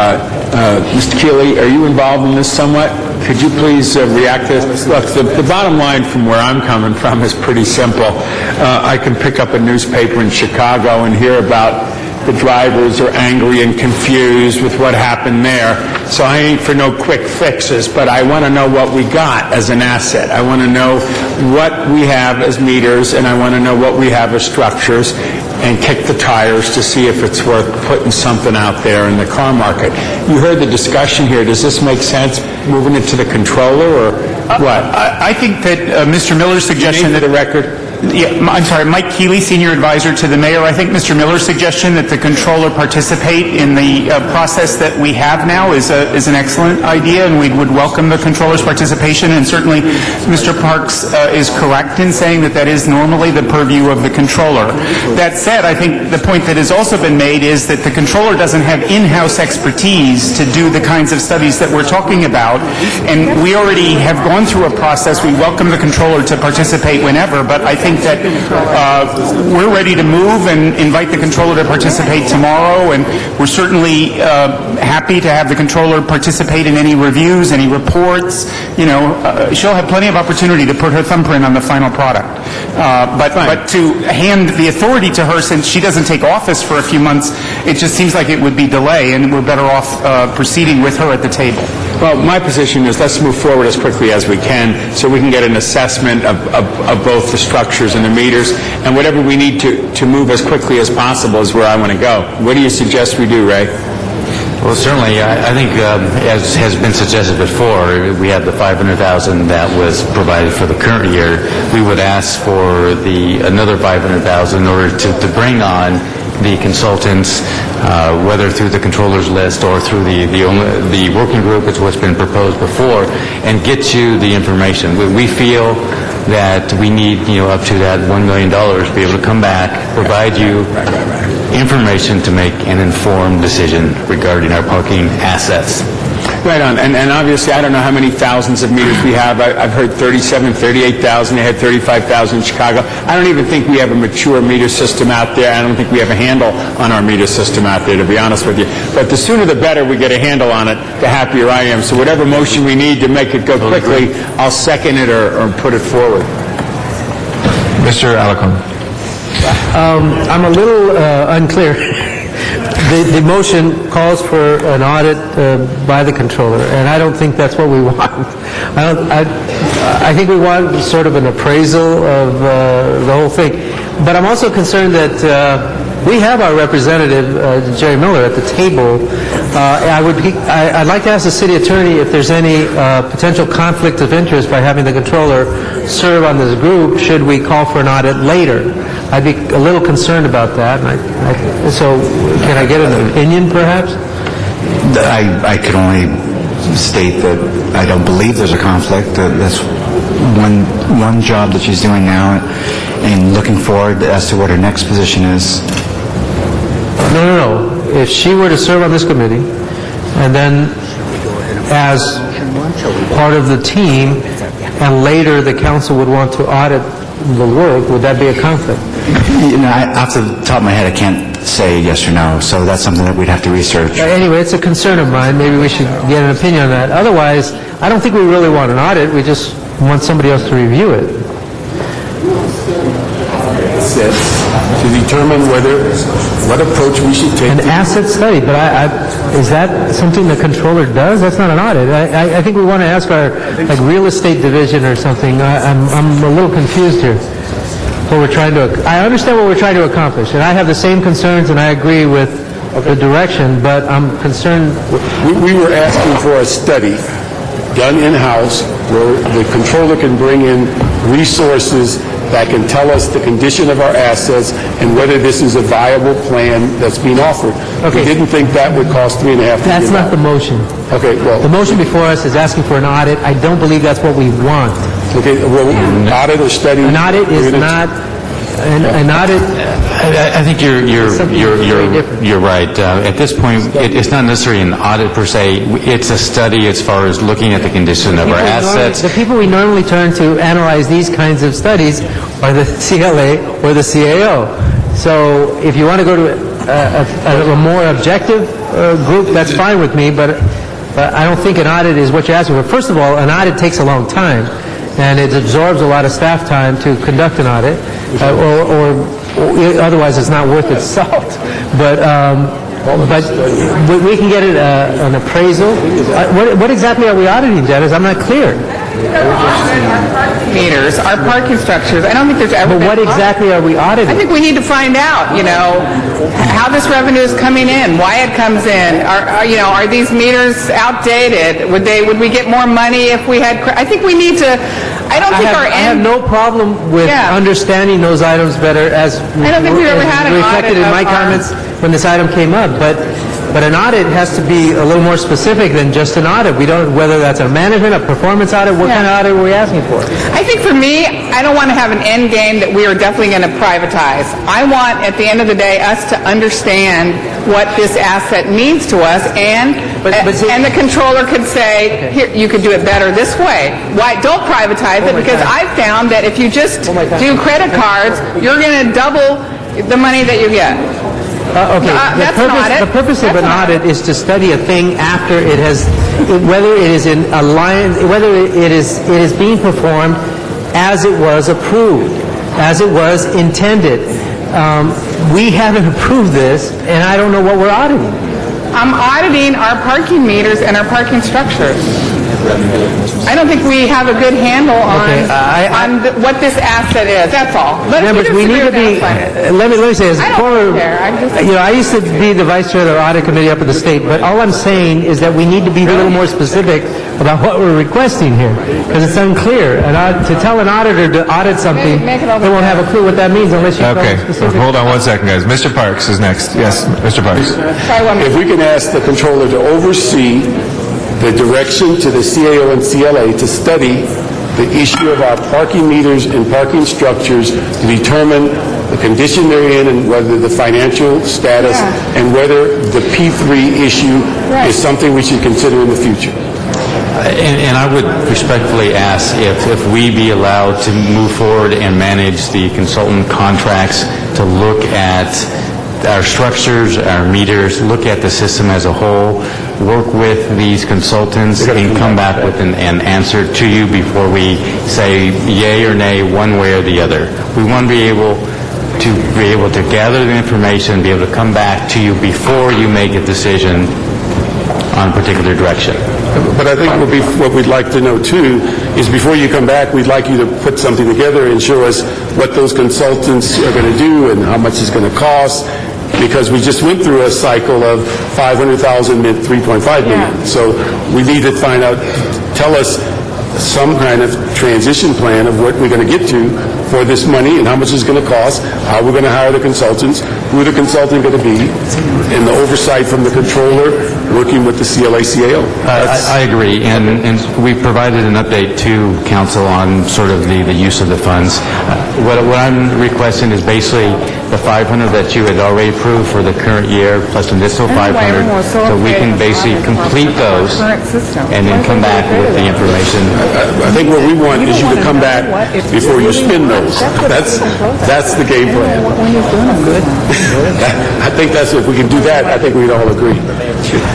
Mr. Keeley, are you involved in this somewhat? Could you please react to this? Look, the bottom line from where I'm coming from is pretty simple. I can pick up a newspaper in Chicago and hear about the drivers are angry and confused with what happened there. So I ain't for no quick fixes, but I want to know what we got as an asset. I want to know what we have as meters, and I want to know what we have as structures, and kick the tires to see if it's worth putting something out there in the car market. You heard the discussion here. Does this make sense, moving it to the controller, or what? I think that Mr. Miller's suggestion... The record? I'm sorry, Mike Keeley, Senior Advisor to the Mayor. I think Mr. Miller's suggestion that the controller participate in the process that we have now is an excellent idea, and we would welcome the controller's participation. And certainly, Mr. Parks is correct in saying that that is normally the purview of the controller. That said, I think the point that has also been made is that the controller doesn't have in-house expertise to do the kinds of studies that we're talking about, and we already have gone through a process. We welcome the controller to participate whenever, but I think that we're ready to move and invite the controller to participate tomorrow, and we're certainly happy to have the controller participate in any reviews, any reports. She'll have plenty of opportunity to put her thumbprint on the final product. But to hand the authority to her, since she doesn't take office for a few months, it just seems like it would be delay, and we're better off proceeding with her at the table. Well, my position is let's move forward as quickly as we can so we can get an assessment of both the structures and the meters, and whatever we need to move as quickly as possible is where I want to go. What do you suggest we do, Ray? Well, certainly, I think, as has been suggested before, we have the $500,000 that was provided for the current year. We would ask for another $500,000 in order to bring on the consultants, whether through the controller's list or through the working group, it's what's been proposed before, and get you the information. We feel that we need, up to that $1 million to be able to come back, provide you information to make an informed decision regarding our parking assets. Right on. And obviously, I don't know how many thousands of meters we have. I've heard 37, 38,000. They had 35,000 in Chicago. I don't even think we have a mature meter system out there. I don't think we have a handle on our meter system out there, to be honest with you. But the sooner the better we get a handle on it, the happier I am. So whatever motion we need to make it go quickly, I'll second it or put it forward. Mr. Alarcon. I'm a little unclear. The motion calls for an audit by the controller, and I don't think that's what we want. I think we want sort of an appraisal of the whole thing. But I'm also concerned that we have our representative, Jerry Miller, at the table. I'd like to ask the city attorney if there's any potential conflict of interest by having the controller serve on this group should we call for an audit later. I'd be a little concerned about that. So can I get an opinion, perhaps? I could only state that I don't believe there's a conflict. That's one job that she's doing now, and looking forward as to what her next position is. No. If she were to serve on this committee, and then as part of the team, and later the council would want to audit the work, would that be a conflict? Off the top of my head, I can't say yes or no, so that's something that we'd have to research. Anyway, it's a concern of mine. Maybe we should get an opinion on that. Otherwise, I don't think we really want an audit. We just want somebody else to review it. To determine what approach we should take. An asset study, but is that something the controller does? That's not an audit. I think we want to ask our real estate division or something. I'm a little confused here. I understand what we're trying to accomplish, and I have the same concerns, and I agree with the direction, but I'm concerned. We were asking for a study done in-house where the controller can bring in resources that can tell us the condition of our assets and whether this is a viable plan that's being offered. Okay. We didn't think that would cost $3.5 million. That's not the motion. Okay, well. The motion before us is asking for an audit. I don't believe that's what we want. Okay, well, audit or study. An audit is not. An audit. I think you're right. At this point, it's not necessarily an audit per se. It's a study as far as looking at the condition of our assets. The people we normally turn to analyze these kinds of studies are the CLA or the CAO. So if you want to go to a more objective group, that's fine with me, but I don't think an audit is what you're asking for. First of all, an audit takes a long time, and it absorbs a lot of staff time to conduct an audit, or otherwise it's not worth its salt. But we can get an appraisal. What exactly are we auditing, Janice? I'm not clear. Meters, our parking structures. I don't think there's ever. But what exactly are we auditing? I think we need to find out, how this revenue is coming in, why it comes in. Are these meters outdated? Would we get more money if we had? I think we need to. I don't think our I have end... no problem with Yeah. understanding those items better as I don't think we've ever had an reflected audit in my of our- comments when this item came up, but an audit has to be a little more specific than just an audit. We don't, whether that's a management, a performance audit, what kind of audit are we asking for? I think for me, I don't want to have an end game that we are definitely going to privatize. I want, at the end of the day, us to understand what this asset means to us, and the controller could say, here, you could do it better this way. Why? Don't privatize it, because I've found that if you just do credit cards, you're going to double the money that you get. Okay, that's an audit. the purpose of an audit is to study a thing after it has, whether it is in alliance, whether it is being performed as it was approved, as it was intended. We haven't approved this, and I don't know what we're auditing. I'm auditing our parking meters and our parking structures. I don't think we have a good handle on what this asset is. That's all. Members, we need to be. Let me say this. I used to be the vice chair of the audit committee up at the state, but all I'm saying is that we need to be a little more specific about what we're requesting here, because it's unclear. And to tell an auditor to audit something, they won't have a clue what that means unless you tell them specifically. Hold on one second, guys. Mr. Parks is next. Yes, Mr. Parks. If we can ask the controller to oversee the direction to the CAO and CLA to study the issue of our parking meters and parking structures to determine the condition they're in and whether the financial status and whether the P3 issue is something we should consider in the future. And I would respectfully ask if we be allowed to move forward and manage the consultant contracts to look at our structures, our meters, look at the system as a whole, work with these consultants, and come back with an answer to you before we say yay or nay one way or the other. We want to be able to gather the information, be able to come back to you before you make a decision on a particular direction. But I think what we'd like to know, too, is before you come back, we'd like you to put something together and show us what those consultants are going to do and how much it's going to cost, because we just went through a cycle of 500,000 meant 3.5 million. So we need to find out, tell us some kind of transition plan of what we're going to get to for this money and how much it's going to cost, how we're going to hire the consultants, who the consultant going to be, and the oversight from the controller working with the CLA-CAO. I agree, and we provided an update to council on sort of the use of the funds. What I'm requesting is basically the 500 that you had already approved for the current year plus an additional 500, so we can basically complete those and then come back with the information. I think what we want is you to come back before you spend those. That's the game plan. I think that's, if we can do that, I think we'd all agree.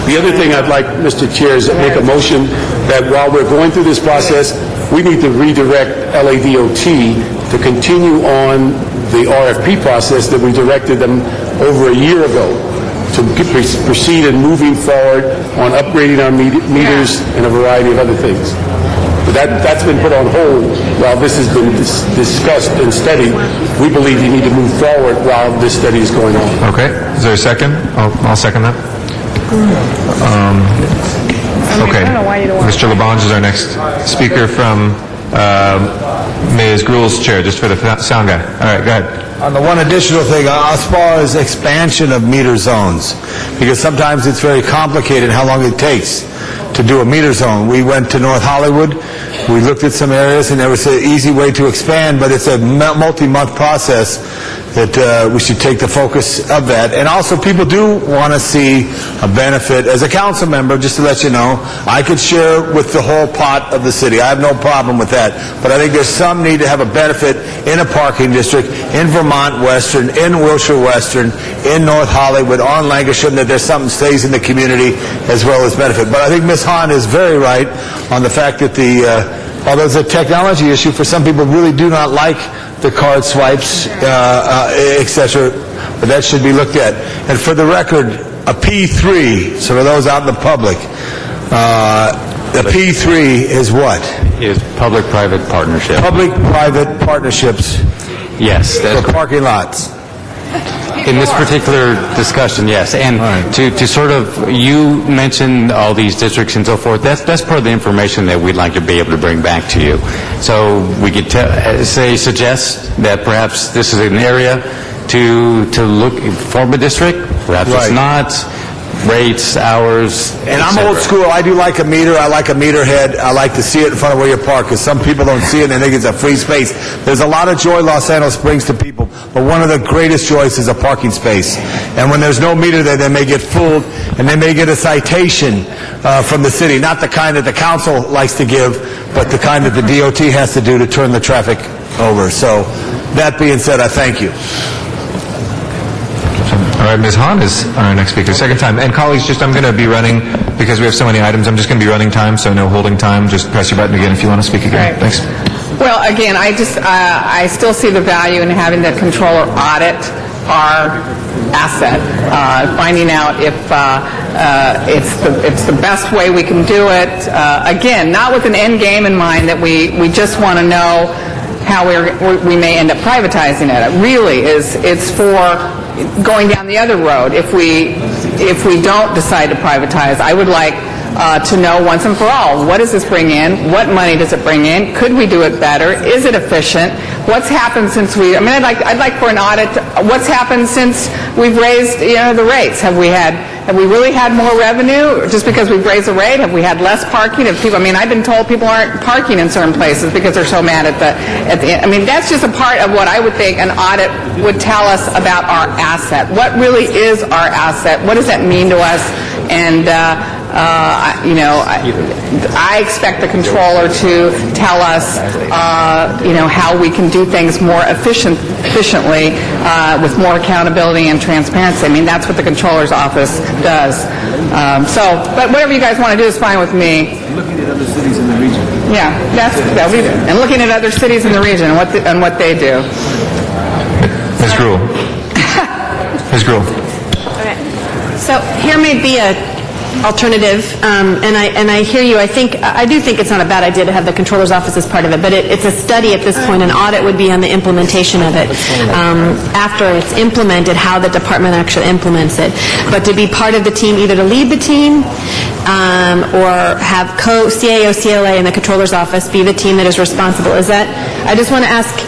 The other thing I'd like, Mr. Chair, is make a motion that while we're going through this process, we need to redirect LADOT to continue on the RFP process that we directed them over a year ago to proceed in moving forward on upgrading our meters and a variety of other things. But that's been put on hold while this has been discussed and studied. We believe you need to move forward while this study is going on. Okay. Is there a second? I'll second that. Okay. Mr. Labange is our next speaker from Ms. Gruel's chair, just for the sound guy. All right, go ahead. On the one additional thing, as far as expansion of meter zones, because sometimes it's very complicated how long it takes to do a meter zone. We went to North Hollywood, we looked at some areas, and there was an easy way to expand, but it's a multi-month process that we should take the focus of that. And also, people do want to see a benefit. As a council member, just to let you know, I could share with the whole pot of the city. I have no problem with that. But I think there's some need to have a benefit in a parking district, in Vermont Western, in Wilshire Western, in North Hollywood, on Lancashire, that there's something that stays in the community as well as benefit. But I think Ms. Hahn is very right on the fact that although it's a technology issue, for some people really do not like the card swipes, etc., but that should be looked at. And for the record, a P3, so for those out in the public, the P3 is what? Is public-private partnership. Public-private partnerships. Yes. For parking lots. in this particular discussion, yes. And to sort of, you mentioned all these districts and so forth, that's part of the information that we'd like to be able to bring back to you. So we could suggest that perhaps this is an area to look, form a district, perhaps it's not, rates, hours, and I'm old school. I do like a meter. I like a meter head. I like to see it in front of where you park, because some people don't see it and they think it's a free space. There's a lot of joy Los Angeles brings to people, but one of the greatest joys is a parking space. And when there's no meter there, they may get fooled and they may get a citation from the city. Not the kind that the council likes to give, but the kind that the DOT has to do to turn the traffic over. So that being said, I thank you. All right, Ms. Hahn is our next speaker, second time. And colleagues, I'm going to be running, because we have so many items, I'm just going to be running time, so no holding time. Just press your button again if you want to speak again. Right. Thanks. Well, again, I still see the value in having the controller audit our asset, finding out if it's the best way we can do it. Again, not with an end game in mind that we just want to know how we may end up privatizing it. It really is. It's for going down the other road. If we don't decide to privatize, I would like to know once and for all, what does this bring in? What money does it bring in? Could we do it better? Is it efficient? What's happened since I'd like for an audit. What's happened since we've raised the rates? Have we really had more revenue just because we've raised the rate? Have we had less parking? I've been told people aren't parking in certain places because they're so mad at the end. That's just a part of what I would think an audit would tell us about our asset. What really is our asset? What does that mean to us? And I expect the controller to tell us, how we can do things more efficiently with more accountability and transparency. That's what the controller's office does. But whatever you guys want to do is fine with me. Looking at other cities in the region. Yeah, that we do. And looking at other cities in the region and what they do. Ms. Gruhl. Ms. Gruhl. Okay. So here may be a alternative, and I hear you. I do think it's not a bad idea to have the controller's office as part of it, but it's a study at this point. An audit would be on the implementation of it. After it's implemented, how the department actually implements it. But to be part of the team, either to lead the team or have CAO, CLA, and the controller's office be the team that is responsible. I just want to ask,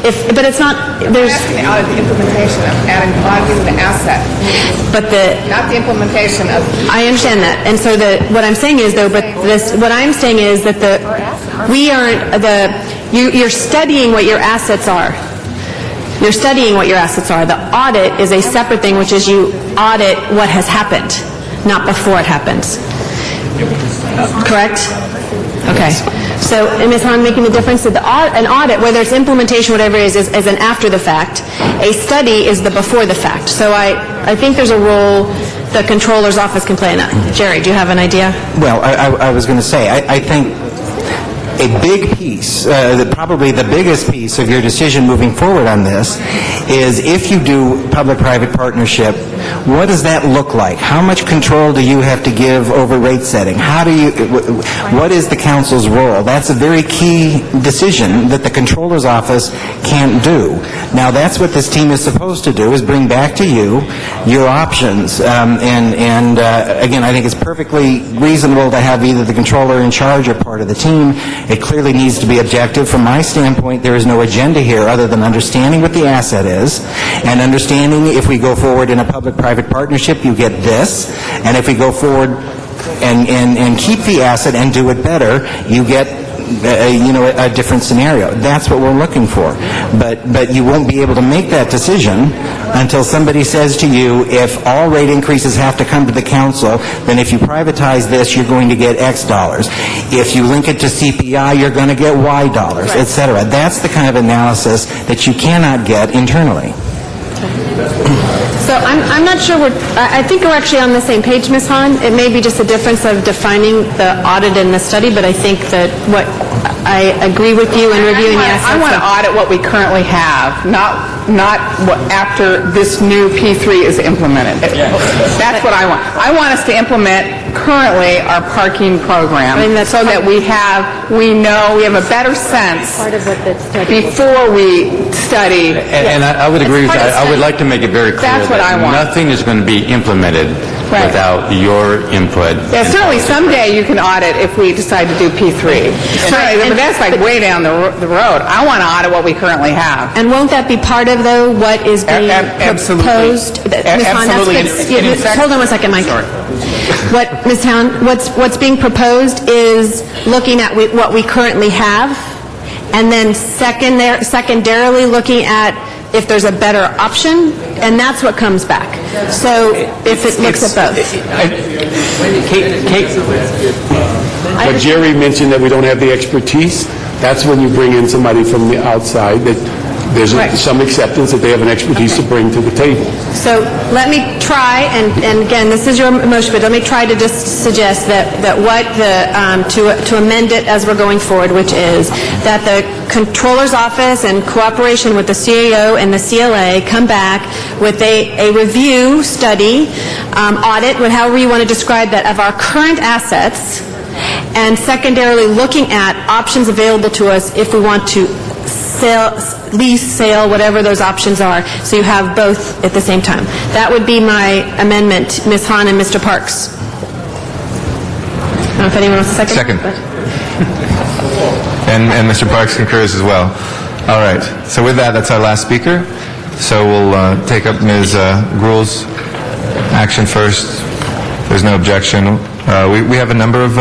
but it's not, there's... I'm asking the implementation of auditing the asset. But not the implementation of... I understand that. And so what I'm saying is, though, what I'm saying is that you're studying what your assets are. You're studying what your assets are. The audit is a separate thing, which is you audit what has happened, not before it happens. Correct? Okay. So, Ms. Hahn, making the difference that an audit, whether it's implementation, whatever it is an after the fact. A study is the before the fact. So I think there's a role the controller's office can play in that. Jerry, do you have an idea? Well, I was going to say, I think a big piece, probably the biggest piece of your decision moving forward on this is if you do public-private partnership, what does that look like? How much control do you have to give over rate setting? What is the council's role? That's a very key decision that the controller's office can't do. Now, that's what this team is supposed to do, is bring back to you your options. Again, I think it's perfectly reasonable to have either the controller in charge or part of the team. It clearly needs to be objective. From my standpoint, there is no agenda here other than understanding what the asset is and understanding if we go forward in a public-private partnership, you get this, and if we go forward and keep the asset and do it better, you get a different scenario. That's what we're looking for. But you won't be able to make that decision until somebody says to you, if all rate increases have to come to the council, then if you privatize this, you're going to get X dollars. If you link it to CPI, you're going to get Y dollars, et cetera. That's the kind of analysis that you cannot get internally. So I'm not sure I think we're actually on the same page, Ms. Hahn. It may be just a difference of defining the audit and the study, but I think that I agree with you in reviewing the assets. I want to audit what we currently have, not what after this new P3 is implemented. That's what I want. I want us to implement currently our parking program so that we know, we have a better sense before we study. And I would agree with that. I would like to make it very clear That's what I that want. nothing is going to be implemented without your input. Yeah, certainly someday you can audit if we decide to do P3. Certainly, but that's like way down the road. I want to audit what we currently have. And won't that be part of, though, what is being proposed? Ms. Hahn, Absolutely. hold on one second, Mike. Ms. Hahn, what's being proposed is looking at what we currently have, and then secondarily looking at if there's a better option, and that's what comes back. So if it looks at both. But Jerry mentioned that we don't have the expertise. That's when you bring in somebody from the outside, that there's some acceptance that they have an expertise to bring to the table. So let me try, and again, this is your motion, but let me try to just suggest that to amend it as we're going forward, which is that the Controller's Office, in cooperation with the CAO and the CLA, come back with a review study, audit, however you want to describe that, of our current assets, and secondarily looking at options available to us if we want to lease, sale, whatever those options are, so you have both at the same time. That would be my amendment, Ms. Hahn and Mr. Parks. I don't know if anyone wants a second. Second. And Mr. Parks concurs as well. All right. So with that, that's our last speaker. So we'll take up Ms. Gruhl's action first. There's no objection. We have a number of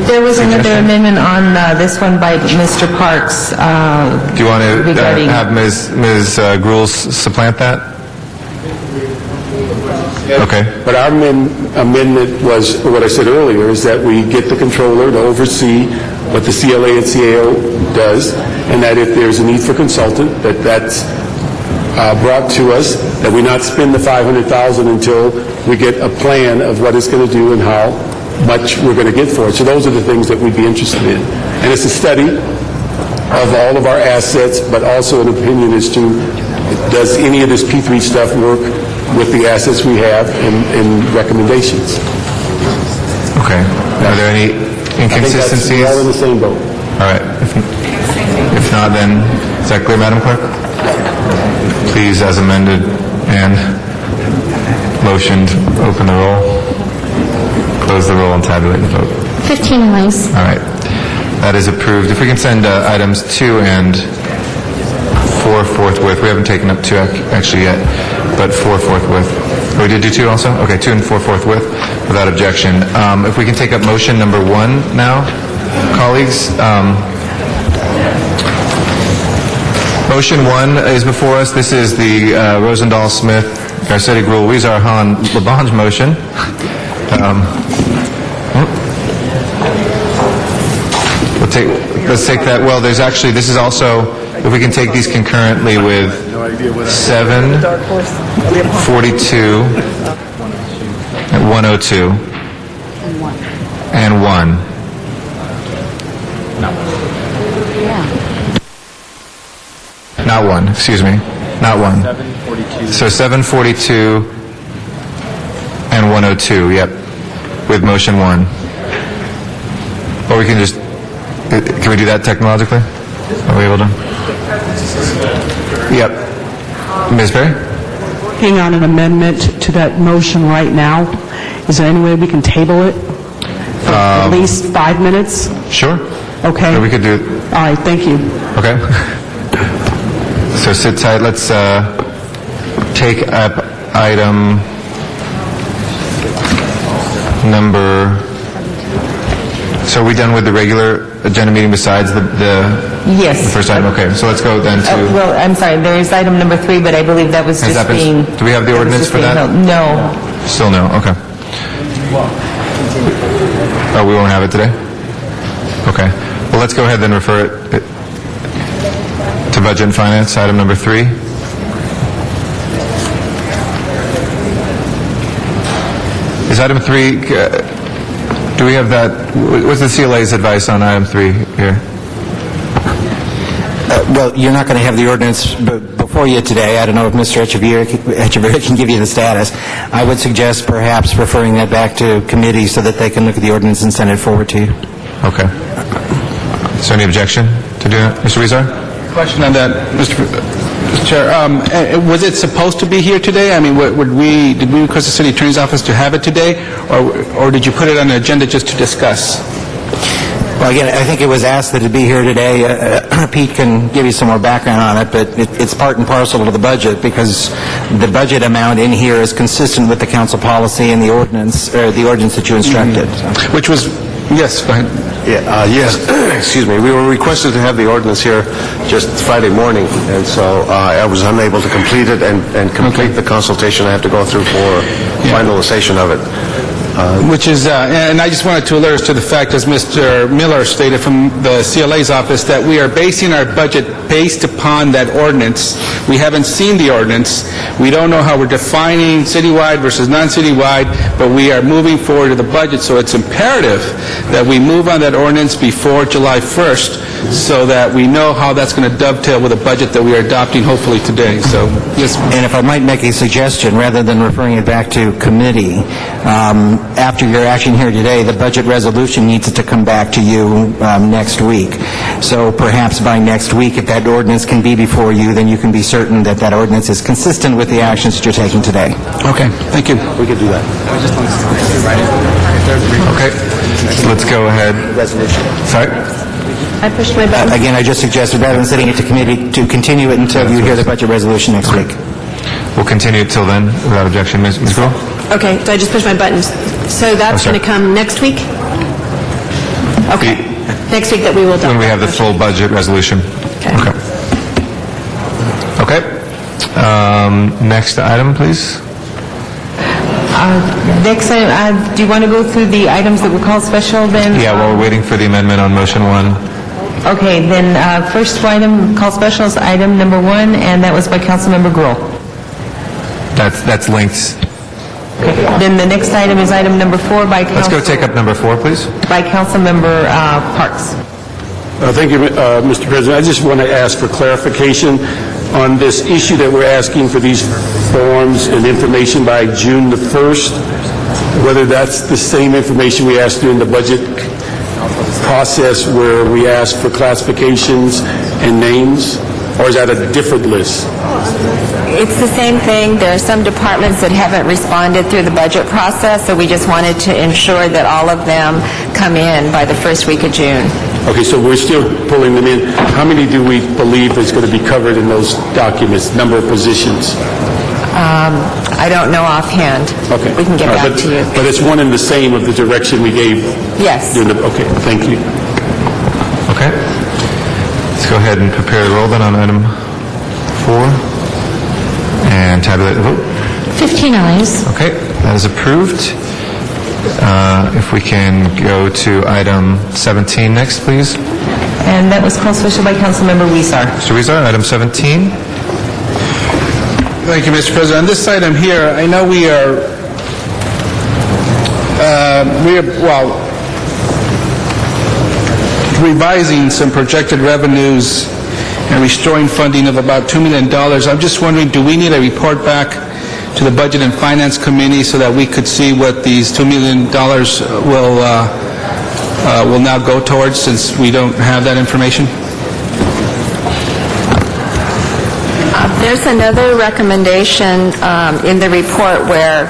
There was another amendment on this one by Mr. Parks. Do you want to have Ms. Gruhl supplant that? Okay. But our amendment was, what I said earlier, is that we get the controller to oversee what the CLA and CAO does, and that if there's a need for consultant, that's brought to us, that we not spend the $500,000 until we get a plan of what it's going to do and how much we're going to get for it. So those are the things that we'd be interested in. And it's a study of all of our assets, but also an opinion as to does any of this P3 stuff work with the assets we have and recommendations. Okay. Are there any inconsistencies? I think that's all in the same boat. All right. If not, then is that clear, Madam Clerk? Please, as amended and motioned, open the roll, close the roll, and tabulate the vote. 15 ayes. All right. That is approved. If we can send items 2 and 4 forthwith. We haven't taken up 2 actually yet, but 4 forthwith. Oh, we did do 2 also? Okay, 2 and 4 forthwith without objection. If we can take up motion number 1 now, colleagues. Motion 1 is before us. This is the Rosendahl, Smith, Garcetti, Gruhl, Weezer, Hahn, Labange motion. Let's take that. Well, there's actually, this is also, if we can take these concurrently with 7, 42, 102, and 1. Not 1, excuse me. Not 1. So 742 and 102, yep, with motion 1. Or we can just, can we do that technologically? Are we able to? Yep. Ms. Berry? Working on an amendment to that motion right now. Is there any way we can table it for at least 5 minutes? Sure. Okay. Or we could do it. All right, thank you. Okay. So sit tight. Let's take up item number... So are we done with the regular agenda meeting besides the Yes. the first item? Okay, so let's go then to... Well, I'm sorry, there is item number 3, but I believe that was Has just that been- being... do we have the was ordinance just for being that? held. No. Still no, okay. Oh, we won't have it today? Okay. Well, let's go ahead and refer it to Budget and Finance, item number 3. Is item 3 Do we have that, what's the CLA's advice on item 3 here? Well, you're not going to have the ordinance before you today. I don't know if Mr. Echeverria can give you the status. I would suggest perhaps referring that back to committee so that they can look at the ordinance and send it forward to you. Okay. Is there any objection to do that? Mr. Rezar? Question on that, Mr. Chair. Was it supposed to be here today? I mean, did we request the city attorney's office to have it today, or did you put it on the agenda just to discuss? Well, again, I think it was asked that it be here today. Pete can give you some more background on it, but it's part and parcel of the budget because the budget amount in here is consistent with the council policy and the ordinance, or the ordinance that you instructed. Which was, yes, go ahead. Yes, excuse me. We were requested to have the ordinance here just Friday morning, and so I was unable to complete it and complete the consultation I have to go through for finalization of it. Which is, and I just wanted to alert us to the fact, as Mr. Miller stated from the CLA's office, that we are basing our budget based upon that ordinance. We haven't seen the ordinance. We don't know how we're defining citywide versus non-citywide, but we are moving forward to the budget, so it's imperative that we move on that ordinance before July 1st so that we know how that's going to dovetail with the budget that we are adopting hopefully today. So, yes. And if I might make a suggestion, rather than referring it back to committee, after your action here today, the budget resolution needs to come back to you next week. So perhaps by next week, if that ordinance can be before you, then you can be certain that that ordinance is consistent with the actions that you're taking today. Okay, thank you. We could do that. Okay, let's go ahead. Resolution. Sorry? I pushed my button. Again, I just suggested, rather than sitting it to committee, to continue it until you hear the budget resolution next week. We'll continue it till then, without objection. Ms. Gruhl? Okay, so I just pushed my buttons. So that's sorry. going to come next week? Okay. Next week that we will... When we have the full budget resolution. Okay. Okay. Next item, please. Next item, do you want to go through the items that were called special then? Yeah, while we're waiting for the amendment on motion 1. Okay, then first item called special is item number 1, and that was by Councilmember Gruhl. That's linked. Okay. Then the next item is item number 4 by Let's go take up number 4, please. By Councilmember Parks. Thank you, Mr. President. I just want to ask for clarification on this issue that we're asking for these forms and information by June the 1st, whether that's the same information we asked during the budget process where we asked for classifications and names, or is that a different list? It's the same thing. There are some departments that haven't responded through the budget process, so we just wanted to ensure that all of them come in by the first week of June. Okay, so we're still pulling them in. How many do we believe is going to be covered in those documents, number of positions? I don't know offhand. Okay. We can get back to you. But it's one and the same of the direction we gave? Yes. Okay, thank you. Okay. Let's go ahead and prepare the roll then on item 4 and tabulate the vote. 15 ayes. Okay, that is approved. If we can go to item 17 next, please. And that was called special by Councilmember Huizar. Mr. Huizar, item 17. Thank you, Mr. President. On this item here, I know we are revising some projected revenues and restoring funding of about $2 million. I'm just wondering, do we need a report back to the Budget and Finance Committee so that we could see what these $2 million will now go towards, since we don't have that information? There's another recommendation in the report where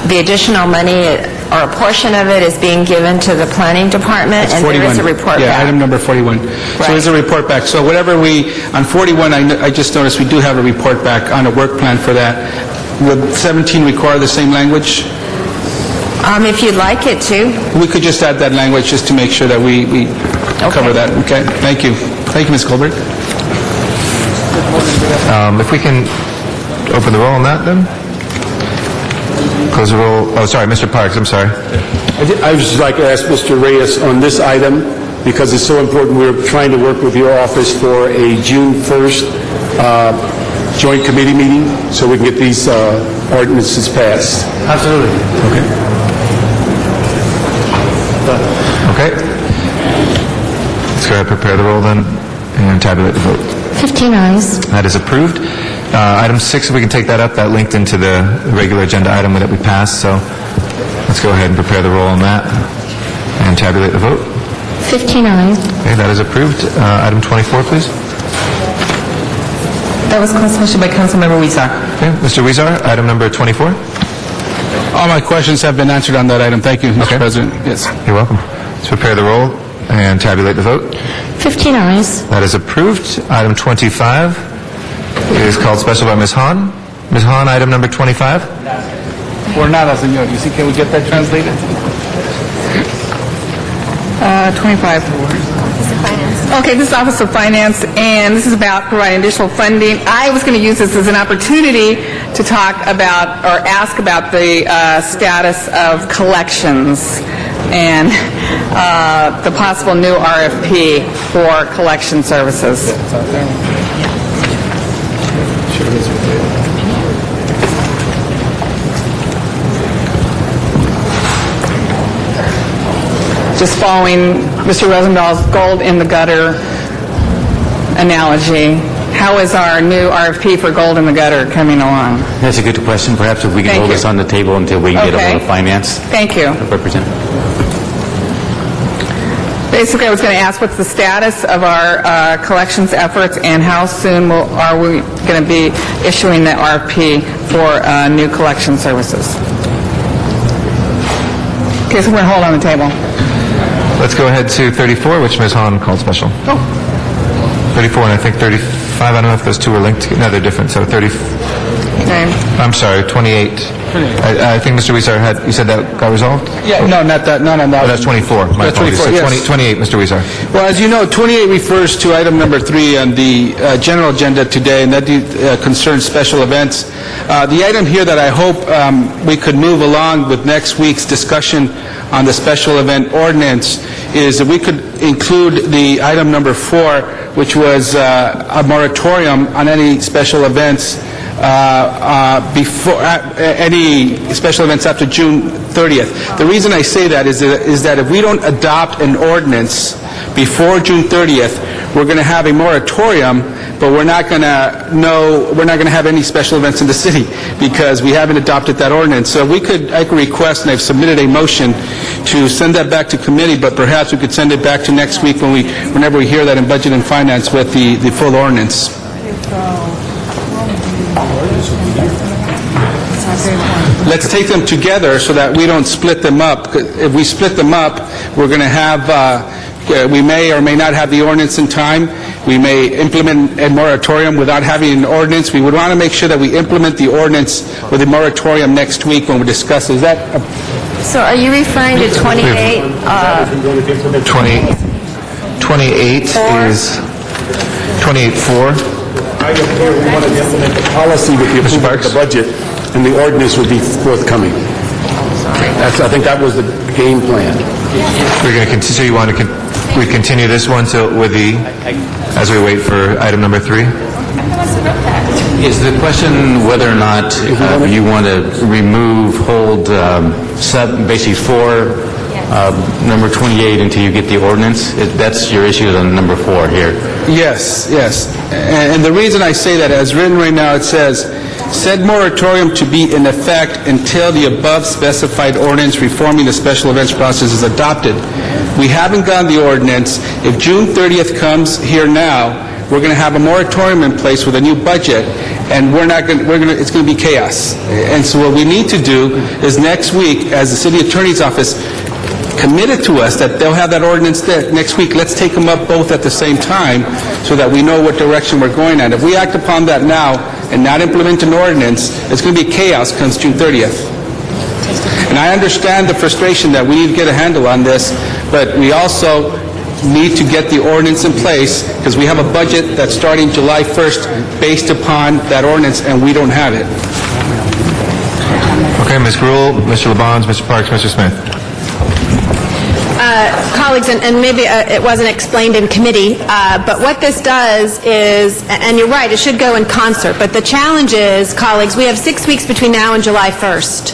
the additional money, or a portion of it, is being given to the planning department, That's and 41. there is a report Yeah, back. item number 41. So Right. there's a report back. So whatever on 41, I just noticed we do have a report back on a work plan for that. Would 17 require the same language? If you'd like it to. We could just add that language just to make sure that we cover that. Okay, thank you. Thank you, Ms. Colbert. If we can open the roll on that, then? Close the roll. Oh, sorry, Mr. Parks, I'm sorry. I would just like to ask Mr. Reyes on this item, because it's so important. We're trying to work with your office for a June 1st joint committee meeting so we can get these ordinances passed. Absolutely. Okay. Okay. Let's go ahead and prepare the roll then and tabulate the vote. 15 ayes. That is approved. Item 6, if we can take that up, that linked into the regular agenda item that we passed, so let's go ahead and prepare the roll on that and tabulate the vote. 15 ayes. Okay, that is approved. Item 24, please. That was closed session by Councilmember Huizar. Okay, Mr. Huizar, item number 24. All my questions have been answered on that item. Thank you, Mr. President. Yes. You're welcome. Let's prepare the roll and tabulate the vote. 15 ayes. That is approved. Item 25 is called special by Ms. Hahn. Ms. Hahn, item number 25. Por nada, señor. You see, can we get that translated? 25. Okay, this is Office of Finance, and this is about providing additional funding. I was going to use this as an opportunity to talk about or ask about the status of collections and the possible new RFP for collection services. Just following Mr. Rosenthal's gold in the gutter analogy, how is our new RFP for gold in the gutter coming along? That's a good question. Perhaps if we can hold this on the table until we can get a Okay. little finance. Thank you. Representative. Basically, I was going to ask what's the status of our collections efforts and how soon are we going to be issuing the RFP for new collection services? Okay, so we're going to hold on the table. Let's go ahead to 34, which Ms. Hahn called special. 34 and I think 35. I don't know if those two are linked. No, they're different. So 30. Okay. I'm sorry, 28. I think Mr. Huizar you said that got resolved? Yeah, no, not that. No. Oh, that's 24. My That's apologies. 24, So yes. 28, Mr. Huizar. Well, as you know, 28 refers to item number 3 on the general agenda today, and that concerns special events. The item here that I hope we could move along with next week's discussion on the special event ordinance is that we could include the item number 4, which was a moratorium on any special events before any special events after June 30th. The reason I say that is that if we don't adopt an ordinance before June 30th, we're going to have a moratorium, but we're not going to have any special events in the city because we haven't adopted that ordinance. So I could request, and I've submitted a motion to send that back to committee, but perhaps we could send it back to next week whenever we hear that in Budget and Finance with the full ordinance. Let's take them together so that we don't split them up. If we split them up, we're going to have, we may or may not have the ordinance in time. We may implement a moratorium without having an ordinance. We would want to make sure that we implement the ordinance with a moratorium next week when we discuss. Is that? So are you referring to 28? 28 is 28-4. I want to implement the policy with the approval of the budget, and the ordinance would be forthcoming. I think that was the game plan. We're going to continue. So you want to we continue this one as we wait for item number 3? Is the question whether or not you want to hold basically 4, number 28 until you get the ordinance? That's your issue on number 4 here. Yes. And the reason I say that, as written right now, it says, said moratorium to be in effect until the above specified ordinance reforming the special events process is adopted. We haven't gotten the ordinance. If June 30th comes here now, we're going to have a moratorium in place with a new budget, and it's going to be chaos. And so what we need to do is next week, as the city attorney's office committed to us that they'll have that ordinance there next week, let's take them up both at the same time so that we know what direction we're going at. If we act upon that now and not implement an ordinance, it's going to be chaos comes June 30th. And I understand the frustration that we need to get a handle on this, but we also need to get the ordinance in place because we have a budget that's starting July 1st based upon that ordinance, and we don't have it. Okay, Ms. Gruhl, Mr. LeBons, Mr. Parks, Mr. Smith. Colleagues, and maybe it wasn't explained in committee, but what this does is, and you're right, it should go in concert, but the challenge is, colleagues, we have 6 weeks between now and July 1st.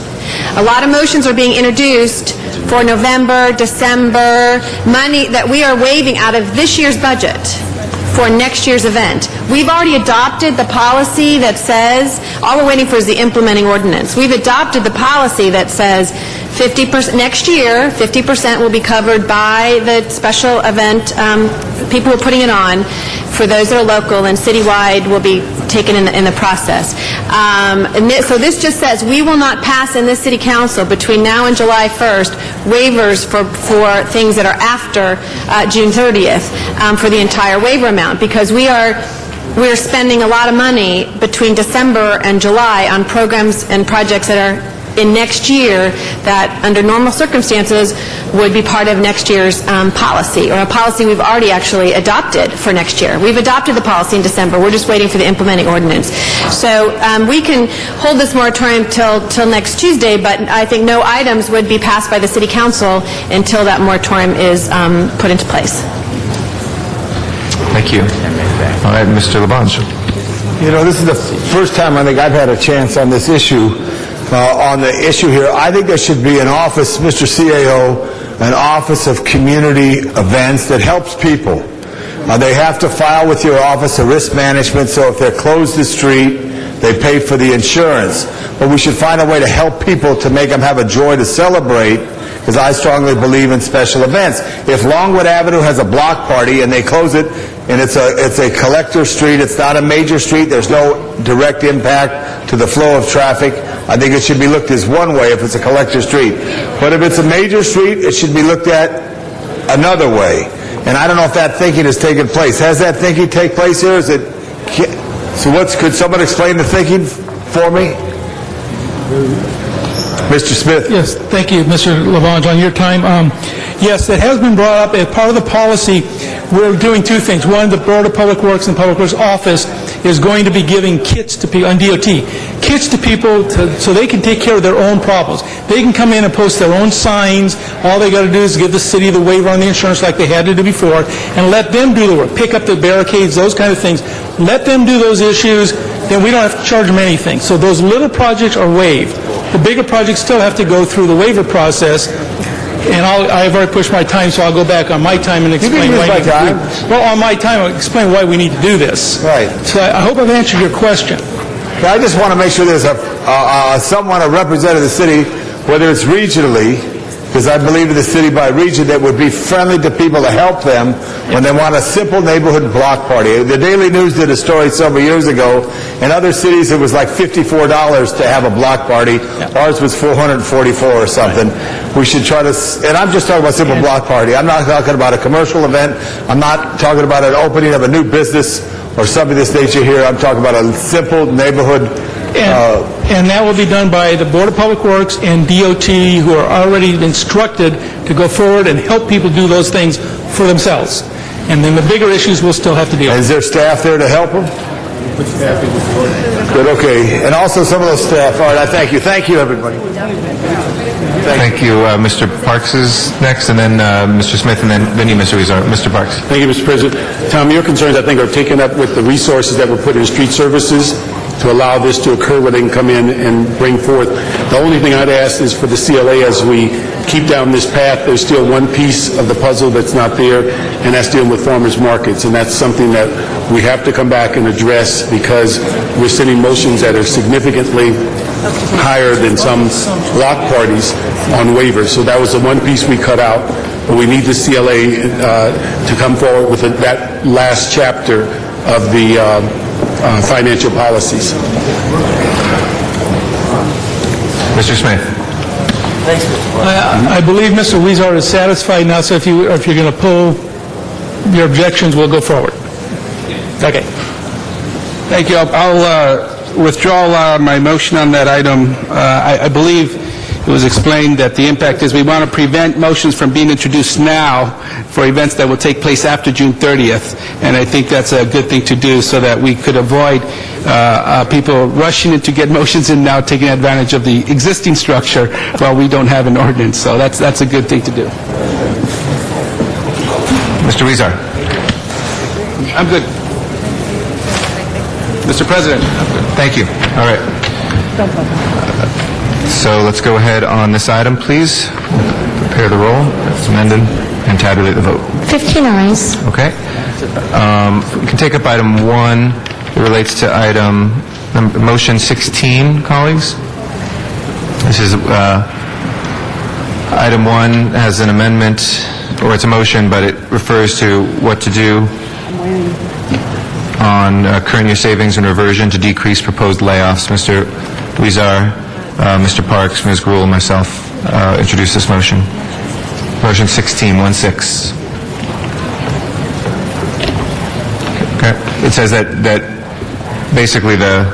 A lot of motions are being introduced for November, December, money that we are waiving out of this year's budget for next year's event. We've already adopted the policy that says, all we're waiting for is the implementing ordinance. We've adopted the policy that says 50%, next year, 50% will be covered by the special event, people who are putting it on. For those that are local, and citywide will be taken in the process. So this just says we will not pass in this city council between now and July 1st waivers for things that are after June 30th for the entire waiver amount, because we're spending a lot of money between December and July on programs and projects that are in next year that, under normal circumstances, would be part of next year's policy, or a policy we've already actually adopted for next year. We've adopted the policy in December. We're just waiting for the implementing ordinance. So we can hold this moratorium till next Tuesday, but I think no items would be passed by the City Council until that moratorium is put into place. Thank you. All right, Mr. Labange. You know, this is the first time I think I've had a chance on this issue. On the issue here, I think there should be an office, Mr. CAO, an office of community events that helps people. They have to file with your office of risk management, so if they're closed the street, they pay for the insurance. But we should find a way to help people to make them have a joy to celebrate, because I strongly believe in special events. If Longwood Avenue has a block party and they close it, and it's a collector street, it's not a major street, there's no direct impact to the flow of traffic, I think it should be looked as one way if it's a collector street. But if it's a major street, it should be looked at another way. And I don't know if that thinking has taken place. Has that thinking take place here? Is it? So could someone explain the thinking for me? Mr. Smith. Yes, thank you, Mr. Lavange, on your time. Yes, it has been brought up as part of the policy. We're doing two things. One, the Board of Public Works and Public Works Office is going to be giving kits to people, on DOT, kits to people so they can take care of their own problems. They can come in and post their own signs. All they got to do is give the city the waiver on the insurance like they had to do before, and let them do the work. Pick up the barricades, those kind of things. Let them do those issues, then we don't have to charge them anything. So those little projects are waived. The bigger projects still have to go through the waiver process, and I've already pushed my time, so I'll go back on my time and explain why. Well, on my time, I'll explain why we need to do this. Right. So I hope I've answered your question. I just want to make sure there's someone, a representative of the city, whether it's regionally, because I believe in the city by region, that would be friendly to people to help them when they want a simple neighborhood block party. The Daily News did a story several years ago. In other cities, it was like $54 to have a block party. Ours was $444 or something. We should try to, and I'm just talking about simple block party. I'm not talking about a commercial event. I'm not talking about an opening of a new business or something of this nature here. I'm talking about a simple neighborhood. And that will be done by the Board of Public Works and DOT, who are already instructed to go forward and help people do those things for themselves. And then the bigger issues we'll still have to deal with. Is there staff there to help them? Good, okay. And also some of those staff. All right, I thank you. Thank you, everybody. Thank you. Mr. Parks is next, and then Mr. Smith, and then you, Mr. Weezer. Mr. Parks. Thank you, Mr. President. Tom, your concerns, I think, are taken up with the resources that were put in street services to allow this to occur, where they can come in and bring forth. The only thing I'd ask is for the CLA, as we keep down this path, there's still one piece of the puzzle that's not there, and that's dealing with farmers markets. And that's something that we have to come back and address, because we're sending motions that are significantly higher than some block parties on waivers. So that was the one piece we cut out. But we need the CLA to come forward with that last chapter of the financial policies. Mr. Smith. Thanks, I believe Mr. Weezer is satisfied now, so if you're going to pull your objections, we'll go forward. Okay. Thank you. I'll withdraw my motion on that item. I believe it was explained that the impact is we want to prevent motions from being introduced now for events that will take place after June 30th, and I think that's a good thing to do so that we could avoid people rushing in to get motions in now, taking advantage of the existing structure while we don't have an ordinance. So that's a good thing to do. Mr. Weezer. I'm good. Mr. President. Thank you. All right. So let's go ahead on this item, please. prepare the roll, as amended, and tabulate the vote. 15 ayes. Okay. We can take up item 1. It relates to motion 16, colleagues. This is, item 1 has an amendment, or it's a motion, but it refers to what to do on current year savings and reversion to decrease proposed layoffs. Mr. Huizar, Mr. Parks, Ms. Gruhl, and myself introduced this motion. Motion 16. Okay. It says that basically the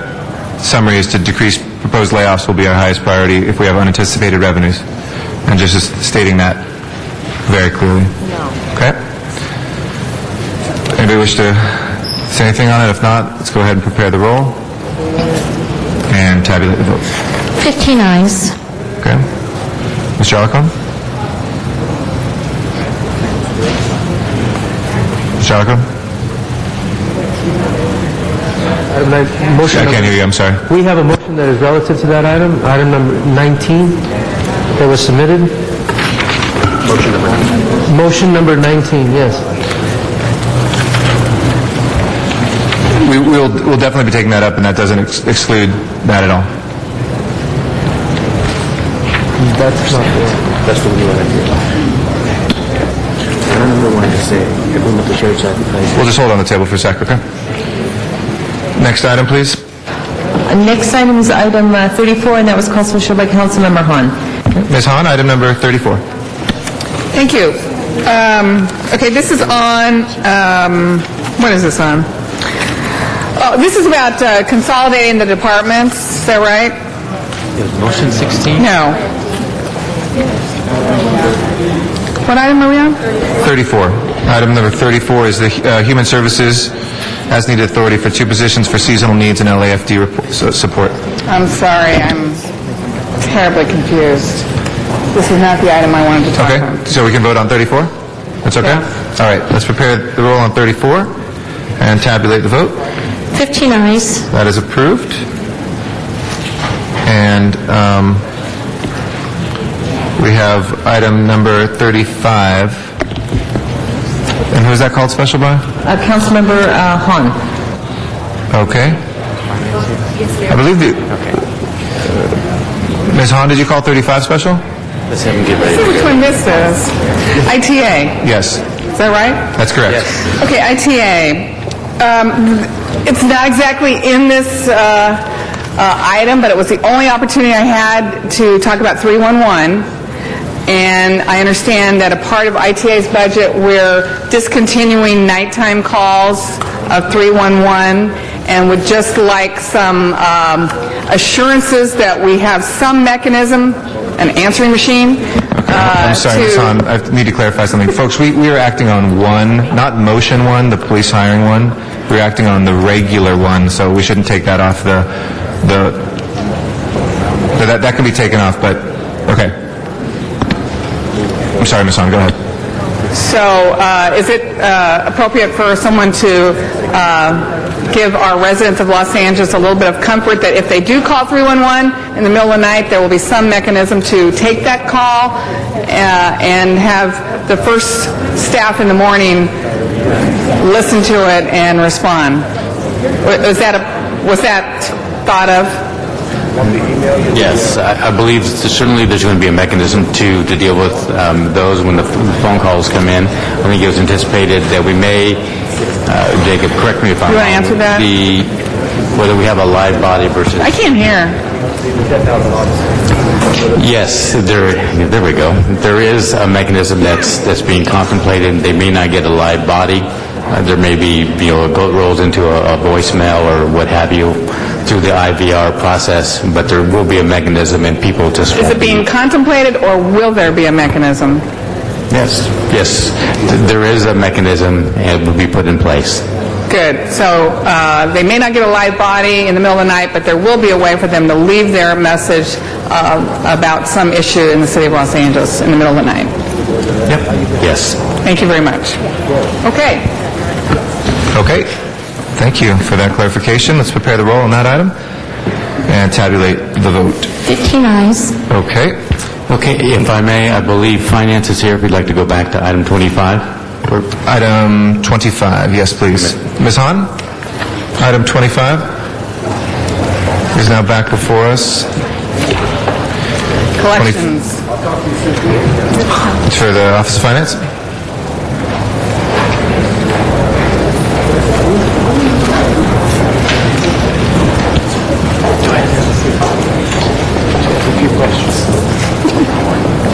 summary is to decrease proposed layoffs will be our highest priority if we have unanticipated revenues. And just stating that very clearly. Okay? Anybody wish to say anything on it? If not, let's go ahead and prepare the roll and tabulate the vote. 15 ayes. Okay. Mr. Alarcon? Mr. Alarcon? Motion I can't hear you, I'm sorry. We have a motion that is relative to that item number 19, that was submitted. Motion number 19, yes. We'll definitely be taking that up, and that doesn't exclude that at all. That's not That's what we want to do. Item number 1 to say, implement the church sacrifice. We'll just hold on the table for a sec, okay? Next item, please. Next item is item 34, and that was called for by Councilmember Hahn. Ms. Hahn, item number 34. Thank you. Okay, this is on, what is this on? Oh, this is about consolidating the departments, is that right? Motion 16? No. What item are we on? 34. Item number 34 is the Human Services as-needed authority for 2 positions for seasonal needs and LAFD support. I'm sorry, I'm terribly confused. This is not the item I wanted to talk about. Okay, so we can vote on 34? That's okay? Yeah. All right, let's prepare the roll on 34 and tabulate the vote. 15 ayes. That is approved. And we have item number 35. And who is that called special by? Councilmember Hahn. Okay. I believe Ms. Hahn, did you call 35 special? Let's have him get ready. See which one this is. ITA. Yes. Is that right? That's correct. Okay, ITA. It's not exactly in this item, but it was the only opportunity I had to talk about 311. And I understand that a part of ITA's budget, we're discontinuing nighttime calls of 311 and would just like some assurances that we have some mechanism, an answering machine. I'm sorry, Ms. Hahn, I need to clarify something. Folks, we are acting on one, not motion 1, the police hiring one. We're acting on the regular one, so we shouldn't take that off that can be taken off, but, okay. I'm sorry, Ms. Hahn, go ahead. So is it appropriate for someone to give our residents of Los Angeles a little bit of comfort that if they do call 311 in the middle of the night, there will be some mechanism to take that call and have the first staff in the morning listen to it and respond? Was that thought of? Yes, I believe certainly there's going to be a mechanism to deal with those when the phone calls come in. I think it was anticipated that we may, Jacob, correct me if I'm You wrong. want to answer that? Whether we have a live body versus... I can't hear. Yes, there we go. There is a mechanism that's being contemplated. They may not get a live body. There may be, a goat rolls into a voicemail or what have you through the IVR process, but there will be a mechanism and people just... Is it being contemplated or will there be a mechanism? Yes. Yes, there is a mechanism and it will be put in place. Good. So they may not get a live body in the middle of the night, but there will be a way for them to leave their message about some issue in the city of Los Angeles in the middle of the night. Yep. Yes. Thank you very much. Okay. Okay. Thank you for that clarification. Let's prepare the roll on that item and tabulate the vote. 15 ayes. Okay. Okay, if I may, I believe Finance is here. If we'd like to go back to item 25. Item 25, yes, please. Ms. Hahn? Item 25 is now back before us. Collections. It's for the Office of Finance.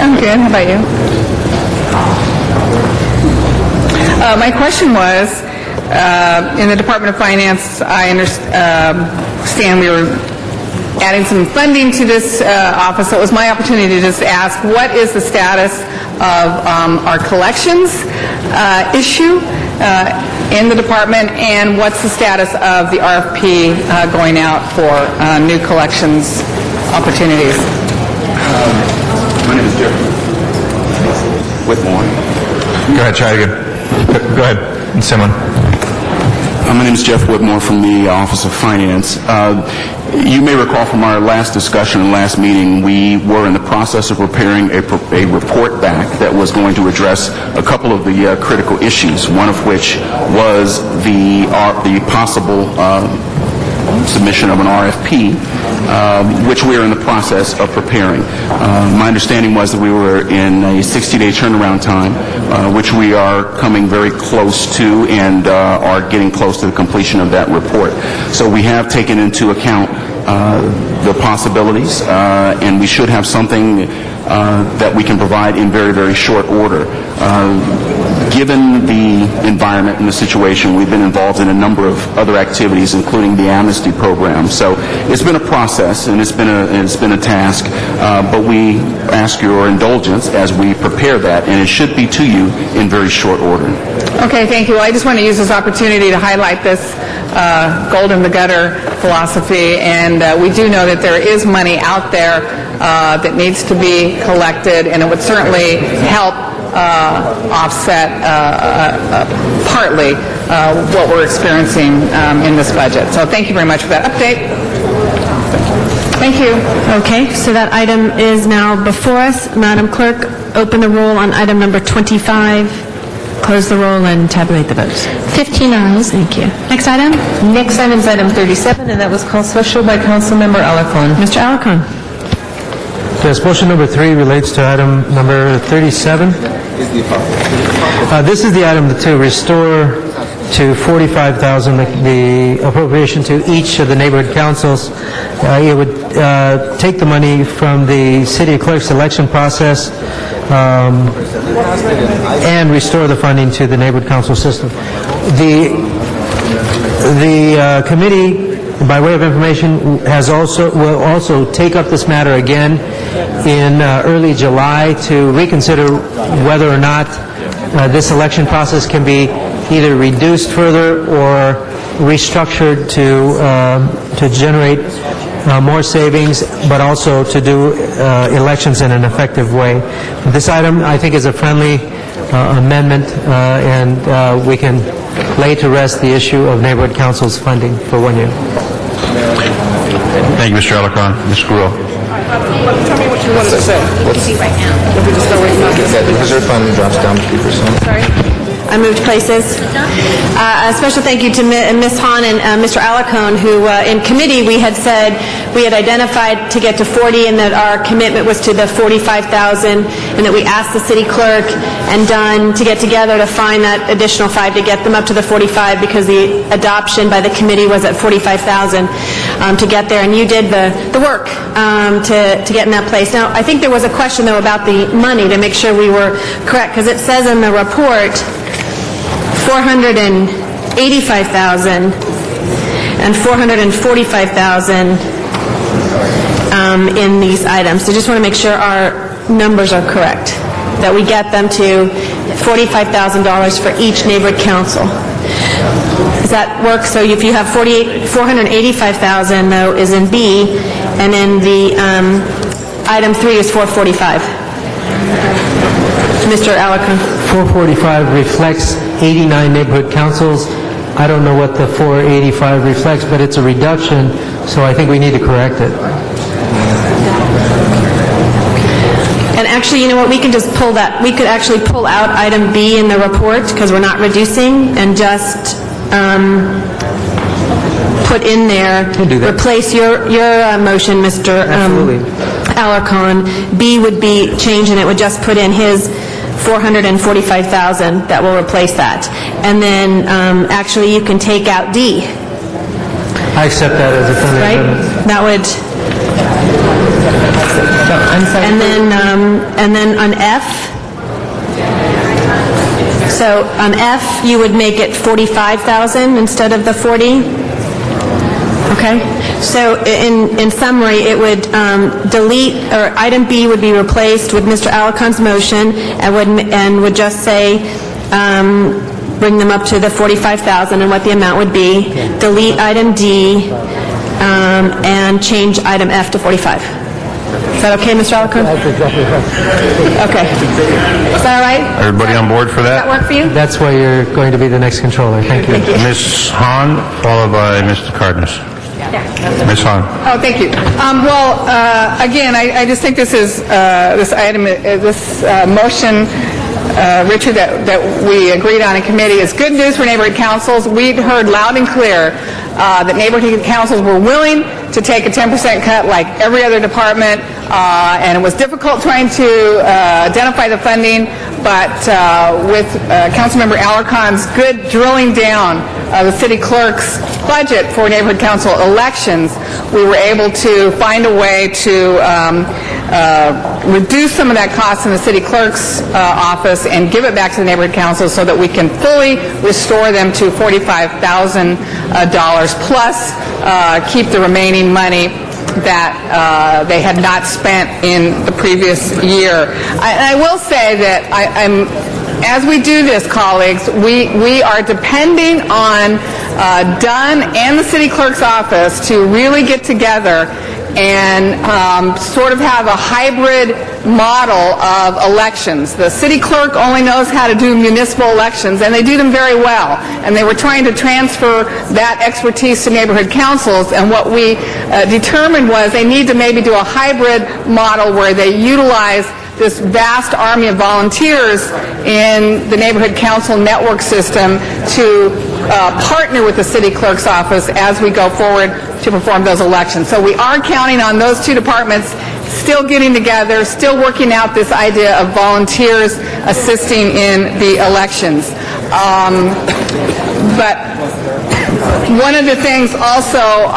I'm good. How about you? My question was, in the Department of Finance, I understand we were adding some funding to this office, so it was my opportunity to just ask, what is the status of our collections issue in the department, and what's the status of the RFP going out for new collections opportunities? My name is Jeff Whitmore. Go ahead, try it again. Go ahead, Simon. My name is Jeff Whitmore from the Office of Finance. You may recall from our last discussion and last meeting, we were in the process of preparing a report back that was going to address a couple of the critical issues, one of which was the possible submission of an RFP, which we are in the process of preparing. My understanding was that we were in a 60-day turnaround time, which we are coming very close to and are getting close to the completion of that report. So we have taken into account the possibilities, and we should have something that we can provide in very, very short order. Given the environment and the situation, we've been involved in a number of other activities, including the amnesty program. So it's been a process and it's been a task, but we ask your indulgence as we prepare that, and it should be to you in very short order. Okay, thank you. Well, I just want to use this opportunity to highlight this gold in the gutter philosophy, and we do know that there is money out there that needs to be collected, and it would certainly help offset partly what we're experiencing in this budget. So thank you very much for that update. Thank you. Okay, so that item is now before us. Madam Clerk, open the roll on item number 25, close the roll, and tabulate the votes. 15 ayes. Thank you. Next item? Next item is item 37, and that was called special by Councilmember Alarcon. Mr. Alarcon. Yes, motion number 3 relates to item number 37. This is the item to restore to $45,000 the appropriation to each of the neighborhood councils. It would take the money from the city clerk's election process and restore the funding to the neighborhood council system. The committee, by way of information, will also take up this matter again in early July to reconsider whether or not this election process can be either reduced further or restructured to generate more savings, but also to do elections in an effective way. This item, I think, is a friendly amendment, and we can lay to rest the issue of neighborhood council's funding for 1 year. Thank you, Mr. Alarcon. Mr. Gruel. Tell me what you wanted to say. Right now. If we just go right now. The reserve fund drops down to 3%. Sorry. I moved places. A special thank you to Ms. Hahn and Mr. Alarcon, who in committee we had said we had identified to get to 40 and that our commitment was to the 45,000, and that we asked the city clerk and Dunn to get together to find that additional 5 to get them up to the 45, because the adoption by the committee was at 45,000 to get there, and you did the work to get in that place. Now, I think there was a question, though, about the money, to make sure we were correct, because it says in the report $485,000 and $445,000 in these items. So just want to make sure our numbers are correct, that we get them to $45,000 for each neighborhood council. Does that work? So if you have $485,000, though, is in B, and then the item 3 is $445. Mr. Alarcon. 445 reflects 89 neighborhood councils. I don't know what the 485 reflects, but it's a reduction, so I think we need to correct it. And actually, you know what, we can just pull that, we could actually pull out item B in the report, because we're not reducing, and just put in there, replace your motion, Mr. Alarcon. B would be changed, and it would just put in his $445,000 that will replace that. And then, actually, you can take out D. I accept that as a friendly amendment. Right? That would... And then on F, so on F, you would make it 45,000 instead of the 40. Okay? So in summary, it would delete, or item B would be replaced with Mr. Alacon's motion and would just say, bring them up to the 45,000 and what the amount would be. Delete item D and change item F to 45. Is that okay, Mr. Alarcon? That's exactly right. Okay. Is that all right? Everybody on board for Does that? that work for you? That's why you're going to be the next controller. Thank you. Thank you. Ms. Hahn, followed by Mr. Cardenas. Ms. Hahn. Oh, thank you. Again, I just think this is, this item, this motion, Richard, that we agreed on in committee is good news for neighborhood councils. We'd heard loud and clear that neighborhood councils were willing to take a 10% cut like every other department, and it was difficult trying to identify the funding, but with Councilmember Alarcon's good drilling down of the city clerk's budget for neighborhood council elections, we were able to find a way to reduce some of that cost in the city clerk's office and give it back to the neighborhood council so that we can fully restore them to $45,000 plus keep the remaining money that they had not spent in the previous year. I will say that as we do this, colleagues, we are depending on Dunn and the city clerk's office to really get together and sort of have a hybrid model of elections. The city clerk only knows how to do municipal elections, and they do them very well. And they were trying to transfer that expertise to neighborhood councils, and what we determined was they need to maybe do a hybrid model where they utilize this vast army of volunteers in the neighborhood council network system to partner with the city clerk's office as we go forward to perform those elections. So we are counting on those two departments still getting together, still working out this idea of volunteers assisting in the elections. But one of the things also,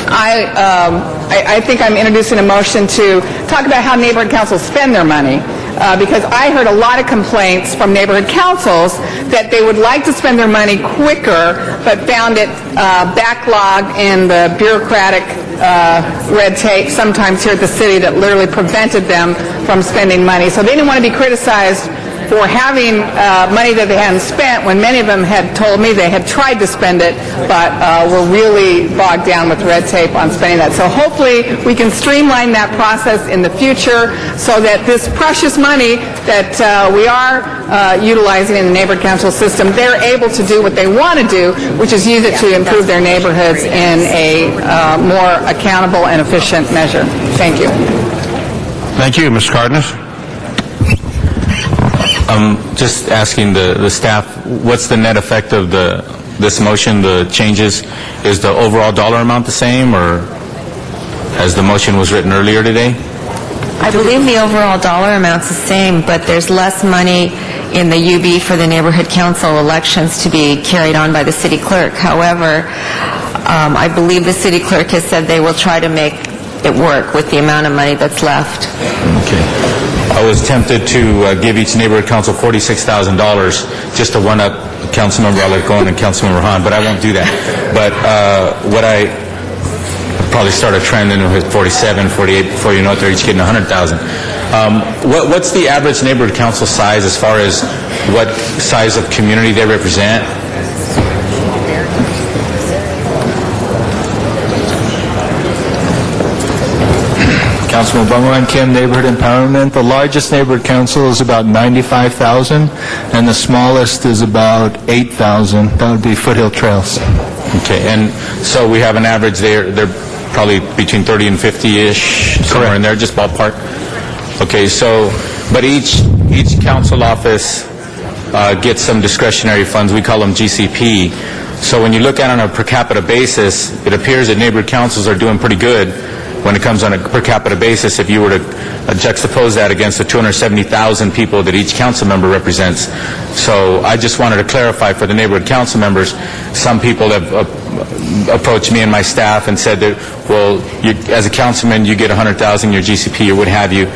I think I'm introducing a motion to talk about how neighborhood councils spend their money. Because I heard a lot of complaints from neighborhood councils that they would like to spend their money quicker, but found it backlogged in the bureaucratic red tape sometimes here at the city that literally prevented them from spending money. So they didn't want to be criticized for having money that they hadn't spent when many of them had told me they had tried to spend it, but were really bogged down with red tape on spending that. So hopefully we can streamline that process in the future so that this precious money that we are utilizing in the neighborhood council system, they're able to do what they want to do, which is use it to improve their neighborhoods in a more accountable and efficient measure. Thank you. Thank you, Ms. Cardenas. Just asking the staff, what's the net effect of this motion, the changes? Is the overall dollar amount the same, or as the motion was written earlier today? I believe the overall dollar amount's the same, but there's less money in the UB for the neighborhood council elections to be carried on by the city clerk. However, I believe the city clerk has said they will try to make it work with the amount of money that's left. Okay. I was tempted to give each neighborhood council $46,000 just to one-up Councilmember Alarcon and Councilmember Hahn, but I won't do that. But what I probably start a trend into 47, 48, before you know it, they're each getting $100,000. What's the average neighborhood council size as far as what size of community they represent? Councilman Bungwan Kim, Neighborhood Empowerment. The largest neighborhood council is about 95,000, and the smallest is about 8,000. That would be Foothill Trails. Okay, and so we have an average there. They're probably between 30 and 50-ish, somewhere in there, just ballpark. Okay, so, but each council office gets some discretionary funds. We call them GCP. So when you look at it on a per capita basis, it appears that neighborhood councils are doing pretty good when it comes on a per capita basis if you were to juxtapose that against the 270,000 people that each council member represents. So I just wanted to clarify for the neighborhood council members, some people have approached me and my staff and said that, well, you, as a councilman, you get 100,000 your GCP or what have you,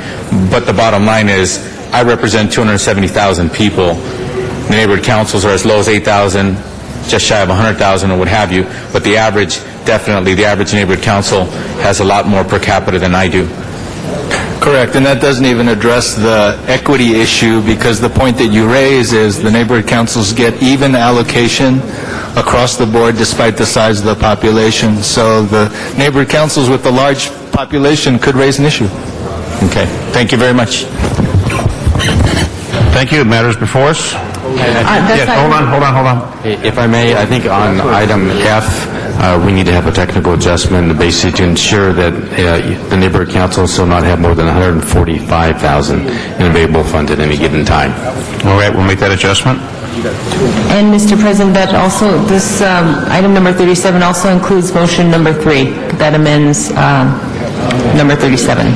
but the bottom line is I represent 270,000 people. The neighborhood councils are as low as 8,000, just shy of 100,000 or what have you, but the average, definitely, the average neighborhood council has a lot more per capita than I do. Correct, and that doesn't even address the equity issue, because the point that you raise is the neighborhood councils get even allocation across the board despite the size of the population. So the neighborhood councils with the large population could raise an issue. Okay, thank you very much. Thank you. Matters before us. Hold on. If I may, I think on item F, we need to have a technical adjustment, basically to ensure that the neighborhood council will not have more than 145,000 in available funds at any given time. All right, we'll make that adjustment. And, Mr. President, that also, this item number 37 also includes motion number 3. That amends number 37.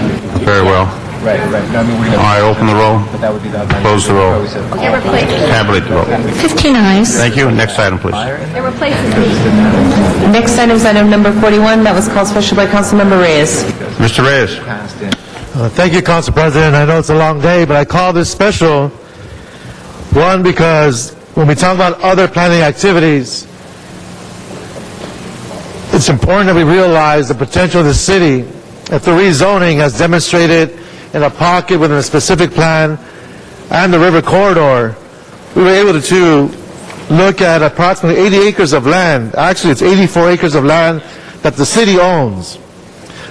Very well. Right. No, I mean, we I open the roll, But that would be the close the roll, tabulate the roll. 15 ayes. Thank you. Next item, please. Next item is item number 41. That was called special by Councilmember Reyes. Mr. Reyes. Thank you, Council President. I know it's a long day, but I call this special, one, because when we talk about other planning activities, it's important that we realize the potential of the city. If the rezoning has demonstrated in a pocket within a specific plan and the river corridor, we were able to look at approximately 80 acres of land. Actually, it's 84 acres of land that the city owns.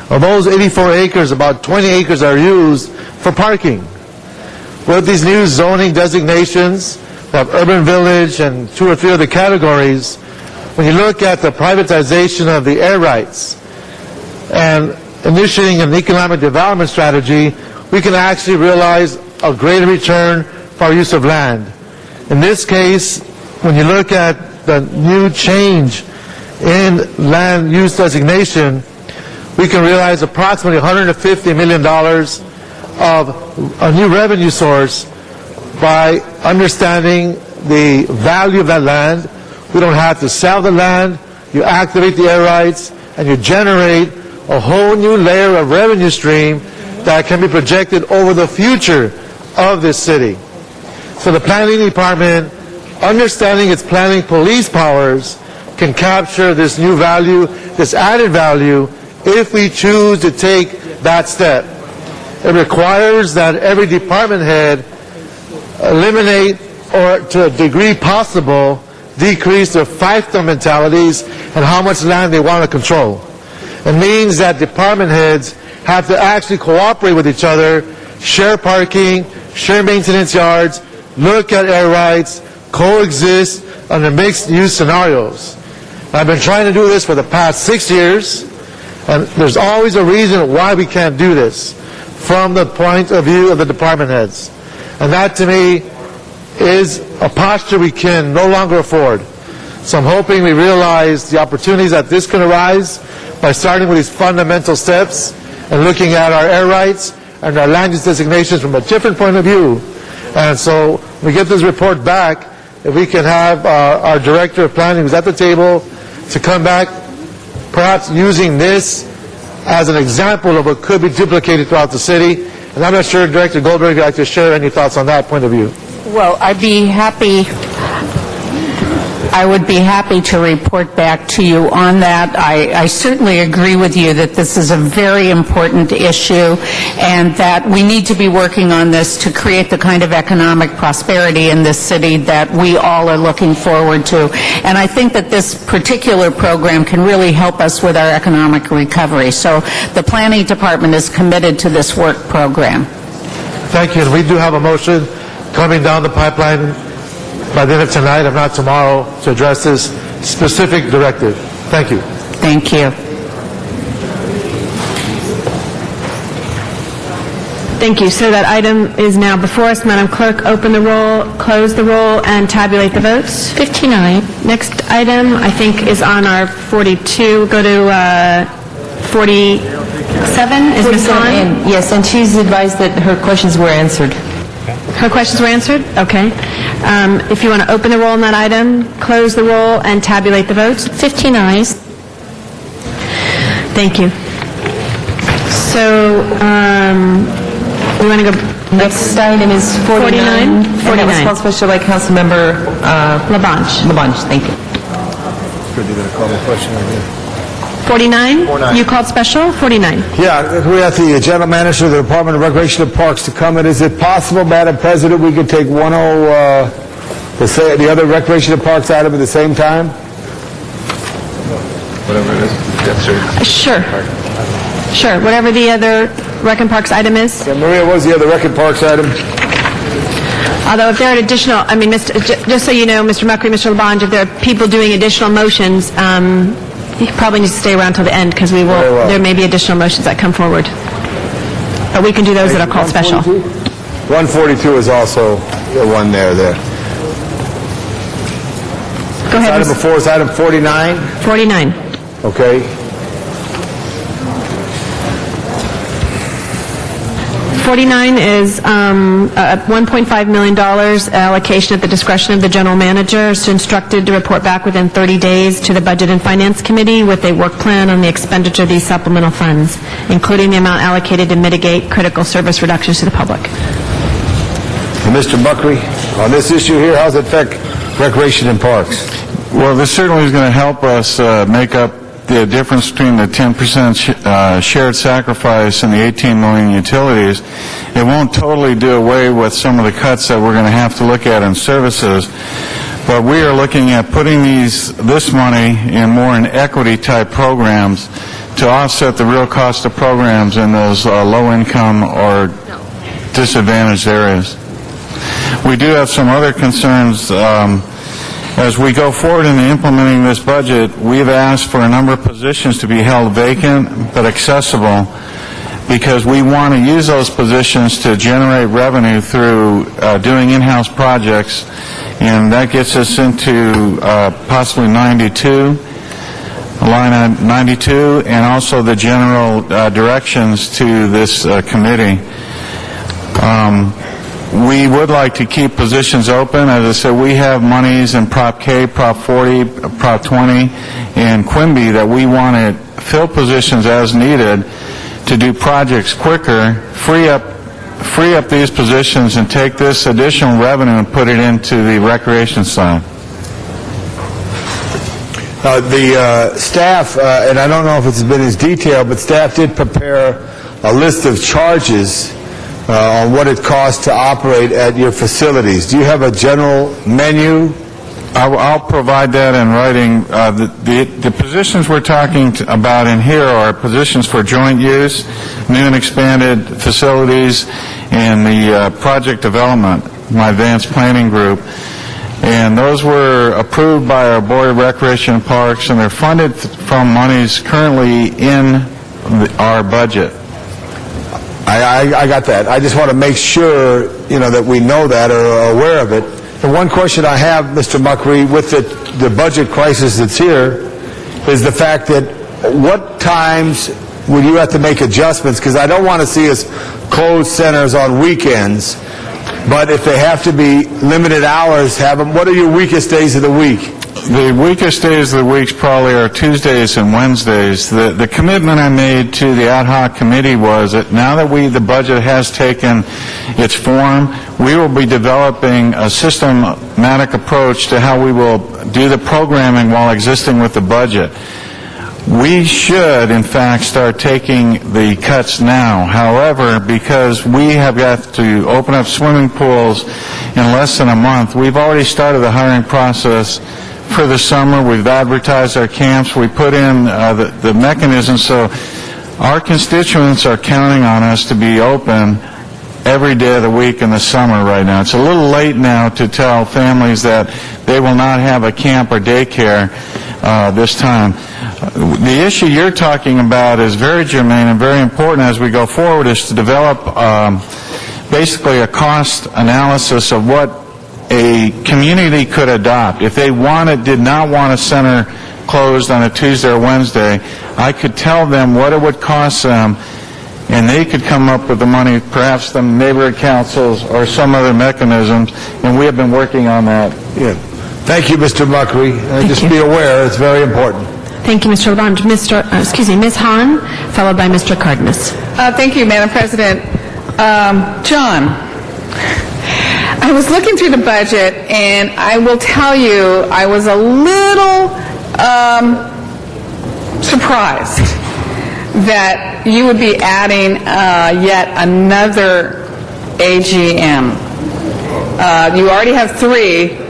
Of those 84 acres, about 20 acres are used for parking. With these new zoning designations, we have urban village and 2 or 3 other categories. When you look at the privatization of the air rights and initiating an economic development strategy, we can actually realize a greater return for our use of land. In this case, when you look at the new change in land use designation, we can realize approximately $150 million of a new revenue source by understanding the value of that land. We don't have to sell the land, you activate the air rights, and you generate a whole new layer of revenue stream that can be projected over the future of this city. So the planning department, understanding its planning police powers, can capture this new value, this added value, if we choose to take that step. It requires that every department head eliminate, or to a degree possible, decrease their fiefdom mentalities and how much land they want to control. It means that department heads have to actually cooperate with each other, share parking, share maintenance yards, look at air rights, coexist under mixed-use scenarios. I've been trying to do this for the past 6 years, and there's always a reason why we can't do this from the point of view of the department heads. And that, to me, is a posture we can no longer afford. So I'm hoping we realize the opportunities that this can arise by starting with these fundamental steps and looking at our air rights and our land use designations from a different point of view. And so when we get this report back, if we can have our director of planning who's at the table to come back, perhaps using this as an example of what could be duplicated throughout the city. And I'm not sure, Director Goldberg, would like to share any thoughts on that point of view. Well, I would be happy to report back to you on that. I certainly agree with you that this is a very important issue and that we need to be working on this to create the kind of economic prosperity in this city that we all are looking forward to. And I think that this particular program can really help us with our economic recovery. So the Planning Department is committed to this work program. Thank you. And we do have a motion coming down the pipeline by the end of tonight, if not tomorrow, to address this specific directive. Thank you. Thank you. Thank you. So that item is now before us. Madam Clerk, open the roll, close the roll, and tabulate the votes. 59. Next item, I think, is on our 42. Go to 47. Is Ms. Hahn? Yes, and she's advised that her questions were answered. Her questions were answered? Okay. If you want to open the roll on that item, close the roll, and tabulate the votes. 15 ayes. Thank you. So, we want to go... Next item is 49. 49? And that was called special by Councilmember Labange. Labange, thank you. 49? You called special? 49. Yeah, we have the general manager of the Department of Recreation and Parks to come in. Is it possible, Madam President, we could take the other Recreation and Parks item at the same time? Whatever it is. Yes, sir. Sure. Sure. Whatever the other Rec and Parks item is. Yeah, Maria, what was the other Rec and Parks item? Although if there are additional, I mean, just so you know, Mr. Muckery, Mr. Labange, if there are people doing additional motions, you probably need to stay around till the end because there may be additional motions that come forward. But we can do those that are called special. 142 is also the one there. Go ahead. Item before is item 49? 49. Okay. 49 is $1.5 million allocation at the discretion of the general manager. Is instructed to report back within 30 days to the Budget and Finance Committee with a work plan on the expenditure of these supplemental funds, including the amount allocated to mitigate critical service reductions to the public. And Mr. Muckery, on this issue here, how does it affect Recreation and Parks? Well, this certainly is going to help us make up the difference between the 10% shared sacrifice and the 18 million utilities. It won't totally do away with some of the cuts that we're going to have to look at in services, but we are looking at putting this money in more in equity-type programs to offset the real cost of programs in those low-income or disadvantaged areas. We do have some other concerns. As we go forward in implementing this budget, we've asked for a number of positions to be held vacant but accessible because we want to use those positions to generate revenue through doing in-house projects, and that gets us into possibly 92, line 92, and also the general directions to this committee. We would like to keep positions open. As I said, we have monies in Prop K, Prop 40, Prop 20, and Quimby that we want to fill positions as needed to do projects quicker, free up these positions, and take this additional revenue and put it into the recreation side. The staff, and I don't know if it's been as detailed, but staff did prepare a list of charges on what it costs to operate at your facilities. Do you have a general menu? I'll provide that in writing. The positions we're talking about in here are positions for joint use, new and expanded facilities, and the project development, my advanced planning group. And those were approved by our Board of Recreation and Parks, and they're funded from monies currently in our budget. I got that. I just want to make sure, that we know that or are aware of it. The one question I have, Mr. Muckery, with the budget crisis that's here, is the fact that what times would you have to make adjustments? Because I don't want to see us close centers on weekends, but if they have to be limited hours, have them. What are your weakest days of the week? The weakest days of the week probably are Tuesdays and Wednesdays. The commitment I made to the ad hoc committee was that now that the budget has taken its form, we will be developing a systematic approach to how we will do the programming while existing with the budget. We should, in fact, start taking the cuts now. However, because we have got to open up swimming pools in less than a month, we've already started the hiring process for the summer. We've advertised our camps. We put in the mechanisms, so our constituents are counting on us to be open every day of the week in the summer right now. It's a little late now to tell families that they will not have a camp or daycare this time. The issue you're talking about is very germane and very important as we go forward, is to develop basically a cost analysis of what a community could adopt. If they did not want a center closed on a Tuesday or Wednesday, I could tell them what it would cost them, and they could come up with the money, perhaps the neighborhood councils or some other mechanisms, and we have been working on that. Yeah. Thank you, Mr. Muckery. Just be aware, it's very important. Thank you, Mr. LeBron. Ms. Hahn, followed by Mr. Cardenas. Thank you, Madam President. John, I was looking through the budget, and I will tell you, I was a little surprised that you would be adding yet another AGM. You already have 3.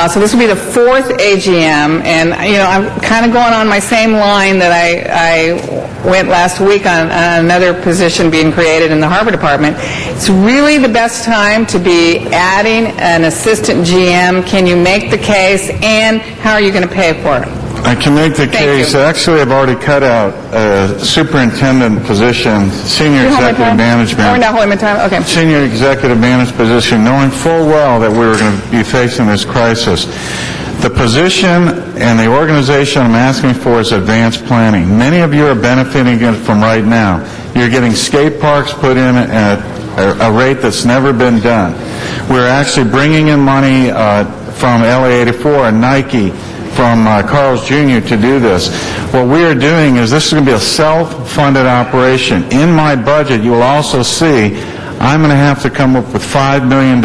So this will be the 4th AGM, and I'm kind of going on my same line that I went last week on another position being created in the Harbor Department. It's really the best time to be adding an assistant GM. Can you make the case, and how are you going to pay for it? I can make the case. Actually, I've already cut out a superintendent position, senior executive management. We're not holding my time? Okay. Senior executive management position, knowing full well that we were going to be facing this crisis. The position and the organization I'm asking for is advanced planning. Many of you are benefiting from right now. You're getting skate parks put in at a rate that's never been done. We're actually bringing in money from LA84 and Nike, from Carl's Jr. to do this. What we are doing is this is going to be a self-funded operation. In my budget, you will also see I'm going to have to come up with $5 million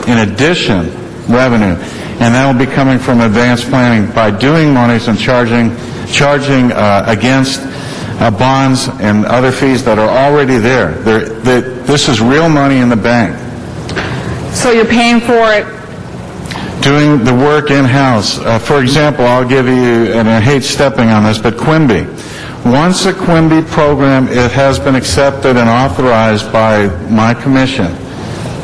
in addition revenue, and that will be coming from advanced planning by doing monies and charging against bonds and other fees that are already there. This is real money in the bank. So you're paying for it? Doing the work in-house. For example, I'll give you, and I hate stepping on this, but Quimby. Once a Quimby program, it has been accepted and authorized by my commission,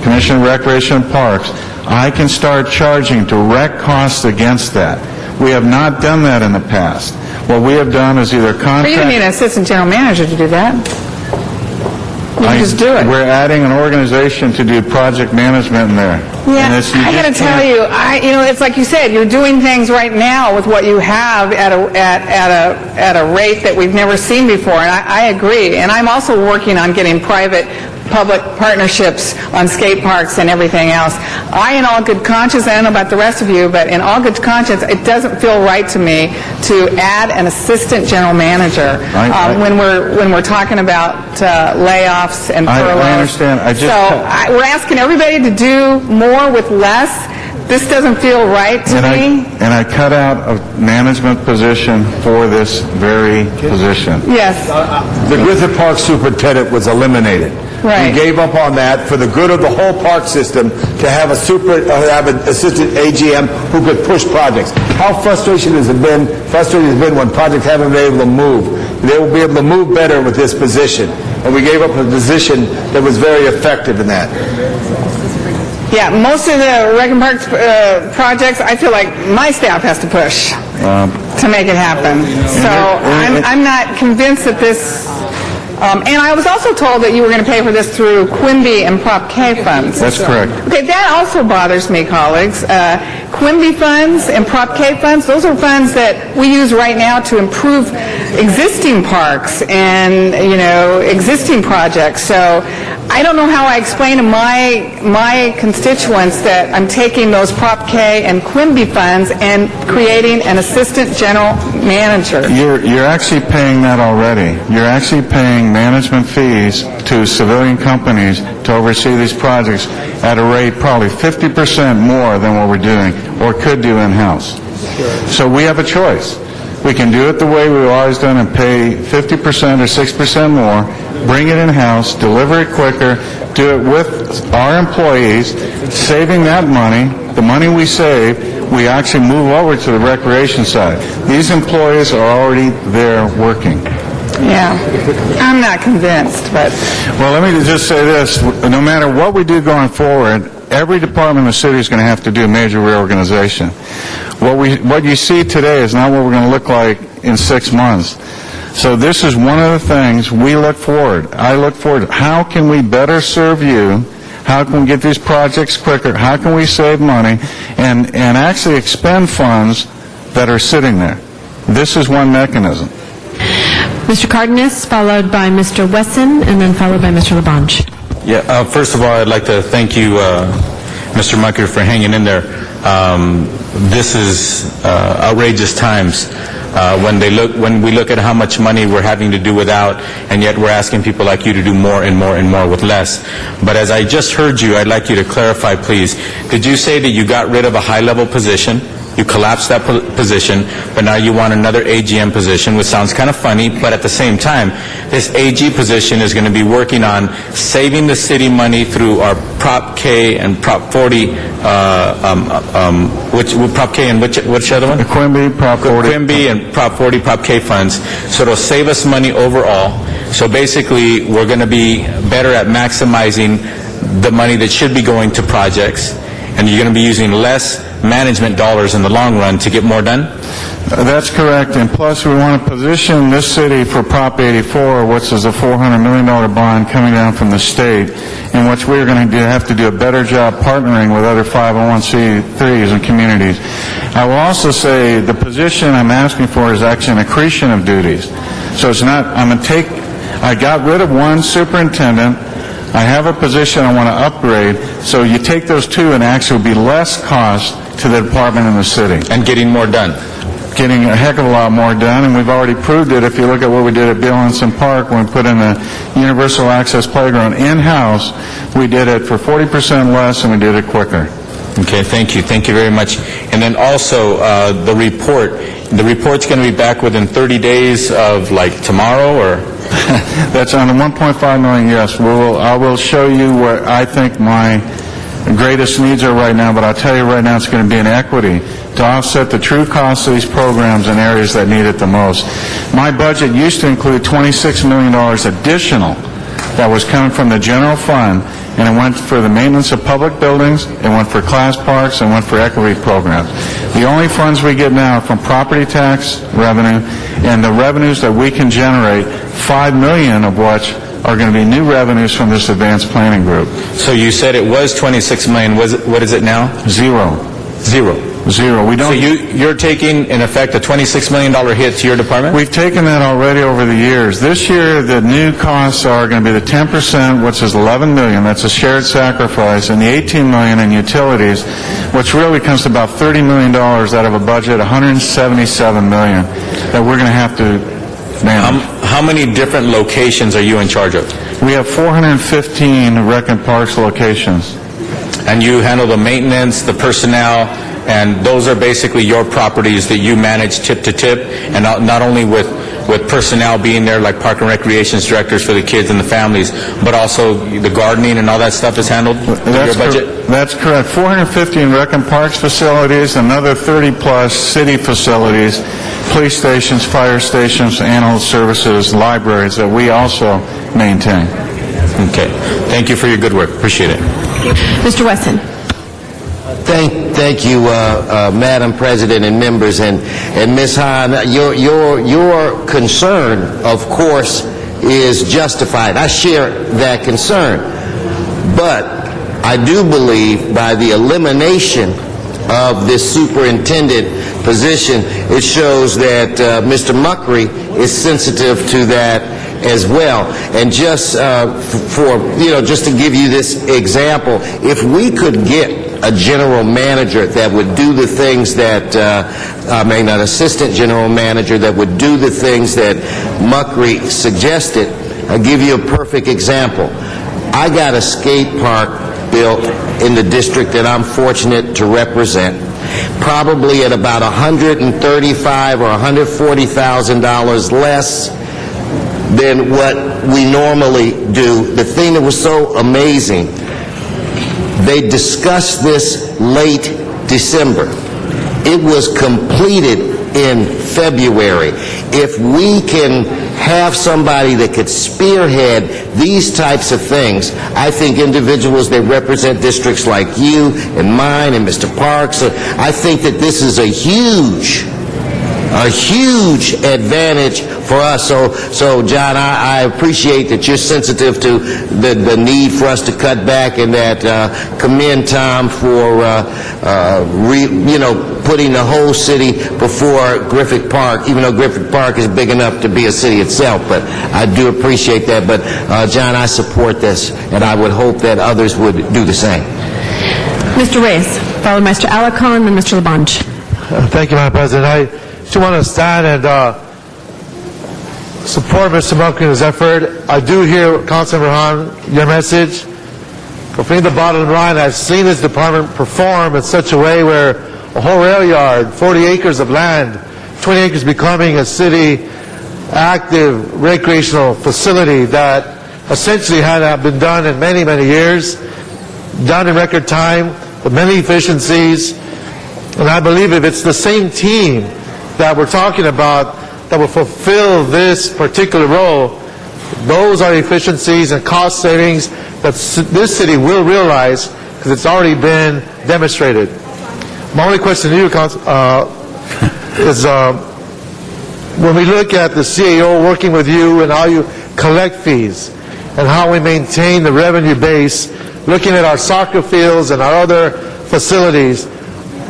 Commission of Recreation and Parks, I can start charging direct costs against that. We have not done that in the past. What we have done is either contract... But you don't need an assistant general manager to do that. You can just do it. We're adding an organization to do project management in there. Yeah, I got to tell you, it's like you said, you're doing things right now with what you have at a rate that we've never seen before, and I agree. And I'm also working on getting private-public partnerships on skate parks and everything else. In all good conscience, I don't know about the rest of you, but in all good conscience, it doesn't feel right to me to add an assistant general manager when we're talking about layoffs and furloughs. I understand. We're asking everybody to do more with less. This doesn't feel right to me. And I cut out a management position for this very position. Yes. The Griffith Park superintendent was eliminated. Right. We gave up on that for the good of the whole park system to have an assistant AGM who could push projects. How frustrating has it been when projects haven't been able to move? They will be able to move better with this position. And we gave up a position that was very effective in that. Yeah, most of the Rec and Parks projects, I feel like my staff has to push to make it happen. So I'm not convinced that this... and I was also told that you were going to pay for this through Quimby and Prop K funds. That's correct. Okay, that also bothers me, colleagues. Quimby funds and Prop K funds, those are funds that we use right now to improve existing parks and, existing projects. So I don't know how I explain to my constituents that I'm taking those Prop K and Quimby funds and creating an assistant general manager. You're actually paying that already. You're actually paying management fees to civilian companies to oversee these projects at a rate probably 50% more than what we're doing or could do in-house. So we have a choice. We can do it the way we've always done and pay 50% or 6% more, bring it in-house, deliver it quicker, do it with our employees, saving that money. The money we save, we actually move over to the recreation side. These employees are already there working. Yeah, I'm not convinced, but... Well, let me just say this. No matter what we do going forward, every department in the city is going to have to do a major reorganization. What you see today is not what we're going to look like in 6 months. So this is one of the things we look forward. I look forward. How can we better serve you? How can we get these projects quicker? How can we save money and actually expend funds that are sitting there? This is one mechanism. Mr. Cardenas, followed by Mr. Wesson, and then followed by Mr. Labange. Yeah, first of all, I'd like to thank you, Mr. Mucker, for hanging in there. This is outrageous times when we look at how much money we're having to do without, and yet we're asking people like you to do more and more and more with less. But as I just heard you, I'd like you to clarify, please. Did you say that you got rid of a high-level position? You collapsed that position, but now you want another AGM position, which sounds kind of funny, but at the same time, this AG position is going to be working on saving the city money through our Prop K and Prop 40, Prop K and which other one? The Quimby, Prop 40. Quimby and Prop 40, Prop K funds. So it'll save us money overall. So basically, we're going to be better at maximizing the money that should be going to projects, and you're going to be using less management dollars in the long run to get more done? That's correct, and plus we want to position this city for Prop 84, which is a $400 million bond coming down from the state, in which we're going to have to do a better job partnering with other 501c3s and communities. I will also say the position I'm asking for is actually an accretion of duties. So it's not, I got rid of one superintendent, I have a position I want to upgrade, so you take those two and actually will be less cost to the department in the city. And getting more done. Getting a heck of a lot more done, and we've already proved it. If you look at what we did at Bielenson Park when we put in a universal access playground in-house, we did it for 40% less and we did it quicker. Okay, thank you. Thank you very much. And then also, the report's going to be back within 30 days of, like, tomorrow, or? That's on the 1.5 million, yes. I will show you where I think my greatest needs are right now, but I'll tell you right now it's going to be in equity to offset the true costs of these programs in areas that need it the most. My budget used to include $26 million additional that was coming from the general fund, and it went for the maintenance of public buildings, it went for class parks, and went for equity programs. The only funds we get now are from property tax revenue, and the revenues that we can generate, $5 million of which are going to be new revenues from this advanced planning group. So you said it was $26 million. What is it now? Zero. We don't. So you're taking, in effect, a $26 million hit to your department? We've taken that already over the years. This year, the new costs are going to be the 10%, which is $11 million. That's a shared sacrifice, and the $18 million in utilities, which really comes to about $30 million out of a budget, $177 million, that we're going to have to manage. How many different locations are you in charge of? We have 415 Rec and Parks locations. And you handle the maintenance, the personnel, and those are basically your properties that you manage tip to tip, and not only with personnel being there, like park and recreations directors for the kids and the families, but also the gardening and all that stuff is handled in your budget? That's correct. 415 Rec and Parks facilities, another 30-plus city facilities, police stations, fire stations, animal services, libraries that we also maintain. Okay. Thank you for your good work. Appreciate it. Mr. Wesson. Thank you, Madam President and members, and Ms. Hahn. Your concern, of course, is justified. I share that concern, but I do believe by the elimination of this superintendent position, it shows that Mr. Muckery is sensitive to that as well. And just just to give you this example, if we could get a general manager that would do the things that, an assistant general manager that would do the things that Muckery suggested, I'll give you a perfect example. I got a skate park built in the district that I'm fortunate to represent, probably at about $135,000 or $140,000 less than what we normally do. The thing that was so amazing, they discussed this late December. It was completed in February. If we can have somebody that could spearhead these types of things, I think individuals that represent districts like you and mine and Mr. Parks, I think that this is a huge a huge advantage for us. So John, I appreciate that you're sensitive to the need for us to cut back, and that commend Tom for putting the whole city before Griffith Park, even though Griffith Park is big enough to be a city itself. But I do appreciate that. But John, I support this, and I would hope that others would do the same. Mr. Reyes, followed by Mr. Alarcon, then Mr. Labange. Thank you, Madam President. I just want to stand and support Mr. Munkin's effort. I do hear, Councilmember Hahn, your message. But from the bottom line, I've seen this department perform in such a way where a whole rail yard, 40 acres of land, 20 acres becoming a city active recreational facility that essentially had been done in many, many years, done in record time, with many efficiencies. And I believe if it's the same team that we're talking about that will fulfill this particular role, those are efficiencies and cost savings that this city will realize, because it's already been demonstrated. My only question to you, is when we look at the CAO working with you and how you collect fees and how we maintain the revenue base, looking at our soccer fields and our other facilities,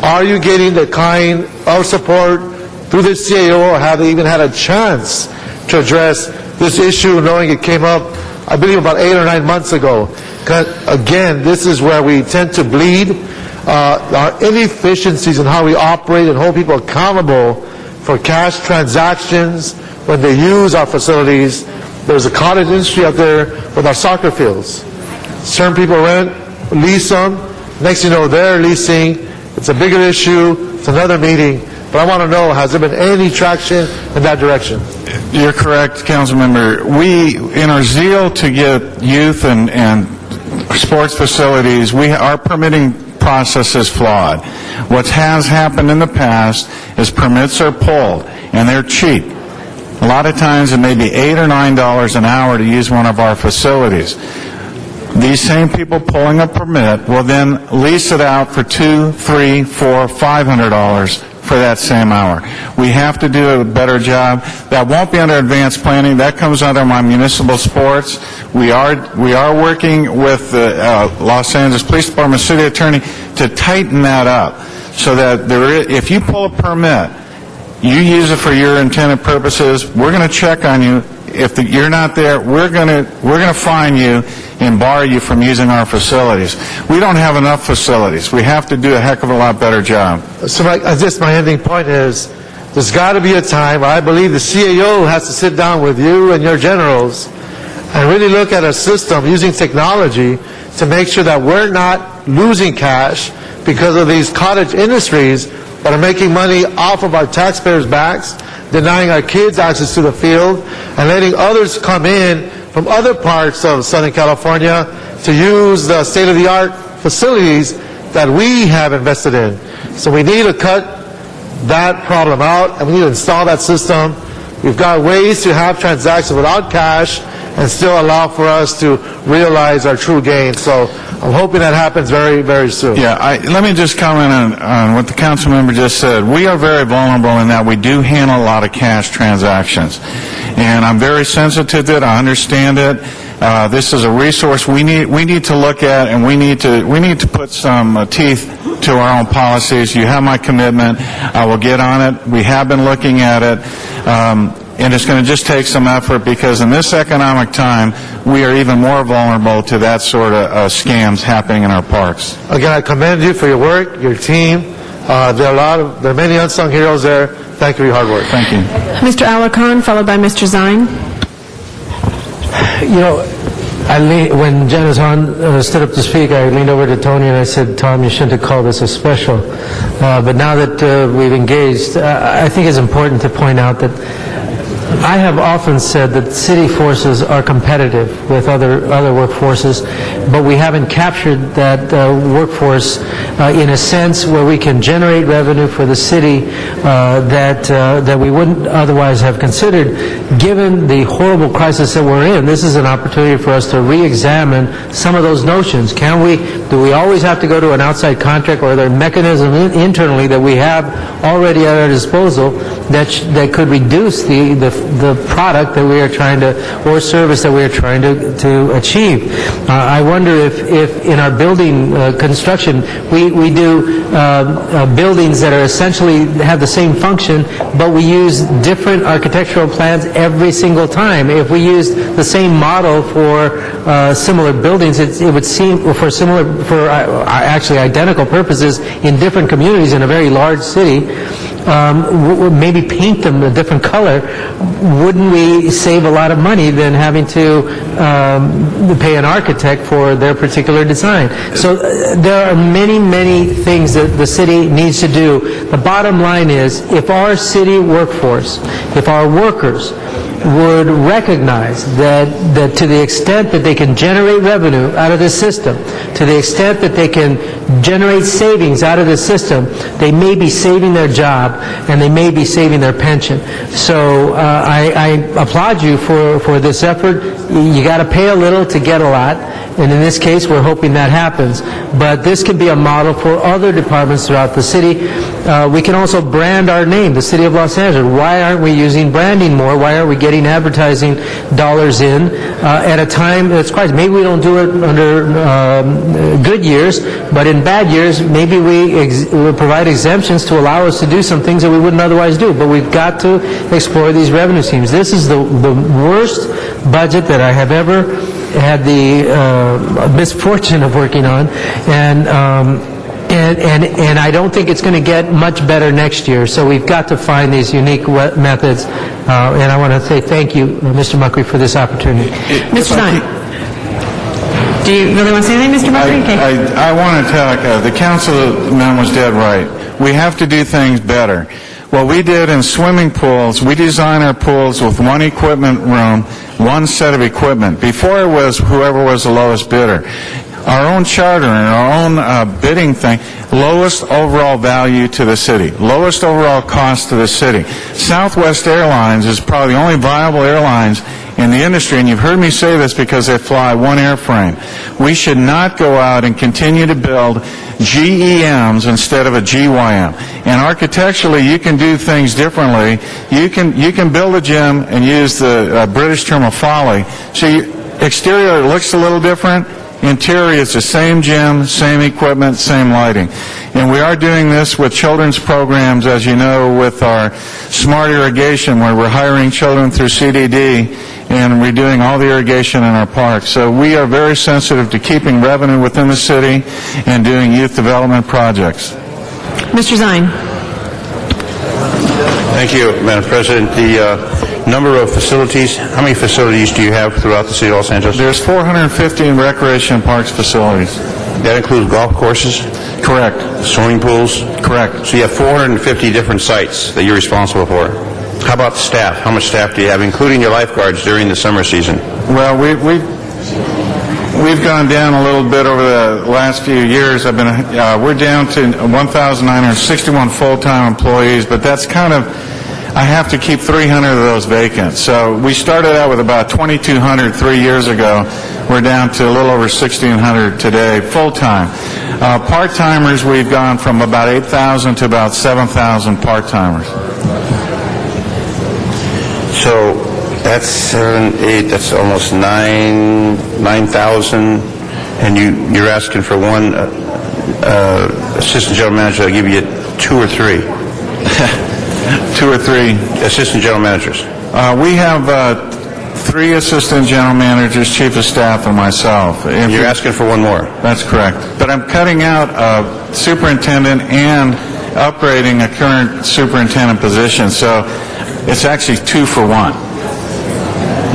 are you getting the kind of support through the CAO, or have they even had a chance to address this issue, knowing it came up, I believe, about 8 or 9 months ago? Because, again, this is where we tend to bleed. Our inefficiencies in how we operate and hold people accountable for cash transactions when they use our facilities. There's a cottage industry out there with our soccer fields. Certain people rent, lease them. Next thing you know, they're leasing. It's a bigger issue. It's another meeting. But I want to know, has there been any traction in that direction? You're correct, Councilmember. We, in our zeal to get youth and sports facilities, our permitting process is flawed. What has happened in the past is permits are pulled, and they're cheap. A lot of times it may be $8 or $9 an hour to use one of our facilities. These same people pulling a permit will then lease it out for $200, $300, $400, $500 for that same hour. We have to do a better job. That won't be under advanced planning. That comes under my municipal sports. We are working with the Los Angeles Police Department, City Attorney, to tighten that up so that if you pull a permit, you use it for your intended purposes. We're going to check on you. If you're not there, we're going to fine you and bar you from using our facilities. We don't have enough facilities. We have to do a heck of a lot better job. So my ending point is, there's got to be a time, I believe the CAO has to sit down with you and your generals and really look at a system using technology to make sure that we're not losing cash because of these cottage industries that are making money off of our taxpayers' backs, denying our kids access to the field, and letting others come in from other parts of Southern California to use the state-of-the-art facilities that we have invested in. So we need to cut that problem out, and we need to install that system. We've got ways to have transactions without cash and still allow for us to realize our true gain. So I'm hoping that happens very, very soon. Yeah, let me just comment on what the council member just said. We are very vulnerable in that we do handle a lot of cash transactions. And I'm very sensitive to it. I understand it. This is a resource we need to look at, and we need to put some teeth to our own policies. You have my commitment. I will get on it. We have been looking at it. And it's going to just take some effort, because in this economic time, we are even more vulnerable to that sort of scams happening in our parks. Again, I commend you for your work, your team. There are many unsung heroes there. Thank you for your hard work. Thank you. Mr. Alarcon, followed by Mr. Zine. You know, when Janice Hahn stood up to speak, I leaned over to Tony and I said, Tom, you shouldn't have called this a special. But now that we've engaged, I think it's important to point out that I have often said that city forces are competitive with other workforces, but we haven't captured that workforce in a sense where we can generate revenue for the city that we wouldn't otherwise have considered. Given the horrible crisis that we're in, this is an opportunity for us to re-examine some of those notions. Do we always have to go to an outside contract, or are there mechanisms internally that we have already at our disposal that could reduce the product that we are trying to, or service that we are trying to achieve? I wonder if in our building construction, we do buildings that are essentially have the same function, but we use different architectural plans every single time. If we used the same model for similar buildings, it would seem for actually identical purposes in different communities in a very large city, maybe paint them a different color, wouldn't we save a lot of money than having to pay an architect for their particular design? So there are many, many things that the city needs to do. The bottom line is, if our city workforce, if our workers would recognize that to the extent that they can generate revenue out of this system, to the extent that they can generate savings out of this system, they may be saving their job and they may be saving their pension. So I applaud you for this effort. You got to pay a little to get a lot, and in this case we're hoping that happens. But this can be a model for other departments throughout the city. We can also brand our name, the City of Los Angeles. Why aren't we using branding more? Why aren't we getting advertising dollars in at a time that's quite, maybe we don't do it under good years, but in bad years maybe we provide exemptions to allow us to do some things that we wouldn't otherwise do. But we've got to explore these revenue streams. This is the worst budget that I have ever had the misfortune of working on, and I don't think it's going to get much better next year. So we've got to find these unique methods, and I want to say thank you, Mr. Muckrey, for this opportunity. Mr. Stein. Do you really want to say anything, Mr. Muckrey? Okay. I want to tell the councilman was dead right. We have to do things better. What we did in swimming pools, we designed our pools with one equipment room, one set of equipment. Before it was whoever was the lowest bidder. Our own charter and our own bidding thing, lowest overall value to the city, lowest overall cost to the city. Southwest Airlines is probably the only viable airlines in the industry, and you've heard me say this because they fly one airframe. We should not go out and continue to build GEMs instead of a GYM. And architecturally, you can do things differently. You can build a gym and use the British term of folly. So exterior looks a little different. Interior is the same gym, same equipment, same lighting. And we are doing this with children's programs, as you know, with our smart irrigation, where we're hiring children through CDD and redoing all the irrigation in our parks. So we are very sensitive to keeping revenue within the city and doing youth development projects. Mr. Zine. Thank you, Madam President. The number of facilities, how many facilities do you have throughout the city of Los Angeles? There's 450 recreation parks facilities. That includes golf courses? Correct. Swimming pools? Correct. So you have 450 different sites that you're responsible for. How about staff? How much staff do you have, including your lifeguards during the summer season? Well, we've gone down a little bit over the last few years. We're down to 1,961 full-time employees, but that's kind of, I have to keep 300 of those vacant. So we started out with about 2,200 3 years ago. We're down to a little over 1,600 today, full-time. Part-timers, we've gone from about 8,000 to about 7,000 part-timers. So that's 7, 8, that's almost 9,000, and you're asking for one assistant general manager. I'll give you 2 or 3. 2 or 3 assistant general managers. We have 3 assistant general managers, chief of staff, and myself. You're asking for one more. That's correct. But I'm cutting out a superintendent and upgrading a current superintendent position, so it's actually 2 for 1.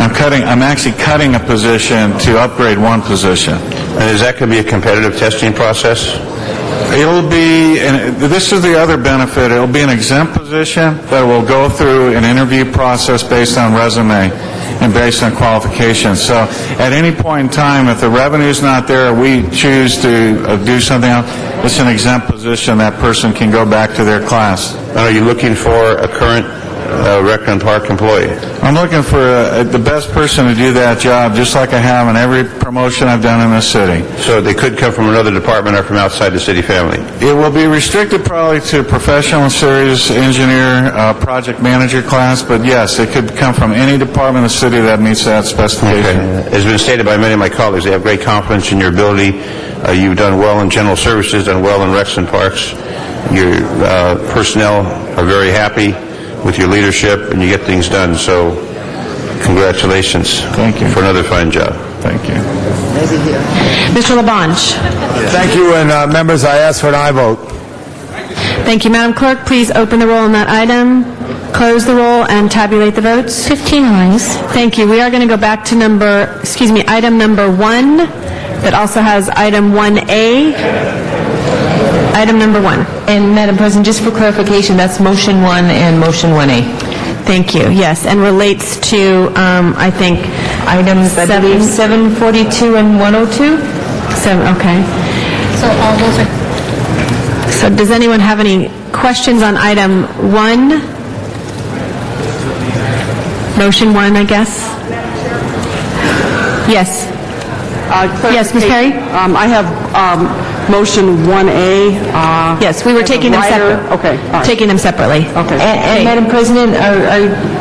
I'm actually cutting a position to upgrade one position. And is that going to be a competitive testing process? It'll be, and this is the other benefit, it'll be an exempt position that will go through an interview process based on resume and based on qualifications. So at any point in time, if the revenue's not there, we choose to do something else, it's an exempt position. That person can go back to their class. Are you looking for a current Rec and Park employee? I'm looking for the best person to do that job, just like I have in every promotion I've done in this city. So they could come from another department or from outside the city family? It will be restricted probably to professional series engineer, project manager class, but yes, it could come from any department in the city that meets that specification. Okay. As has been stated by many of my colleagues, they have great confidence in your ability. You've done well in general services, done well in Recs and Parks. Your personnel are very happy with your leadership, and you get things done. So, congratulations. Thank you for another fine job. Thank you. Mr. Labange. Thank you, and members, I ask for an aye vote. Thank you, Madam Clerk. Please open the roll on that item, close the roll, and tabulate the votes. 15 ayes. Thank you. We are going to go back to item number 1 that also has item 1A. Item number 1. And Madam President, just for clarification, that's motion 1 and motion 1A. Thank you. Yes, and relates to, I think, items 742 and 102? Okay. So all those are... So does anyone have any questions on item 1? Motion 1, I guess? Yes. Yes, Ms. Perry? I have motion 1A. Yes, we were taking them separate. Okay. all right. Taking them separately. Okay. And Madam President,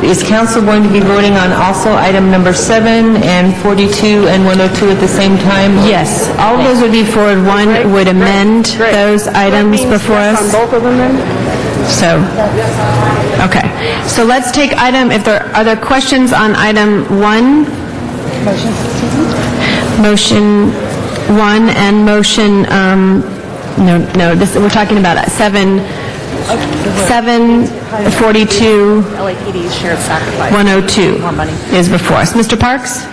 is council going to be voting on also item number 7 and 42 and 102 at the same time? Yes, all of those would be forward. One would amend those items before us. On both of them then? So, okay. So let's take are there questions on item 1? Motion 1 and motion, we're talking about 742, LAPD's shared sacrifice. 102 is before us. Mr. Parks,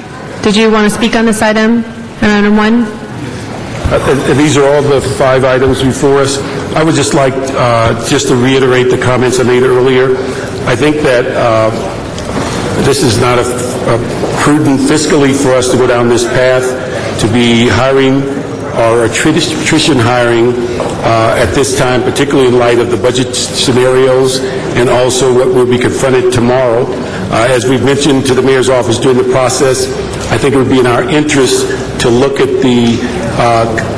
did you want to speak on this item, on item 1? These are all the 5 items before us. I would just like just to reiterate the comments I made earlier. I think that this is not a prudent fiscally for us to go down this path, to be hiring or attrition hiring at this time, particularly in light of the budget scenarios and also what will be confronted tomorrow. As we've mentioned to the mayor's office during the process, I think it would be in our interest to look at the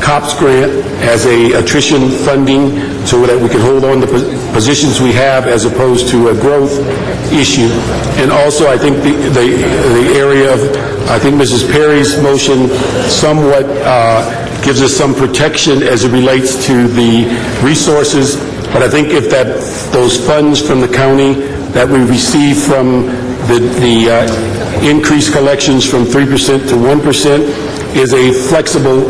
COPS grant as a attrition funding so that we can hold on to positions we have as opposed to a growth issue. And also, I think the area of, I think Mrs. Perry's motion somewhat gives us some protection as it relates to the resources. But I think if those funds from the county that we receive from the increased collections from 3% to 1% is a flexible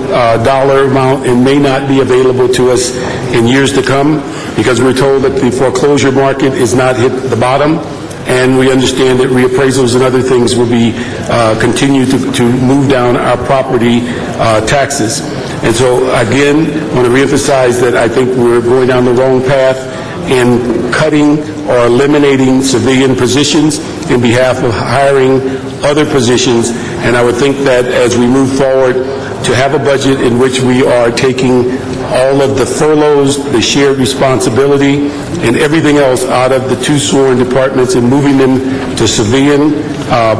dollar amount and may not be available to us in years to come, because we're told that the foreclosure market is not hit the bottom, and we understand that reappraisals and other things will be continue to move down our property taxes. And so, again, I want to reemphasize that I think we're going down the wrong path in cutting or eliminating civilian positions in behalf of hiring other positions. And I would think that as we move forward to have a budget in which we are taking all of the furloughs, the shared responsibility, and everything else out of the 2 sworn departments and moving them to civilian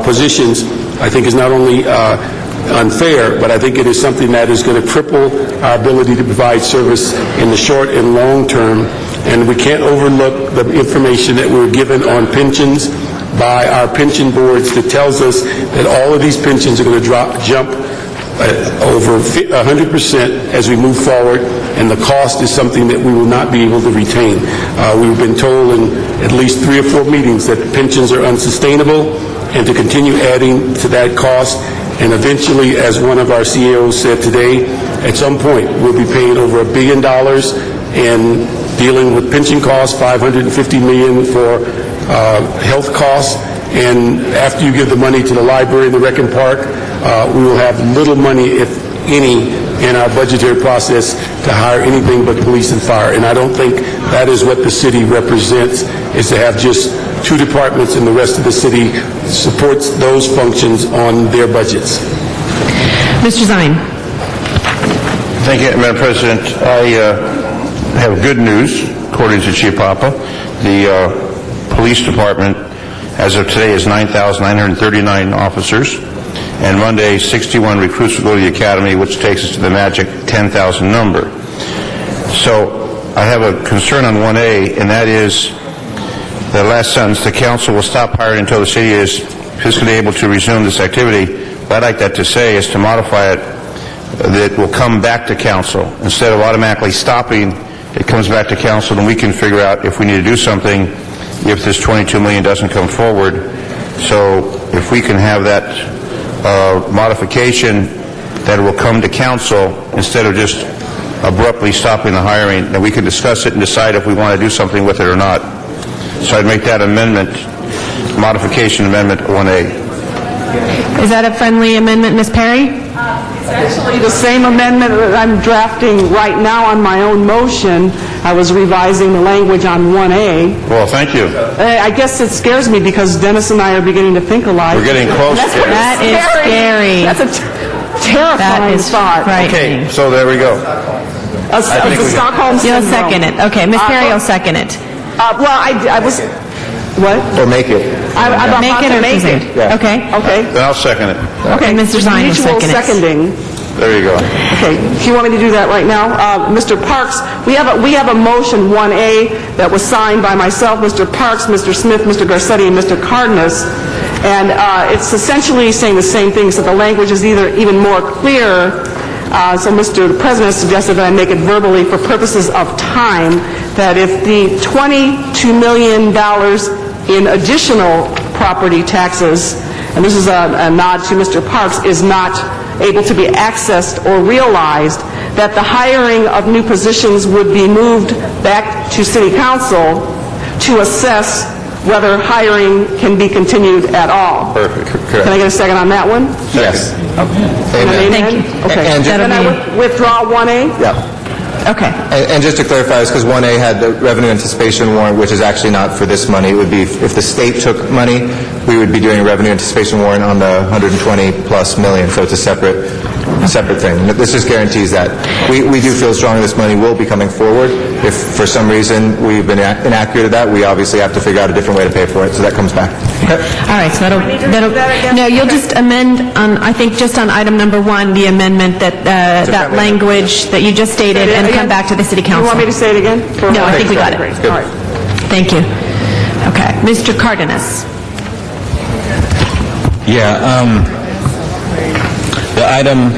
positions, I think is not only unfair, but I think it is something that is going to cripple our ability to provide service in the short and long term. And we can't overlook the information that we're given on pensions by our pension boards that tells us that all of these pensions are going to jump over 100% as we move forward, and the cost is something that we will not be able to retain. We've been told in at least 3 or 4 meetings that pensions are unsustainable, and to continue adding to that cost, and eventually, as one of our CEOs said today, at some point we'll be paying over $1 billion and dealing with pension costs, $550 million for health costs, and after you give the money to the library and the Rec and Park, we will have little money, if any in our budgetary process to hire anything but police and fire. And I don't think that is what the city represents, is to have just two departments and the rest of the city supports those functions on their budgets. Mr. Zine. Thank you, Madam President. I have good news, according to Chief Papa. The police department, as of today, is 9,939 officers, and Monday, 61 recruits will go to the academy, which takes us to the magic 10,000 number. So I have a concern on 1A, and that is the last sentence: the council will stop hiring until the city is fiscally able to resume this activity. What I'd like that to say is to modify it, that will come back to council. Instead of automatically stopping, it comes back to council, and we can figure out if we need to do something if this $22 million doesn't come forward. So if we can have that modification, that it will come to council instead of just abruptly stopping the hiring, then we can discuss it and decide if we want to do something with it or not. So I'd make that amendment, modification amendment 1A. Is that a friendly amendment, Ms. Perry? It's actually the same amendment that I'm drafting right now on my own motion. I was revising the language on 1A. Well, thank you. I guess it scares me because Dennis and I are beginning to think alike. We're getting close. That is scary. That's a terrifying thought. Okay, so there we go. A Stockholm You'll syndrome. second it. Okay, Ms. Perry will second it. Well, I was... What? Or make it. I'm about Make it to or make present? it. Yeah. Okay. Okay. Then I'll second it. Okay, Mr. Zine will Mutual second it. seconding. There you go. Okay, if you want me to do that right now, Mr. Parks, we have a motion 1A that was signed by myself, Mr. Parks, Mr. Smith, Mr. Garcetti, and Mr. Cardenas, and it's essentially saying the same thing, so the language is even more clear. So Mr. President suggested that I make it verbally for purposes of time, that if the $22 million in additional property taxes, and this is a nod to Mr. Parks, is not able to be accessed or realized, that the hiring of new positions would be moved back to City Council to assess whether hiring can be continued at all. Perfect. Can I get a second on that one? Yes. Amen. Thank you. Okay. And Then I withdraw 1A? Yeah. Okay. And just to clarify, it's because 1A had the revenue anticipation warrant, which is actually not for this money. It would be, if the state took money, we would be doing a revenue anticipation warrant on the 120+ million, so it's a separate thing. This just guarantees that. We do feel strongly this money will be coming forward. If for some reason we've been inaccurate at that, we obviously have to figure out a different way to pay for it, so that comes back. All right, so no, you'll just amend on, I think, just on item number 1, the amendment that, that language that you just stated, and come back to the city council. You want me to say it again? No, I think we got it. All right. Thank you. Okay, Mr. Cardenas. Yeah, the item,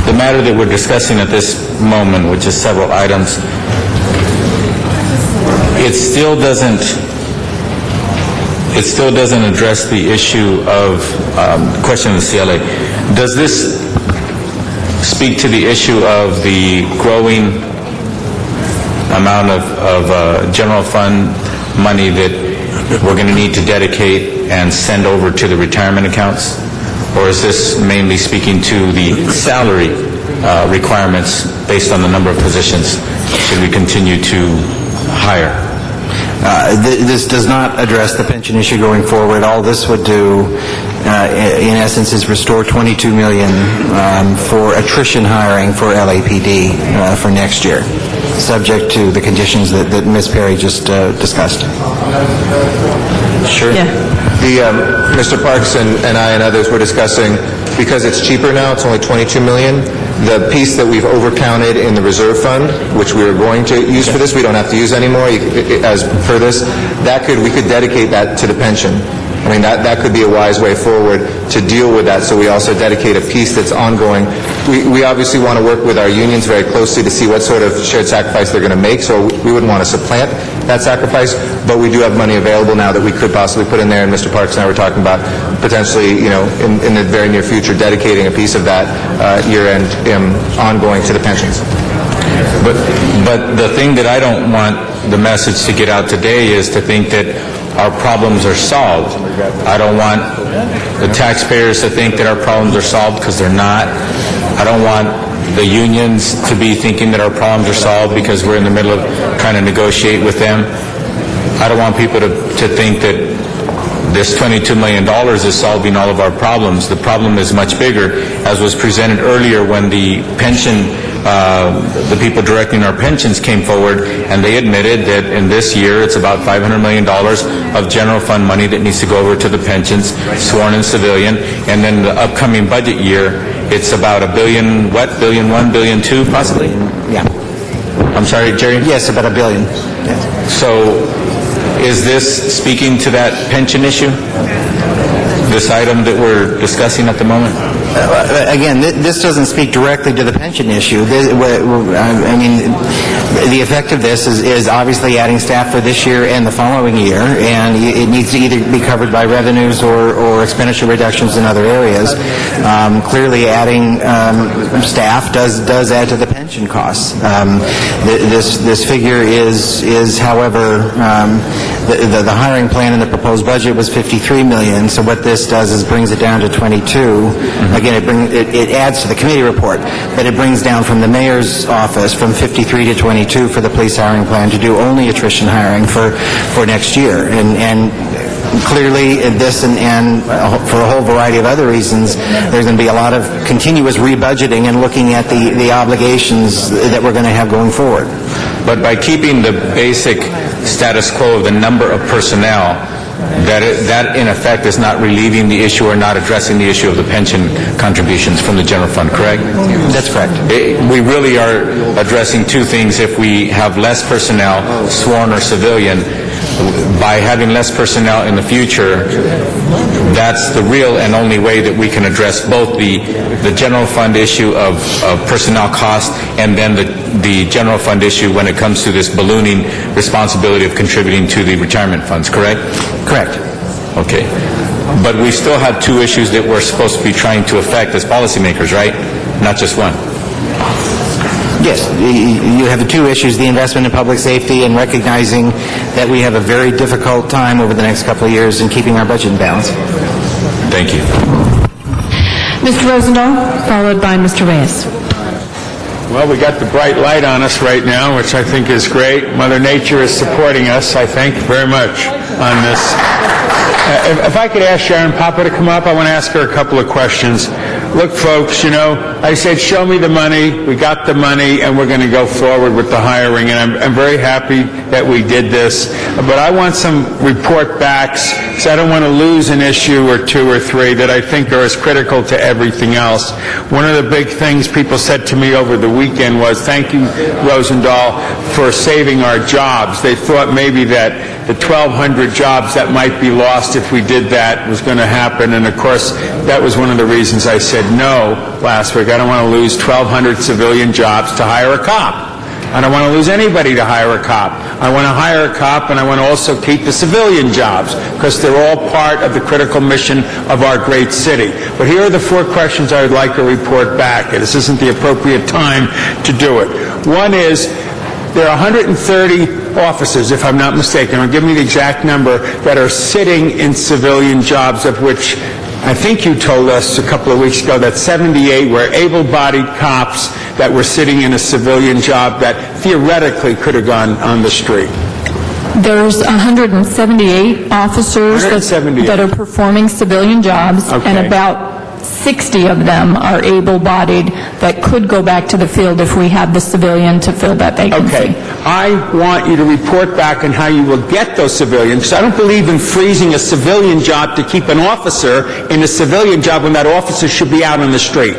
the matter that we're discussing at this moment, which is several items, it still doesn't address the issue of question of the CLA. Does this speak to the issue of the growing amount of general fund money that we're going to need to dedicate and send over to the retirement accounts? Or is this mainly speaking to the salary requirements based on the number of positions should we continue to hire? This does not address the pension issue going forward. All this would do, in essence, is restore $22 million for attrition hiring for LAPD for next year, subject to the conditions that Ms. Perry just discussed. Sure. Yeah. Mr. Parks and I and others were discussing, because it's cheaper now, it's only $22 million, the piece that we've overcounted in the reserve fund, which we were going to use for this, we don't have to use anymore as per this, we could dedicate that to the pension. I mean, that could be a wise way forward to deal with that, so we also dedicate a piece that's ongoing. We obviously want to work with our unions very closely to see what sort of shared sacrifice they're going to make, so we wouldn't want to supplant that sacrifice, but we do have money available now that we could possibly put in there, and Mr. Parks and I were talking about potentially, in the very near future, dedicating a piece of that year-end ongoing to the pensions. But the thing that I don't want the message to get out today is to think that our problems are solved. I don't want the taxpayers to think that our problems are solved, because they're not. I don't want the unions to be thinking that our problems are solved because we're in the middle of trying to negotiate with them. I don't want people to think that this $22 million is solving all of our problems. The problem is much bigger, as was presented earlier when the pension, the people directing our pensions came forward, and they admitted that in this year it's about $500 million of general fund money that needs to go over to the pensions, sworn and civilian, and then the upcoming budget year, it's about $1 billion, what, $1.1 billion, $1.2 billion possibly? Yeah. I'm sorry, Jerry? Yes, about $1 billion. Yes. So, is this speaking to that pension issue? This item that we're discussing at the moment? Again, this doesn't speak directly to the pension issue. I mean, the effect of this is obviously adding staff for this year and the following year, and it needs to either be covered by revenues or expenditure reductions in other areas. Clearly, adding staff does add to the pension costs. This figure is, however, the hiring plan in the proposed budget was $53 million. So what this does is brings it down to 22. Again, it adds to the committee report, but it brings down from the mayor's office from 53 to 22 for the police hiring plan to do only attrition hiring for next year. And clearly, this and for a whole variety of other reasons, there's going to be a lot of continuous rebudgeting and looking at the obligations that we're going to have going forward. But by keeping the basic status quo of the number of personnel, that in effect is not relieving the issue or not addressing the issue of the pension contributions from the general fund, correct? That's correct. We really are addressing two things. If we have less personnel, sworn or civilian, by having less personnel in the future, that's the real and only way that we can address both the general fund issue of personnel cost and then the general fund issue when it comes to this ballooning responsibility of contributing to the retirement funds, correct? Correct. Okay. But we still have two issues that we're supposed to be trying to affect as policymakers, right? Not just one. Yes, you have the two issues, the investment in public safety and recognizing that we have a very difficult time over the next couple of years in keeping our budget in balance. Thank you. Mr. Rosendahl, followed by Mr. Reyes. Well, we got the bright light on us right now, which I think is great. Mother Nature is supporting us, I think, very much on this. If I could ask Sharon Papa to come up, I want to ask her a couple of questions. Look, folks, I said, show me the money. We got the money, and we're going to go forward with the hiring, and I'm very happy that we did this. But I want some report backs, because I don't want to lose an issue or two or three that I think are as critical to everything else. One of the big things people said to me over the weekend was, thank you, Rosendahl, for saving our jobs. They thought maybe that the 1,200 jobs that might be lost if we did that was going to happen, and of course, that was one of the reasons I said no last week. I don't want to lose 1,200 civilian jobs to hire a cop. I don't want to lose anybody to hire a cop. I want to hire a cop, and I want to also keep the civilian jobs, because they're all part of the critical mission of our great city. But here are the four questions I would like to report back. This isn't the appropriate time to do it. One is, there are 130 officers, if I'm not mistaken, or give me the exact number, that are sitting in civilian jobs, of which I think you told us a couple of weeks ago that 78 were able-bodied cops that were sitting in a civilian job that theoretically could have gone on the street. There's 178 officers that are performing civilian jobs, and about 60 of them are able-bodied that could go back to the field if we had the civilian to fill that vacancy. Okay. I want you to report back on how you will get those civilians, because I don't believe in freezing a civilian job to keep an officer in a civilian job when that officer should be out on the street.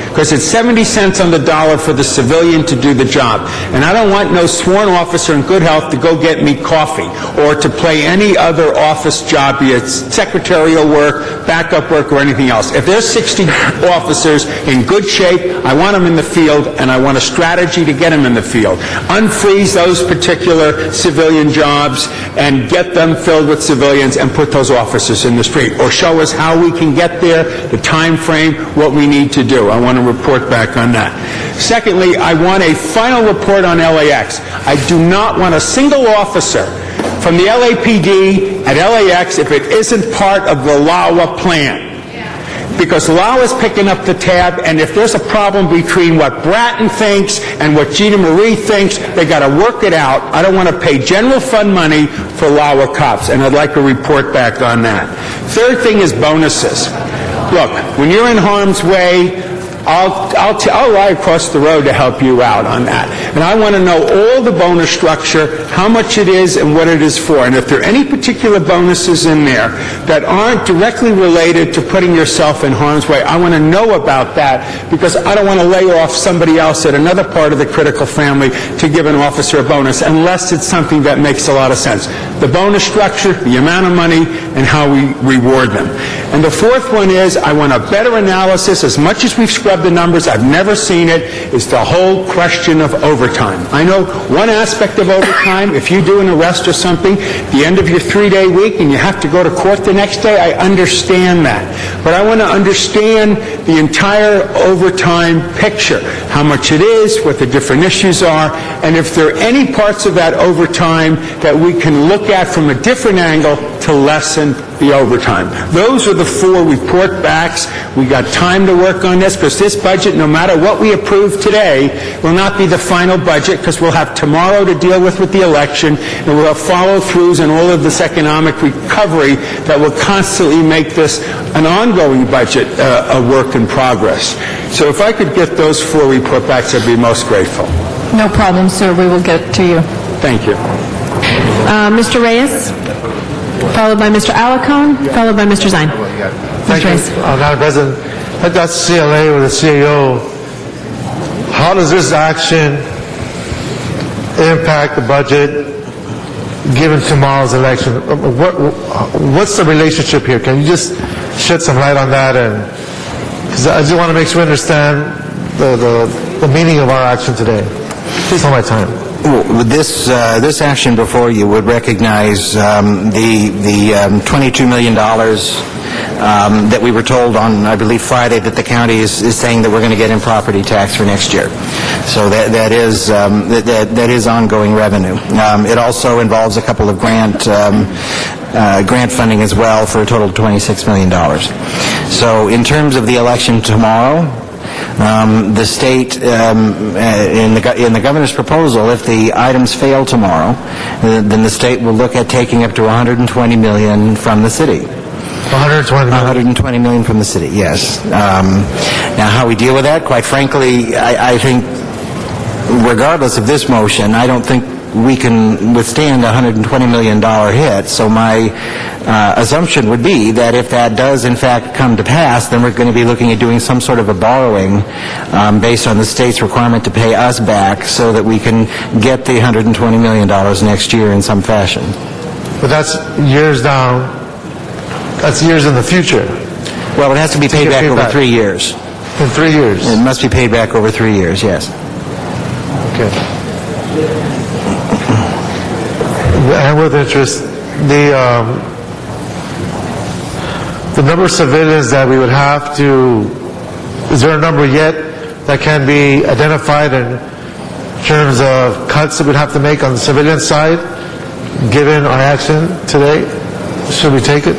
Because it's 70 cents on the dollar for the civilian to do the job. And I don't want no sworn officer in good health to go get me coffee or to play any other office job, be it secretarial work, backup work, or anything else. If there's 60 officers in good shape, I want them in the field, and I want a strategy to get them in the field. Unfreeze those particular civilian jobs and get them filled with civilians and put those officers in the street. Or show us how we can get there, the time frame, what we need to do. I want to report back on that. Secondly, I want a final report on LAX. I do not want a single officer from the LAPD at LAX if it isn't part of the LAWA plan. Because LAWA is picking up the tab, and if there's a problem between what Bratton thinks and what Gina Marie thinks, they got to work it out. I don't want to pay general fund money for LAWA cops, and I'd like a report back on that. Third thing is bonuses. Look, when you're in harm's way, I'll ride across the road to help you out on that. And I want to know all the bonus structure, how much it is, and what it is for. And if there are any particular bonuses in there that aren't directly related to putting yourself in harm's way, I want to know about that, because I don't want to lay off somebody else at another part of the critical family to give an officer a bonus, unless it's something that makes a lot of sense. The bonus structure, the amount of money, and how we reward them. And the fourth one is, I want a better analysis. As much as we've scrubbed the numbers, I've never seen it, is the whole question of overtime. I know one aspect of overtime, if you do an arrest or something, the end of your 3-day week and you have to go to court the next day, I understand that. But I want to understand the entire overtime picture, how much it is, what the different issues are, and if there are any parts of that overtime that we can look at from a different angle to lessen the overtime. Those are the 4 report backs. We got time to work on this, because this budget, no matter what we approve today, will not be the final budget, because we'll have tomorrow to deal with the election, and we'll have follow-throughs and all of this economic recovery that will constantly make this an ongoing budget, a work in progress. So if I could get those 4 report backs, I'd be most grateful. No problem, sir. We will get to you. Thank you. Mr. Reyes, followed by Mr. Alacone, followed by Mr. Zine. Thank you, Madam President. At that CLA or the CAO, how does this action impact the budget given tomorrow's election? What's the relationship here? Can you just shed some light on that? And because I just want to make sure we understand the meaning of our action today. Please hold my time. Well, this action before you would recognize the $22 million that we were told on, I believe, Friday, that the county is saying that we're going to get in property tax for next year. So that is ongoing revenue. It also involves a couple of grant funding as well for a total of $26 million. So in terms of the election tomorrow, the state, in the governor's proposal, if the items fail tomorrow, then the state will look at taking up to $120 million from the city. $120 million from the city, yes. Now, how we deal with that, quite frankly, I think, regardless of this motion, I don't think we can withstand a $120 million hit. So my assumption would be that if that does in fact come to pass, then we're going to be looking at doing some sort of a borrowing based on the state's requirement to pay us back so that we can get the $120 million next year in some fashion. But that's years down. That's years in the future. Well, it has to be paid back over 3 years. In 3 years? It must be paid back over 3 years, yes. Okay. And with interest, the number of civilians that we would have to, is there a number yet that can be identified in terms of cuts that we'd have to make on the civilian side, given our action today? Should we take it?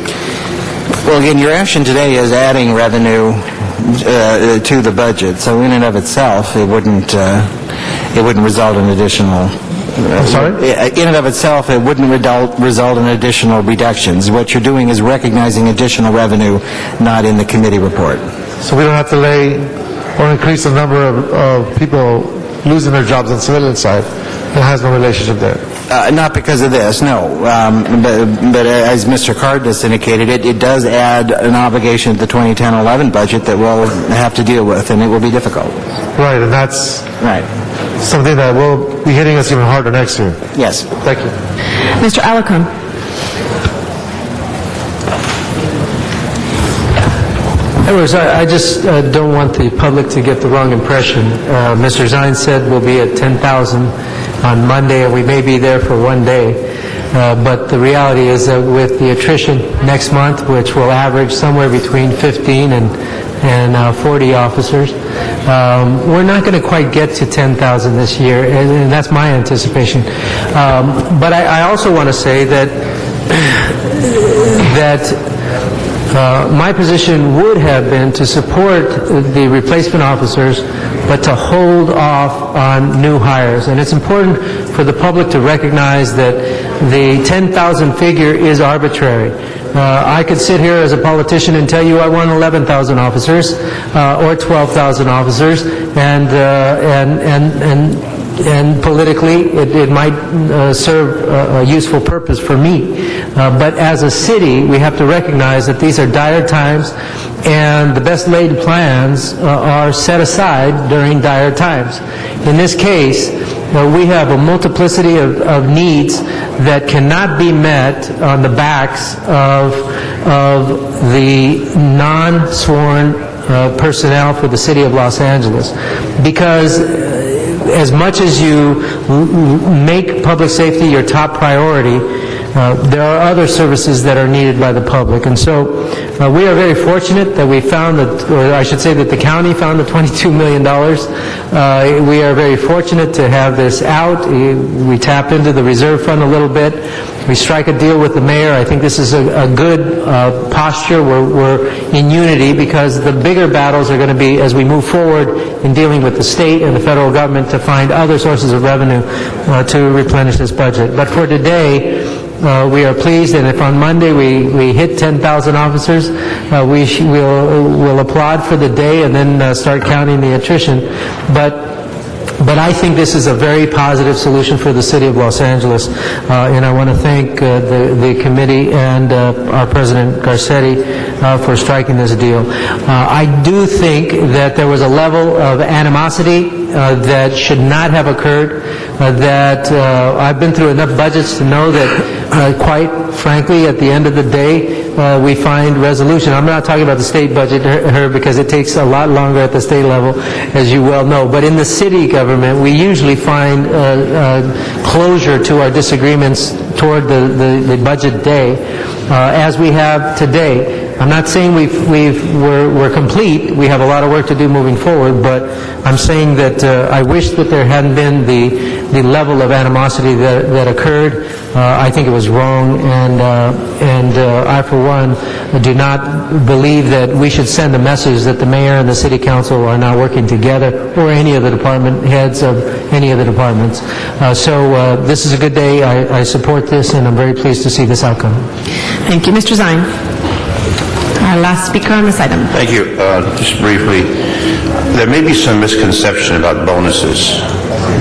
Well, again, your action today is adding revenue to the budget, so in and of itself, it wouldn't result in additional. I'm sorry? In and of itself, it wouldn't result in additional reductions. What you're doing is recognizing additional revenue, not in the committee report. So we don't have to lay or increase the number of people losing their jobs on the civilian side. It has no relationship there. Not because of this, no. But as Mr. Cardenas indicated, it does add an obligation to the 2010-11 budget that we'll have to deal with, and it will be difficult. Right, and that's right. Something that will be hitting us even harder next year. Yes. Thank you. Mr. Alacone. Anyways, I just don't want the public to get the wrong impression. Mr. Zine said we'll be at 10,000 on Monday, and we may be there for 1 day. But the reality is that with the attrition next month, which will average somewhere between 15 and 40 officers, we're not going to quite get to 10,000 this year, and that's my anticipation. But I also want to say that my position would have been to support the replacement officers, but to hold off on new hires. And it's important for the public to recognize that the 10,000 figure is arbitrary. I could sit here as a politician and tell you I want 11,000 officers or 12,000 officers, and politically it might serve a useful purpose for me. But as a city, we have to recognize that these are dire times, and the best laid plans are set aside during dire times. In this case, we have a multiplicity of needs that cannot be met on the backs of the non-sworn personnel for the city of Los Angeles. Because as much as you make public safety your top priority, there are other services that are needed by the public. And so we are very fortunate that we found that, or I should say that the county found the $22 million. We are very fortunate to have this out. We tap into the reserve fund a little bit. We strike a deal with the mayor. I think this is a good posture. We're in unity, because the bigger battles are going to be as we move forward in dealing with the state and the federal government to find other sources of revenue to replenish this budget. But for today, we are pleased, and if on Monday we hit 10,000 officers, we'll applaud for the day and then start counting the attrition. But I think this is a very positive solution for the city of Los Angeles, and I want to thank the committee and our President Garcetti for striking this deal. I do think that there was a level of animosity that should not have occurred, that I've been through enough budgets to know that, quite frankly, at the end of the day, we find resolution. I'm not talking about the state budget, because it takes a lot longer at the state level, as you well know. But in the city government, we usually find closure to our disagreements toward the budget day, as we have today. I'm not saying we're complete. We have a lot of work to do moving forward, but I'm saying that I wish that there hadn't been the level of animosity that occurred. I think it was wrong, and I, for one, do not believe that we should send a message that the mayor and the city council are not working together, or any of the department heads of any of the departments. So this is a good day. I support this, and I'm very pleased to see this outcome. Thank you. Mr. Zine. Our last speaker on this item. Thank you. Just briefly, there may be some misconception about bonuses.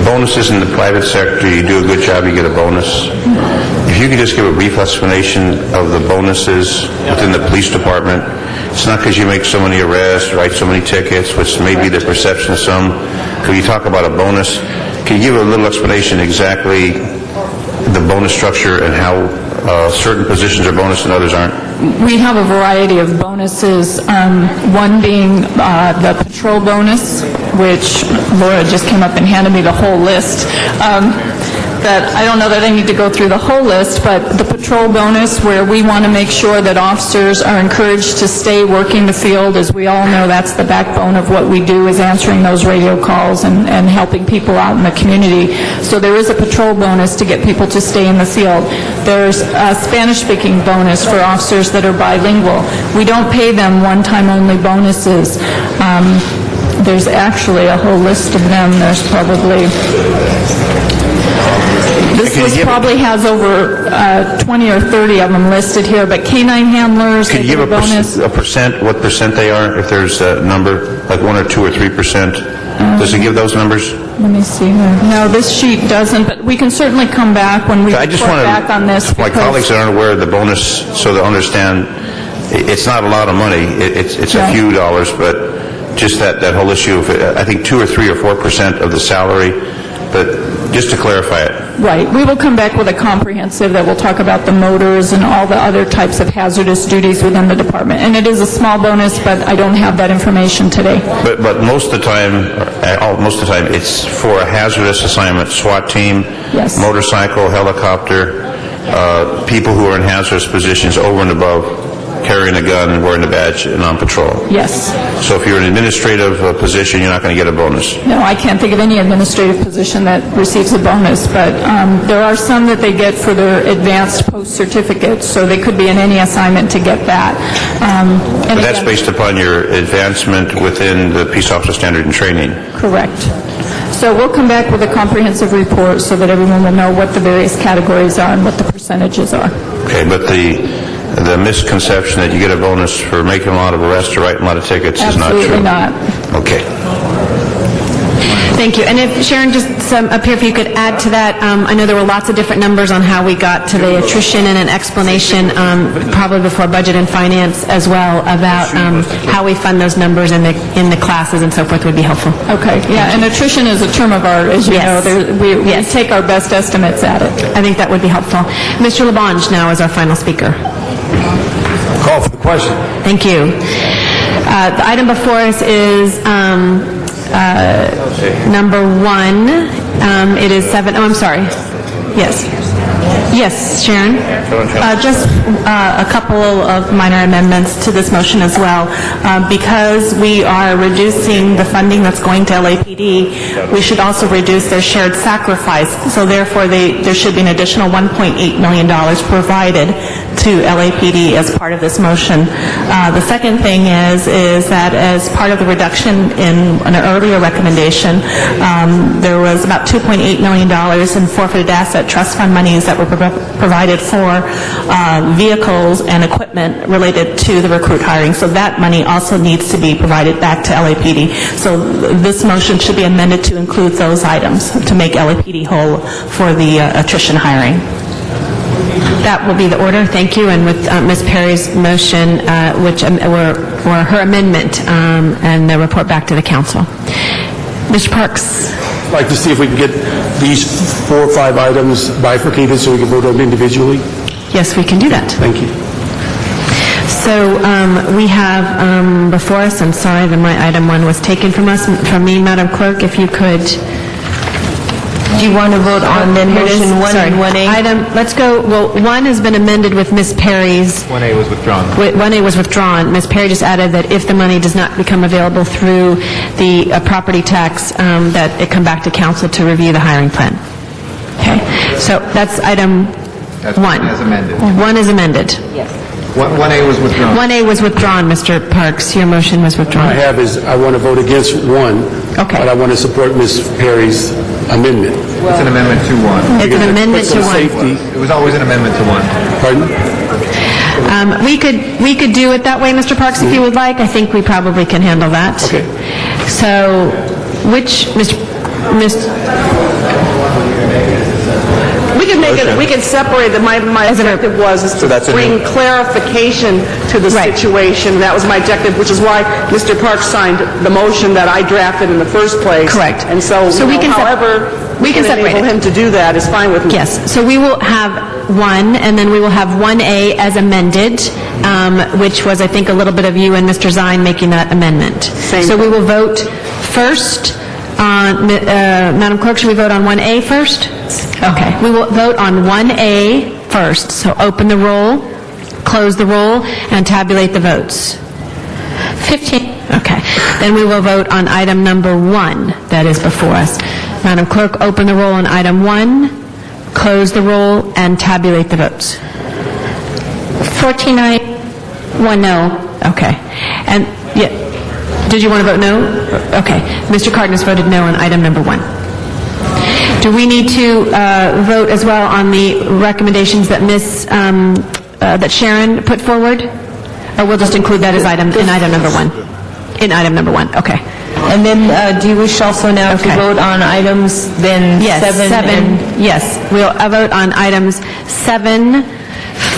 Bonuses in the private sector, you do a good job, you get a bonus. If you could just give a brief explanation of the bonuses within the police department. It's not because you make so many arrests, write so many tickets, which may be the perception of some. Could you talk about a bonus? Can you give a little explanation exactly the bonus structure and how certain positions are bonus and others aren't? We have a variety of bonuses, one being the patrol bonus, which Laura just came up and handed me the whole list. That I don't know that I need to go through the whole list, but the patrol bonus, where we want to make sure that officers are encouraged to stay working the field. As we all know, that's the backbone of what we do, is answering those radio calls and helping people out in the community. So there is a patrol bonus to get people to stay in the field. There's a Spanish-speaking bonus for officers that are bilingual. We don't pay them one-time only bonuses. There's actually a whole list of them. There's probably... This list probably has over 20 or 30 of them listed here, but K-9 handlers, Can you give a percent, what percent they are, if there's a number, like 1 or 2 or 3%? Does it give those numbers? Let me see here. No, this sheet doesn't, but we can certainly come back when we report back on this. My colleagues that aren't aware of the bonus, so they understand, it's not a lot of money. It's a few dollars, but just that whole issue of, I think 2 or 3 or 4% of the salary, but just to clarify it. Right. We will come back with a comprehensive that will talk about the motors and all the other types of hazardous duties within the department. And it is a small bonus, but I don't have that information today. But most of the time, it's for a hazardous assignment, SWAT team, yes, motorcycle, helicopter, people who are in hazardous positions over and above carrying a gun and wearing a badge and on patrol. Yes. So if you're in an administrative position, you're not going to get a bonus. No, I can't think of any administrative position that receives a bonus, but there are some that they get for their advanced post certificates, so they could be in any assignment to get that. But that's based upon your advancement within the Peace Officer Standard and Training. Correct. So we'll come back with a comprehensive report so that everyone will know what the various categories are and what the percentages are. Okay, but the misconception that you get a bonus for making a lot of arrests or writing a lot of tickets is not true. Absolutely not. Okay. Thank you. And if, Sharon, just up here, if you could add to that, I know there were lots of different numbers on how we got to the attrition and an explanation, probably before Budget and Finance as well, about how we fund those numbers in the classes and so forth would be helpful. Okay, yeah, and attrition is a term of art, as you know. We take our best estimates at it. I think that would be helpful. Mr. Labange now is our final speaker. Call for the question. Thank you. The item before us is number 1. It is 7. Oh, I'm sorry. Yes. Yes, Sharon. Just a couple of minor amendments to this motion as well. Because we are reducing the funding that's going to LAPD, we should also reduce their shared sacrifice. So therefore, there should be an additional $1.8 million provided to LAPD as part of this motion. The second thing is that as part of the reduction in an earlier recommendation, there was about $2.8 million in forfeited asset trust fund monies that were provided for vehicles and equipment related to the recruit hiring. So that money also needs to be provided back to LAPD. So this motion should be amended to include those items to make LAPD whole for the attrition hiring. That will be the order. Thank you. And with Ms. Perry's motion, or her amendment, and the report back to the council. Mr. Parks. I'd like to see if we can get these 4 or 5 items bifurcated so we can vote on them individually. Yes, we can do that. Thank you. So we have before us, I'm sorry that my item 1 was taken from me, Madam Clerk, if you could. Do you want to vote on then motion 1 and 1A? Let's go, well, 1 has been amended with Ms. Perry's. 1A was withdrawn. 1A was withdrawn. Ms. Perry just added that if the money does not become available through the property tax, that it come back to council to review the hiring plan. Okay, so that's item 1. As amended. 1 is amended. Yes. 1A was withdrawn. 1A was withdrawn, Mr. Parks. Your motion was withdrawn. What I have is I want to vote against 1, okay, but I want to support Ms. Perry's amendment. It's an amendment to 1. It's an amendment to 1. It was always an amendment to 1. Pardon? We could do it that way, Mr. Parks, if you would like. I think we probably can handle that. Okay. So, We can separate it. My objective was to bring clarification to the situation. That was my objective, which is why Mr. Parks signed the motion that I drafted in the first place. Correct. And so we can however we can enable him to do that is fine with me. Yes. So we will have 1, and then we will have 1A as amended, which was, I think, a little bit of you and Mr. Zine making that amendment. So we will vote first on, Madam Clerk, should we vote on 1A first? Okay. We will vote on 1A first. So open the roll, close the roll, and tabulate the votes. 15. Okay. Then we will vote on item number 1 that is before us. Madam Clerk, open the roll on item 1, close the roll, and tabulate the votes. 14 aye, 1 no. Okay. And, yeah, did you want to vote no? Okay. Mr. Cardenas voted no on item number 1. Do we need to vote as well on the recommendations that that Sharon put forward? Or we'll just include that as item number 1? In item number 1, okay. And then do you wish also now to vote on items then 7? Yes, we'll vote on items 7,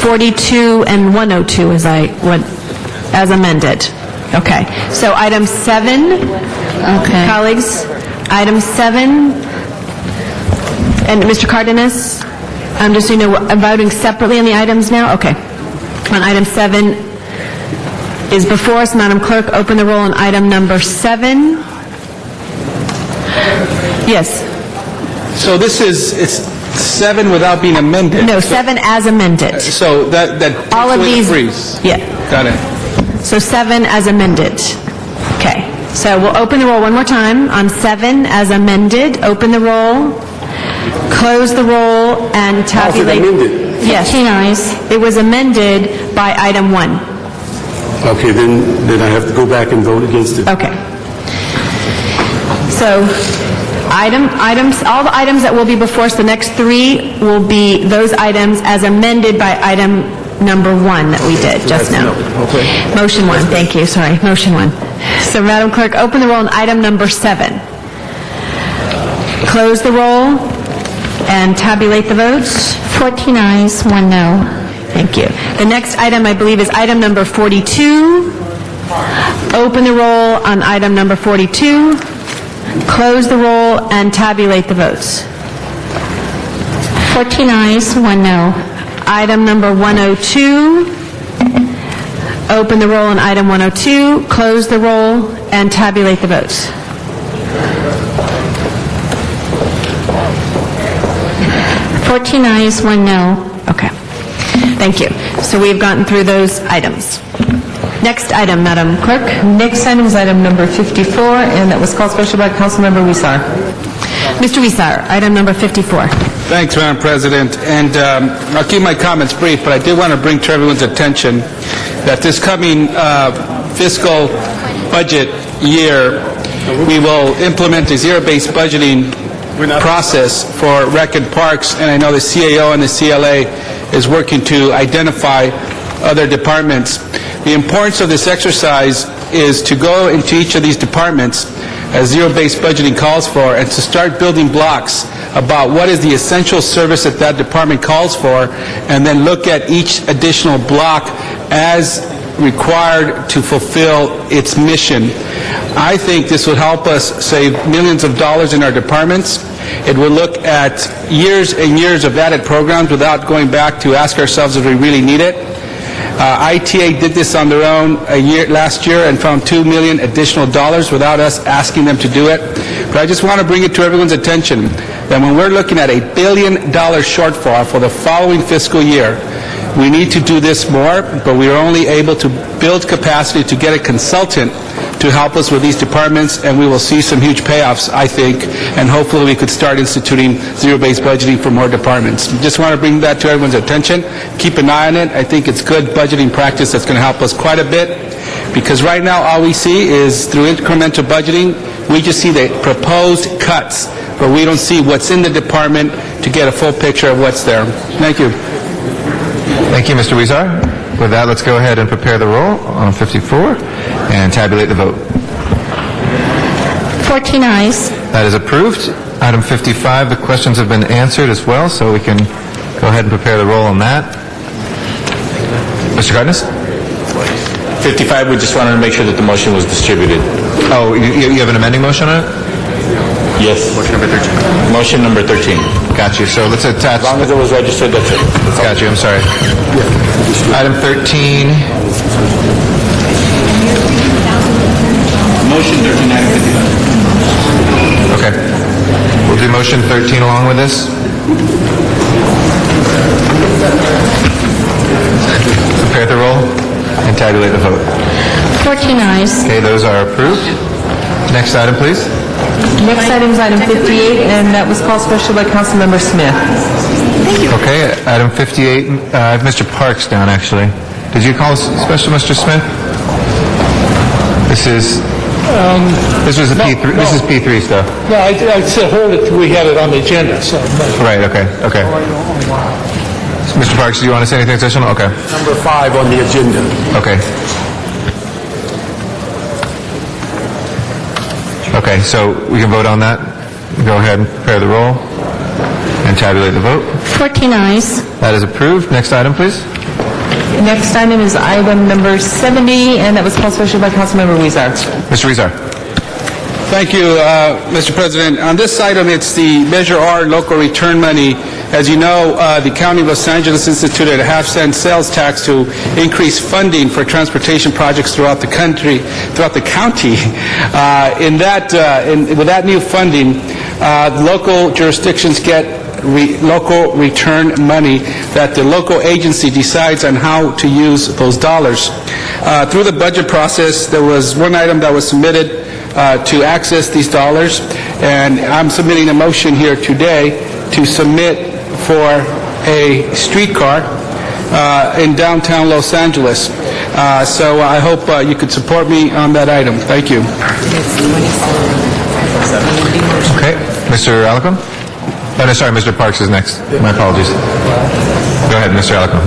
42, and 102 as amended. Okay, so item 7, colleagues, item 7, and Mr. Cardenas, just so you know, I'm voting separately on the items now? Okay. On item 7 is before us. Madam Clerk, open the roll on item number 7. Yes. So this is, 7 without being amended. No, 7 as amended. So that All of takes away the these. freeze. Yeah. Got it. So 7 as amended. Okay. So we'll open the roll one more time on 7 as amended. Open the roll, close the roll, and tabulate. amended? Yes. 15 ayes. It was amended by item 1. Okay, then I have to go back and vote against it. Okay. So all the items that will be before us, the next 3 will be those items as amended by item number 1 that we did just now. Motion 1, thank you, sorry, motion 1. So Madam Clerk, open the roll on item number 7. Close the roll and tabulate the votes. 14 ayes, 1 no. Thank you. The next item, I believe, is item number 42. Open the roll on item number 42. Close the roll and tabulate the votes. 14 ayes, 1 no. Item number 102. Open the roll on item 102. Close the roll and tabulate the votes. 14 ayes, 1 no. Okay. Thank you. So we've gotten through those items. Next item, Madam Clerk. Next item is item number 54, and that was called special by Councilmember Wisar. Mr. Wisar, item number 54. Thanks, Madam President. And I'll keep my comments brief, but I did want to bring to everyone's attention that this coming fiscal budget year, we will implement a zero-based budgeting process for rec and parks, and I know the CAO and the CLA is working to identify other departments. The importance of this exercise is to go into each of these departments, as zero-based budgeting calls for, and to start building blocks about what is the essential service that that department calls for, and then look at each additional block as required to fulfill its mission. I think this would help us save millions of dollars in our departments. It will look at years and years of added programs without going back to ask ourselves if we really need it. ITA did this on their own last year and found $2 million additional dollars without us asking them to do it. But I just want to bring it to everyone's attention that when we're looking at $1 billion shortfall for the following fiscal year, we need to do this more, but we are only able to build capacity to get a consultant to help us with these departments, and we will see some huge payoffs, I think, and hopefully we could start instituting zero-based budgeting for more departments. Just want to bring that to everyone's attention. Keep an eye on it. I think it's good budgeting practice that's going to help us quite a bit, because right now all we see is through incremental budgeting, we just see the proposed cuts, but we don't see what's in the department to get a full picture of what's there. Thank you. Thank you, Mr. Wisar. With that, let's go ahead and prepare the roll on 54 and tabulate the vote. 14 ayes. That is approved. Item 55, the questions have been answered as well, so we can go ahead and prepare the roll on that. Mr. Cardenas? 55, we just wanted to make sure that the motion was distributed. Oh, you have an amending motion on it? Yes. Motion number 13. Motion number 13. Got you. So let's attach... As long as it was registered, that's it. Got you. I'm sorry. Item 13. Motion 13, item 55. Okay. We'll do motion 13 along with this. Prepare the roll and tabulate the vote. 14 ayes. Okay, those are approved. Next item, please. Next item is item 58, and that was called special by Councilmember Smith. Okay, item 58. I have Mr. Parks down, actually. Did you call special, Mr. Smith? This was the P3. no. This is P3 stuff. No, I said hold it till we had it on the agenda, so... Right, okay. So, Mr. Parks, do you want to say anything additional? Okay. Number 5 on the agenda. Okay. Okay, so we can vote on that. Go ahead and prepare the roll and tabulate the vote. 14 ayes. That is approved. Next item, please. Next item is item number 70, and that was called special by Councilmember Wisar. Mr. Wisar. Thank you, Mr. President. On this item, it's the Measure R local return money. As you know, the County of Los Angeles instituted a half-cent sales tax to increase funding for transportation projects throughout the county. With that new funding, local jurisdictions get local return money, that the local agency decides on how to use those dollars. Through the budget process, there was one item that was submitted to access these dollars, and I'm submitting a motion here today to submit for a streetcar in downtown Los Angeles. So I hope you could support me on that item. Thank you. Okay. Mr. Alarcon? Oh, no, sorry, Mr. Parks is next. My apologies. Go ahead, Mr. Alarcon.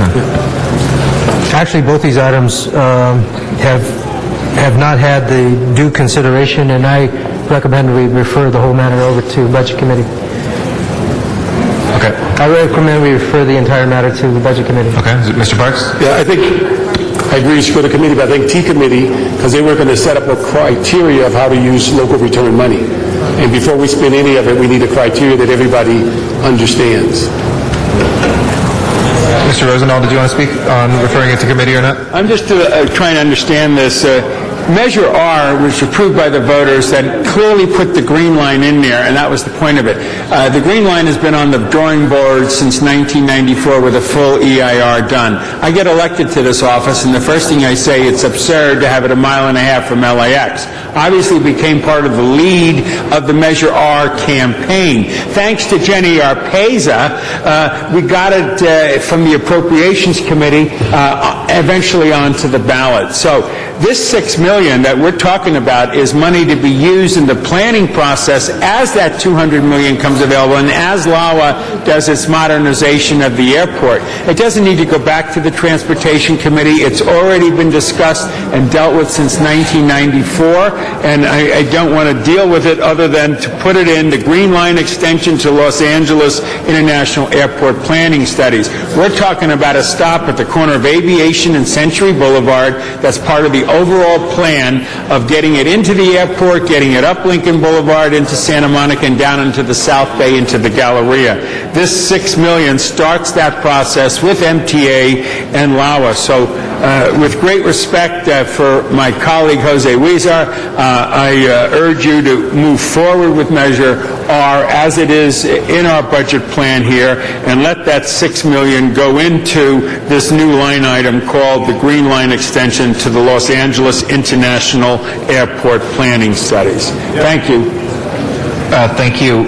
Actually, both these items have not had the due consideration, and I recommend we refer the whole matter over to Budget Committee. Okay. I recommend we refer the entire matter to the Budget Committee. Okay. Mr. Parks? Yeah, I think I agree to go to committee, but I think T-Committee, because they were going to set up a criteria of how to use local return money. And before we spend any of it, we need a criteria that everybody understands. Mr. Rosendahl, did you want to speak on referring it to committee or not? I'm just trying to understand this. Measure R was approved by the voters that clearly put the green line in there, and that was the point of it. The green line has been on the drawing board since 1994 with a full EIR done. I get elected to this office, and the first thing I say, it's absurd to have it 1.5 miles from LAX. Obviously, we became part of the lead of the Measure R campaign. Thanks to Jenny Arpeza, we got it from the Appropriations Committee eventually onto the ballot. So this $6 million that we're talking about is money to be used in the planning process as that $200 million comes available and as LAWA does its modernization of the airport. It doesn't need to go back to the Transportation Committee. It's already been discussed and dealt with since 1994, and I don't want to deal with it other than to put it in the Green Line extension to Los Angeles International Airport planning studies. We're talking about a stop at the corner of Aviation and Century Boulevard that's part of the overall plan of getting it into the airport, getting it up Lincoln Boulevard into Santa Monica and down into the South Bay into the Galleria. This $6 million starts that process with MTA and LAWA. So with great respect for my colleague Jose Huizar, I urge you to move forward with Measure R as it is in our budget plan here and let that $6 million go into this new line item called the Green Line extension to the Los Angeles International Airport planning studies. Thank you. Thank you.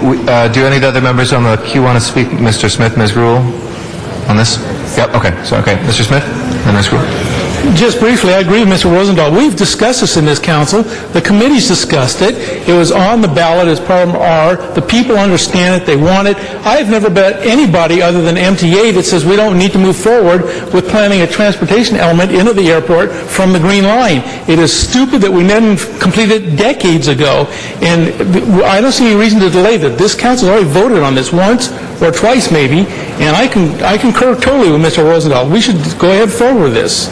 Do any of the other members on the queue want to speak? Mr. Smith, Ms. Grewal, on this? Yep, okay. So, okay. Mr. Smith and Ms. Grewal. Just briefly, I agree with Mr. Rosendahl. We've discussed this in this council. The committee's discussed it. It was on the ballot as part of R. The people understand it. They want it. I have never met anybody other than MTA that says we don't need to move forward with planning a transportation element into the airport from the Green Line. It is stupid that we didn't complete it decades ago, and I don't see any reason to delay that. This council already voted on this once or twice maybe, and I concur totally with Mr. Rosendahl. We should go ahead forward with this.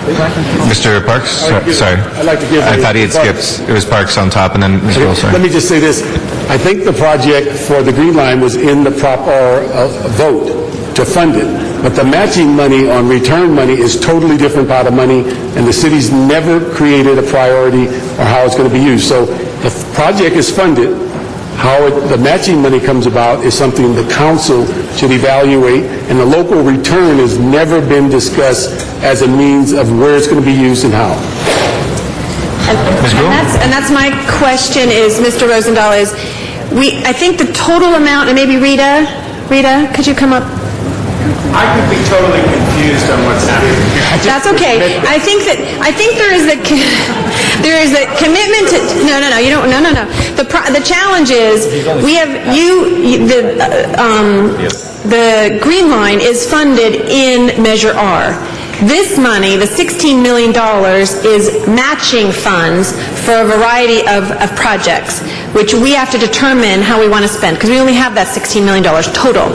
Mr. Parks? Sorry. I'd like to give I thought he had skipped. It was Parks on top and then Ms. Grewal, sorry. Let me just say this. I think the project for the Green Line was in the proper vote to fund it. But the matching money on return money is totally different pot of money, and the city's never created a priority or how it's going to be used. So the project is funded. How the matching money comes about is something the council should evaluate, and the local return has never been discussed as a means of where it's going to be used and how. And that's my question is, Mr. Rosendahl, is I think the total amount, and maybe Rita, could you come up? I could be totally confused on what's happening here. That's okay. I think there is a commitment to no. The challenge is we have the Green Line is funded in Measure R. This money, the $16 million, is matching funds for a variety of projects, which we have to determine how we want to spend, because we only have that $16 million total.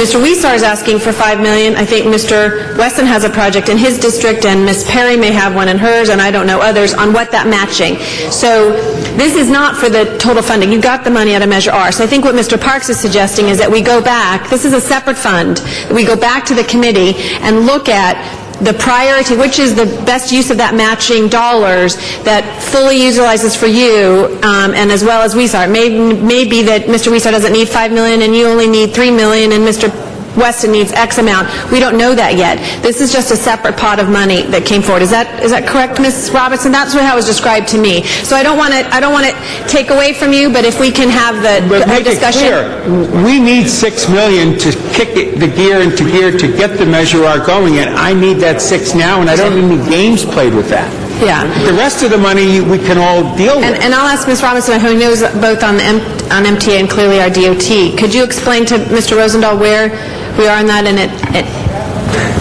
Mr. Huizar is asking for $5 million. I think Mr. Wesson has a project in his district, and Ms. Perry may have one in hers, and I don't know others, on what that matching. So this is not for the total funding. You got the money out of Measure R. So I think what Mr. Parks is suggesting is that we go back, this is a separate fund, that we go back to the committee and look at the priority, which is the best use of that matching dollars that fully utilizes for you, and as well as Weezer. It may be that Mr. Weezer doesn't need $5 million and you only need $3 million and Mr. Weston needs X amount. We don't know that yet. This is just a separate pot of money that came forward. Is that correct, Ms. Robinson? That's how it was described to me. So I don't want to take away from you, but if we can have the discussion. But make it clear, we need $6 million to kick the gear into gear to get the Measure R going, and I need that $6 now, and I don't need any games played with that. Yeah. The rest of the money we can all deal with. And I'll ask Ms. Robinson, who knows both on MTA and clearly our DOT. Could you explain to Mr. Rosendahl where we are in that? And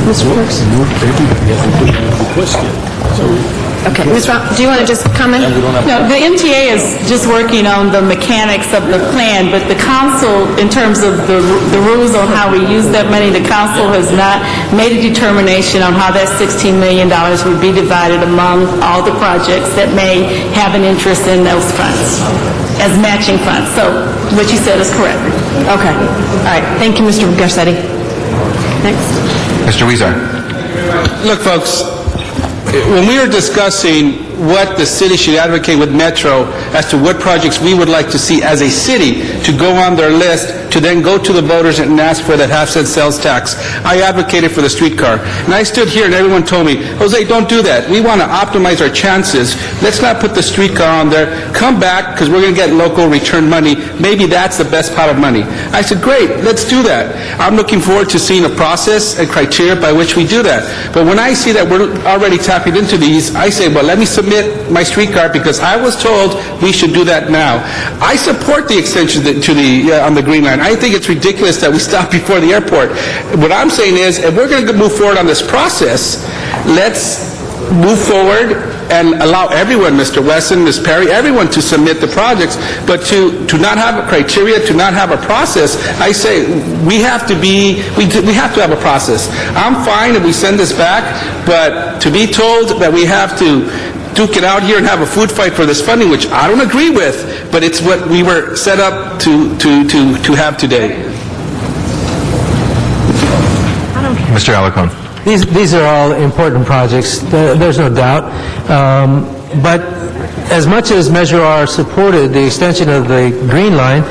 Mr. Brooks? Okay, Ms. do you want to just comment? No, the MTA is just working on the mechanics of the plan, but the council, in terms of the rules on how we use that money, the council has not made a determination on how that $16 million would be divided among all the projects that may have an interest in those funds as matching funds. So what you said is correct. Okay. All right. Thank you, Mr. Garcetti. Next. Mr. Weezer. Look, folks, when we are discussing what the city should advocate with Metro as to what projects we would like to see as a city to go on their list to then go to the voters and ask for that half-cent sales tax, I advocated for the streetcar. And I stood here and everyone told me, Jose, don't do that. We want to optimize our chances. Let's not put the streetcar on there. Come back because we're going to get local return money. Maybe that's the best pot of money. I said, great, let's do that. I'm looking forward to seeing a process and criteria by which we do that. But when I see that we're already tapping into these, I say, well, let me submit my streetcar because I was told we should do that now. I support the extension on the Green Line. I think it's ridiculous that we stop before the airport. What I'm saying is, if we're going to move forward on this process, let's move forward and allow everyone, Mr. Wesson, Ms. Perry, everyone to submit the projects, but to not have a criteria, to not have a process, I say we have to have a process. I'm fine if we send this back, but to be told that we have to duke it out here and have a food fight for this funding, which I don't agree with, but it's what we were set up to have today. Mr. Alarcon. These are all important projects, there's no doubt. But as much as Measure R supported the extension of the Green Line,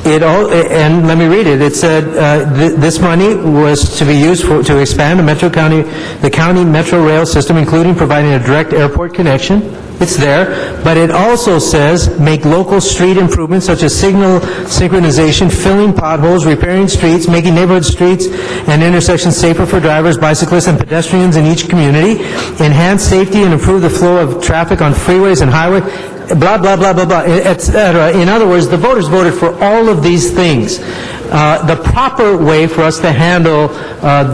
and let me read it. It said this money was to be used to expand the county metro rail system, including providing a direct airport connection. It's there, but it also says make local street improvements such as signal synchronization, filling potholes, repairing streets, making neighborhood streets and intersections safer for drivers, bicyclists, and pedestrians in each community, enhance safety and improve the flow of traffic on freeways and highways, blah, blah, blah, blah, blah, etc. In other words, the voters voted for all of these things. The proper way for us to handle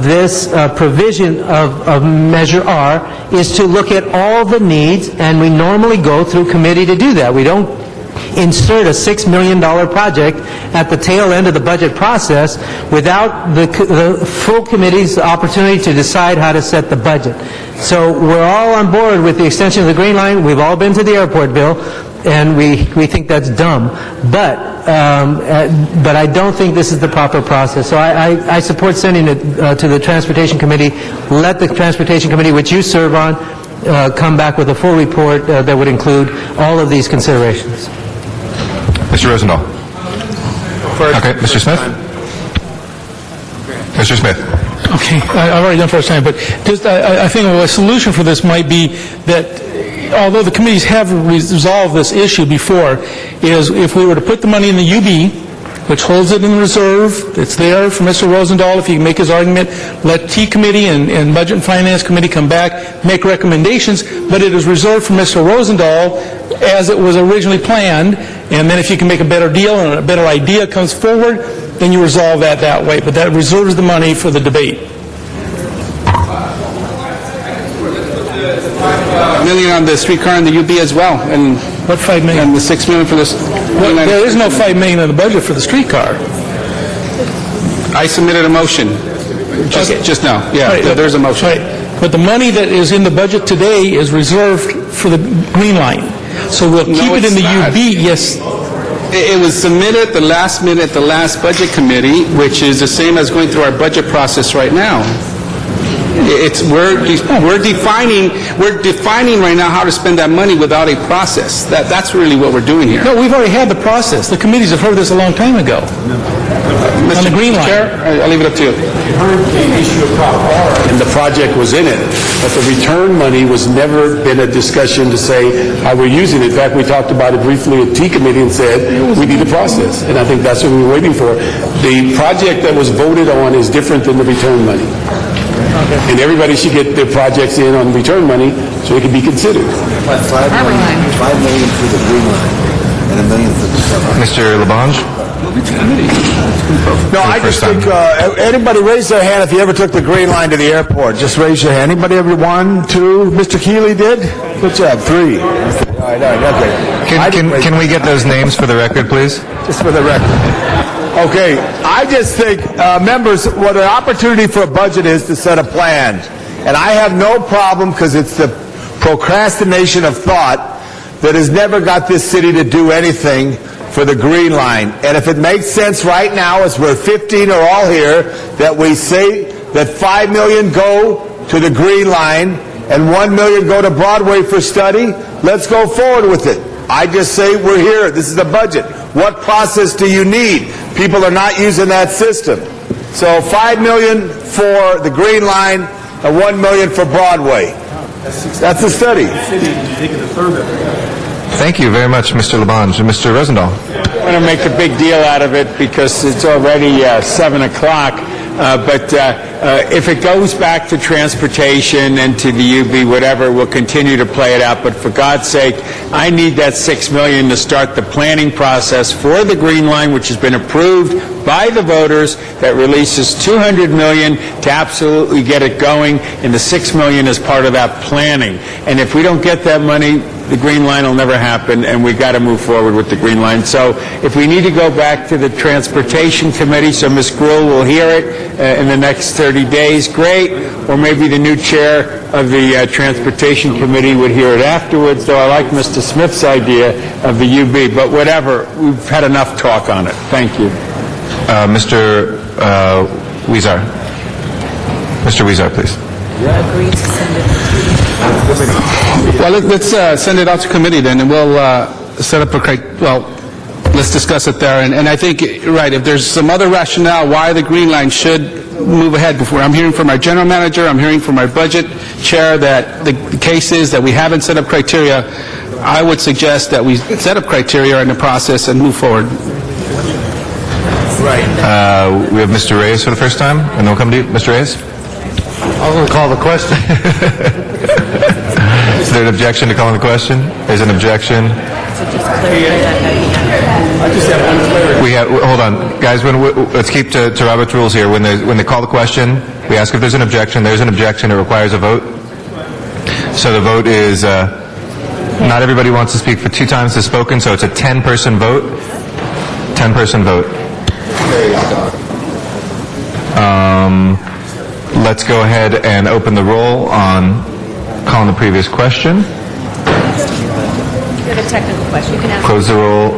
this provision of Measure R is to look at all the needs, and we normally go through committee to do that. We don't insert a $6 million project at the tail end of the budget process without the full committee's opportunity to decide how to set the budget. So we're all on board with the extension of the Green Line. We've all been to the airport bill, and we think that's dumb. But I don't think this is the proper process. So I support sending it to the Transportation Committee. Let the Transportation Committee, which you serve on, come back with a full report that would include all of these considerations. Mr. Rosendahl. Okay, Mr. Smith? Mr. Smith. Okay, I've already done first time, but just I think a solution for this might be that although the committees have resolved this issue before, is if we were to put the money in the UB, which holds it in reserve, it's there for Mr. Rosendahl, if he can make his argument, let T Committee and Budget and Finance Committee come back, make recommendations, but it is reserved for Mr. Rosendahl as it was originally planned, and then if you can make a better deal and a better idea comes forward, then you resolve that way. But that reserves the money for the debate. $5 million on the streetcar and the UB as well. And what $5 million? And the $6 million for this. Well, there is no $5 million in the budget for the streetcar. I submitted a motion just now. Yeah, right, there's a motion. Right. But the money that is in the budget today is reserved for the Green Line. So we'll keep it in the UB. Yes. It was submitted at the last minute, the last budget committee, which is the same as going through our budget process right now. We're defining right now how to spend that money without a process. That's really what we're doing here. No, we've already had the process. The committees have heard this a long time ago. Mr. On the green line. Chair, I'll leave it up to you. And the project was in it, but the return money was never been a discussion to say how we're using it. In fact, we talked about it briefly at T Committee and said, we need a process. And I think that's what we were waiting for. The project that was voted on is different than the return money. And everybody should get their projects in on return money so it can be considered. 5 million for the green line and $1 million for the summer. Mr. Labange? No, I just think, anybody raise their hand if you ever took the green line to the airport. Just raise your hand. Anybody ever? 1, 2? Mr. Keeley did? Good job. 3. All right, okay. Can we get those names for the record, please? Just for the record. Okay, I just think, members, what an opportunity for a budget is to set a plan. And I have no problem, because it's the procrastination of thought that has never got this city to do anything for the green line. And if it makes sense right now, as we're 15 are all here, that we say that $5 million go to the green line and $1 million go to Broadway for study, let's go forward with it. I just say we're here. This is the budget. What process do you need? People are not using that system. So $5 million for the green line and $1 million for Broadway. That's the study. Thank you very much, Mr. Labange. And Mr. Rosendahl? I want to make a big deal out of it because it's already 7 o'clock. But if it goes back to transportation and to the UB, whatever, we'll continue to play it out. But for God's sake, I need that $6 million to start the planning process for the Green Line, which has been approved by the voters, that releases $200 million to absolutely get it going, and the $6 million is part of that planning. And if we don't get that money, the Green Line will never happen, and we've got to move forward with the Green Line. So if we need to go back to the Transportation Committee, so Ms. Gruhl will hear it in the next 30 days, great. Or maybe the new chair of the Transportation Committee would hear it afterwards, though I like Mr. Smith's idea of the UB. But whatever, we've had enough talk on it. Thank you. Mr. Weezer. Mr. Weezer, please. Well, let's send it out to committee then, and we'll set up let's discuss it there. And I think, right, if there's some other rationale why the Green Line should move ahead before, I'm hearing from our general manager, I'm hearing from our budget chair that the case is that we haven't set up criteria. I would suggest that we set up criteria in the process and move forward. Right. We have Mr. Reyes for the first time, and then we'll come to you. Mr. Reyes? I'm going to call the question. Is there an objection to calling the question? There's an objection. Hold on. Guys, let's keep to Robert's rules here. When they call the question, we ask if there's an objection. There's an objection. It requires a vote. So the vote is, not everybody wants to speak for 2 times as spoken, so it's a 10-person vote. 10-person vote. Let's go ahead and open the roll on calling the previous question. You have a technical question. You can ask. Close the roll.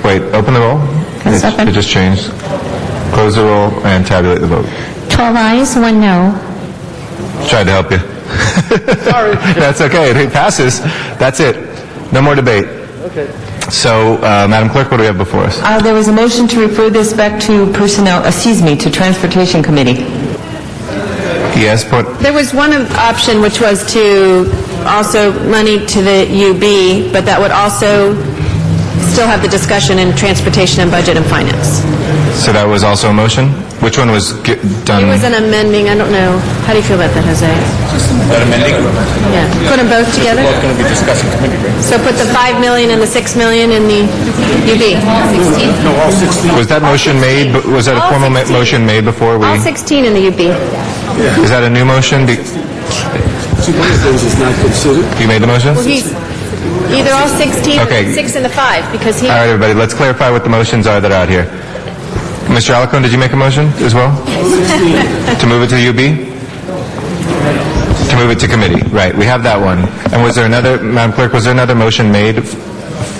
Wait, open the roll. It just changed. Close the roll and tabulate the vote. 12 ayes, 1 no. Tried to help you. Sorry. That's okay. It passes. That's it. No more debate. Okay. So, Madam Clerk, what do we have before us? There was a motion to refer this back to to Transportation Committee. Yes, but There was one option, which was to also money to the UB, but that would also still have the discussion in transportation and budget and finance. so that was also a motion? Which one was done? It was an amending, I don't know. How do you feel about that, Jose? That amending? Yeah. Put them both together? Both going to be discussed in committee, right? So put the 5 million and the 6 million in the UB? No, all 16. Was that motion made? Was that a All formal 16. motion made before we? All 16 in the UB. Is that a new motion? Two things is not considered. You made the motion? Well, he's either all 16 Okay. or 6 and the 5, because he... All right, everybody, let's clarify what the motions are that are out here. Mr. Alarcon, did you make a motion as well? To move it to the UB? To move it to committee, right. We have that one. And was there another, Madam Clerk, was there another motion made,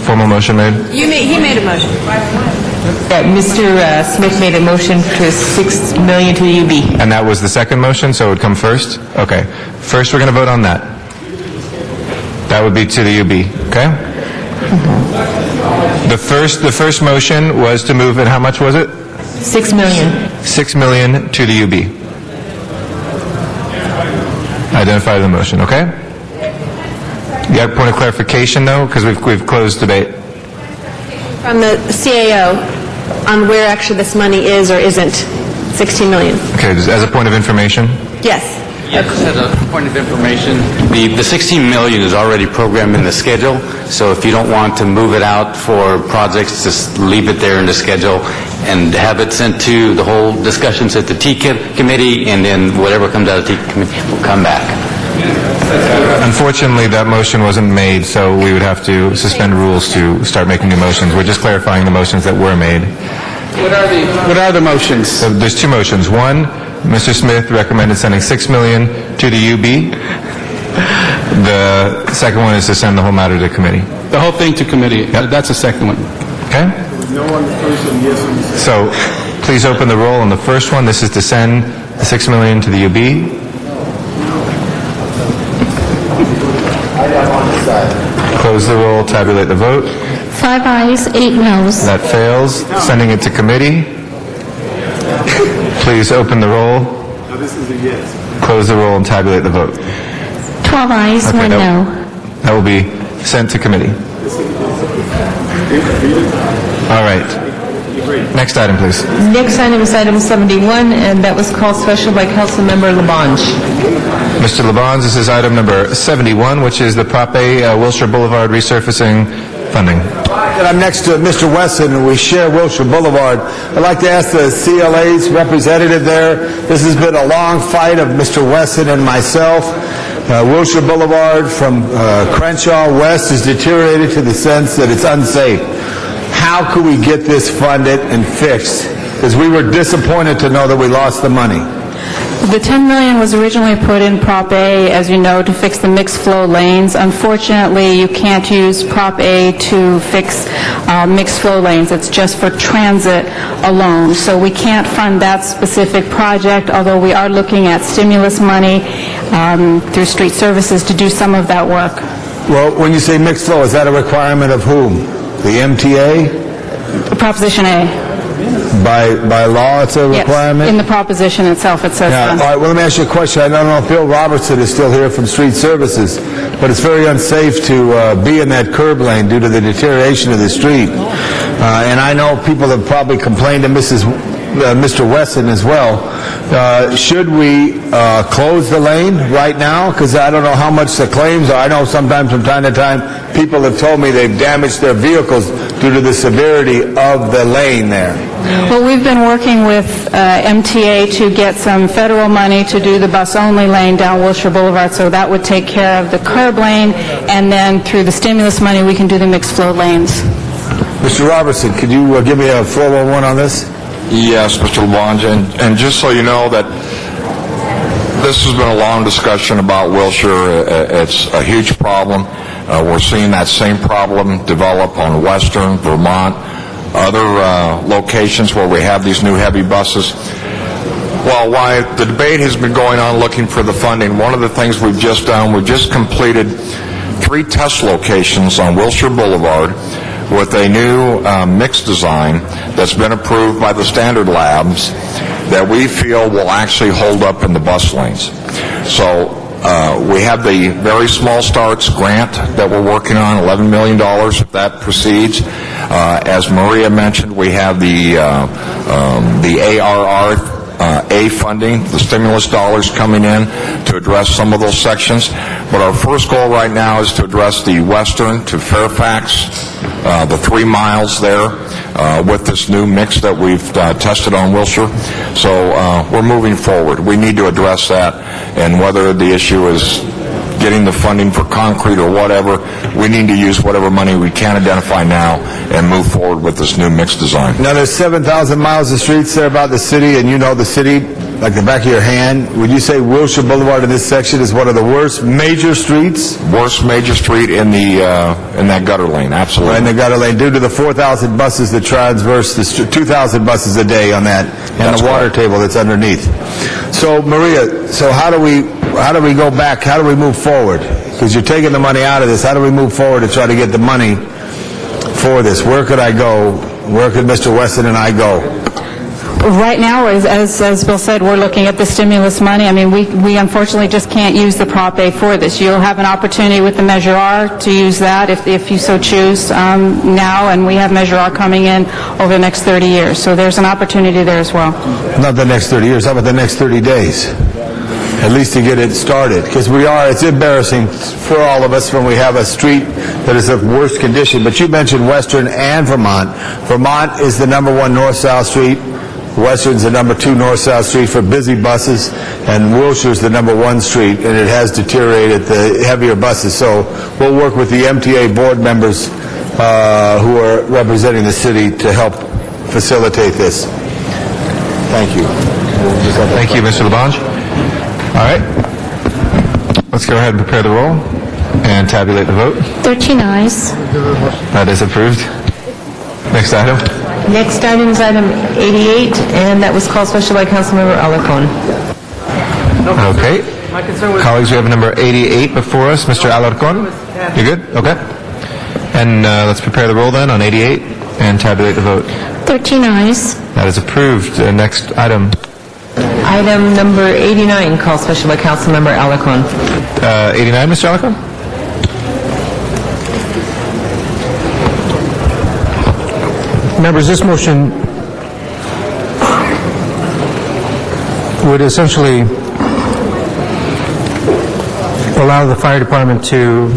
formal motion made? He made a motion. Mr. Smith made a motion to 6 million to the UB. And that was the second motion, so it would come first? Okay. First, we're going to vote on that. That would be to the UB, okay? The first motion was to move it, how much was it? 6 million. 6 million to the UB. Identify the motion, okay? You got a point of clarification, though, because we've closed debate. From the CAO on where actually this money is or isn't, 16 million. Okay, as a point of information? Yes. Yes, as a point of information, the 16 million is already programmed in the schedule, so if you don't want to move it out for projects, just leave it there in the schedule and have it sent to the whole discussions at the T committee, and then whatever comes out of the T committee will come back. Unfortunately, that motion wasn't made, so we would have to suspend rules to start making new motions. We're just clarifying the motions that were made. What are the motions? So there's two motions. One, Mr. Smith recommended sending 6 million to the UB. The second one is to send the whole matter to committee. The whole thing to committee. Yep. That's the second one. Okay? So please open the roll on the first one. This is to send the 6 million to the UB. Close the roll, tabulate the vote. 5 ayes, 8 noes. That fails. Sending it to committee. Please open the roll. No, this is a yes. Close the roll and tabulate the vote. 12 ayes, Okay, 1 no. That will be sent to committee. All right. Next item, please. Next item is item 71, and that was called special by Councilmember Labange. Mr. Labange, this is item number 71, which is the Prop A Wilshire Boulevard resurfacing funding. And I'm next to Mr. Wesson, and we share Wilshire Boulevard. I'd like to ask the CLA's representative there. This has been a long fight of Mr. Wesson and myself. Wilshire Boulevard from Crenshaw West has deteriorated to the sense that it's unsafe. How could we get this funded and fixed? Because we were disappointed to know that we lost the money. The $10 million was originally put in Prop A, as you know, to fix the mixed flow lanes. Unfortunately, you can't use Prop A to fix mixed flow lanes. It's just for transit alone. So we can't fund that specific project, although we are looking at stimulus money through street services to do some of that work. Well, when you say mixed flow, is that a requirement of whom? The MTA? Proposition A. By law, it's a requirement? Yes, in the proposition itself, it says All right, well, let me ask you a question. I don't know if Bill Robertson is still here from Street Services, but it's very unsafe to be in that curb lane due to the deterioration of the street. And I know people have probably complained to Mr. Wesson as well. Should we close the lane right now? Because I don't know how much the claims are. I know sometimes from time to time people have told me they've damaged their vehicles due to the severity of the lane there. Well, we've been working with MTA to get some federal money to do the bus-only lane down Wilshire Boulevard, so that would take care of the curb lane, and then through the stimulus money, we can do the mixed-flow lanes. Mr. Robertson, could you give me a 411 on this? Yes, Mr. Labange, and just so you know that this has been a long discussion about Wilshire. It's a huge problem. We're seeing that same problem develop on Western, Vermont, other locations where we have these new heavy buses. Well, why the debate has been going on looking for the funding, one of the things we've just done, we've just completed 3 test locations on Wilshire Boulevard with a new mix design that's been approved by the Standard Labs that we feel will actually hold up in the bus lanes. So we have the Very Small Starts grant that we're working on, $11 million if that proceeds. As Maria mentioned, we have the ARR A funding, the stimulus dollars coming in to address some of those sections. But our first goal right now is to address the Western to Fairfax, the 3 miles there with this new mix that we've tested on Wilshire. So we're moving forward. We need to address that, and whether the issue is getting the funding for concrete or whatever, we need to use whatever money we can identify now and move forward with this new mix design. Now, there's 7,000 miles of streets there about the city, and you know the city like the back of your hand, would you say Wilshire Boulevard in this section is one of the worst major streets? Worst major street in that gutter lane, absolutely. In the gutter lane, due to the 4,000 buses that transverse, the 2,000 buses a day on that, and the water table that's underneath. So, Maria, so how do we go back? How do we move forward? Because you're taking the money out of this. How do we move forward to try to get the money for this? Where could I go? Where could Mr. Weston and I go? Right now, as Bill said, we're looking at the stimulus money. I mean, we unfortunately just can't use the Prop A for this. You'll have an opportunity with the Measure R to use that if you so choose now, and we have Measure R coming in over the next 30 years. So there's an opportunity there as well. Not the next 30 years. How about the next 30 days? At least to get it started. Because it's embarrassing for all of us when we have a street that is of worse condition. But you mentioned Western and Vermont. Vermont is the #1 north-south street. Western's the #2 north-south street for busy buses, and Wilshire's the #1 street, and it has deteriorated the heavier buses. So we'll work with the MTA board members who are representing the city to help facilitate this. Thank you. Thank you, Mr. Labange. All right. Let's go ahead and prepare the roll and tabulate the vote. 13 ayes. That is approved. Next item. Next item is item 88, and that was called special by Councilmember Alarcon. Okay. Colleagues, we have number 88 before us. Mr. Alarcon, you good? Okay. And let's prepare the roll then on 88 and tabulate the vote. 13 ayes. That is approved. Next item. Item number 89, called special by Councilmember Alarcon. 89, Mr. Alarcon? Members, this motion would essentially allow the fire department to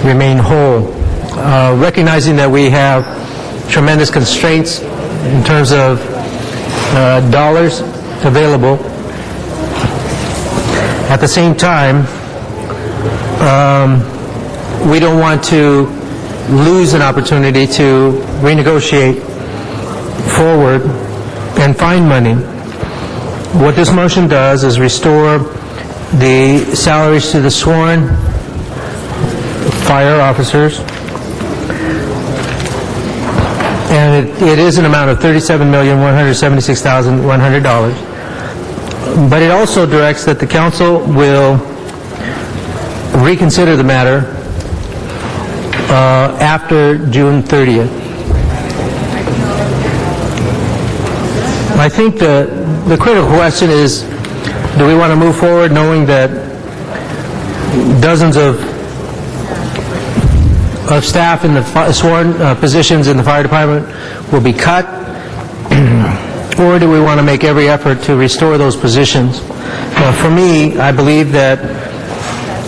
remain whole, recognizing that we have tremendous constraints in terms of dollars available. At the same time, we don't want to lose an opportunity to renegotiate forward and find money. What this motion does is restore the salaries to the sworn fire officers, and it is an amount of $37,176,100. But it also directs that the council will reconsider the matter after June 30th. I think the critical question is, do we want to move forward knowing that dozens of staff in the sworn positions in the fire department will be cut? Or do we want to make every effort to restore those positions? For me, I believe that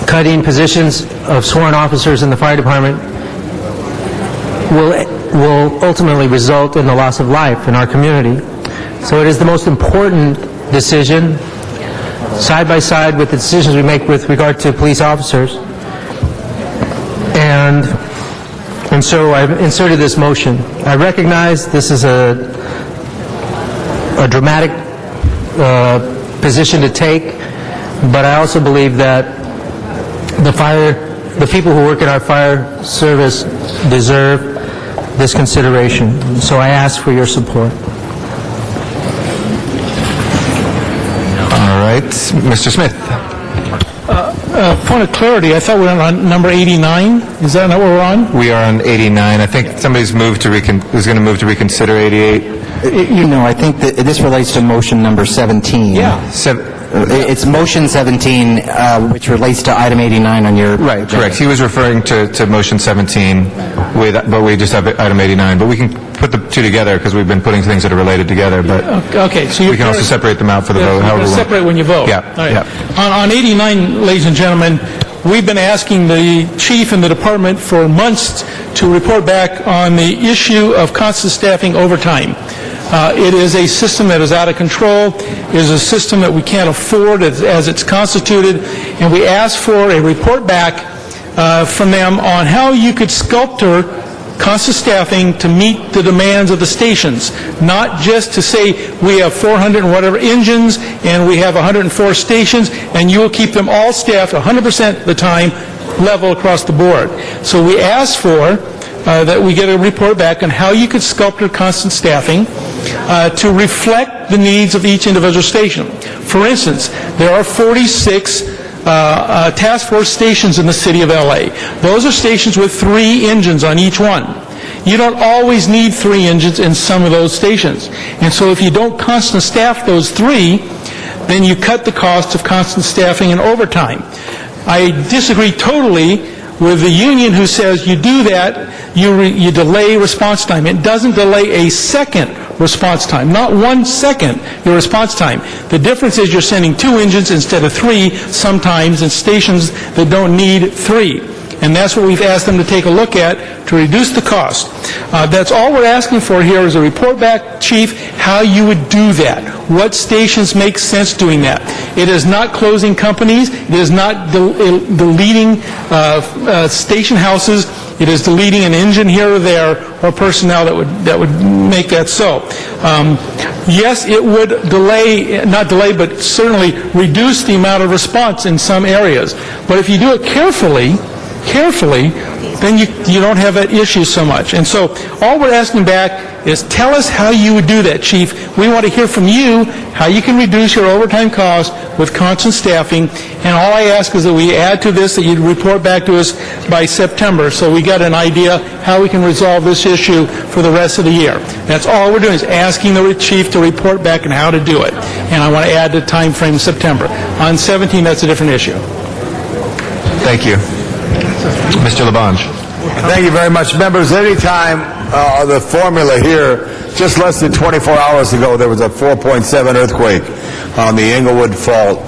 cutting positions of sworn officers in the fire department will ultimately result in the loss of life in our community. So it is the most important decision, side by side with the decisions we make with regard to police officers. And so I've inserted this motion. I recognize this is a dramatic position to take, but I also believe that the people who work in our fire service deserve this consideration. So I ask for your support. All right. Mr. Smith. Point of clarity, I thought we were on number 89. Is that not what we're on? We are on 89. I think somebody's moved to is going to move to reconsider 88. I think that this relates to motion number 17. Yeah. It's motion 17, which relates to item 89 on your... Right, correct. He was referring to motion 17, but we just have item 89. But we can put the two together because we've been putting things that are related together. But okay, so we can also separate them out for the vote. However, separate when you vote. Yeah. All right. Yeah. On 89, ladies and gentlemen, we've been asking the chief and the department for months to report back on the issue of constant staffing overtime. It is a system that is out of control. It is a system that we can't afford as it's constituted, and we ask for a report back from them on how you could sculpture constant staffing to meet the demands of the stations, not just to say we have 400 and whatever engines and we have 104 stations and you will keep them all staffed 100% of the time level across the board. So we asked for that we get a report back on how you could sculpture constant staffing to reflect the needs of each individual station. For instance, there are 46 task force stations in the city of LA. Those are stations with 3 engines on each one. You don't always need 3 engines in some of those stations. And so if you don't constant staff those 3, then you cut the cost of constant staffing and overtime. I disagree totally with the union who says you do that, you delay response time. It doesn't delay a second response time, not 1 second your response time. The difference is you're sending 2 engines instead of 3 sometimes in stations that don't need 3. And that's what we've asked them to take a look at to reduce the cost. That's all we're asking for here is a report back, Chief, how you would do that. What stations make sense doing that? It is not closing companies. It is not deleting station houses. It is deleting an engine here or there or personnel that would make that so. Yes, it would not delay, but certainly reduce the amount of response in some areas. But if you do it carefully, then you don't have that issue so much. And so all we're asking back is tell us how you would do that, Chief. We want to hear from you how you can reduce your overtime costs with constant staffing. And all I ask is that we add to this that you report back to us by September so we got an idea how we can resolve this issue for the rest of the year. That's all we're doing is asking the Chief to report back on how to do it. And I want to add the time frame September. On 17, that's a different issue. Thank you. Mr. Labange. Thank you very much. Members, anytime the formula here, just less than 24 hours ago, there was a 4.7 earthquake on the Englewood Fault.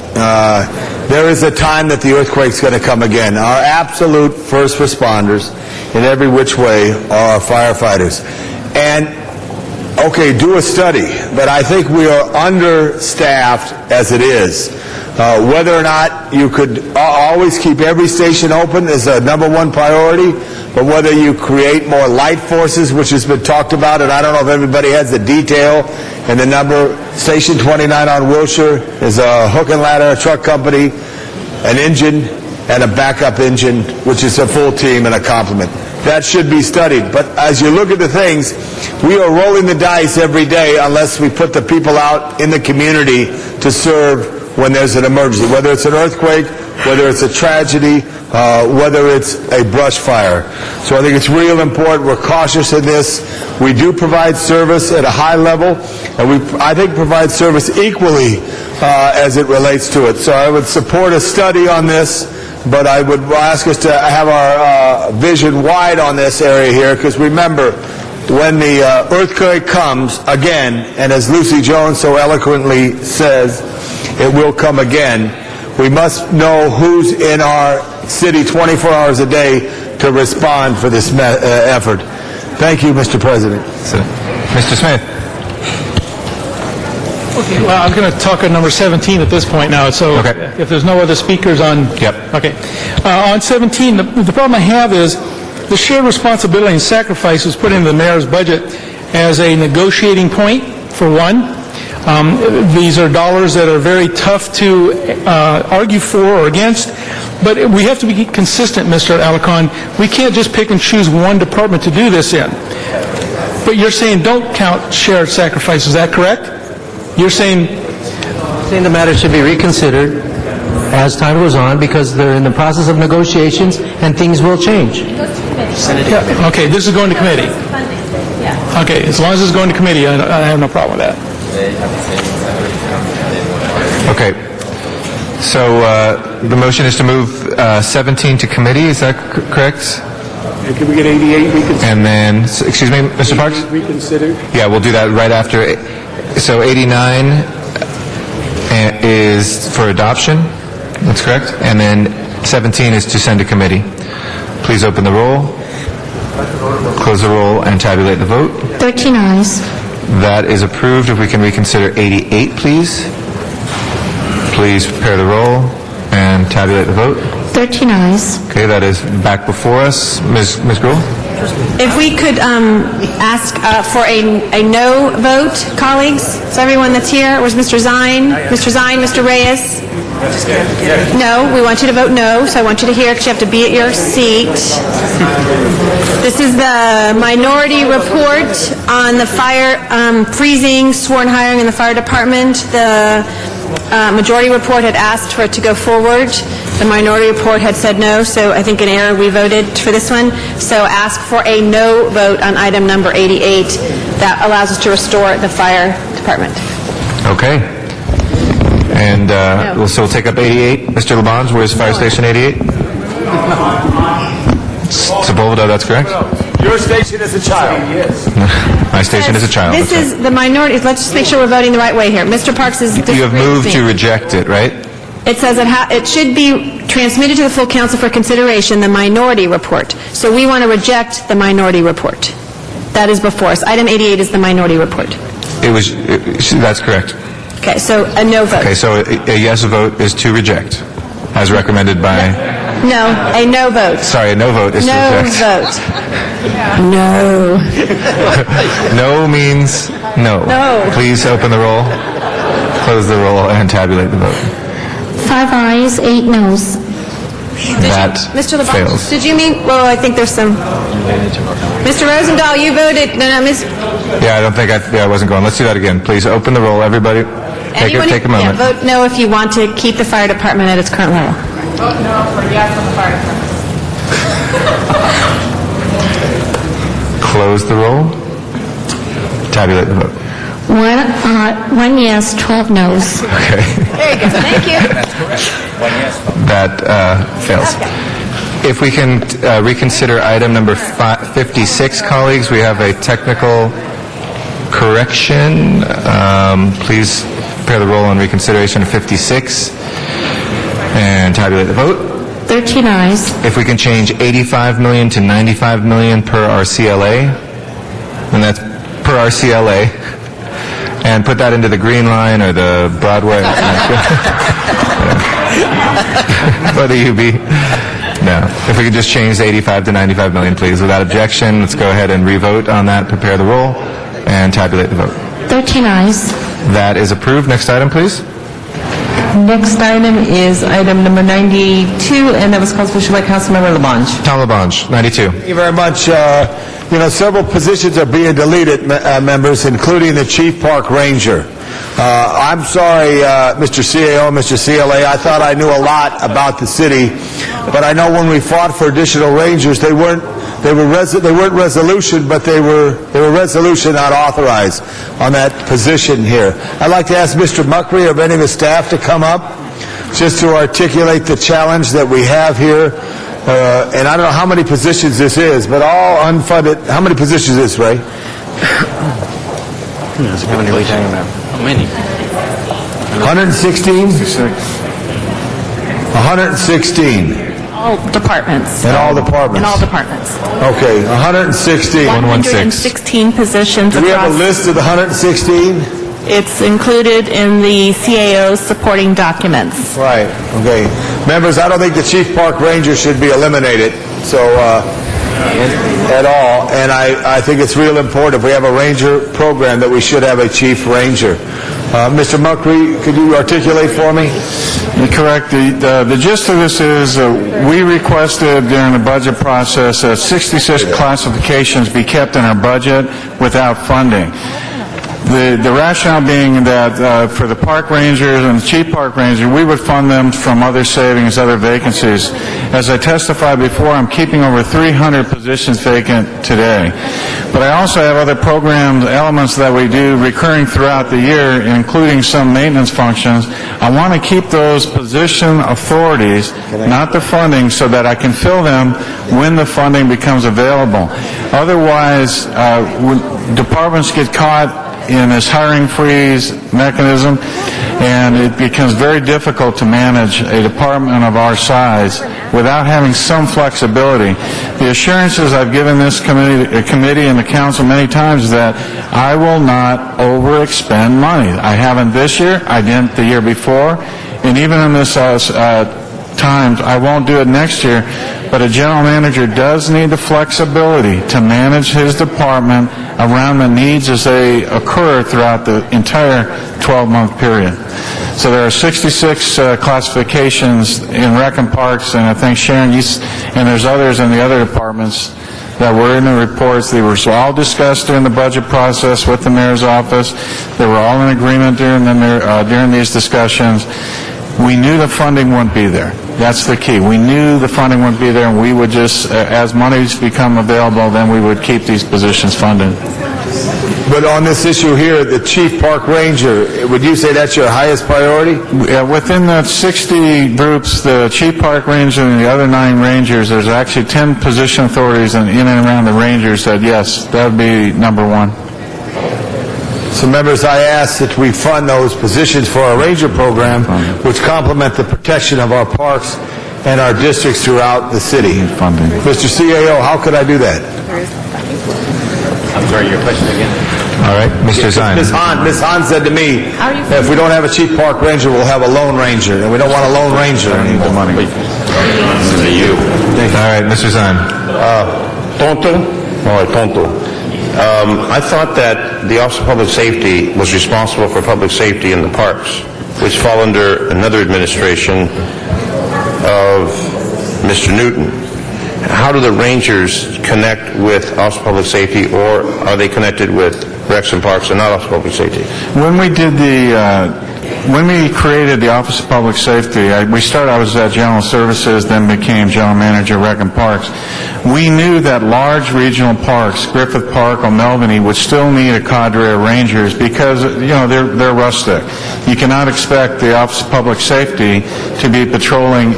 There is a time that the earthquake's going to come again. Our absolute first responders in every which way are our firefighters. And, okay, do a study, but I think we are understaffed as it is. Whether or not you could always keep every station open is a number 1 priority, but whether you create more light forces, which has been talked about, and I don't know if everybody has the detail, and the number, Station 29 on Wilshire is a hook and ladder truck company, an engine, and a backup engine, which is a full team and a complement. That should be studied. But as you look at the things, we are rolling the dice every day unless we put the people out in the community to serve when there's an emergency, whether it's an earthquake, whether it's a tragedy, whether it's a brush fire. So I think it's real important. We're cautious in this. We do provide service at a high level, and I think provide service equally as it relates to it. So I would support a study on this, but I would ask us to have our vision wide on this area here, because remember, when the earthquake comes again, and as Lucy Jones so eloquently says, it will come again, we must know who's in our city 24 hours a day to respond for this effort. Thank you, Mr. President. Mr. Smith. Okay, well, I'm going to talk on number 17 at this point now, so if there's no other speakers on... Yep. Okay. On 17, the problem I have is the shared responsibility and sacrifice was put into the mayor's budget as a negotiating point, for one. These are dollars that are very tough to argue for or against, but we have to be consistent, Mr. Alarcon. We can't just pick and choose one department to do this in. But you're saying don't count shared sacrifice, is that correct? You're saying... I'm saying the matter should be reconsidered as time goes on because they're in the process of negotiations and things will change. Yeah, okay, this is going to committee. Okay, as long as it's going to committee, I have no problem with that. Okay. So the motion is to move 17 to committee, is that correct? And can we get 88 reconsidered? And then, excuse me, Mr. Parks? Reconsidered? Yeah, we'll do that right after. So 89 is for adoption, that's correct. And then 17 is to send to committee. Please open the roll, close the roll, and tabulate the vote. 13 ayes. That is approved. If we can reconsider 88, please. Please prepare the roll and tabulate the vote. 13 ayes. Okay, that is back before us. Ms. Gruhl? If we could ask for a no vote, colleagues, so everyone that's here, where's Mr. Zine? Mr. Zine, Mr. Reyes? No, we want you to vote no, so I want you to hear because you have to be at your seat. This is the minority report on the fire freezing sworn hiring in the fire department. The majority report had asked for it to go forward. The minority report had said no, so I think in error we voted for this one. So ask for a no vote on item number 88. That allows us to restore the fire department. Okay. And so we'll take up 88. Mr. Labange, where's Fire Station 88? Sepulveda, that's correct? Your station is a child. Yes. My station is a child. This is the minority. Let's just make sure we're voting the right way here. Mr. Parks is You have moved to reject it, right? It says it should be transmitted to the full council for consideration, the minority report. So we want to reject the minority report. That is before us. Item 88 is the minority report. That's correct. Okay, so a no vote. Okay, so a yes vote is to reject, as recommended by... No, a no vote. Sorry, a no vote is to reject. No vote. No. No means no. No. Please open the roll, close the roll, and tabulate the vote. 5 ayes, 8 noes. That Mr. LeBlanc, fails. did you mean, well, I think there's some... Mr. Rosendahl, you voted, no, Ms. Yeah, I don't think I wasn't going. Let's do that again. Please open the roll, everybody. Take a moment. Yeah, vote no if you want to keep the fire department at its current level. Vote no for yes on the fire department. Close the roll. Tabulate the vote. 1 yes, 12 noes. Okay. There you go, thank you. That fails. If we can reconsider item number 56, colleagues, we have a technical correction. Please prepare the roll on reconsideration of 56 and tabulate the vote. 13 ayes. If we can change 85 million to 95 million per RCLA, and that's per RCLA, and put that into the Green Line or the Broadway. Whether you be... No. If we could just change the 85 to 95 million, please. Without objection, let's go ahead and re-vote on that, prepare the roll, and tabulate the vote. 13 ayes. That is approved. Next item, please. Next item is item number 92, and that was called special by Councilmember Labange. Tom Labange, 92. Thank you very much. Several positions are being deleted, members, including the Chief Park Ranger. I'm sorry, Mr. CAO, Mr. CLA, I thought I knew a lot about the city, but I know when we fought for additional rangers, they weren't resolution, but they were resolution, not authorized on that position here. I'd like to ask Mr. Muckery or any of his staff to come up just to articulate the challenge that we have here. And I don't know how many positions this is, but all unfunded. How many positions is this, Ray? How many are we talking about? How many? 116? 116. All departments. In all departments. In all departments. Okay, 116. 116 positions Do we have a across. list of the 116? It's included in the CAO's supporting documents. Right, okay. Members, I don't think the Chief Park Ranger should be eliminated, so, at all. And I think it's real important, if we have a ranger program, that we should have a Chief Ranger. Mr. Muckery, could you articulate for me? Correct. The gist of this is we requested during the budget process that 66 classifications be kept in our budget without funding. The rationale being that for the park rangers and the chief park ranger, we would fund them from other savings, other vacancies. As I testified before, I'm keeping over 300 positions vacant today. But I also have other programs, elements that we do recurring throughout the year, including some maintenance functions. I want to keep those position authorities, not the funding, so that I can fill them when the funding becomes available. Otherwise, departments get caught in this hiring freeze mechanism, and it becomes very difficult to manage a department of our size without having some flexibility. The assurances I've given this committee and the council many times is that I will not overexpend money. I haven't this year, I didn't the year before, and even in this times, I won't do it next year, but a general manager does need the flexibility to manage his department around the needs as they occur throughout the entire 12-month period. So there are 66 classifications in Rec and Parks, and I think Sharon, and there's others in the other departments that were in the reports. They were all discussed during the budget process with the mayor's office. They were all in agreement during these discussions. We knew the funding wouldn't be there. That's the key. We knew the funding wouldn't be there, and we would just, as monies become available, then we would keep these positions funded. But on this issue here, the chief park ranger, would you say that's your highest priority? Within the 60 groups, the chief park ranger and the other 9 rangers, there's actually 10 position authorities in and around the rangers said, yes, that would be number 1. So members, I ask that we fund those positions for our ranger program, which complement the protection of our parks and our districts throughout the city. Mr. CAO, how could I do that? I'm sorry, your question again? All right, Mr. Zine. Ms. Hahn said to me, if we don't have a chief park ranger, we'll have a lone ranger, and we don't want a lone ranger. I need the money. All right, Mr. Zine. Tonto. I thought that the Office of Public Safety was responsible for public safety in the parks, which fall under another administration of Mr. Newton. How do the Rangers connect with Office of Public Safety, or are they connected with Recs and Parks and not Office of Public Safety? When we did when we created the Office of Public Safety, I was at General Services, then became General Manager, Rec and Parks. We knew that large regional parks, Griffith Park, O'Melveny, would still need a cadre of rangers because, they're rustic. You cannot expect the Office of Public Safety to be patrolling,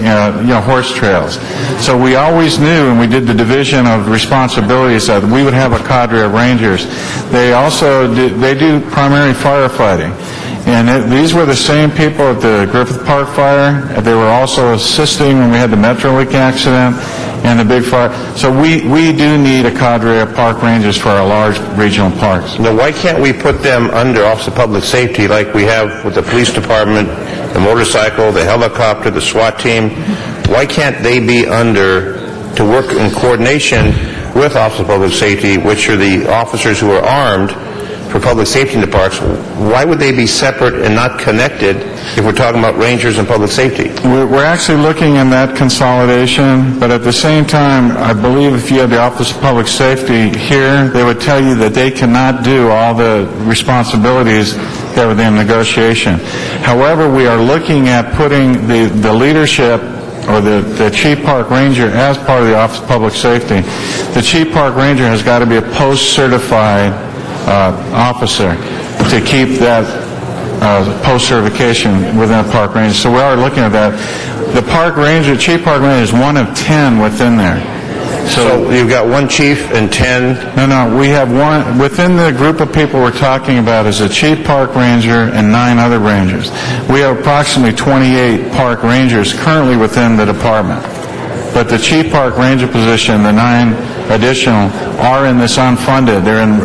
horse trails. So we always knew, and we did the division of responsibilities, that we would have a cadre of rangers. They also do primary firefighting. And these were the same people at the Griffith Park fire. They were also assisting when we had the Metrolink accident and the big fire. So we do need a cadre of park rangers for our large regional parks. Now, why can't we put them under Office of Public Safety like we have with the police department, the motorcycle, the helicopter, the SWAT team? Why can't they be under to work in coordination with Office of Public Safety, which are the officers who are armed for public safety in the parks? Why would they be separate and not connected if we're talking about rangers and public safety? We're actually looking in that consolidation, but at the same time, I believe if you had the Office of Public Safety here, they would tell you that they cannot do all the responsibilities that were in negotiation. However, we are looking at putting the leadership or the Chief Park Ranger as part of the Office of Public Safety. The Chief Park Ranger has got to be a post-certified officer to keep that post-certification within a park ranger. So we are looking at that. The park ranger, Chief Park Ranger, is one of 10 within there. So you've got one chief and 10? No, we have one. Within the group of people we're talking about is a Chief Park Ranger and 9 other rangers. We have approximately 28 park rangers currently within the department. But the Chief Park Ranger position, the 9 additional, are in this unfunded. They're in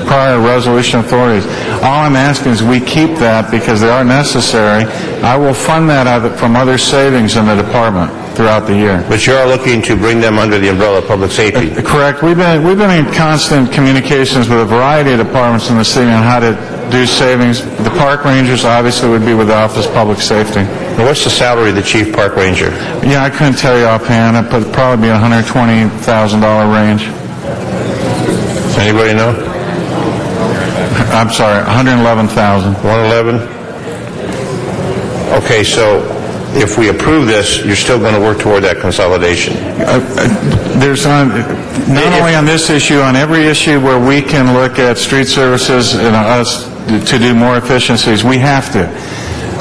prior resolution authorities. All I'm asking is we keep that because they are necessary. I will fund that from other savings in the department throughout the year. But you are looking to bring them under the umbrella of public safety? Correct. We've been in constant communications with a variety of departments in the city on how to do savings. The park rangers obviously would be with the Office of Public Safety. And what's the salary of the Chief Park Ranger? Yeah, I couldn't tell you offhand. It would probably be $120,000 range. Anybody know? I'm sorry, $111,000. 111? Okay, so if we approve this, you're still going to work toward that consolidation? There's not only on this issue, on every issue where we can look at street services and us to do more efficiencies, we have to.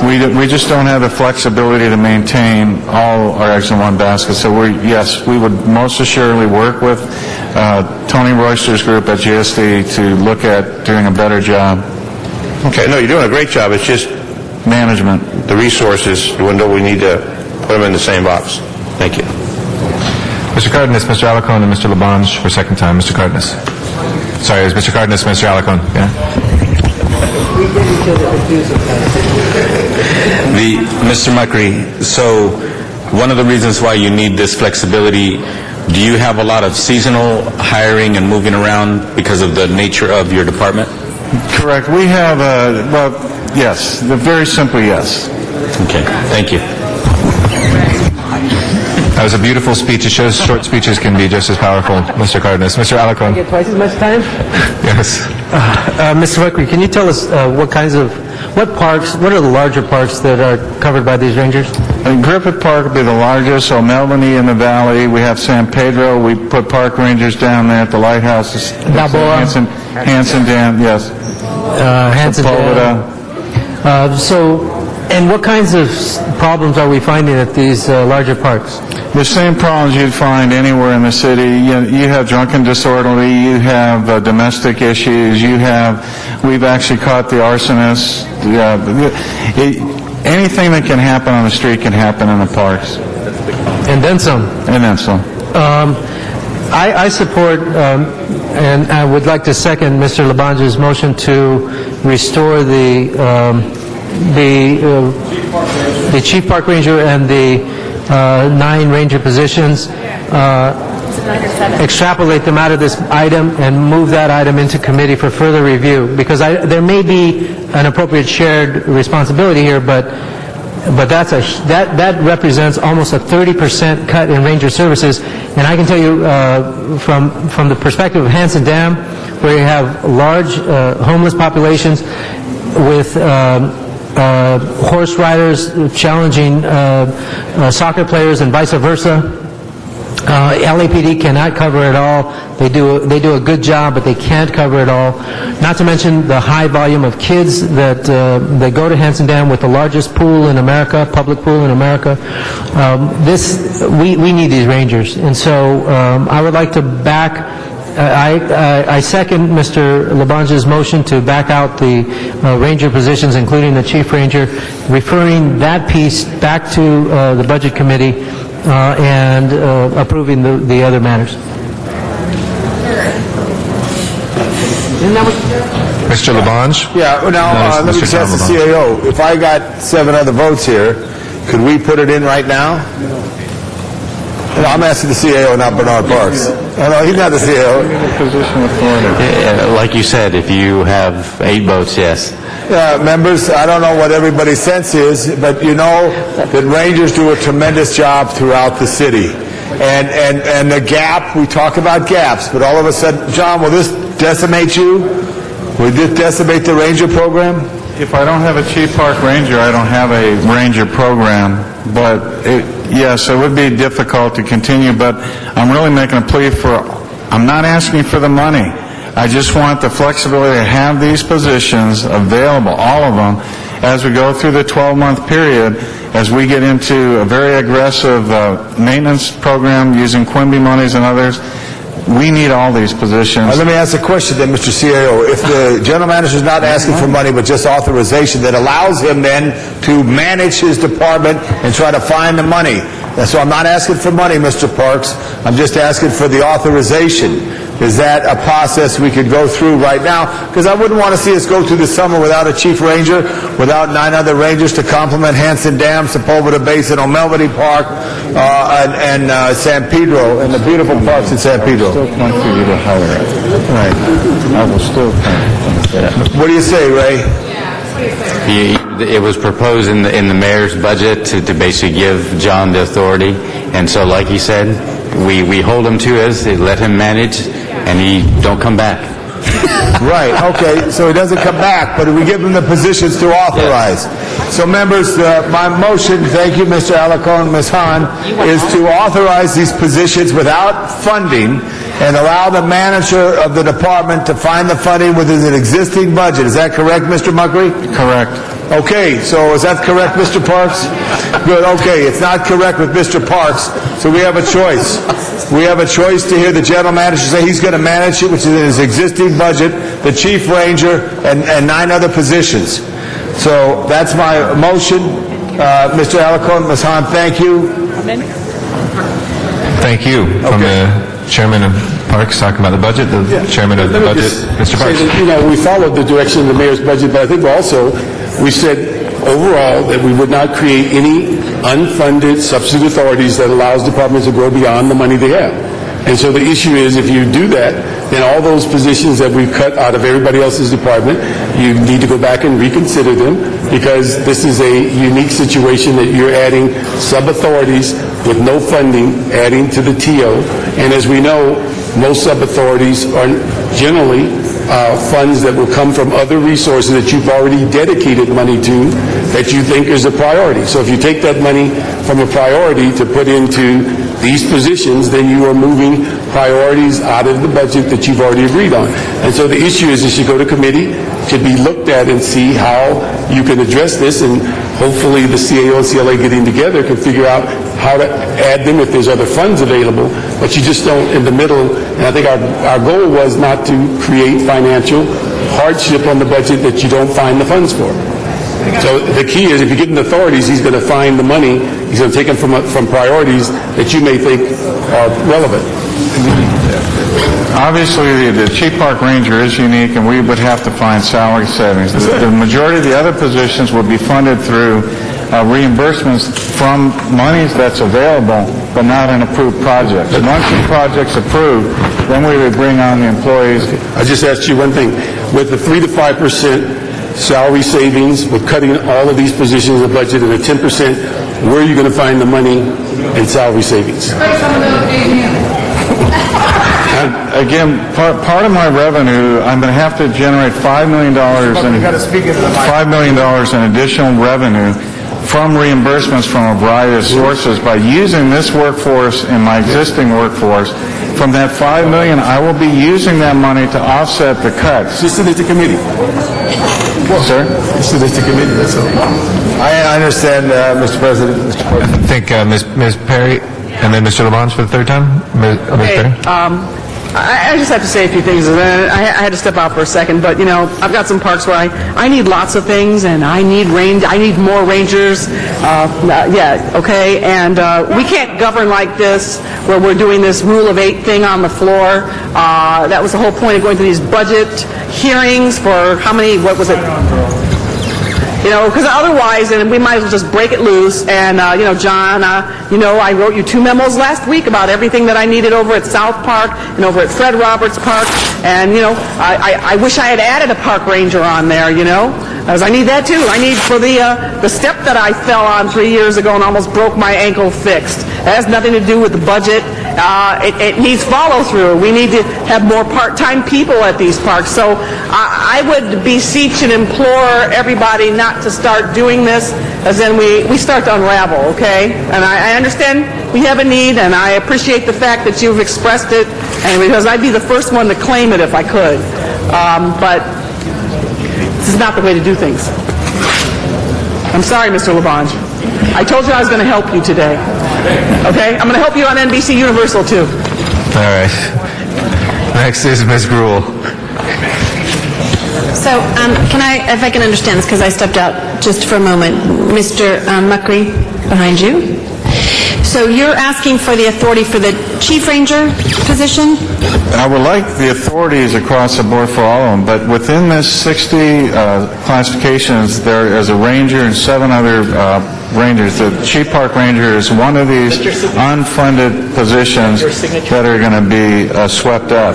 We just don't have the flexibility to maintain all our eggs in one basket. So we would most assuredly work with Tony Royster's group at GSD to look at doing a better job. Okay, no, you're doing a great job. It's just management. The resources, we need to put them in the same box. Thank you. Mr. Cardenas, Mr. Alacon, and Mr. Labange for second time. Mr. Cardenas. Sorry, it was Mr. Cardenas, Mr. Alacon. Yeah. We get each other confused sometimes. Mr. Macri, so one of the reasons why you need this flexibility, do you have a lot of seasonal hiring and moving around because of the nature of your department? Correct. We have, well, yes, very simply yes. Okay, thank you. That was a beautiful speech. It shows short speeches can be just as powerful, Mr. Cardenas. Mr. Alarcon. Get twice as much time? Yes. Mr. Buckley, can you tell us what are the larger parks that are covered by these rangers? Griffith Park would be the largest, O'Melveny in the valley. We have San Pedro. We put park rangers down there at the lighthouses. Balboa. Hanson Dam, yes. Hanson Dam. And what kinds of problems are we finding at these larger parks? The same problems you'd find anywhere in the city. You have drunken disorderly, you have domestic issues, we've actually caught the arsonists. Anything that can happen on the street can happen in the parks. And then some. And then some. I support, and I would like to second Mr. Labange's motion to restore the chief park ranger and the 9 ranger positions, extrapolate them out of this item and move that item into committee for further review, because there may be an appropriate shared responsibility here, but that represents almost a 30% cut in ranger services. And I can tell you from the perspective of Hanson Dam, where you have large homeless populations with horse riders challenging soccer players and vice versa. LAPD cannot cover it all. They do a good job, but they can't cover it all. Not to mention the high volume of kids that go to Hanson Dam with the largest pool in America, public pool in America. We need these rangers, and so I would like to back. I second Mr. Labange's motion to back out the ranger positions, including the chief ranger, referring that piece back to the budget committee and approving the other matters. Mr. Labange? Yeah, now, let me just ask the CAO. If I got 7 other votes here, could we put it in right now? No, I'm asking the CAO, not Bernard Parks. No, he's not the CAO. Like you said, if you have 8 votes, yes. Members, I don't know what everybody's sense is, but you know that rangers do a tremendous job throughout the city. And the gap, we talk about gaps, but all of a sudden, John, will this decimate you? Will this decimate the ranger program? If I don't have a chief park ranger, I don't have a ranger program. But yes, it would be difficult to continue, but I'm really making a plea I'm not asking for the money. I just want the flexibility to have these positions available, all of them, as we go through the 12-month period, as we get into a very aggressive maintenance program using Quimby monies and others. We need all these positions. Let me ask a question then, Mr. CAO. If the general manager is not asking for money but just authorization that allows him then to manage his department and try to find the money. So I'm not asking for money, Mr. Parks. I'm just asking for the authorization. Is that a process we could go through right now? Because I wouldn't want to see us go through the summer without a chief ranger, without 9 other rangers to complement Hanson Dam, Sepulveda Basin, O'Melveny Park, and San Pedro, and the beautiful parks in San Pedro. I will still point for you to hire it. Right. I will still point. What do you say, Ray? It was proposed in the mayor's budget to basically give John the authority, and so like he said, we hold him to it, let him manage, and he don't come back. Right, okay, so he doesn't come back, but we give him the positions to authorize. Yes. So members, my motion, thank you Mr. Alarcon, Ms. Hahn, is to authorize these positions without funding and allow the manager of the department to find the funding within an existing budget. Is that correct, Mr. Muckery? Correct. Okay, so is that correct, Mr. Parks? Good, okay, it's not correct with Mr. Parks, so we have a choice. We have a choice to hear the general manager say he's going to manage it, which is in his existing budget, the chief ranger, and 9 other positions. So that's my motion. Mr. Alarcon, Ms. Hahn, thank you. Thank you. From the chairman of Parks talking about the budget, the chairman of the budget, Mr. Parks. We followed the direction of the mayor's budget, but I think also we said overall, that we would not create any unfunded substitute authorities that allows departments to grow beyond the money they have. And so the issue is, if you do that, then all those positions that we've cut out of everybody else's department, you need to go back and reconsider them, because this is a unique situation that you're adding sub-authorities with no funding, adding to the TO. And as we know, most sub-authorities are generally funds that will come from other resources that you've already dedicated money to that you think is a priority. So if you take that money from a priority to put into these positions, then you are moving priorities out of the budget that you've already agreed on. And so the issue is, it should go to committee, should be looked at and see how you can address this, and hopefully the CAO and CLA getting together can figure out how to add them if there's other funds available, but you just don't in the middle. And I think our goal was not to create financial hardship on the budget that you don't find the funds for. So the key is, if you give him the authorities, he's going to find the money. He's going to take them from priorities that you may think are relevant. Obviously, the Chief Park Ranger is unique, and we would have to find salary savings. The majority of the other positions would be funded through reimbursements from monies that's available, but not an approved project. So once the project's approved, then we would bring on the employees. I just asked you one thing. With the 3 to 5% salary savings, with cutting all of these positions in the budget at a 10%, where are you going to find the money in salary savings? Again, part of my revenue, I'm going to have to generate $5 million in additional revenue from reimbursements from a variety of sources by using this workforce and my existing workforce. From that $5 million, I will be using that money to offset the cuts. Just send it to committee. Sir? Just send it to committee, that's all. I understand, Mr. President. I think Ms. Perry, and then Mr. Labange for the third time. Ms. Perry? I just have to say a few things. I had to step out for a second, but I've got some parks where I need lots of things, and I need more rangers. And we can't govern like this, where we're doing this rule of 8 thing on the floor. That was the whole point of going to these budget hearings for how many? What was it? Because otherwise, and we might as well just break it loose. And, John, I wrote you 2 memos last week about everything that I needed over at South Park and over at Fred Roberts Park. And, I wish I had added a park ranger on there, because I need that too. I need for the step that I fell on 3 years ago and almost broke my ankle fixed. It has nothing to do with the budget. It needs follow-through. We need to have more part-time people at these parks. So I would beseech and implore everybody not to start doing this, as then we start to unravel, okay? And I understand we have a need, and I appreciate the fact that you've expressed it, and because I'd be the first one to claim it if I could. But this is not the way to do things. I'm sorry, Mr. Labange. I told you I was going to help you today. Okay? I'm going to help you on NBC Universal, too. All right. Next is Ms. Gruhl. So, if I can understand this, because I stepped out just for a moment. Mr. Muckrey, behind you. So you're asking for the authority for the Chief Ranger position? I would like the authorities across the board for all of them, but within this 60 classifications, there is a ranger and 7 other rangers. The Chief Park Ranger is one of these unfunded positions that are going to be swept up.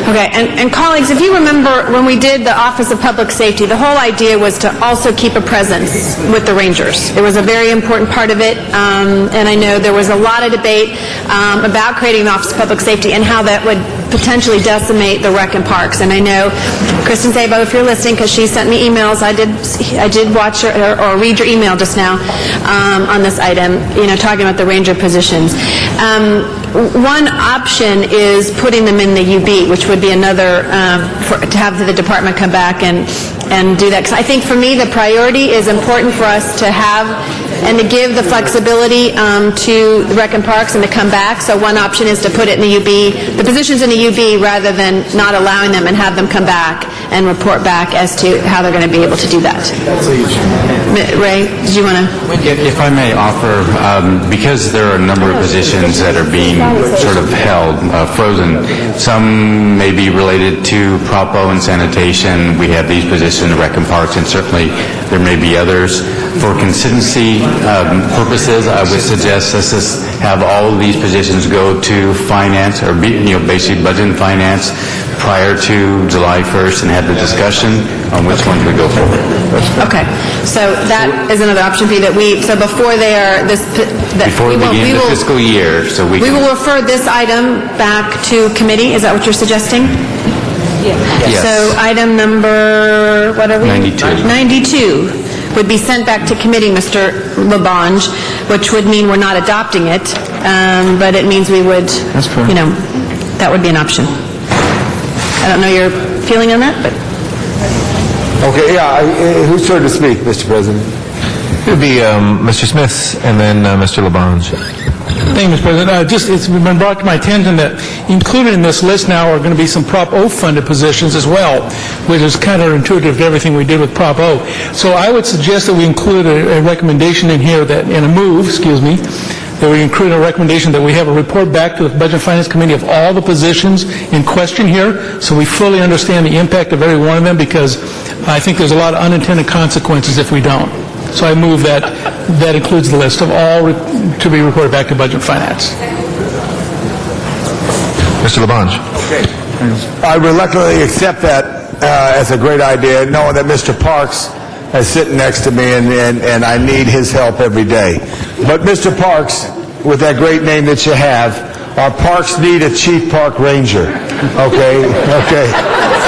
Okay, and colleagues, if you remember when we did the Office of Public Safety, the whole idea was to also keep a presence with the Rangers. It was a very important part of it, and I know there was a lot of debate about creating the Office of Public Safety and how that would potentially decimate the rec and parks. And I know, Kristen Szabo, if you're listening, because she sent me emails, I did watch or read your email just now on this item, talking about the Ranger positions. One option is putting them in the UB, which would be another, to have the department come back and do that. Because I think for me the priority is important for us to have and to give the flexibility to the Rec and Parks and to come back. So one option is to put it in the UB, the positions in the UB, rather than not allowing them and have them come back and report back as to how they're going to be able to do that. Ray, did you want to? If I may offer, because there are a number of positions that are being sort of held, frozen, some may be related to Propo and sanitation. We have these positions, Rec and Parks, and certainly there may be others. For consistency purposes, I would suggest let's just have all of these positions go to finance, or basically budget and finance, prior to July 1st, and have the discussion on which ones we go forward. Okay, so that is another option for you that so before they are Before we begin the fiscal year, so we will can... refer this item back to committee. Is that what you're suggesting? Yes. So item number, what are we? 92. 92 would be sent back to committee, Mr. Labange, which would mean we're not adopting it, but it means we would, that would be an option. I don't know your feeling on that, but... Okay, who's turn to speak, Mr. President? It would be Mr. Smith and then Mr. Labange. Thank you, Mr. President. It's been brought to my attention that included in this list now are going to be some Prop O funded positions as well, which is counterintuitive to everything we did with Prop O. So I would suggest that we include a recommendation in here that we include a recommendation that we have a report back to the Budget and Finance Committee of all the positions in question here, so we fully understand the impact of every one of them, because I think there's a lot of unintended consequences if we don't. So I move that includes the list of all to be reported back to Budget and Finance. Mr. Labange. Okay. I reluctantly accept that as a great idea, knowing that Mr. Parks is sitting next to me, and I need his help every day. But Mr. Parks, with that great name that you have, our parks need a chief park ranger. Okay?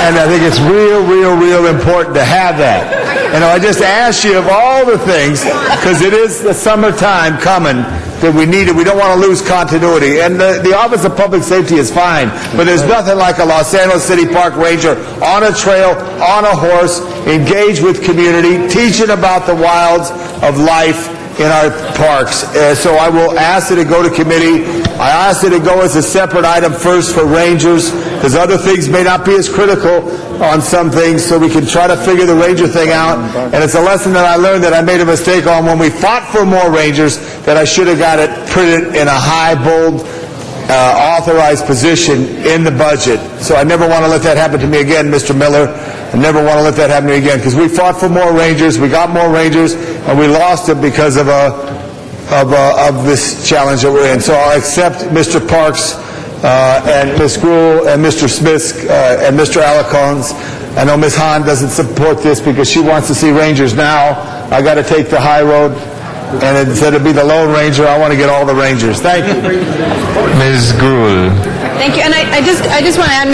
And I think it's real important to have that. And I just ask you of all the things, because it is the summertime coming, that we need it. We don't want to lose continuity. And the Office of Public Safety is fine, but there's nothing like a Los Angeles City Park Ranger on a trail, on a horse, engaged with community, teaching about the wilds of life in our parks. So I will ask that it go to committee. I ask that it go as a separate item first for rangers, because other things may not be as critical on some things, so we can try to figure the ranger thing out. And it's a lesson that I learned that I made a mistake on when we fought for more rangers, that I should have got it printed in a high, bold, authorized position in the budget. So I never want to let that happen to me again, Mr. Miller. I never want to let that happen to me again, because we fought for more rangers, we got more rangers, and we lost them because of this challenge that we're in. So I'll accept Mr. Parks and Ms. Gruhl and Mr. Smith and Mr. Alicone's. I know Ms. Hahn doesn't support this because she wants to see rangers now. I got to take the high road, and instead of be the Lone Ranger, I want to get all the rangers. Thank you. Ms. Gruhl. Thank you. And I just want to add,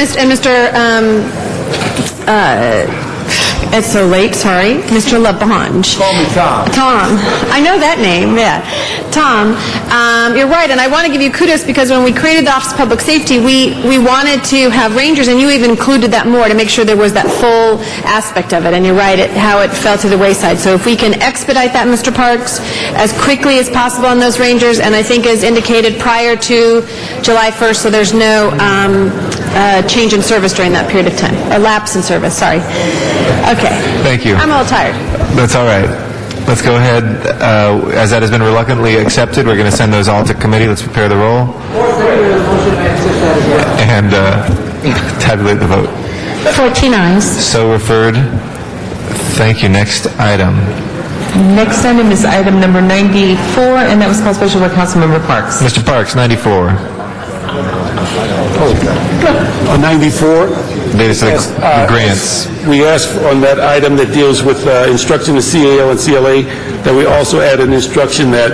it's so late, sorry. Mr. Labange. Call me Tom. Tom. I know that name, yeah. Tom, you're right, and I want to give you kudos, because when we created the Office of Public Safety, we wanted to have rangers, and you even included that more to make sure there was that full aspect of it, and you're right, how it fell to the wayside. So if we can expedite that, Mr. Parks, as quickly as possible on those rangers, and I think as indicated prior to July 1st, so there's no change in service during that period of time, or lapse in service, sorry. Okay. Thank you. I'm a little tired. That's all right. Let's go ahead. As that has been reluctantly accepted, we're going to send those all to committee. Let's prepare the roll. And tabulate the vote. 14 ayes. So referred. Thank you. Next item. Next item is item number 94, and that was called special by Councilmember Parks. Mr. Parks, 94. 94? Latest grants. We asked on that item that deals with instruction to CAO and CLA that we also add an instruction that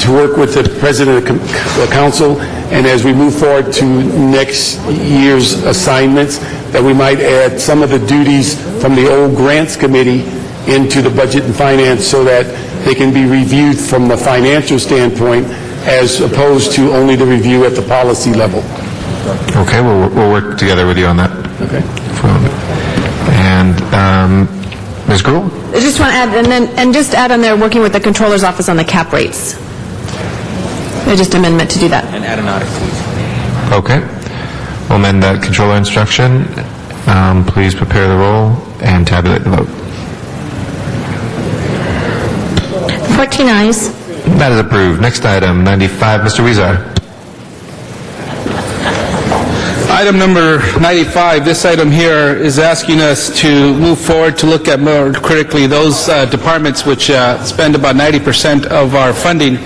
to work with the President of the Council, and as we move forward to next year's assignments, that we might add some of the duties from the old Grants Committee into the Budget and Finance, so that they can be reviewed from the financial standpoint as opposed to only the review at the policy level. Okay, we'll work together with you on that. Okay. And Ms. Gruhl? I just want to add, and just add on there, working with the Controller's Office on the cap rates. Just amendment to do that. And aeronautics, please. Okay. We'll amend that controller instruction. Please prepare the roll and tabulate the vote. 14 ayes. That is approved. Next item, 95, Mr. Weezer. Item number 95, this item here is asking us to move forward to look at more critically those departments which spend about 90% of our funding.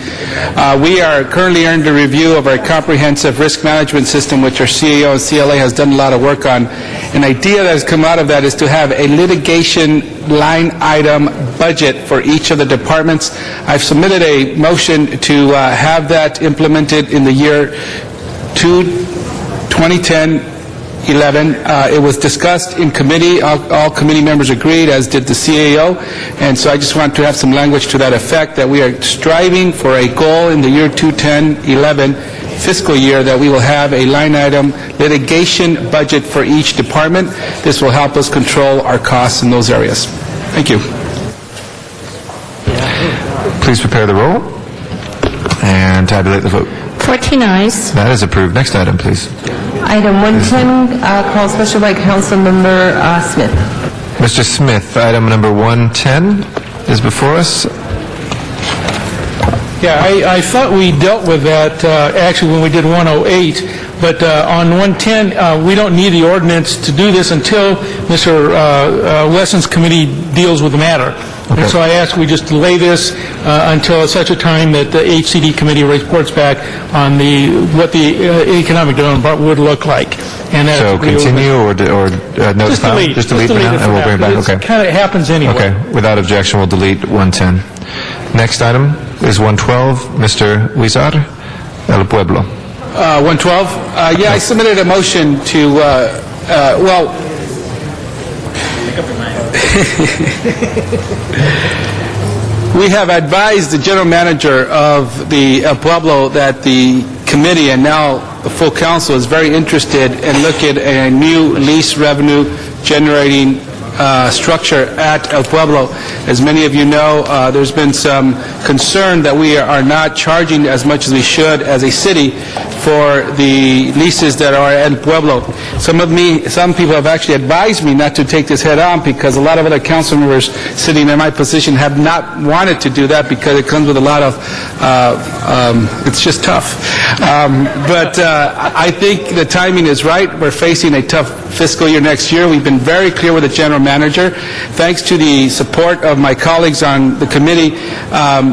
We are currently under review of our comprehensive risk management system, which our CAO and CLA has done a lot of work on. An idea that has come out of that is to have a litigation line item budget for each of the departments. I've submitted a motion to have that implemented in the year 2010-11. It was discussed in committee. All committee members agreed, as did the CAO. And so I just want to have some language to that effect, that we are striving for a goal in the year 2010-11 fiscal year that we will have a line item litigation budget for each department. This will help us control our costs in those areas. Thank you. Please prepare the roll and tabulate the vote. 14 ayes. That is approved. Next item, please. Item 110, called special by Councilmember Smith. Mr. Smith, item number 110 is before us. Yeah, I thought we dealt with that actually when we did 108, but on 110, we don't need the ordinance to do this until Mr. Wesson's committee deals with the matter. Okay. And so I ask we just delay this until such a time that the HCD committee reports back on what the economic development would look like. And that So continue or no just time? delete. Just delete for now, and we'll bring it back. Okay. It kind of happens anyway. Okay. Without objection, we'll delete 110. Next item is 112. Mr. Huizar, El Pueblo. 112? Yeah, I submitted a motion to, well, we have advised the general manager of the Pueblo that the committee and now the full council is very interested in looking at a new lease revenue generating structure at El Pueblo. As many of you know, there's been some concern that we are not charging as much as we should as a city for the leases that are at El Pueblo. Some people have actually advised me not to take this head on because a lot of other council members sitting in my position have not wanted to do that because it comes with a lot of, it's just tough. But I think the timing is right. We're facing a tough fiscal year next year. We've been very clear with the general manager. Thanks to the support of my colleagues on the committee,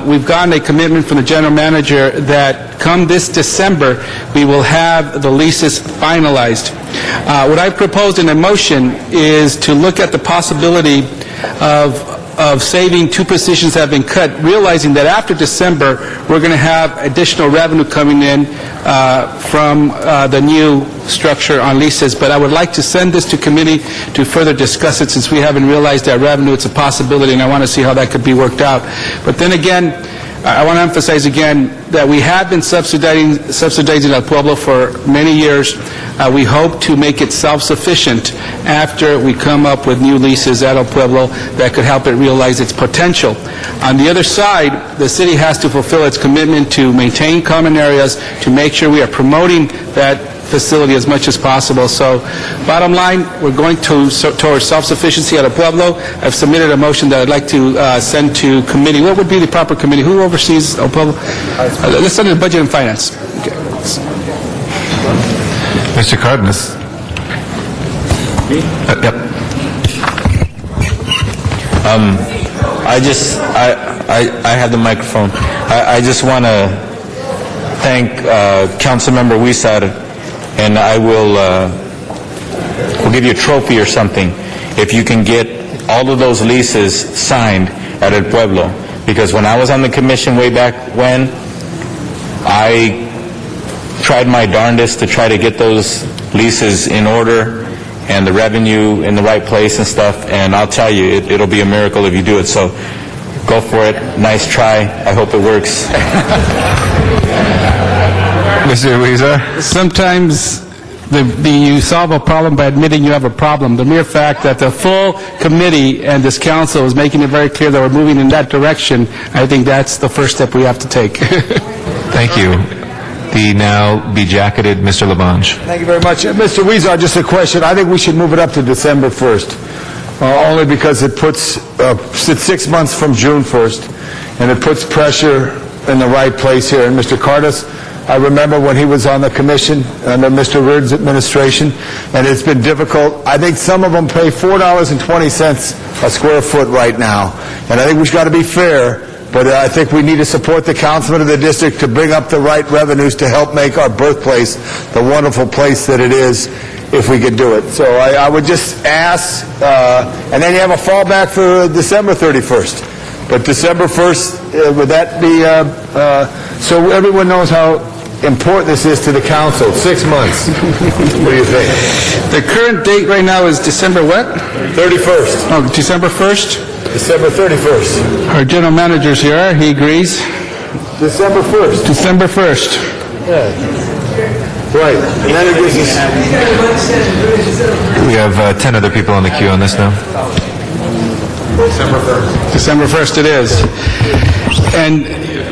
we've gotten a commitment from the general manager that come this December, we will have the leases finalized. What I proposed in a motion is to look at the possibility of saving 2 positions that have been cut, realizing that after December, we're going to have additional revenue coming in from the new structure on leases. But I would like to send this to committee to further discuss it since we haven't realized that revenue. It's a possibility, and I want to see how that could be worked out. But then again, I want to emphasize again that we have been subsidizing El Pueblo for many years. We hope to make it self-sufficient after we come up with new leases at El Pueblo that could help it realize its potential. On the other side, the city has to fulfill its commitment to maintain common areas, to make sure we are promoting that facility as much as possible. So, bottom line, we're going towards self-sufficiency at El Pueblo. I've submitted a motion that I'd like to send to committee. What would be the proper committee? Who oversees El Pueblo? Let's send it to Budget and Finance. Okay. Mr. Cardenas. Yep. I have the microphone. I just want to thank Councilmember Huizar, and I will we'll give you a trophy or something if you can get all of those leases signed at El Pueblo. Because when I was on the commission way back when, I tried my darndest to try to get those leases in order and the revenue in the right place and stuff, and I'll tell you, it'll be a miracle if you do it. So go for it. Nice try. I hope it works. Mr. Huizar? Sometimes you solve a problem by admitting you have a problem. The mere fact that the full committee and this council is making it very clear that we're moving in that direction, I think that's the first step we have to take. Thank you. The now be-jacketed Mr. Labange. Thank you very much. Mr. Weezer, just a question. I think we should move it up to December 1st, only because it puts, it's 6 months from June 1st, and it puts pressure in the right place here. And Mr. Cardis, I remember when he was on the commission under Mr. Ryrd's administration, and it's been difficult. I think some of them pay $4.20 a square foot right now, and I think we've got to be fair, but I think we need to support the councilman of the district to bring up the right revenues to help make our birthplace the wonderful place that it is, if we could do it. So I would just ask, and then you have a fallback for December 31st. But December 1st, would that be, so everyone knows how important this is to the council? 6 months. What do you think? The current date right now is December what? 31st. Oh, December 1st? December 31st. Our general manager's here. He agrees. December 1st. December 1st. Yeah. Right. And then it gives us... We have 10 other people on the queue on this now. December 1st. December 1st it is. And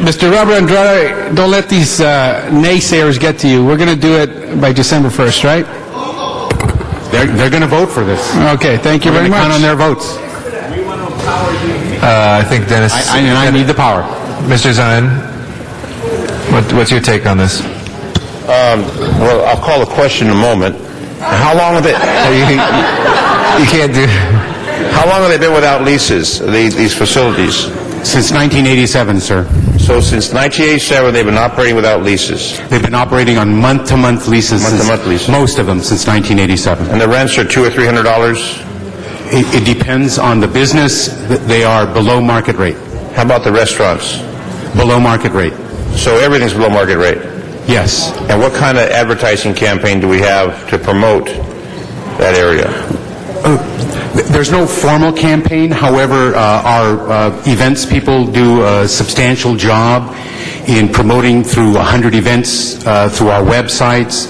Mr. Robert Andrade, don't let these naysayers get to you. We're going to do it by December 1st, right? They're going to vote for this. Okay, thank you very much. Count on their votes. I think Dennis... I need the power. Mr. Zion, what's your take on this? Well, I'll call the question in a moment. How long have they... You can't do... How long have they been without leases, these facilities? Since 1987, sir. So since 1987, they've been operating without leases? They've been operating on month-to-month leases. Month-to-month leases. Most of them since 1987. And the rents are $200 or $300? It depends on the business. They are below market rate. How about the restaurants? Below market rate. So everything's below market rate? Yes. And what kind of advertising campaign do we have to promote that area? There's no formal campaign. However, our events people do a substantial job in promoting through 100 events through our websites.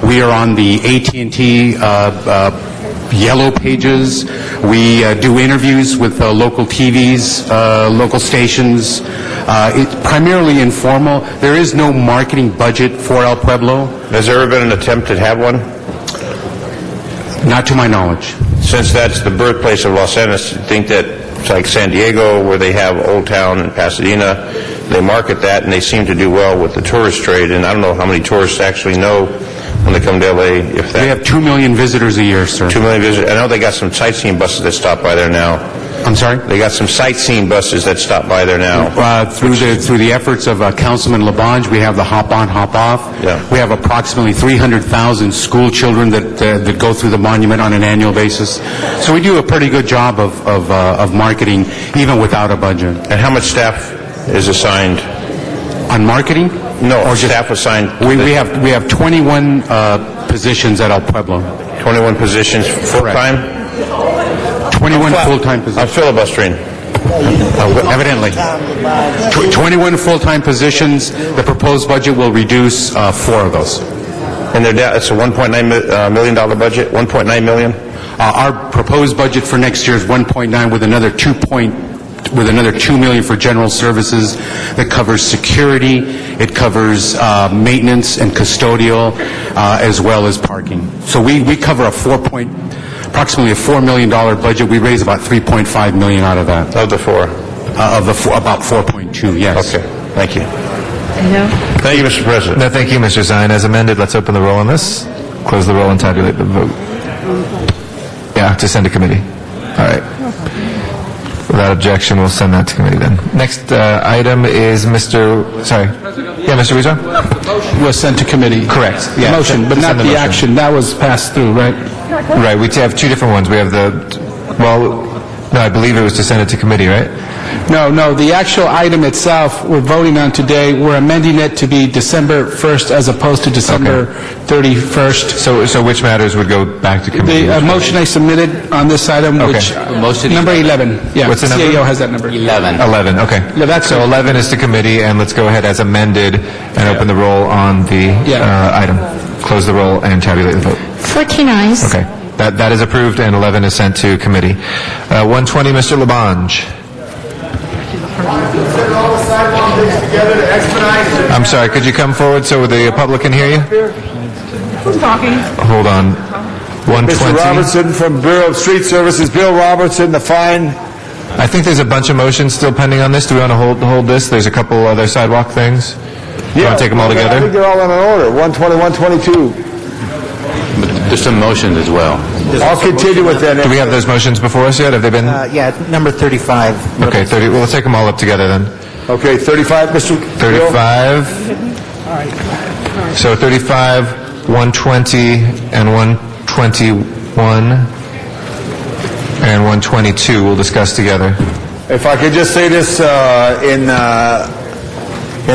We are on the AT&T Yellow Pages. We do interviews with local TVs, local stations. It's primarily informal. There is no marketing budget for El Pueblo. Has there ever been an attempt to have one? Not to my knowledge. Since that's the birthplace of Los Angeles, you think that it's like San Diego, where they have Old Town and Pasadena, they market that and they seem to do well with the tourist trade, and I don't know how many tourists actually know when they come to L.A. if that... We have 2 million visitors a year, sir. 2 million visitors. I know they got some sightseeing buses that stop by there now. I'm sorry? They got some sightseeing buses that stop by there now. Through the efforts of Councilman Labange, we have the Hop On, Hop Off. Yeah. We have approximately 300,000 school children that go through the monument on an annual basis. So we do a pretty good job of marketing, even without a budget. And how much staff is assigned? On marketing? No, or staff assigned? We have 21 positions at El Pueblo. 21 positions full-time? 21 full-time positions. I'm filibustering. Evidently. 21 full-time positions. The proposed budget will reduce 4 of those. And it's a $1.9 million budget? $1.9 million? Our proposed budget for next year is 1.9 with another 2 million for general services that covers security, it covers maintenance and custodial, as well as parking. So we cover approximately a $4 million budget. We raise about $3.5 million out of that. Of the 4? About 4.2, yes. Okay, thank you. Thank you, Mr. President. No, thank you, Mr. Zion. As amended, let's open the roll on this, close the roll and tabulate the vote. Yeah, to send to committee. All right. Without objection, we'll send that to committee then. Next item is Mr. Rizzo? Was sent to committee. Correct. The motion, but not the action. That was passed through, right? Right. We have 2 different ones. We have I believe it was to send it to committee, right? No, the actual item itself we're voting on today, we're amending it to be December 1st as opposed to December 31st. So which matters would go back to committee? The motion I submitted on this item, which, number 11. Yeah, what's the number? CAO has that number. 11, okay. Yeah, that's so 11 is to committee, and let's go ahead as amended and open the roll on the item. Close the roll and tabulate the vote. 14 ayes. Okay. That is approved, and 11 is sent to committee. 120, Mr. Labange. I'm sorry, could you come forward so the public can hear you? Who's talking? Hold on. 120. Mr. Robertson from Bureau of Street Services, Bill Robertson, the fine. I think there's a bunch of motions still pending on this. Do we want to hold this? There's a couple other sidewalk things. You want to take them all I together? think they're all in order. 120, 122. There's some motions as well. I'll continue with that. Do we have those motions before us yet? Have they been? Yeah, number 35. Okay, 30. Well, let's take them all up together then. Okay, 35, Mr. 35. So 35, 120, and 121, and 122 we'll discuss together. If I could just say this, in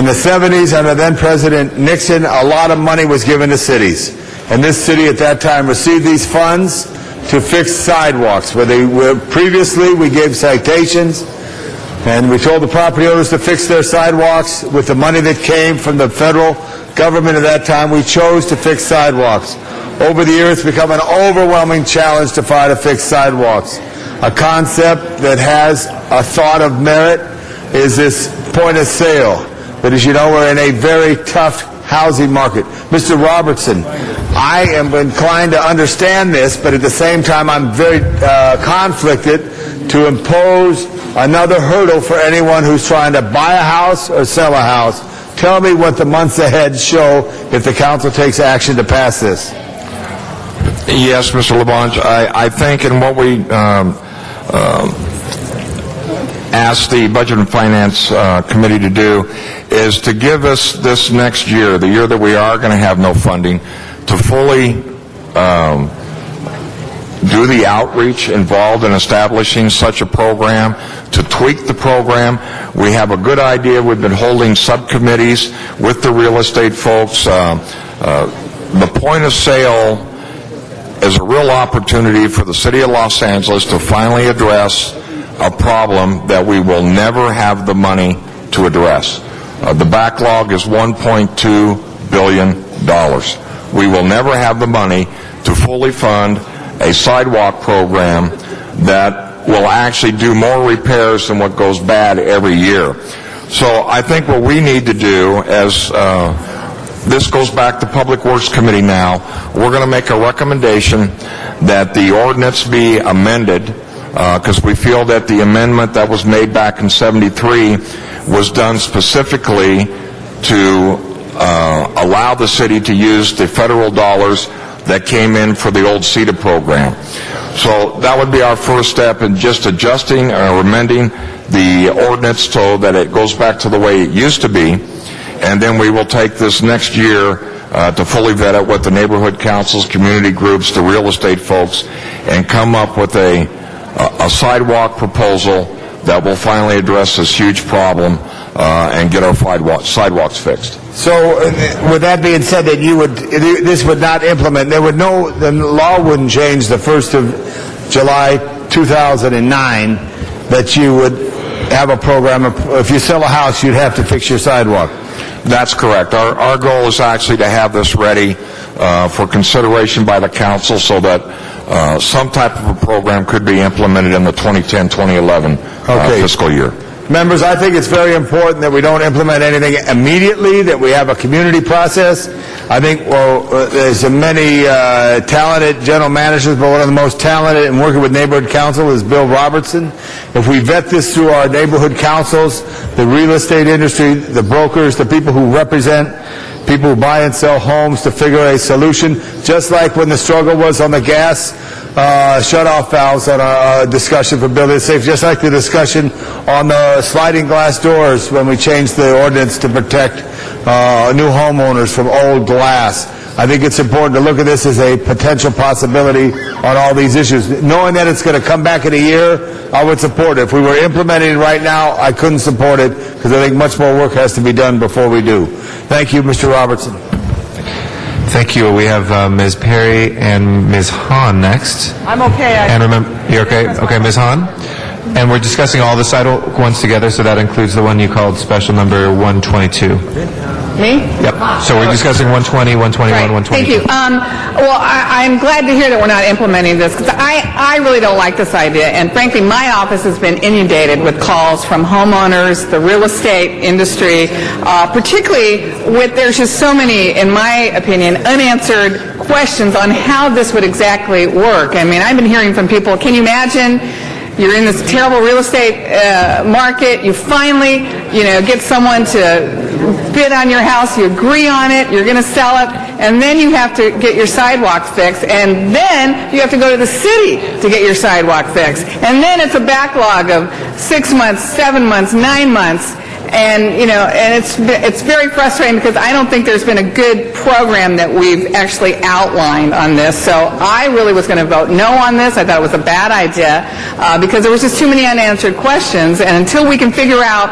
the 70s, under then President Nixon, a lot of money was given to cities. And this city at that time received these funds to fix sidewalks. Where they were previously, we gave citations, and we told the property owners to fix their sidewalks with the money that came from the federal government at that time. We chose to fix sidewalks. Over the years, it's become an overwhelming challenge to try to fix sidewalks. A concept that has a thought of merit is this point of sale. But as you know, we're in a very tough housing market. Mr. Robertson, I am inclined to understand this, but at the same time, I'm very conflicted to impose another hurdle for anyone who's trying to buy a house or sell a house. Tell me what the months ahead show if the council takes action to pass this. Yes, Mr. Labange, I think in what we asked the Budget and Finance Committee to do is to give us this next year, the year that we are going to have no funding, to fully do the outreach involved in establishing such a program, to tweak the program. We have a good idea. We've been holding subcommittees with the real estate folks. The point of sale is a real opportunity for the City of Los Angeles to finally address a problem that we will never have the money to address. The backlog is $1.2 billion. We will never have the money to fully fund a sidewalk program that will actually do more repairs than what goes bad every year. So I think what we need to do, as this goes back to Public Works Committee now, we're going to make a recommendation that the ordinance be amended, because we feel that the amendment that was made back in '73 was done specifically to allow the city to use the federal dollars that came in for the old CETA program. So that would be our first step in just adjusting or amending the ordinance so that it goes back to the way it used to be. And then we will take this next year to fully vet it with the neighborhood councils, community groups, the real estate folks, and come up with a sidewalk proposal that will finally address this huge problem and get our sidewalks fixed. So, with that being said, that this would not implement, the law wouldn't change the 1st of July 2009, that you would have a program, if you sell a house, you'd have to fix your sidewalk. That's correct. Our goal is actually to have this ready for consideration by the council so that some type of a program could be implemented in the 2010-2011 fiscal year. Members, I think it's very important that we don't implement anything immediately, that we have a community process. I think, there's many talented general managers, but one of the most talented in working with neighborhood council is Bill Robertson. If we vet this through our neighborhood councils, the real estate industry, the brokers, the people who represent people who buy and sell homes, to figure a solution, just like when the struggle was on the gas shut-off valves on our discussion for building safety, just like the discussion on the sliding glass doors when we changed the ordinance to protect new homeowners from old glass. I think it's important to look at this as a potential possibility on all these issues. Knowing that it's going to come back in a year, I would support it. If we were implementing it right now, I couldn't support it because I think much more work has to be done before we do. Thank you, Mr. Robertson. Thank you. We have Ms. Perry and Ms. Hahn next. I'm okay. And remember, you're okay? Okay, Ms. Hahn? And we're discussing all the sidewalk ones together, so that includes the one you called special number 122. Me? Yep. So we're discussing 120, 121, 122. Thank you. Well, I'm glad to hear that we're not implementing this, because I really don't like this idea. And frankly, my office has been inundated with calls from homeowners, the real estate industry, particularly there's just so many, in my opinion, unanswered questions on how this would exactly work. I mean, I've been hearing from people, can you imagine you're in this terrible real estate market, you finally, get someone to bid on your house, you agree on it, you're going to sell it, and then you have to get your sidewalk fixed, and then you have to go to the city to get your sidewalk fixed. And then it's a backlog of 6 months, 7 months, 9 months. And, and it's very frustrating, because I don't think there's been a good program that we've actually outlined on this. So I really was going to vote no on this. I thought it was a bad idea, because there was just too many unanswered questions. And until we can figure out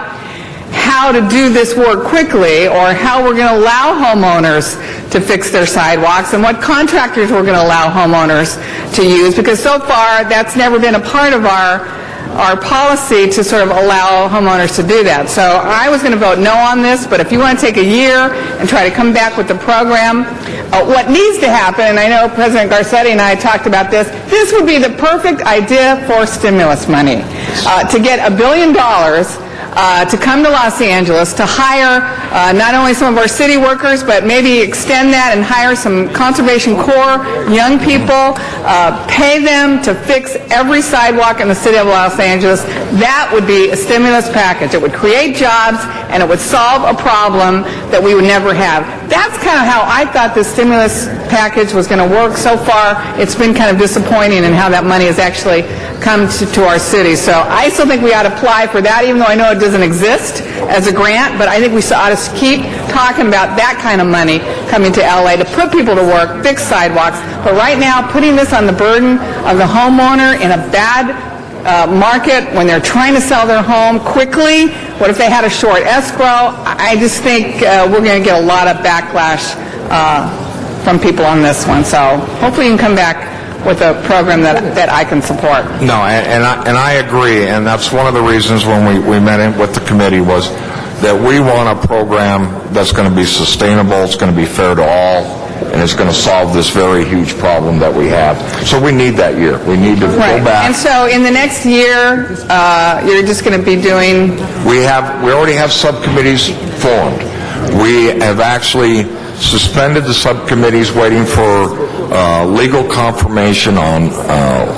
how to do this work quickly, or how we're going to allow homeowners to fix their sidewalks, and what contractors we're going to allow homeowners to use, because so far that's never been a part of our policy to sort of allow homeowners to do that. So I was going to vote no on this, but if you want to take a year and try to come back with the program, what needs to happen, and I know President Garcetti and I talked about this would be the perfect idea for stimulus money, to get $1 billion to come to Los Angeles to hire not only some of our city workers, but maybe extend that and hire some Conservation Corps young people, pay them to fix every sidewalk in the city of Los Angeles. That would be a stimulus package. It would create jobs, and it would solve a problem that we would never have. That's kind of how I thought this stimulus package was going to work. So far, it's been kind of disappointing in how that money has actually come to our city. So I still think we ought to apply for that, even though I know it doesn't exist as a grant, but I think we ought to keep talking about that kind of money coming to LA to put people to work, fix sidewalks. But right now, putting this on the burden of the homeowner in a bad market when they're trying to sell their home quickly, what if they had a short escrow? I just think we're going to get a lot of backlash from people on this one. So hopefully you can come back with a program that I can support. No, and I agree, and that's one of the reasons when we met with the committee was that we want a program that's going to be sustainable, it's going to be fair to all, and it's going to solve this very huge problem that we have. So we need that year. We need to go back. And so in the next year, you're just going to be doing... We already have subcommittees formed. We have actually suspended the subcommittees waiting for legal confirmation on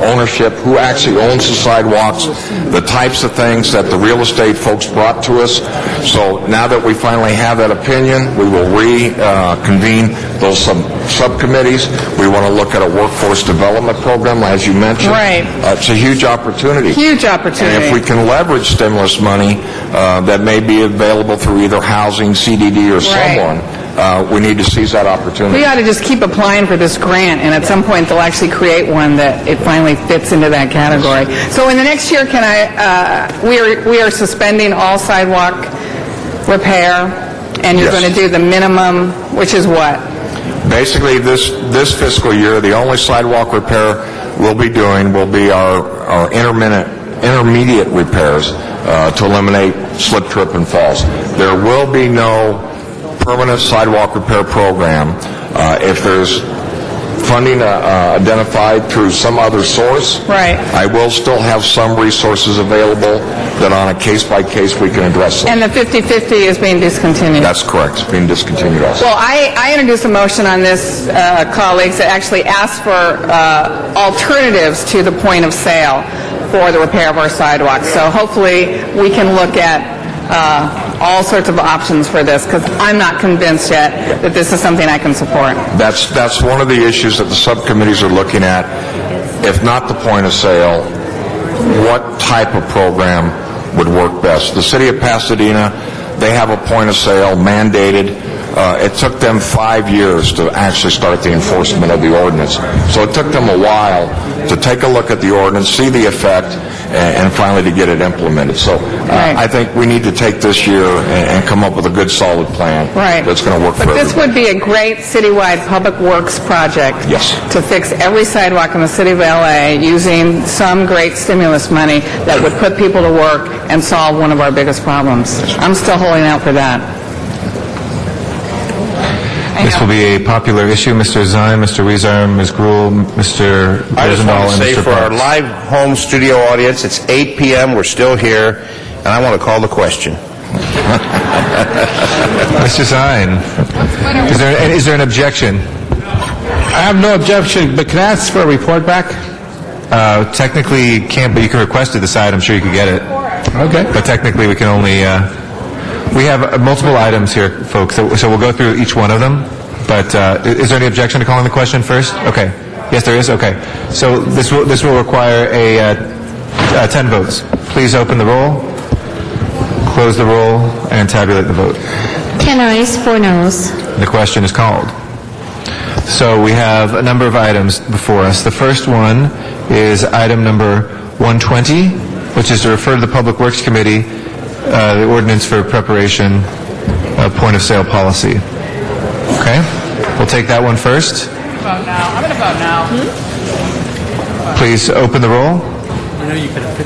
ownership, who actually owns the sidewalks, the types of things that the real estate folks brought to us. So now that we finally have that opinion, we will reconvene those subcommittees. We want to look at a workforce development program, as you mentioned. Right. It's a huge opportunity. Huge opportunity. And if we can leverage stimulus money that may be available through either housing, CDD, or someone, we need to seize that opportunity. We ought to just keep applying for this grant, and at some point they'll actually create one that it finally fits into that category. So in the next year, we are suspending all sidewalk repair, and you're going to do the minimum, which is what? Basically, this fiscal year, the only sidewalk repair we'll be doing will be our intermediate repairs to eliminate slip, trip, and falls. There will be no permanent sidewalk repair program. If there's funding identified through some other source, I will still have some resources available that on a case-by-case we can address them. And the 50-50 is being discontinued. That's correct. It's being discontinued also. Well, I introduced a motion on this, colleagues, that actually asks for alternatives to the point of sale for the repair of our sidewalks. So hopefully we can look at all sorts of options for this, because I'm not convinced yet that this is something I can support. That's one of the issues that the subcommittees are looking at. If not the point of sale, what type of program would work best? The city of Pasadena, they have a point of sale mandated. It took them 5 years to actually start the enforcement of the ordinance. So it took them a while to take a look at the ordinance, see the effect, and finally to get it implemented. So I think we need to take this year and come up with a good, solid plan that's going to work for everybody. But this would be a great citywide public works project to fix every sidewalk in the city of LA using some great stimulus money that would put people to work and solve one of our biggest problems. I'm still holding out for that. will be a popular issue. Mr. Zine, Mr. Weezer, Ms. Gruhl, Mr. I just Rosendahl, want to and say Mr. for our Parks. live home studio audience, it's 8 p.m., we're still here, and I want to call the question. Mr. Zine, is there an objection? I have no objection, but can I ask for a report back? Technically, you can't, but you can request it this side. I'm sure you could get it. Okay. But technically, we can only... we have multiple items here, folks, so we'll go through each one of them. But is there any objection to calling the question first? Okay. Yes, there is? Okay. So this will require 10 votes. Please open the roll, close the roll, and tabulate the vote. 10 ayes, 4 noes. The question is called. So we have a number of items before us. The first one is item number 120, which is to refer to the Public Works Committee the ordinance for preparation of point-of-sale policy. Okay? We'll take that one first. Vote now. I'm going to vote now. Please open the roll,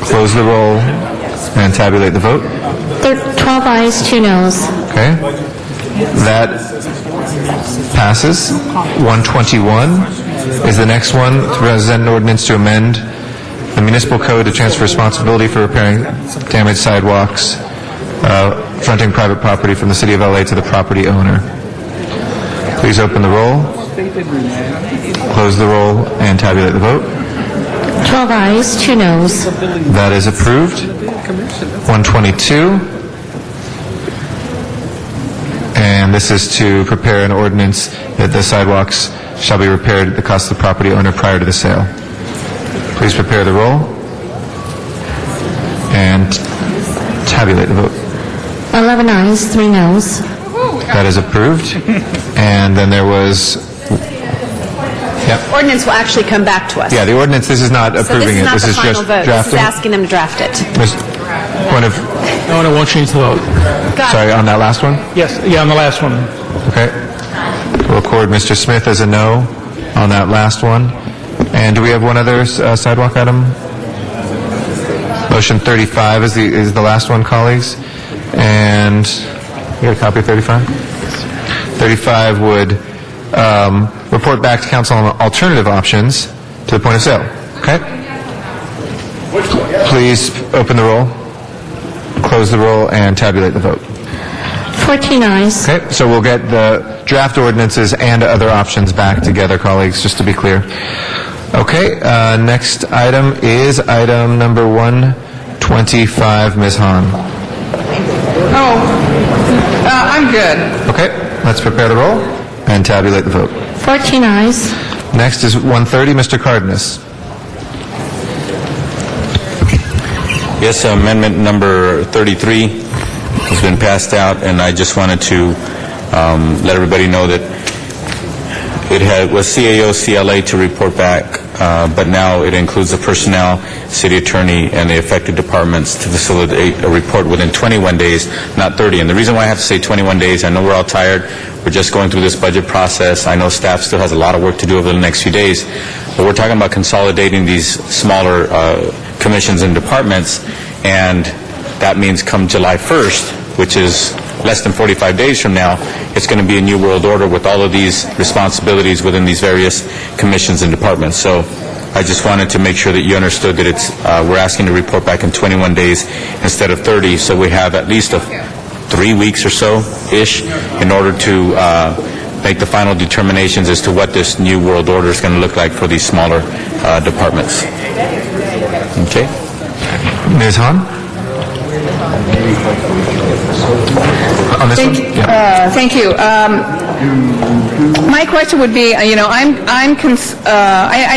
close the roll, and tabulate the vote. 12 ayes, 2 noes. Okay? That passes. 121 is the next one, to present an ordinance to amend the municipal code to transfer responsibility for repairing damaged sidewalks fronting private property from the City of LA to the property owner. Please open the roll, close the roll, and tabulate the vote. 12 ayes, 2 noes. That is approved. 122. And this is to prepare an ordinance that the sidewalks shall be repaired at the cost of the property owner prior to the sale. Please prepare the roll and tabulate the vote. 11 ayes, 3 noes. That is approved. And then there was... Yep. Ordinance will actually come back to us. Yeah, the ordinance, this is not approving it. This is not the final just vote. drafting. This is asking them to draft it. Point of... No, it won't change the vote. Sorry, on that last one? Yes, yeah, on the last one. Okay. We'll record Mr. Smith as a no on that last one. And do we have one other sidewalk item? Motion 35 is the last one, colleagues. And you got a copy of 35? 35 would report back to council on alternative options to the point of sale. Okay? Please open the roll, close the roll, and tabulate the vote. 14 ayes. Okay, so we'll get the draft ordinances and other options back together, colleagues, just to be clear. Okay, next item is item number 125, Ms. Hahn. I'm good. Okay, let's prepare the roll and tabulate the vote. 14 ayes. Next is 130, Mr. Cardenas. Yes, amendment number 33 has been passed out, and I just wanted to let everybody know that it was CAO, CLA to report back, but now it includes the personnel, city attorney, and the affected departments to facilitate a report within 21 days, not 30. And the reason why I have to say 21 days, I know we're all tired. We're just going through this budget process. I know staff still has a lot of work to do over the next few days, but we're talking about consolidating these smaller commissions and departments, and that means come July 1st, which is less than 45 days from now, it's going to be a new world order with all of these responsibilities within these various commissions and departments. So I just wanted to make sure that you understood that it's we're asking to report back in 21 days instead of 30, so we have at least 3 weeks or so-ish in order to make the final determinations as to what this new world order is going to look like for these smaller departments. Okay? Ms. Hahn? On this one? Yeah. Thank you. My question would be, I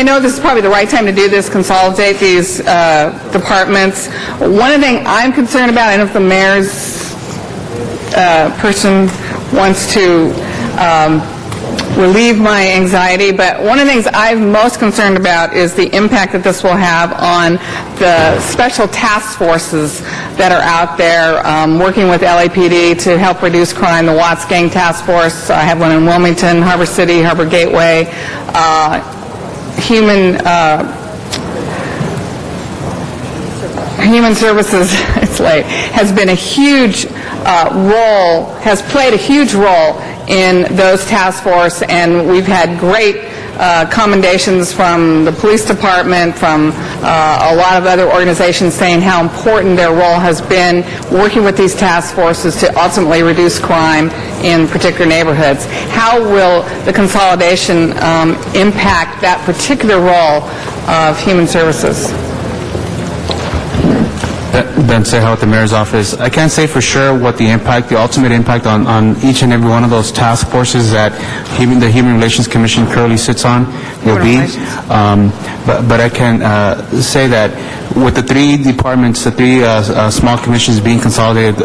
know this is probably the right time to do this, consolidate these departments. One of the things I'm concerned about, I don't know if the mayor's person wants to relieve my anxiety, but one of the things I'm most concerned about is the impact that this will have on the special task forces that are out there working with LAPD to help reduce crime. The Watts Gang Task Force, I have one in Wilmington, Harbor City, Harbor Gateway, Human Services, it's late, has been a huge has played a huge role in those task force, and we've had great commendations from the police department, from a lot of other organizations saying how important their role has been working with these task forces to ultimately reduce crime in particular neighborhoods. How will the consolidation impact that particular role of Human Services? Ben Ceja with the Mayor's Office. I can't say for sure what the ultimate impact on each and every one of those task forces that the Human Relations Commission currently sits on will be. But I can say that with the three departments, the three small commissions being consolidated,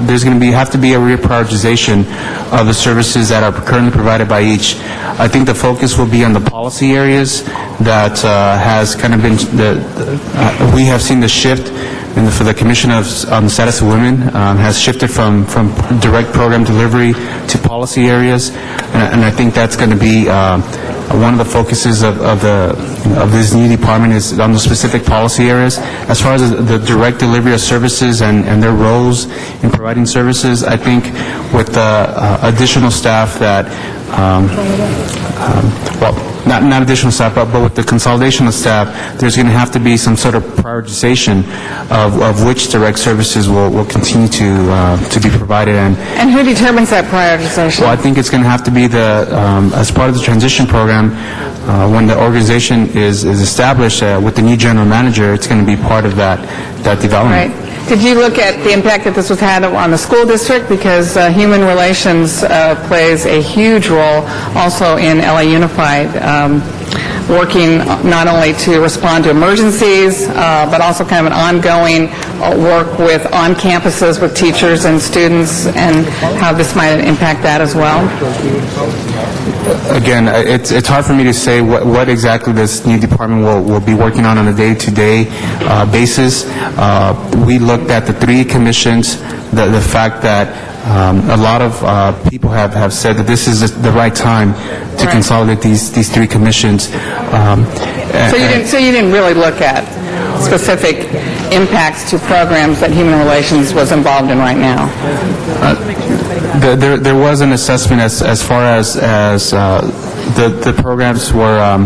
there's going to have to be a reprioritization of the services that are currently provided by each. I think the focus will be on the policy areas that has kind of been, we have seen the shift for the Commission on the Status of Women has shifted from direct program delivery to policy areas, and I think that's going to be one of the focuses of this new department is on the specific policy areas. As far as the direct delivery of services and their roles in providing services, I think with the additional staff that not additional staff, but with the consolidation of staff, there's going to have to be some sort of prioritization of which direct services will continue to be provided. And who determines that prioritization? Well, I think it's going to have to be as part of the transition program, when the organization is established with the new general manager, it's going to be part of that development. Right. Did you look at the impact that this was had on the school district? Because Human Relations plays a huge role also in LA Unified, working not only to respond to emergencies, but also kind of an ongoing work with on campuses with teachers and students, and how this might impact that as well. Again, it's hard for me to say what exactly this new department will be working on a day-to-day basis. We looked at the three commissions, the fact that a lot of people have said that this is the right time to consolidate these three commissions. So you didn't really look at specific impacts to programs that Human Relations was involved in right now? There was an assessment as far as the programs where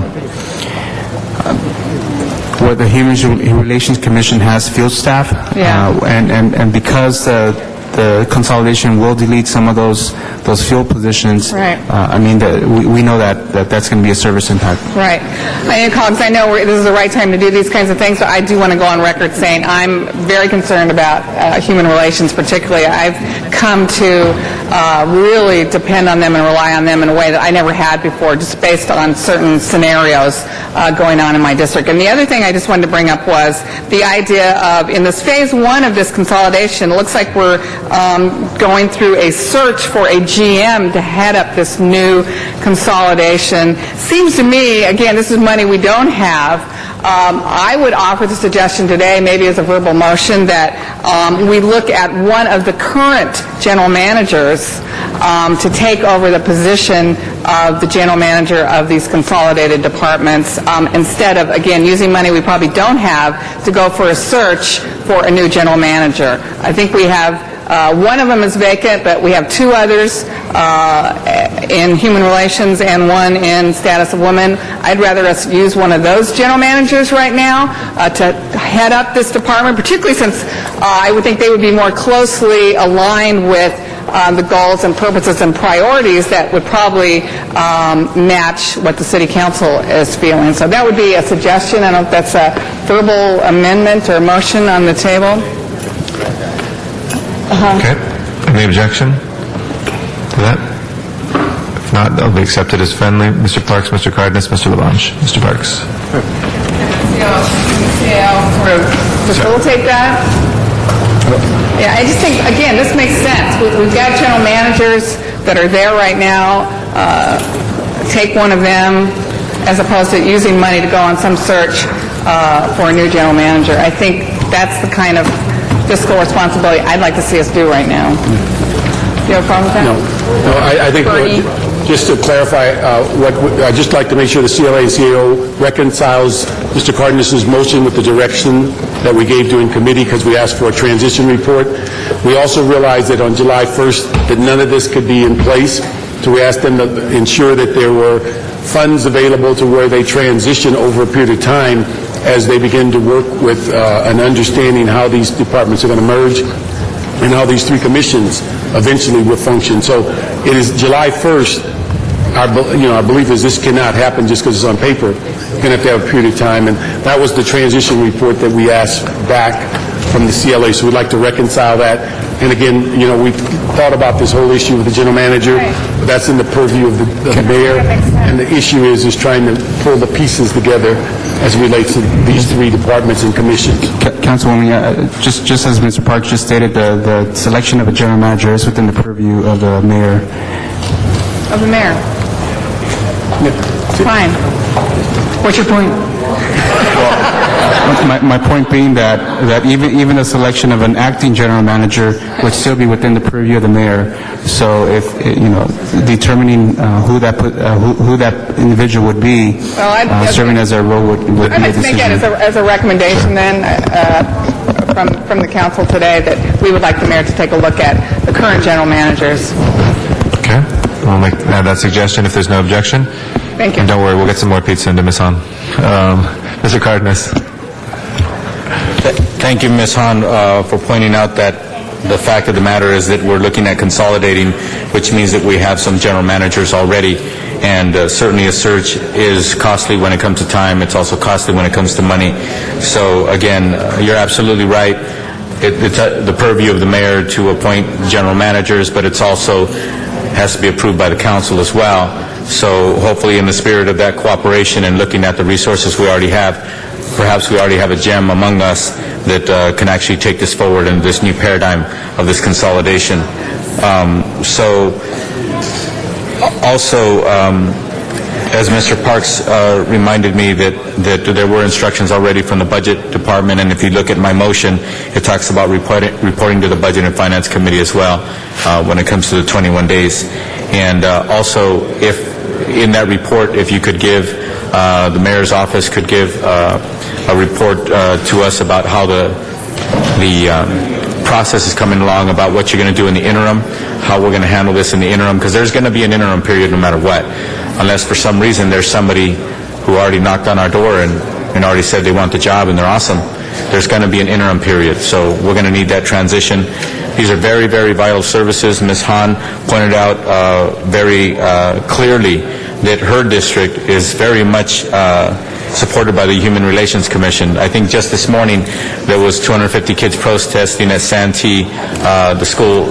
the Human Relations Commission has field staff, and because the consolidation will delete some of those field positions. Right. I mean, we know that's going to be a service impact. Right. Colleagues, I know this is the right time to do these kinds of things, but I do want to go on record saying I'm very concerned about human relations particularly. I've come to really depend on them and rely on them in a way that I never had before, just based on certain scenarios going on in my district. And the other thing I just wanted to bring up was the idea of, in this phase one of this consolidation, it looks like we're going through a search for a GM to head up this new consolidation. Seems to me, again, this is money we don't have. I would offer the suggestion today, maybe as a verbal motion, that we look at one of the current general managers to take over the position of the general manager of these consolidated departments, instead of, again, using money we probably don't have to go for a search for a new general manager. I think we have one of them is vacant, but we have two others in Human Relations and one in Status of Women. I'd rather us use one of those general managers right now to head up this department, particularly since I would think they would be more closely aligned with the goals and purposes and priorities that would probably match what the City Council is feeling. So that would be a suggestion. I don't know if that's a verbal amendment or motion on the table. Okay. Any objection to that? If not, that'll be accepted as friendly. Mr. Parks, Mr. Cardenas, Mr. Labange. Mr. Parks. Facilitate that? Yeah, I just think, again, this makes sense. We've got general managers that are there right now. Take one of them, as opposed to using money to go on some search for a new general manager. I think that's the kind of fiscal responsibility I'd like to see us do right now. Do you have a problem with that? No, I think just to clarify, I'd just like to make sure the CLA and CAO reconciles Mr. Cardenas's motion with the direction that we gave during committee because we asked for a transition report. We also realized that on July 1st that none of this could be in place, so we asked them to ensure that there were funds available to where they transition over a period of time as they begin to work with an understanding how these departments are going to merge and how these three commissions eventually will function. So it is July 1st. Our belief is this cannot happen just because it's on paper. You're going to have a period of time, and that was the transition report that we asked back from the CLA. So we'd like to reconcile that. And again, we thought about this whole issue with the general manager, but that's in the purview of the mayor. And the issue is trying to pull the pieces together as it relates to these three departments and commissions. Councilwoman, just as Mr. Parks just stated, the selection of a general manager is within the purview of the mayor. Of the mayor. Fine. What's your point? My point being that even the selection of an acting general manager would still be within the purview of the mayor. So if determining who that individual would be, serving as their role would be a I'd like to make decision. it as a recommendation then from the council today that we would like the mayor to take a look at the current general managers. Okay. We'll add that suggestion if there's no objection. Thank you. And don't worry, we'll get some more pizza into Ms. Hahn. Mr. Cardenas. Thank you, Ms. Hahn, for pointing out that the fact of the matter is that we're looking at consolidating, which means that we have some general managers already, and certainly a search is costly when it comes to time. It's also costly when it comes to money. So again, you're absolutely right. It's the purview of the mayor to appoint general managers, but it's also has to be approved by the council as well. So hopefully in the spirit of that cooperation and looking at the resources we already have, perhaps we already have a gem among us that can actually take this forward in this new paradigm of this consolidation. As Mr. Parks reminded me that there were instructions already from the Budget Department, and if you look at my motion, it talks about reporting to the Budget and Finance Committee as well when it comes to the 21 days. And also, if in that report, if you could give, the Mayor's Office could give a report to us about how the process is coming along, about what you're going to do in the interim, how we're going to handle this in the interim, because there's going to be an interim period no matter what, unless for some reason there's somebody who already knocked on our door and already said they want the job and they're awesome. There's going to be an interim period, so we're going to need that transition. These are very, very vital services. Ms. Hahn pointed out very clearly that her district is very much supported by the Human Relations Commission. I think just this morning there was 250 kids protesting at Santee,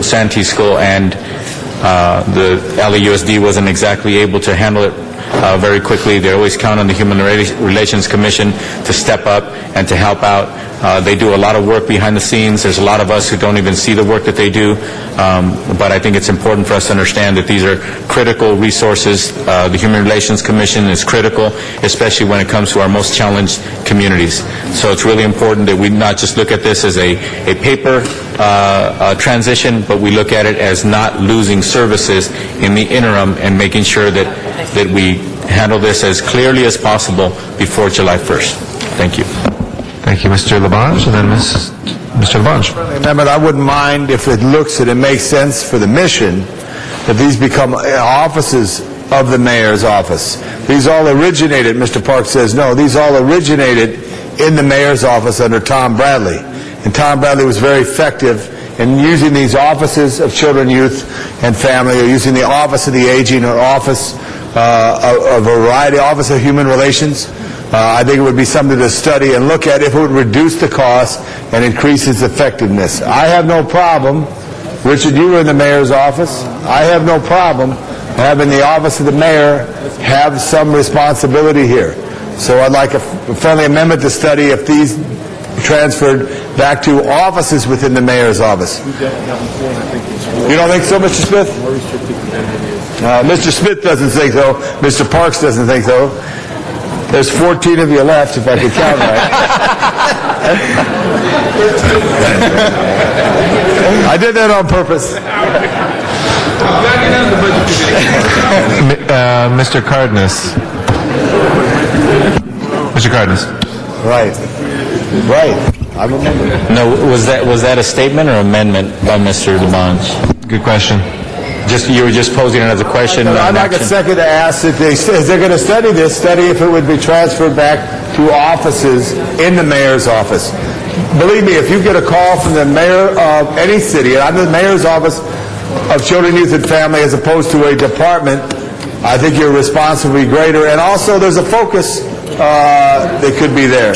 Santee School, and the LAUSD wasn't exactly able to handle it very quickly. They always count on the Human Relations Commission to step up and to help out. They do a lot of work behind the scenes. There's a lot of us who don't even see the work that they do, but I think it's important for us to understand that these are critical resources. The Human Relations Commission is critical, especially when it comes to our most challenged communities. So it's really important that we not just look at this as a paper transition, but we look at it as not losing services in the interim and making sure that we handle this as clearly as possible before July 1st. Thank you. Thank you, Mr. Labange, and then Mr. Labange. Amendment, I wouldn't mind if it looks and it makes sense for the mission that these become offices of the mayor's office. These all originated, Mr. Park says no, these all originated in the mayor's office under Tom Bradley. And Tom Bradley was very effective in using these offices of children, youth, and family, or using the office of the aging, or office of a variety, office of human relations. I think it would be something to study and look at if it would reduce the cost and increase its effectiveness. I have no problem, Richard, you were in the mayor's office. I have no problem having the office of the mayor have some responsibility here. So I'd like a friendly amendment to study if these transferred back to offices within the mayor's office. You don't think so, Mr. Smith? Mr. Smith doesn't think so. Mr. Parks doesn't think so. There's 14 of you left, if I can count right. I did that on purpose. Mr. Cardenas. Mr. Cardenas. Right. I remember. No, was that a statement or amendment by Mr. Labange? Good question. You were just posing it as a question. I'd like a second to ask if they're going to study this, study if it would be transferred back to offices in the mayor's office. Believe me, if you get a call from the mayor of any city, and I'm the mayor's office of Children, Youth, and Family as opposed to a department, I think your response will be greater. And also, there's a focus that could be there.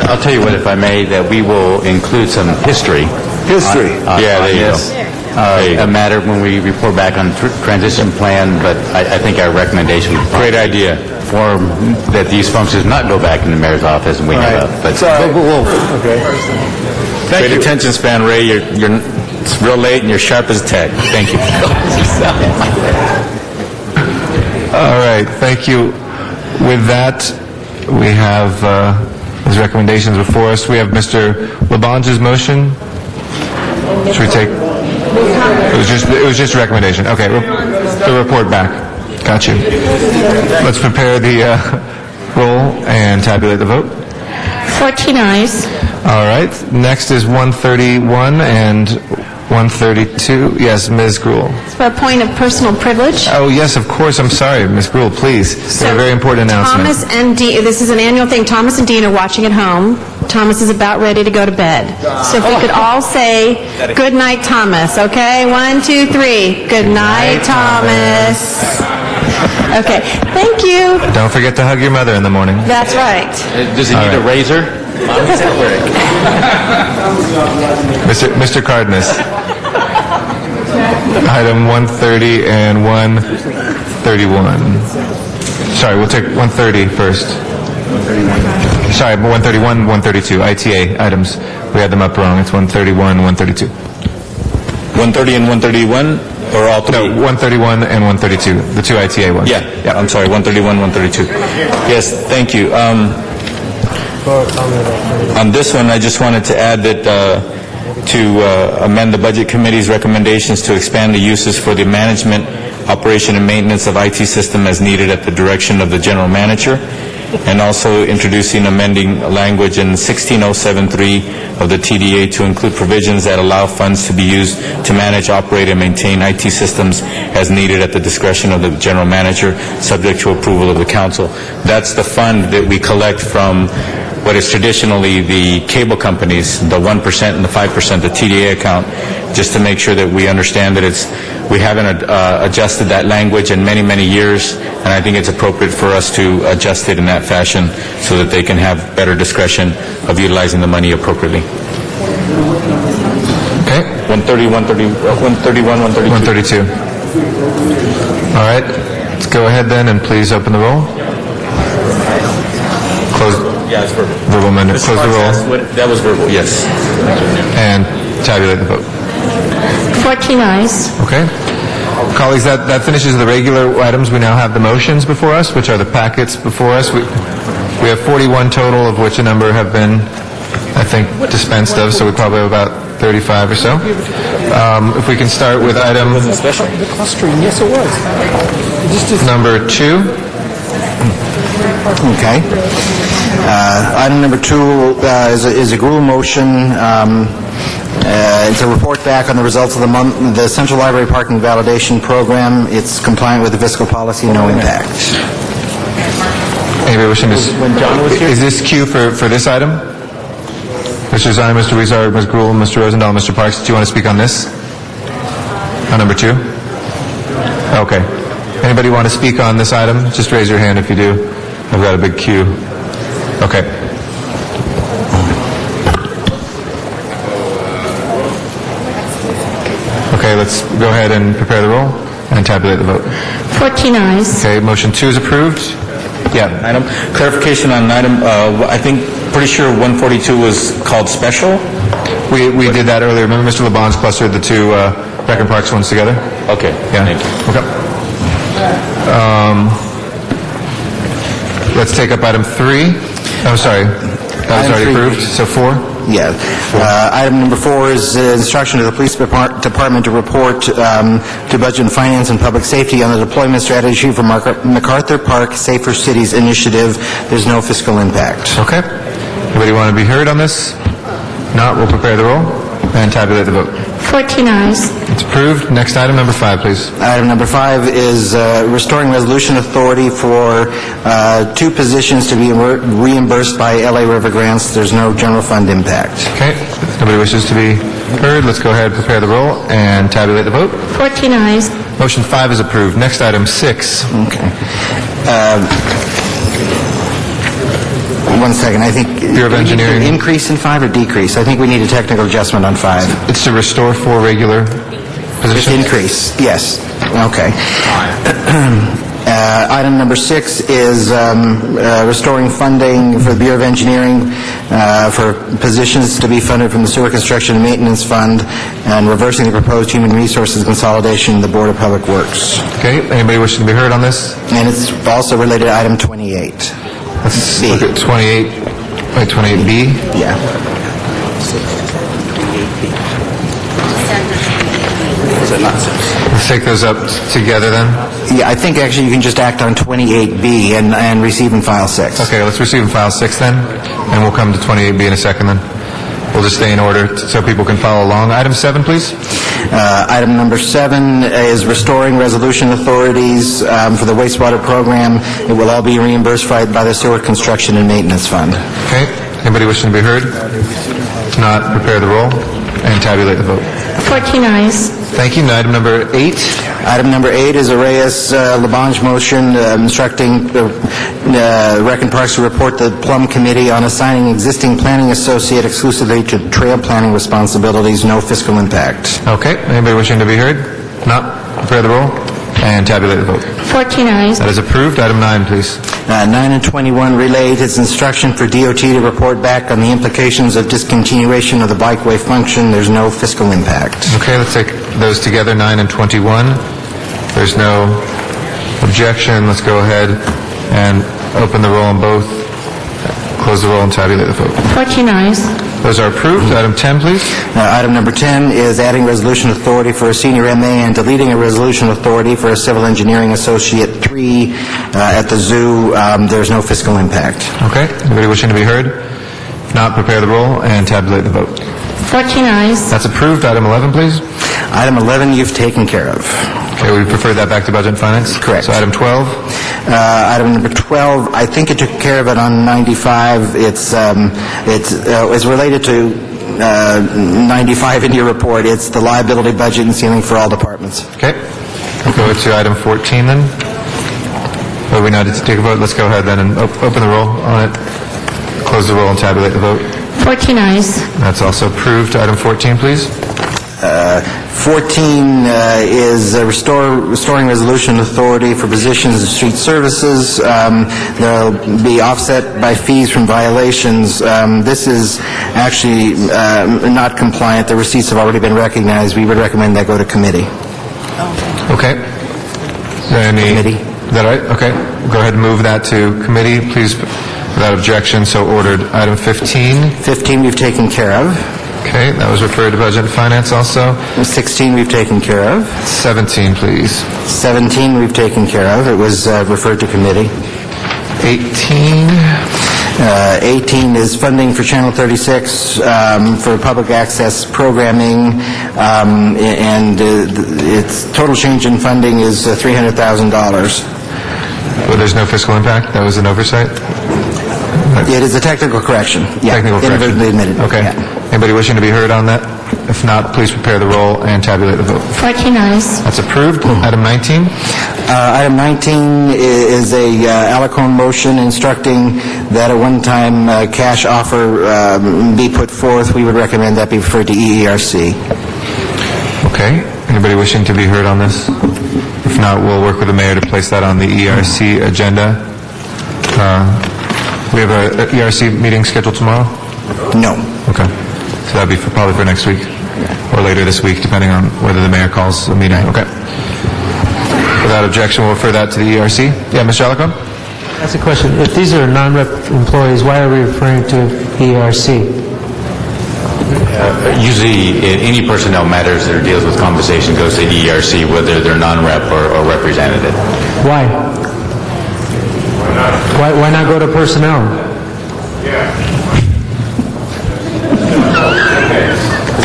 I'll tell you what, if I may, that we will include some history. History. There you go. A matter when we report back on transition plan, but I think our recommendation would Great idea. form that these functions not go back in the mayor's office, and we have a... But Okay. Great attention span, Ray. It's real late and you're sharp as a tack. Thank you. All right, thank you. With that, we have his recommendations before us. We have Mr. Labange's motion. Should we take? It was just a recommendation. Okay, the report back. Got you. Let's prepare the roll and tabulate the vote. 14 ayes. All right. Next is 131 and 132. Yes, Ms. Gruhl. For a point of personal privilege. Oh, yes, of course. I'm sorry, Ms. Gruhl, please. It's a very important announcement. Thomas and Dean, this is an annual thing. Thomas and Dean are watching at home. Thomas is about ready to go to bed. So if we could all say, good night, Thomas, okay? 1, 2, 3. Good night, Thomas. Okay, thank you. Don't forget to hug your mother in the morning. That's right. Does he need a razor? Mr. Cardenas. Item 130 and 131. Sorry, we'll take 130 first. Sorry, 131, 132, ITA items. We had them up wrong. It's 131, 132. 130 and 131, or all three? No, 131 and 132, the two ITA ones. Yeah, I'm sorry, 131, 132. Yes, thank you. On this one, I just wanted to add that to amend the Budget Committee's recommendations to expand the uses for the management, operation, and maintenance of IT system as needed at the direction of the General Manager, and also introducing amending language in 16073 of the TDA to include provisions that allow funds to be used to manage, operate, and maintain IT systems as needed at the discretion of the General Manager, subject to approval of the Council. That's the fund that we collect from what is traditionally the cable companies, the 1% and the 5%, the TDA account, just to make sure that we understand that we haven't adjusted that language in many, many years, and I think it's appropriate for us to adjust it in that fashion so that they can have better discretion of utilizing the money appropriately. Okay. 130, 131, 132. 132. All right. Let's go ahead then and please open the roll. Close. Yeah, it's verbal. Verbal amendment. Close the roll. That was verbal, yes. And tabulate the vote. 14 ayes. Okay. Colleagues, that finishes the regular items. We now have the motions before us, which are the packets before us. We have 41 total, of which a number have been, I think, dispensed of, so we probably have about 35 or so. If we can start with item... The clustering, yes it was. Number 2. Okay. Item number 2 is a Gruhl motion. It's a report back on the results of the Central Library Parking Validation Program. It's compliant with the fiscal policy, no impact. Anybody wishing to... Is this cue for this item? Mr. Zine, Mr. Weezar, Ms. Gruhl, Mr. Rosendahl, Mr. Parks, do you want to speak on this? On number 2? Okay. Anybody want to speak on this item? Just raise your hand if you do. I've got a big queue. Okay. Okay, let's go ahead and prepare the roll and tabulate the vote. 14 ayes. Okay, motion 2 is approved. Yeah. Item clarification on item. I think pretty sure 142 was called special. We did that earlier. Remember, Mr. Labange clustered the two Rec and Parks ones together. Okay. Yeah. Thank you. Okay. Let's take up item 3. I'm sorry. That was already approved. So 4. Yeah. Item number 4 is instruction to the Police Department to report to Budget and Finance and Public Safety on the deployment strategy for MacArthur Park Safer Cities Initiative. There's no fiscal impact. Okay. Anybody want to be heard on this? Not, we'll prepare the roll and tabulate the vote. 14 ayes. It's approved. Next item, number 5, please. Item number 5 is restoring resolution authority for 2 positions to be reimbursed by LA River grants. There's no general fund impact. Okay. If nobody wishes to be heard, let's go ahead and prepare the roll and tabulate the vote. 14 ayes. Motion 5 is approved. Next item, 6. Okay. 1 second. I think... Bureau of Engineering. Increase in 5 or decrease? I think we need a technical adjustment on 5. It's to restore 4 regular positions? Increase, yes. Okay. Item number 6 is restoring funding for the Bureau of Engineering for positions to be funded from the Sewer Construction and Maintenance Fund and reversing the proposed Human Resources consolidation in the Board of Public Works. Okay. Anybody wishing to be heard on this? And it's also related to item 28. Let's look at 28B. Yeah. Let's take those up together then. Yeah, I think actually you can just act on 28B and receive and file 6. Okay, let's receive and file 6 then, and we'll come to 28B in a second then. We'll just stay in order so people can follow along. Item 7, please. Item number 7 is restoring resolution authorities for the wastewater program. It will all be reimbursed by the Sewer Construction and Maintenance Fund. Okay. Anybody wishing to be heard? If not, prepare the roll and tabulate the vote. 14 ayes. Thank you. Item number 8. Item number 8 is a Reyes-Labange motion instructing Rec and Parks to report the Plum Committee on assigning existing planning associate exclusively to trail planning responsibilities, no fiscal impact. Okay. Anybody wishing to be heard? If not, prepare the roll and tabulate the vote. 14 ayes. That is approved. Item 9, please. 9 and 21 relate its instruction for DOT to report back on the implications of discontinuation of the bikeway function. There's no fiscal impact. Okay, let's take those together, 9 and 21. There's no objection. Let's go ahead and open the roll on both, close the roll, and tabulate the vote. 14 ayes. Those are approved. Item 10, please. Item number 10 is adding resolution authority for a senior MA and deleting a resolution authority for a civil engineering associate 3 at the zoo. There's no fiscal impact. Okay. Anybody wishing to be heard? If not, prepare the roll and tabulate the vote. 14 ayes. That's approved. Item 11, please. Item 11 you've taken care of. Okay, we prefer that back to Budget and Finance? Correct. So item 12? Item number 12, I think it took care of it on 95. It's related to 95 in your report. It's the liability budget and ceiling for all departments. Okay. We'll go to item 14 then. Oh, we now need to take a vote. Let's go ahead then and open the roll on it. Close the roll and tabulate the vote. 14 ayes. That's also approved. Item 14, please. 14 is restoring resolution authority for positions of street services. They'll be offset by fees from violations. This is actually not compliant. The receipts have already been recognized. We would recommend that go to committee. Okay. Committee. Is that right? Okay. Go ahead and move that to committee, please, without objection. So ordered. Item 15. 15 we've taken care of. Okay, that was referred to Budget and Finance also. 16 we've taken care of. 17, please. 17 we've taken care of. It was referred to committee. 18. 18 is funding for Channel 36 for public access programming, and its total change in funding is $300,000. Well, there's no fiscal impact? That was an oversight? It is a technical correction. Yeah, technical correction. Inadvertently admitted. Okay. Yeah. Anybody wishing to be heard on that? If not, please prepare the roll and tabulate the vote. 14 ayes. That's approved. Item 19. Item 19 is a Alacon motion instructing that a one-time cash offer be put forth. We would recommend that be referred to EERC. Okay. Anybody wishing to be heard on this? If not, we'll work with the mayor to place that on the ERC agenda. We have a ERC meeting scheduled tomorrow? No. Okay. So that'd be probably for next week or later this week, depending on whether the mayor calls a meeting. Okay. Without objection, we'll refer that to the ERC. Yeah, Mr. Alacon? That's a question. If these are non-rep employees, why are we referring to ERC? Usually, any personnel matters that deals with compensation goes to ERC, whether they're non-rep or representative. Why? Why not go to personnel?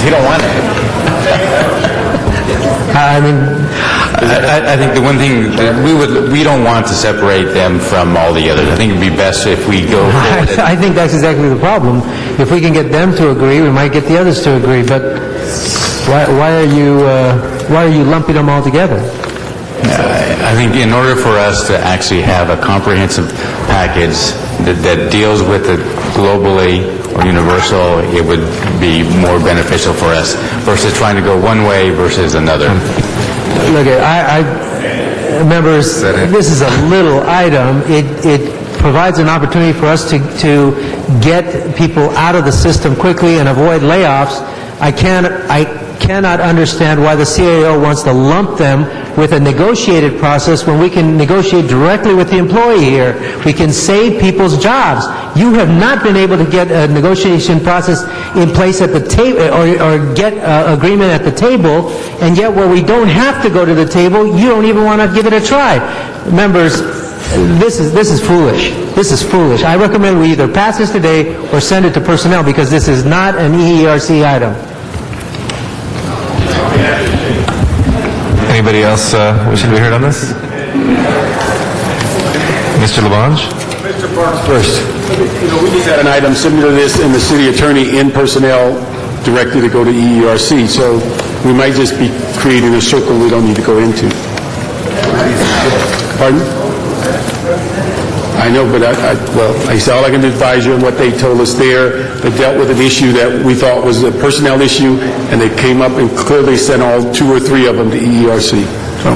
You don't want it. I mean, I think the one thing, that we don't want to separate them from all the others. I think it'd be best if we go forward. I think that's exactly the problem. If we can get them to agree, we might get the others to agree. But why are you lumping them all together? I think in order for us to actually have a comprehensive package that deals with it globally or universal, it would be more beneficial for us versus trying to go one way versus another. Look, members, this is a little item. It provides an opportunity for us to get people out of the system quickly and avoid layoffs. I cannot understand why the CAO wants to lump them with a negotiated process when we can negotiate directly with the employee here. We can save people's jobs. You have not been able to get a negotiation process in place at the table or get agreement at the table, and yet where we don't have to go to the table, you don't even want to give it a try. Members, this is foolish. This is foolish. I recommend we either pass this today or send it to personnel because this is not an EERC item. Anybody else wishing to be heard on this? Mr. Labange? Mr. Parks first. We just had an item similar to this in the city attorney in personnel directed to go to EERC, so we might just be creating a circle we don't need to go into. Pardon? I know, but I said all I can advise you on what they told us there. They dealt with an issue that we thought was a personnel issue, and they came up and clearly sent all 2 or 3 of them to EERC. So.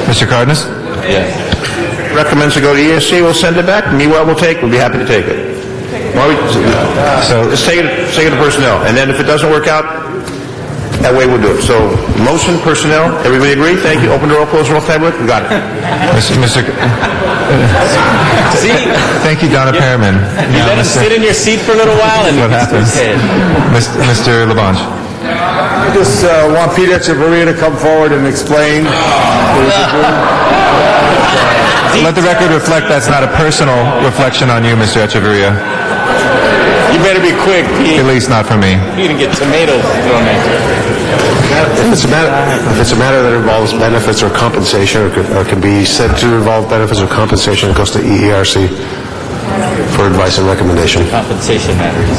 Mr. Cardenas? Yes. Recommends to go to ESC, we'll send it back. Meanwhile, we'll be happy to take it. So let's take it to personnel, and then if it doesn't work out, that way we'll do it. So, motion, personnel, everybody agree? Thank you. Open the roll, close the roll, tablet. We got it. Thank you, Donna Perriman. You let him sit in your seat for a little while and what happens? Mr. Labange. I just want Peter Echeverria to come forward and explain. Let the record reflect that's not a personal reflection on you, Mr. Echeverria. You better be quick, Pete. At least not for me. You didn't get tomatoes thrown at you. If it's a matter that involves benefits or compensation, or can be said to involve benefits or compensation, it goes to EERC for advice and recommendation. Compensation matters.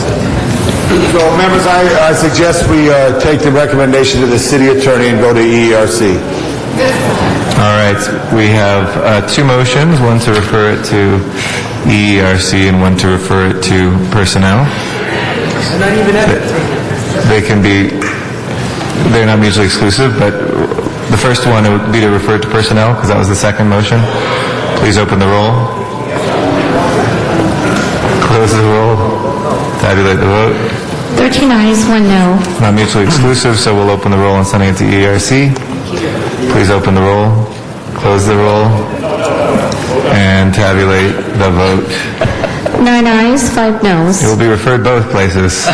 So, members, I suggest we take the recommendation to the city attorney and go to EERC. All right. We have 2 motions, one to refer it to EERC and one to refer it to personnel. They're not mutually exclusive, but the first one would be to refer it to personnel because that was the second motion. Please open the roll. Close the roll. Tabulate the vote. 13 ayes, 1 no. Not mutually exclusive, so we'll open the roll and sending it to EERC. Please open the roll. Close the roll. And tabulate the vote. 9 ayes, 5 noes. It will be referred both places.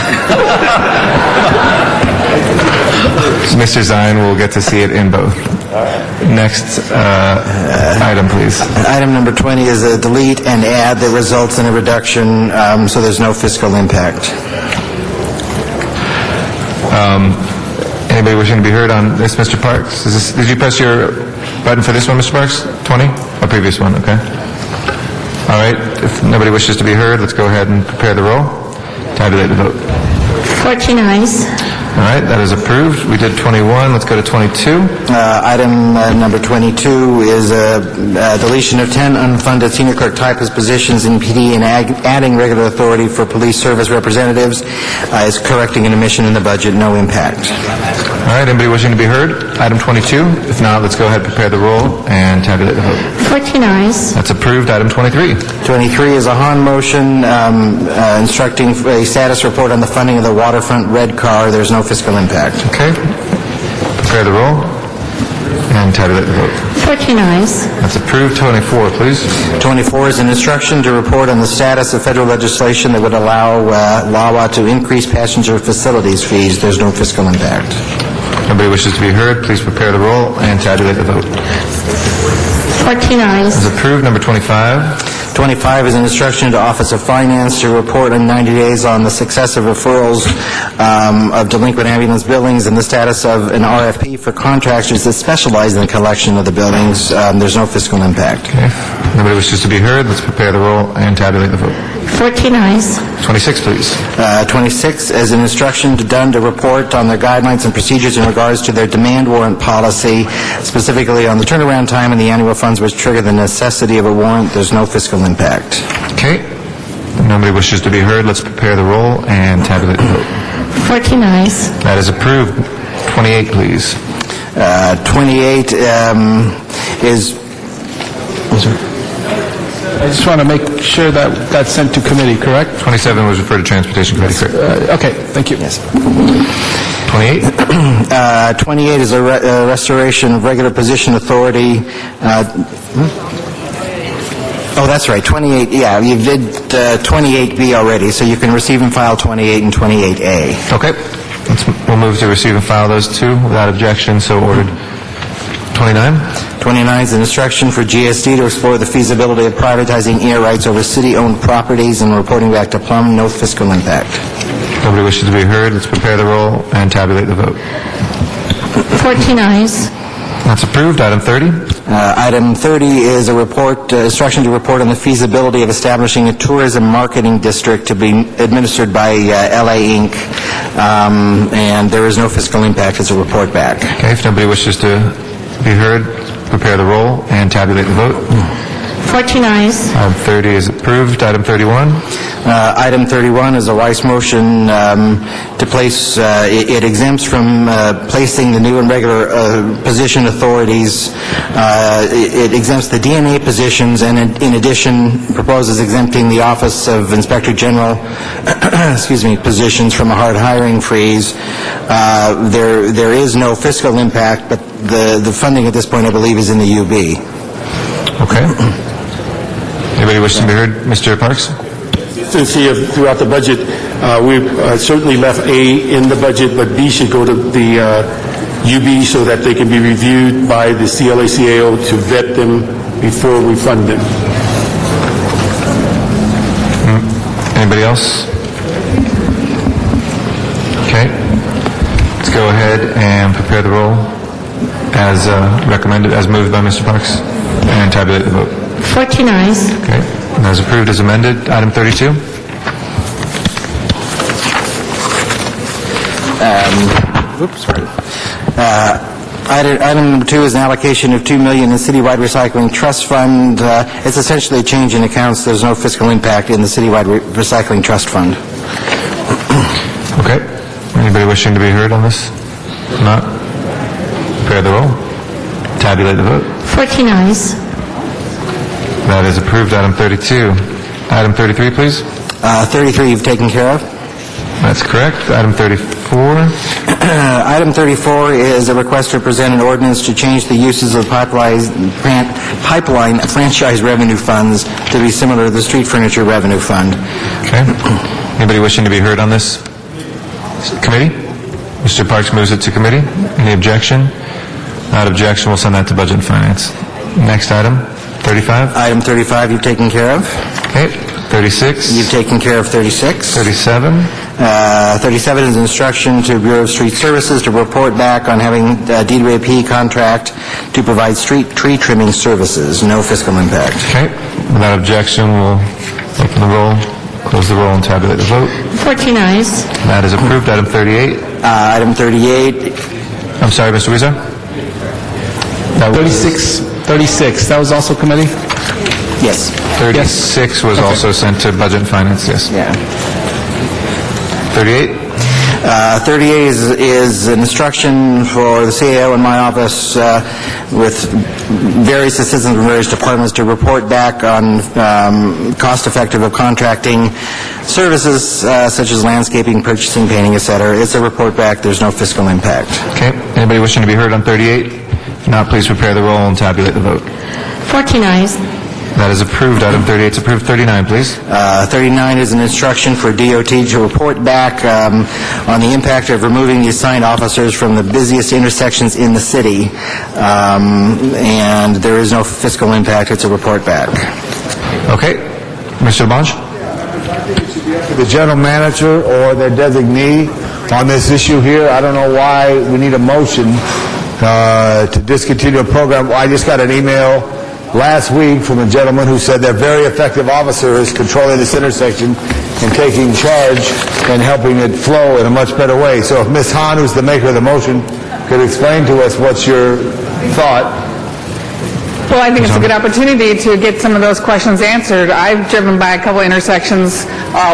Mr. Zine will get to see it in both. Next item, please. Item number 20 is a delete and add that results in a reduction, so there's no fiscal impact. Anybody wishing to be heard on this, Mr. Parks? Did you press your button for this one, Mr. Parks? 20? Or previous one, okay. All right, if nobody wishes to be heard, let's go ahead and prepare the roll. Tabulate the vote. 14 ayes. All right, that is approved. We did 21. Let's go to 22. Item number 22 is a deletion of 10 unfunded senior clerk typist positions in PD and adding regular authority for police service representatives. Is correcting an omission in the budget, no impact. All right, anybody wishing to be heard? Item 22. If not, let's go ahead and prepare the roll and tabulate the vote. 14 ayes. That's approved. Item 23. 23 is a Hahn motion instructing a status report on the funding of the waterfront red car. There's no fiscal impact. Okay. Prepare the roll and tabulate the vote. 14 ayes. That's approved. 24, please. 24 is an instruction to report on the status of federal legislation that would allow LAWA to increase passenger facilities fees. There's no fiscal impact. Nobody wishes to be heard. Please prepare the roll and tabulate the vote. 14 ayes. That's approved. Number 25. 25 is an instruction to Office of Finance to report in 90 days on the success of referrals of delinquent ambulance billings and the status of an RFP for contractors that specialize in the collection of the billings. There's no fiscal impact. Okay. Nobody wishes to be heard. Let's prepare the roll and tabulate the vote. 14 ayes. 26, please. 26 is an instruction to DUN to report on their guidelines and procedures in regards to their demand warrant policy, specifically on the turnaround time and the annual funds which trigger the necessity of a warrant. There's no fiscal impact. Okay. Nobody wishes to be heard. Let's prepare the roll and tabulate the vote. 14 ayes. That is approved. 28, please. 28 is... I just want to make sure that got sent to committee, correct? 27 was referred to Transportation Committee, correct? Okay, thank you. Yes. 28? 28 is a restoration of regular position authority. Oh, that's right, 28, yeah, you did 28B already, so you can receive and file 28 and 28A. Okay. We'll move to receive and file those two without objection, so ordered. 29? 29 is an instruction for GSD to explore the feasibility of privatizing air rights over city-owned properties and reporting back to Plum. No fiscal impact. Nobody wishes to be heard. Let's prepare the roll and tabulate the vote. 14 ayes. That's approved. Item 30? Item 30 is a report, instruction to report on the feasibility of establishing a tourism marketing district to be administered by LA Inc., and there is no fiscal impact. It's a report back. Okay, if nobody wishes to be heard, prepare the roll and tabulate the vote. 14 ayes. Item 30 is approved. Item 31? Item 31 is a Rice motion to place, it exempts from placing the new and regular position authorities. It exempts the DNA positions and in addition proposes exempting the Office of Inspector General positions from a hard hiring freeze. There is no fiscal impact, but the funding at this point, I believe, is in the UB. Okay. Anybody wishing to be heard? Mr. Parks? Consistency throughout the budget. We've certainly left A in the budget, but B should go to the UB so that they can be reviewed by the CLACAO to vet them before we fund them. Anybody else? Okay. Let's go ahead and prepare the roll as recommended, as moved by Mr. Parks, and tabulate the vote. 14 ayes. Okay. And as approved as amended. Item 32? Item number 2 is an allocation of $2 million in Citywide Recycling Trust Fund. It's essentially a change in accounts. There's no fiscal impact in the Citywide Recycling Trust Fund. Okay. Anybody wishing to be heard on this? Not? Prepare the roll. Tabulate the vote. 14 ayes. That is approved. Item 32. Item 33, please. 33 you've taken care of. That's correct. Item 34. Item 34 is a request to present an ordinance to change the uses of pipeline franchise revenue funds to be similar to the street furniture revenue fund. Okay. Anybody wishing to be heard on this? Committee? Mr. Parks moves it to committee. Any objection? Without objection, we'll send that to Budget and Finance. Next item, 35. Item 35 you've taken care of. Okay. 36. You've taken care of 36. 37. 37 is instruction to Bureau of Street Services to report back on having a DWAP contract to provide street tree trimming services. No fiscal impact. Okay. Without objection, we'll open the roll, close the roll, and tabulate the vote. 14 ayes. That is approved. Item 38. Item 38. I'm sorry, Mr. Weezer? 36. That was also committee? Yes. 36 was also sent to Budget and Finance, yes. Yeah. 38? 38 is an instruction for the CAO in my office with various assistants from various departments to report back on cost-effective of contracting services such as landscaping, purchasing, painting, etc. It's a report back. There's no fiscal impact. Okay. Anybody wishing to be heard on 38? If not, please prepare the roll and tabulate the vote. 14 ayes. That is approved. Item 38 is approved. 39, please. 39 is an instruction for DOT to report back on the impact of removing the assigned officers from the busiest intersections in the city. And there is no fiscal impact. It's a report back. Okay. Mr. Labange? The general manager or their designee on this issue here. I don't know why we need a motion to discontinue a program. I just got an email last week from a gentleman who said their very effective officer is controlling this intersection and taking charge and helping it flow in a much better way. So if Ms. Hahn, who's the maker of the motion, could explain to us what's your thought. Well, I think it's a good opportunity to get some of those questions answered. I've driven by a couple intersections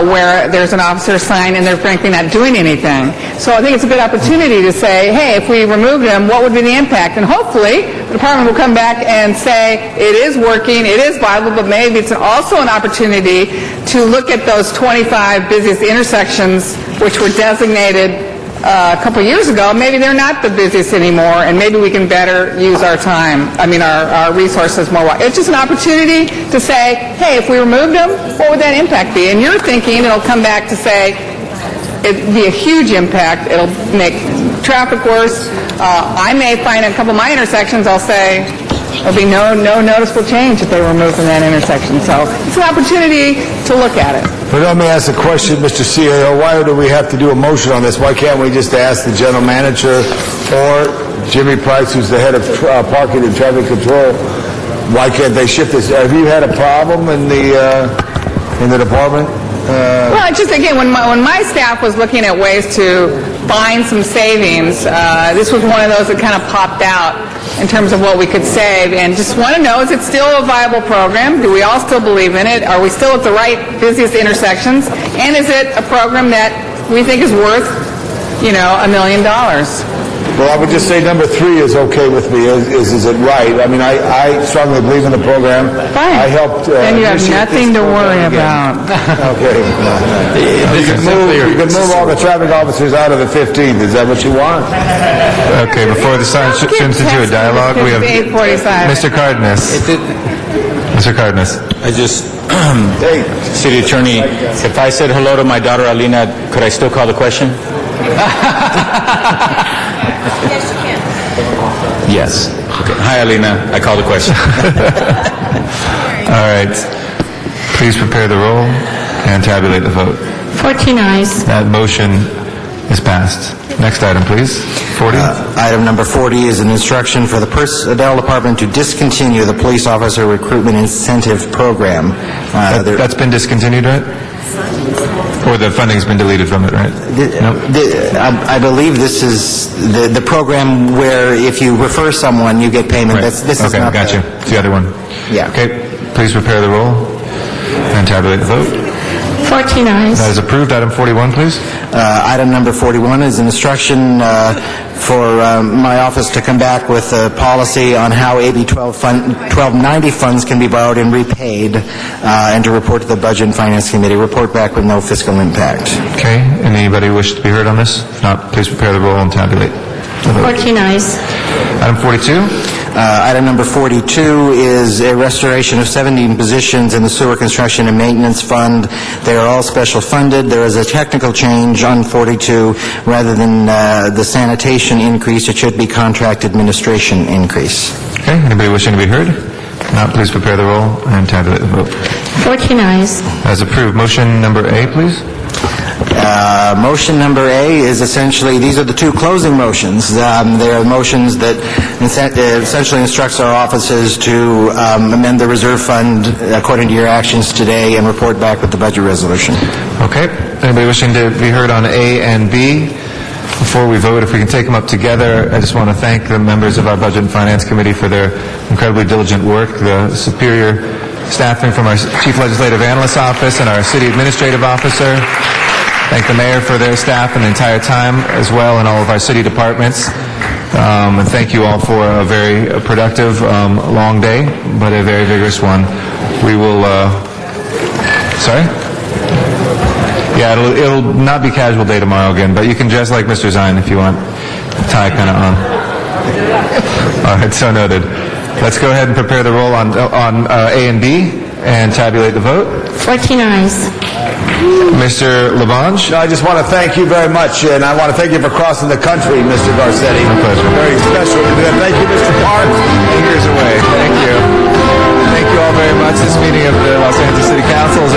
where there's an officer sign and they're frankly not doing anything. So I think it's a good opportunity to say, hey, if we removed them, what would be the impact? And hopefully the department will come back and say it is working, it is viable, but maybe it's also an opportunity to look at those 25 busiest intersections which were designated a couple years ago. Maybe they're not the busiest anymore, and maybe we can better use our time, our resources more wisely. It's just an opportunity to say, hey, if we removed them, what would that impact be? And you're thinking it'll come back to say it'd be a huge impact. It'll make traffic worse. I may find a couple of my intersections, I'll say there'll be no noticeable change if they were removed from that intersection. So it's an opportunity to look at it. But let me ask a question, Mr. CAO. Why do we have to do a motion on this? Why can't we just ask the general manager or Jimmy Price, who's the head of parking and traffic control, why can't they shift this? Have you had a problem in the department? Well, just again, when my staff was looking at ways to find some savings, this was one of those that kind of popped out in terms of what we could save, and just want to know, is it still a viable program? Do we all still believe in it? Are we still at the right busiest intersections? And is it a program that we think is worth, $1 million? Well, I would just say number 3 is okay with me. Is it right? I mean, I strongly believe in the program. Fine. I helped. Then you have nothing to worry about. Okay. You can move all the traffic officers out of the 15th. Is that what you want? Okay, before the sign turns into a dialogue, we have 8:45. Mr. Cardenas. Mr. Cardenas. I just, City Attorney, if I said hello to my daughter Alina, could I still call the question? Yes, you can. Yes. Okay. Hi, Alina. I call the question. All right. Please prepare the roll and tabulate the vote. 14 ayes. That motion is passed. Next item, please. 40. Item number 40 is an instruction for the Personnel Department to discontinue the police officer recruitment incentive program. That's been discontinued, right? Or the funding's been deleted from it, right? I believe this is the program where if you refer someone, you get payment. Right. This is not gotcha. It's the other one. Yeah. Okay. Please prepare the roll and tabulate the vote. 14 ayes. That is approved. Item 41, please. Item number 41 is an instruction for my office to come back with a policy on how AB 1290 funds can be borrowed and repaid, and to report to the Budget and Finance Committee. Report back with no fiscal impact. Okay. Anybody wish to be heard on this? If not, please prepare the roll and tabulate the vote. 14 ayes. Item 42. Item number 42 is a restoration of 17 positions in the Sewer Construction and Maintenance Fund. They are all special funded. There is a technical change on 42. Rather than the sanitation increase, it should be contract administration increase. Okay. Anybody wishing to be heard? If not, please prepare the roll and tabulate the vote. 14 ayes. As approved. Motion number A, please. Motion number A is essentially, these are the two closing motions. They are motions that essentially instructs our offices to amend the reserve fund according to your actions today and report back with the budget resolution. Okay. Anybody wishing to be heard on A and B? Before we vote, if we can take them up together, I just want to thank the members of our Budget and Finance Committee for their incredibly diligent work, the superior staffing from our Chief Legislative Analyst's Office and our City Administrative Officer. Thank the mayor for their staff and the entire time as well, and all of our city departments. And thank you all for a very productive, long day, but a very vigorous one. We will, sorry? Yeah, it'll not be casual day tomorrow again, but you can dress like Mr. Zine if you want. Tie kind of on. All right, so noted. Let's go ahead and prepare the roll on A and B and tabulate the vote. 14 ayes. Mr. Labange? I just want to thank you very much, and I want to thank you for crossing the country, Mr. Garcetti. My pleasure. Very special to do that. Thank you, Mr. Parks. Fingers away. Thank you. Thank you all very much. This meeting of the Los Angeles City Council. Is there